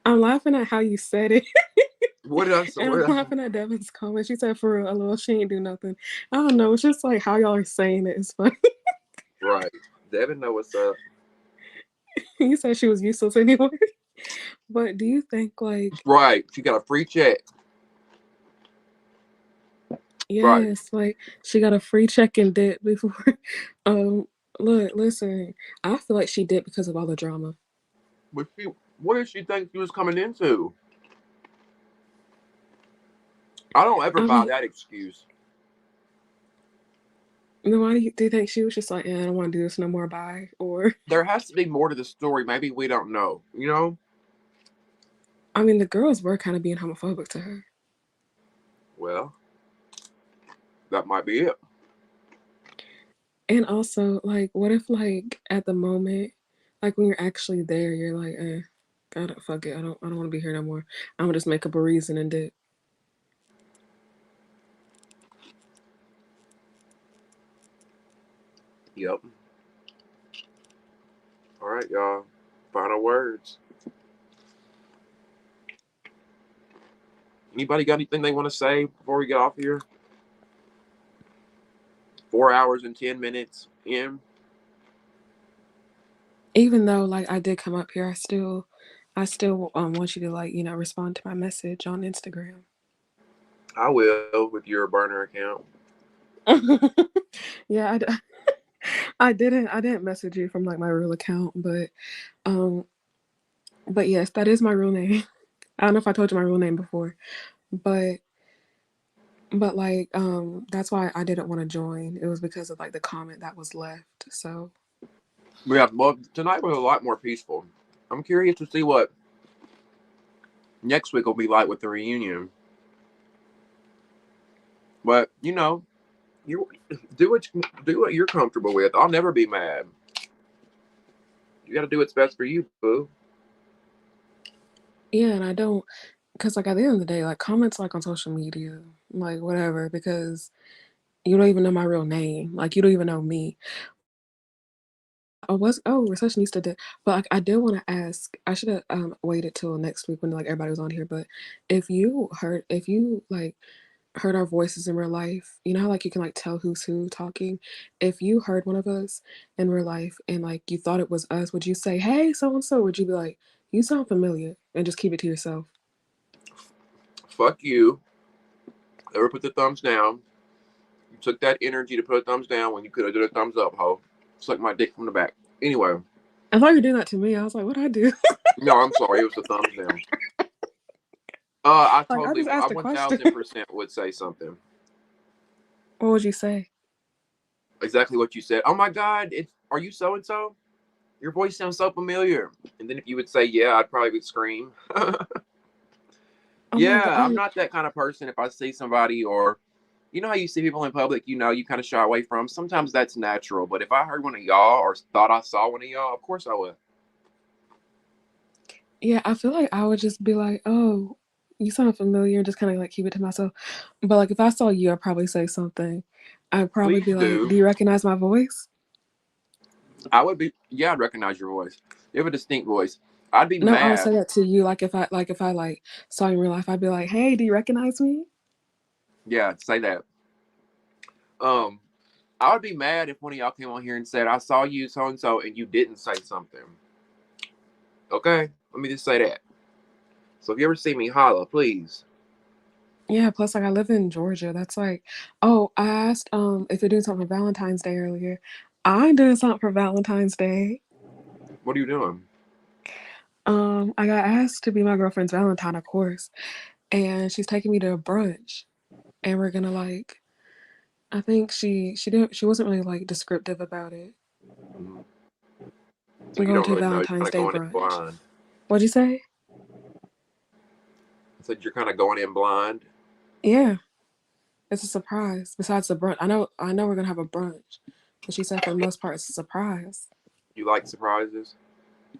I'm laughing at how you said it,
What did I say?
and I'm laughing at Devin's comment. She said for real, LOL, she ain't do nothing. I don't know. It's just like how y'all are saying it is funny.
Right. Devin know what's up.
You said she was useless anyway. But do you think like
Right. She got a free check. Right.
yes, like she got a free check and did before? Um, look, listen. I feel like she did because of all the drama.
But what did she think she was coming into? I don't ever
I
buy
mean,
that excuse.
then why do you think she was just like, I don't want to do this no more, bye? Or,
There has to be more to the story. Maybe we don't know.
I mean, the girls were kind of being homophobic to her.
Well, that might be it.
And also, like, what if, like, at the moment, like, when you're actually there, you're like, God, fuck it, I don't want to be here no more. I'm gonna just make up a reason and did.
Yep. All right, y'all. Final words. Anybody got anything they want to say before we get off here? 4 hours and 10 minutes in.
Even though, like, I did come up here, I still want you to like, respond to my message on Instagram.
I will with your burner account.
Yeah, I didn't message you from like my real account, um, but yes, that is my real name. I don't know if I told you my real name before, but like that's why I didn't want to join. It was because of like the comment that was left. So
Yeah, well, tonight was a lot more peaceful. I'm curious to see what next week will be like with the reunion. But you do what you're comfortable with. I'll never be mad. You got to do what's best for you, boo.
yeah, and I don't, because like at the end of the day, like comments like on social media, like whatever, because you don't even know my real name, like you don't even know me. Receptionista did, but like I did want to ask. I should have waited till next week when like everybody was on here. But if you like heard our voices in real life, you know how like you can like tell who's who talking. If you heard one of us in real life and like you thought it was us, would you say, "Hey, so and so"? Would you be like, You sound familiar, and just keep it to yourself.
Fuck you. Ever put the thumbs down? You took that energy to put a thumbs down when you could have did a thumbs up, ho. Suck my dick from the back. Anyway.
I thought you were doing that to me. I was like, what I do?
No, I'm sorry. It was the thumbs down.
Like, I just
I
asked a question.
1000% would say something.
What would you say?
Exactly what you said. Oh my God, are you so and so? Your voice sounds so familiar. And then if you would say yeah, I'd probably would scream.
Oh my god.
Yeah, I'm not that kind of person. If I see somebody, or you know how you see people in public, you kind of shy away from. Sometimes that's natural. But if I heard one of y'all or thought I saw one of y'all, of course I would.
Yeah, I feel like I would just be like, oh, you sound familiar, and just kind of like keep it to myself. But like if I saw you, I'd probably say something. I'd probably
Please
be like,
do.
do you recognize my voice?
I would be. Yeah, I'd recognize your voice. You have a distinct voice. I'd be
No, I would say
mad.
that to you. Like if I saw you in real life, I'd be like, hey, do you recognize me?
Yeah, say that. Um, I would be mad if one of y'all came on here and said, I saw you so and so, and you didn't say something. Okay? Let me just say that. So if you ever see me, holla, please.
Yeah, plus like I live in Georgia. That's like, oh, I asked if you're doing something for Valentine's Day earlier. I'm doing something for Valentine's Day.
What are you doing?
I got asked to be my girlfriend's Valentine, of course, and she's taking me to a brunch, and we're gonna like. I think she wasn't really like descriptive about it.
Mhm. So
I'm
you
going
don't
to a
really know. You're kind
Valentine's
of
Day
going in
brunch.
blind.
What'd you say?
I said you're kind of going in blind.
Yeah, it's a surprise. Besides the brunch, I know we're gonna have a brunch, but she said for the most part it's a surprise.
You like surprises?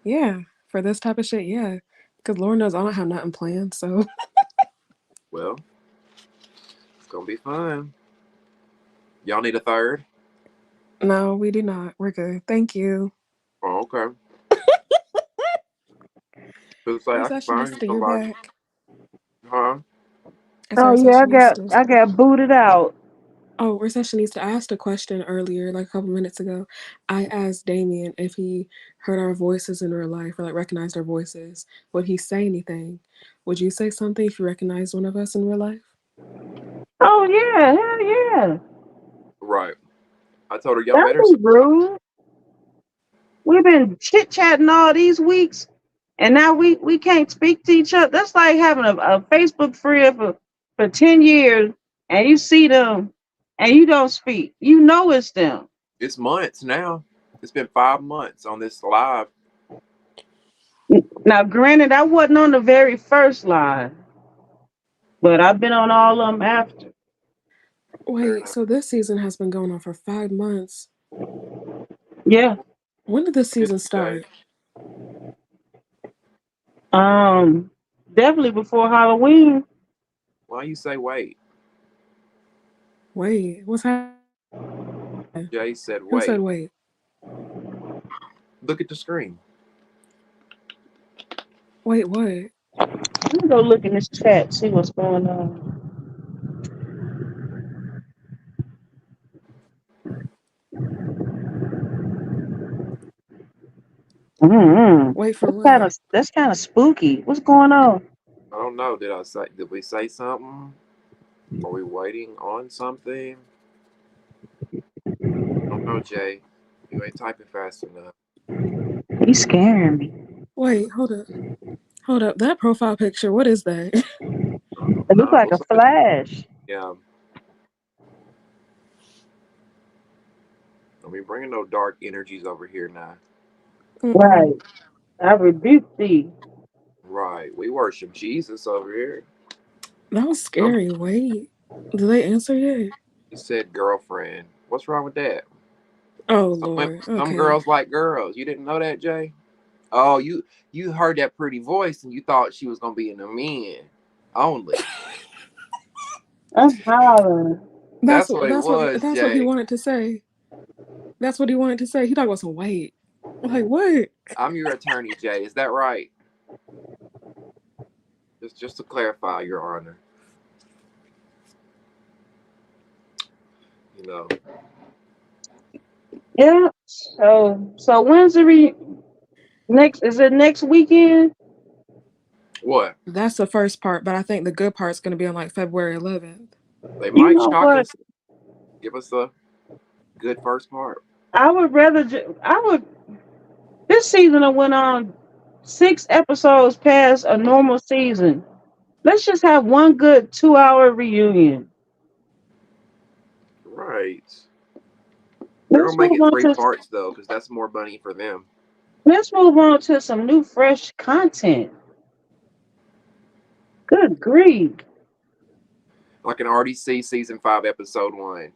Yeah, for this type of shit, yeah. Because Lord knows I don't have nothing planned, so
Well, it's going to be fun. Y'all need a third?
no, we do not. We're good. Thank you.
Oh, okay. So say I can find you
Receptionist, you're
somebody.
back.
Huh?
I said
Oh yeah,
receptionist.
I got booted out.
Oh, receptionist asked a question earlier, like a couple minutes ago. I asked Damien if he heard our voices in real life or like recognized our voices. Would he say anything? Would you say something if you recognized one of us in real life?
Oh yeah, hell yeah.
Right. I told her, y'all
Don't
better.
be rude. We've been chit chatting all these weeks, and now we can't speak to each other. That's like having a Facebook friend for 10 years, and you see them, and you don't speak. You know it's them.
It's months now. It's been 5 months on this live.
Now, granted, I wasn't on the very first line, but I've been on all of them after.
Fair
Wait,
enough.
so this season has been going on for 5 months.
Yeah.
When did this
Is
season
it, Jay?
start?
Um. Definitely before Halloween.
Why you say wait?
Wait, what's happening?
Jay said
Who said
wait.
wait?
Look at the screen.
Wait, what?
Let me go look in this chat, see what's going on. Mm-hmm.
Wait for what?
That's kind of spooky. What's going on?
I don't know. Did we say something? Are we waiting on something? I don't know, Jay. You ain't typing fast enough.
He's scaring me.
Wait, hold up. Hold up. That profile picture, what is that?
I don't
It looks
know. It
like a
looks like
flash.
yeah. Don't be bringing no dark energies over here now.
Mm-mm.
Right. I rebuke thee.
Right. We worship Jesus over here.
That was
Some
scary. Wait. Did they answer yet?
he said girlfriend. What's wrong with that?
Oh
Some
Lord.
some
Okay.
girls like girls. You didn't know that, Jay? Oh, you heard that pretty voice and you thought she was gonna be in the men only.
I'm hollering.
That's
That's
what
what it
that's what
was,
that's what he
Jay.
wanted to say. That's what he wanted to say. He talked about some weight. Like what?
I'm your attorney, Jay. Is that right? Just to clarify, Your Honor. You know,
Yeah. So when's the next? Is it next weekend?
What?
That's the first part, but I think the good part's gonna be on like February 11th.
They
You
might
know
shock
what?
us. Give us a good first part.
I would rather. I would. This season I went on 6 episodes past a normal season. Let's just have one good 2-hour reunion.
Right. They're
Let's
gonna make
move
it
on
three
to
parts though, because that's more money for them.
some new fresh content. Good grief.
I can already see season 5, episode 1.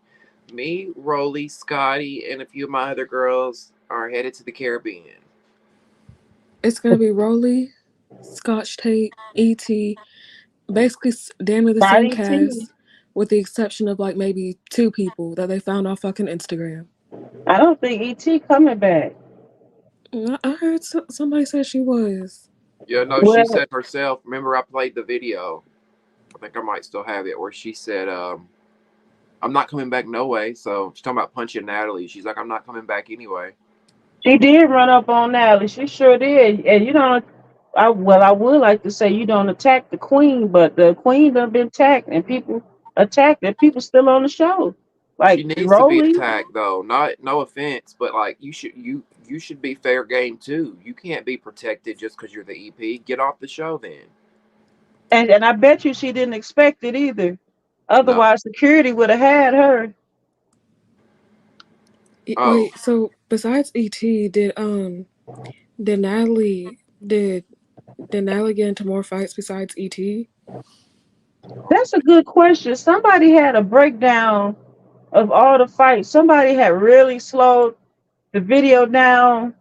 Me, Rolly, Scotty, and a few of my other girls are headed to the Caribbean.
It's gonna be Rolly, Scotch Tape, E.T., basically damn near the same
Body T.
cast, with the exception of like maybe two people that they found off fucking Instagram.
I don't think ET coming back.
I heard somebody said she was.
Yeah, no, she
Well,
said herself. Remember, I played the video. I think I might still have it, where she said, "I'm not coming back, no way." So she's talking about punching Natalie. She's like, "I'm not coming back anyway."
she did run up on Natalie. She sure did. And you don't. I would like to say you don't attack the queen, but the queen done been attacked, and people attacked, and people still on the show.
She
Like
needs to be
Rolly,
attacked though. Not no offense, but like you should be fair game too. You can't be protected just because you're the EP. Get off the show then.
and I bet you she didn't expect it either.
No.
Otherwise, security would have had her.
Oh,
Wait, so besides E.T., did Natalie did Natalie get into more fights besides E.T.?
That's a good question. Somebody had a breakdown of all the fights. Somebody had really slowed the video down,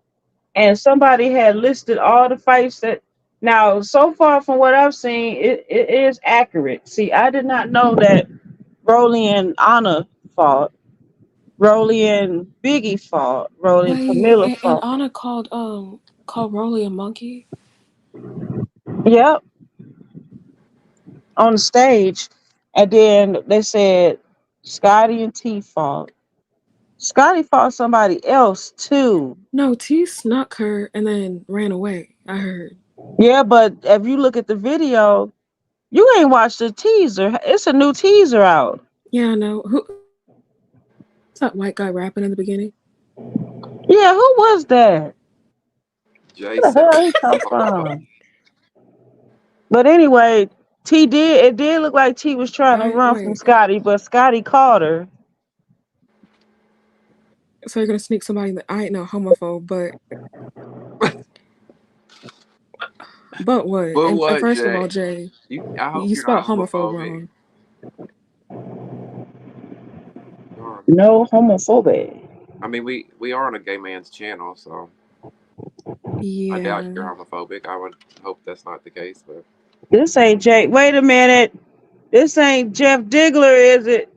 and somebody had listed all the fights that. Now, so far from what I've seen, it is accurate. See, I did not know that Rolly and Anna fought. Rolly and Biggie fought. Rolly and
Wait,
Camilla
and
fought.
Anna called Rolly a monkey.
Yep, on the stage. And then they said Scotty and T fought. Scotty fought somebody else too.
No, T snuck her and then ran away. I heard.
Yeah, but if you look at the video, you ain't watched the teaser. It's a new teaser out.
Yeah, I know. Who's that white guy rapping in the beginning?
Yeah, who was that? Where the
Jason.
hell he come from? But anyway, it did look like T was trying to
I
run from
wait.
Scotty, but Scotty caught her.
So you're gonna sneak somebody that I ain't no homophobe, but what?
But
And
what,
first of all,
Jay?
Jay,
I hope
you
you're not
spelled homophobe
homophobic.
wrong.
Darn.
No homophobic.
I mean, we are on a gay man's channel, so I doubt you're
Yeah.
homophobic. I would hope that's not the case, but
This ain't Jake. Wait a minute. This ain't Jeff Diggler, is it?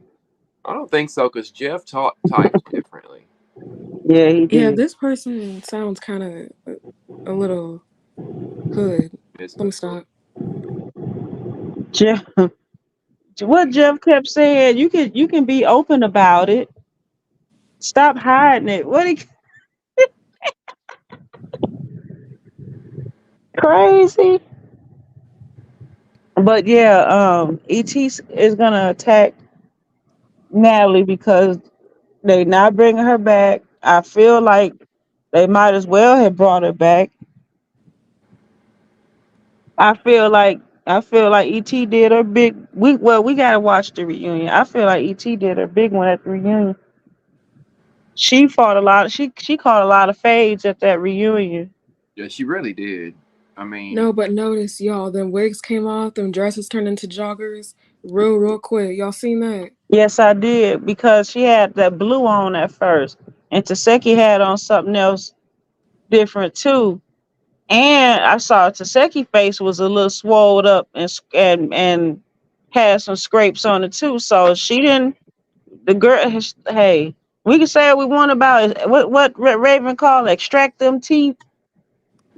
I don't think so because Jeff types differently.
Yeah, he
Yeah,
did.
this person sounds kind of a little hood. Let me
Mystical.
stop.
Jeff, what Jeff kept saying, you can be open about it. Stop hiding it. What he crazy? But yeah, ET is gonna attack Natalie because they not bringing her back. I feel like they might as well have brought her back. I feel like ET did her big. We gotta watch the reunion. I feel like ET did her big one at the reunion. She fought a lot. She caught a lot of fades at that reunion.
Yeah, she really did. I mean,
No, but notice, y'all, them wigs came off, them dresses turned into joggers real quick. Y'all seen that?
Yes, I did because she had that blue on at first, and Taseki had on something else different too. And I saw Taseki face was a little swelled up and had some scrapes on it too. So she didn't. The girl, hey, we can say what we want about it. What Raven called extract them teeth.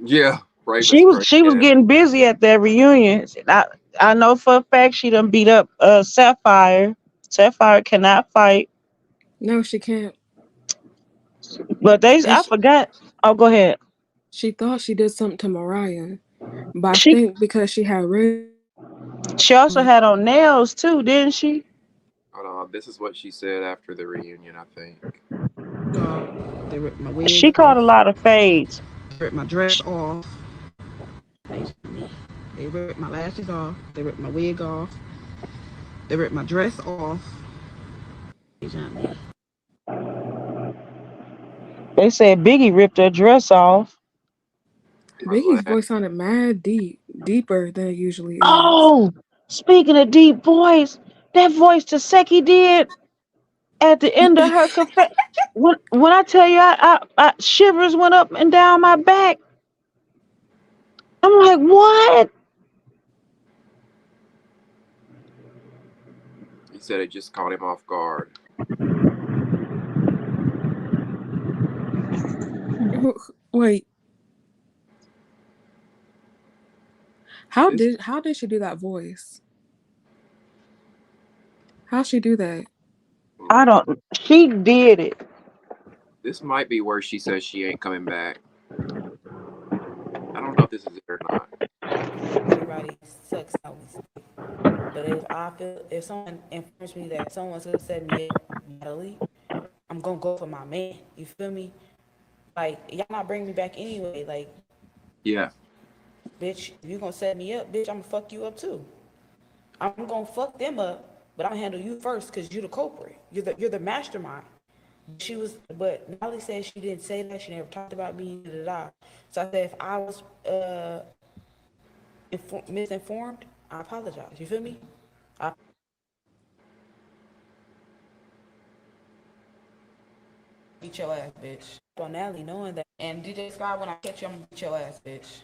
yeah, Raven's
She
crazy
was
ass.
getting busy at that reunion. I know for a fact she done beat up Sapphire. Sapphire cannot fight,
No, she can't.
but
And
I forgot. Oh, go ahead.
she thought she did something to Mariah. But I
She
think because she had red
she also had on nails too, didn't she?
Hold on. This is what she said after the reunion, I think.
off. They ripped my wig
She caught
off.
a lot of fades.
They ripped my dress off. They ripped my lashes off. They ripped my wig off. They ripped my dress off.
They said Biggie ripped her dress off.
My
Biggie's
last.
voice sounded mad deep, deeper than it usually is.
Oh, speaking of deep voice, that voice Taseki did at the end of her confession. When I tell you, I shivers went up and down my back. I'm like, what?
He said it just caught him off guard.
Wait,
This
how did she do that voice? How'd she do that?
I don't. She did it.
this might be where she says she ain't coming back. I don't know if this is it or not.
Everybody sucks out. But if I feel if someone informs me that someone's gonna set me up mentally, I'm gonna go for my man. You feel me? Like y'all not bring me back anyway. Like,
Yeah.
bitch, if you gonna set me up, bitch, I'm gonna fuck you up too. I'm gonna fuck them up, but I'm gonna handle you first because you're the culprit. You're the mastermind. She was, but Nolly said she didn't say that. She never talked about me. Da, da, da. So I said if I was misinformed, I apologize. You feel me? I beat your ass, bitch. On Nally knowing that, and DJ Sky, when I catch you, I'm gonna beat your ass, bitch.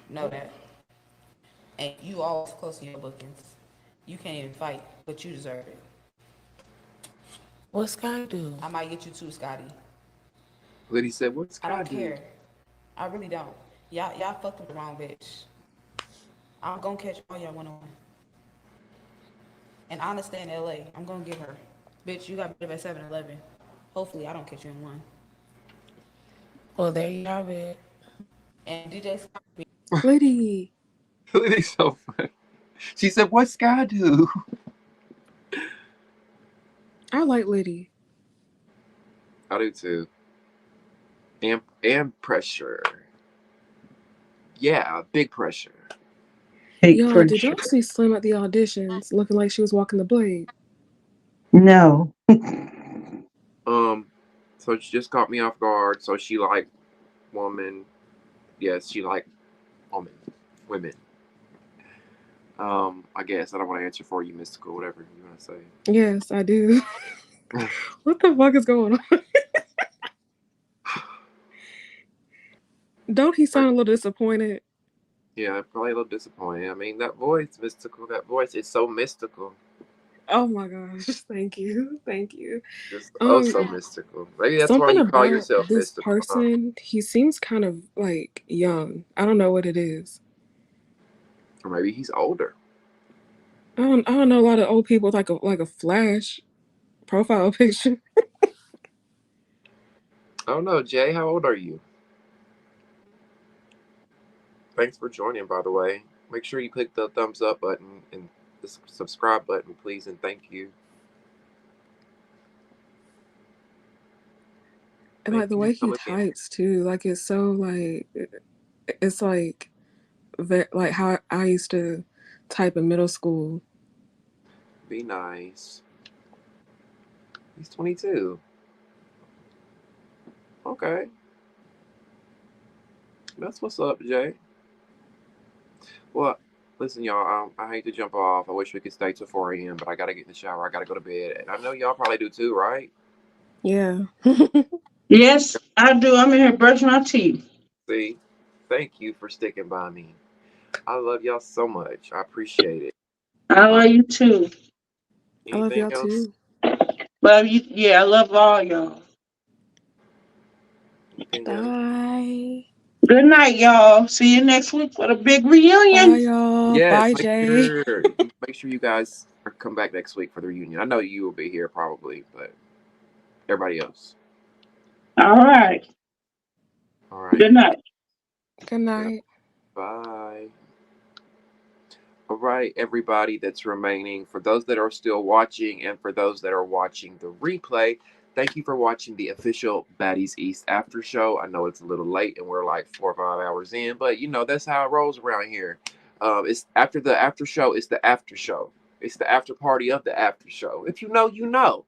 Know that. And you always close to your bookings. You can't even fight, but you deserve it.
What Sky do?
I might get you too, Scotty.
Liddy said, "What's
I don't
God do?"
care. I really don't. Y'all fucked with the wrong bitch. I'm gonna catch all y'all one on one. And Honest in LA, I'm gonna get her. Bitch, you got better at 7-Eleven. Hopefully I don't catch you in one.
Well, there you have it.
And DJ Scott,
Liddy,
Liddy's so funny. She said, "What's God do?"
I like Liddy.
I do too. And pressure. Yeah, big pressure.
Big
Y'all, did
pressure.
y'all see Slim at the auditions looking like she was walking the blade?
No.
Um, so she just caught me off guard. So she like woman. Yes, she like woman, women. I guess I don't want to answer for you, mystical, whatever you want to say.
Yes, I do. What the fuck is going on? Don't he sound a little disappointed?
Yeah, probably a little disappointed. I mean, that voice, mystical. That voice is so mystical.
Oh my gosh, thank you. Thank you.
Just oh,
Um,
so mystical. Maybe that's why
something
you call
about
yourself
this
mystical, huh?
person, he seems kind of like young. I don't know what it is.
Or maybe he's older.
I don't know a lot of old people with like a flash profile picture.
I don't know, Jay. How old are you? Thanks for joining, by the way. Make sure you click the thumbs up button and the subscribe button, please, and thank you.
And like
Thank
the
you.
way he
Come again.
types too, like it's so like it's like like how I used to type in middle school.
Be nice. He's 22. Okay. That's what's up, Jay. Well, listen, y'all. I hate to jump off. I wish we could stay till 4 a.m., but I gotta get in the shower. I gotta go to bed, and I know y'all probably do too, right?
Yeah.
Yes, I do. I'm in here brushing my teeth.
See, thank you for sticking by me. I love y'all so much. I appreciate it.
I
Um,
love you too.
I love
anything
y'all
else?
too.
Love you. Yeah, I love all y'all.
Anything else?
Bye.
Good night, y'all. See you next week for the big
Bye
reunion.
y'all.
Yes,
Bye Jay.
make sure you guys come back next week for the reunion. I know you will be here probably, but everybody else.
All right.
All right.
Good night.
Good night.
Bye. All right, everybody that's remaining, for those that are still watching and for those that are watching the replay, thank you for watching the official Baddies East After Show. I know it's a little late and we're like 4 or 5 hours in, but you know, that's how it rolls around here. It's after the after show, it's the after show. It's the after party of the after show. If you know, you know.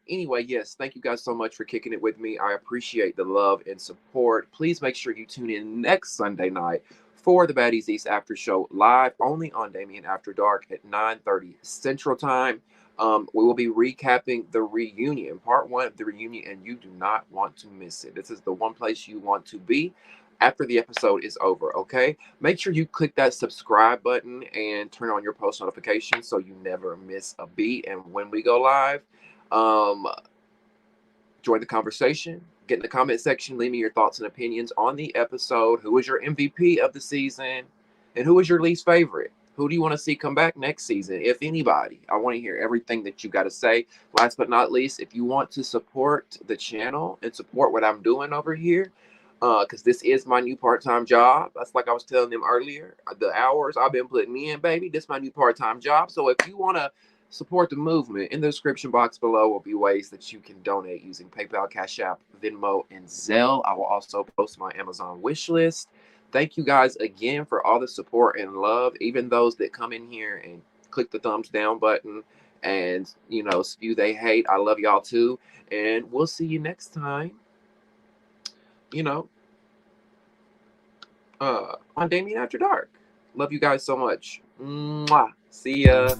Anyway, yes, thank you guys so much for kicking it with me. I appreciate the love and support. Please make sure you tune in next Sunday night for the Baddies East After Show live only on Damieon After Dark at 9:30 Central Time. We will be recapping the reunion, part one of the reunion, and you do not want to miss it. This is the one place you want to be after the episode is over, okay? Make sure you click that subscribe button and turn on your post notifications so you never miss a beat. And when we go live, um, join the conversation. Get in the comment section. Leave me your thoughts and opinions on the episode. Who was your MVP of the season? And who was your least favorite? Who do you want to see come back next season, if anybody? I want to hear everything that you got to say. Last but not least, if you want to support the channel and support what I'm doing over here, because this is my new part-time job. That's like I was telling them earlier. The hours I've been putting in, baby, this is my new part-time job. So if you want to support the movement, in the description box below will be ways that you can donate using PayPal, Cash App, Venmo, and Zelle. I will also post my Amazon wish list. Thank you guys again for all the support and love, even those that come in here and click the thumbs down button and, you know, spew they hate. I love y'all too. And we'll see you next time, you know, on Damieon After Dark. Love you guys so much. Mwah. See ya.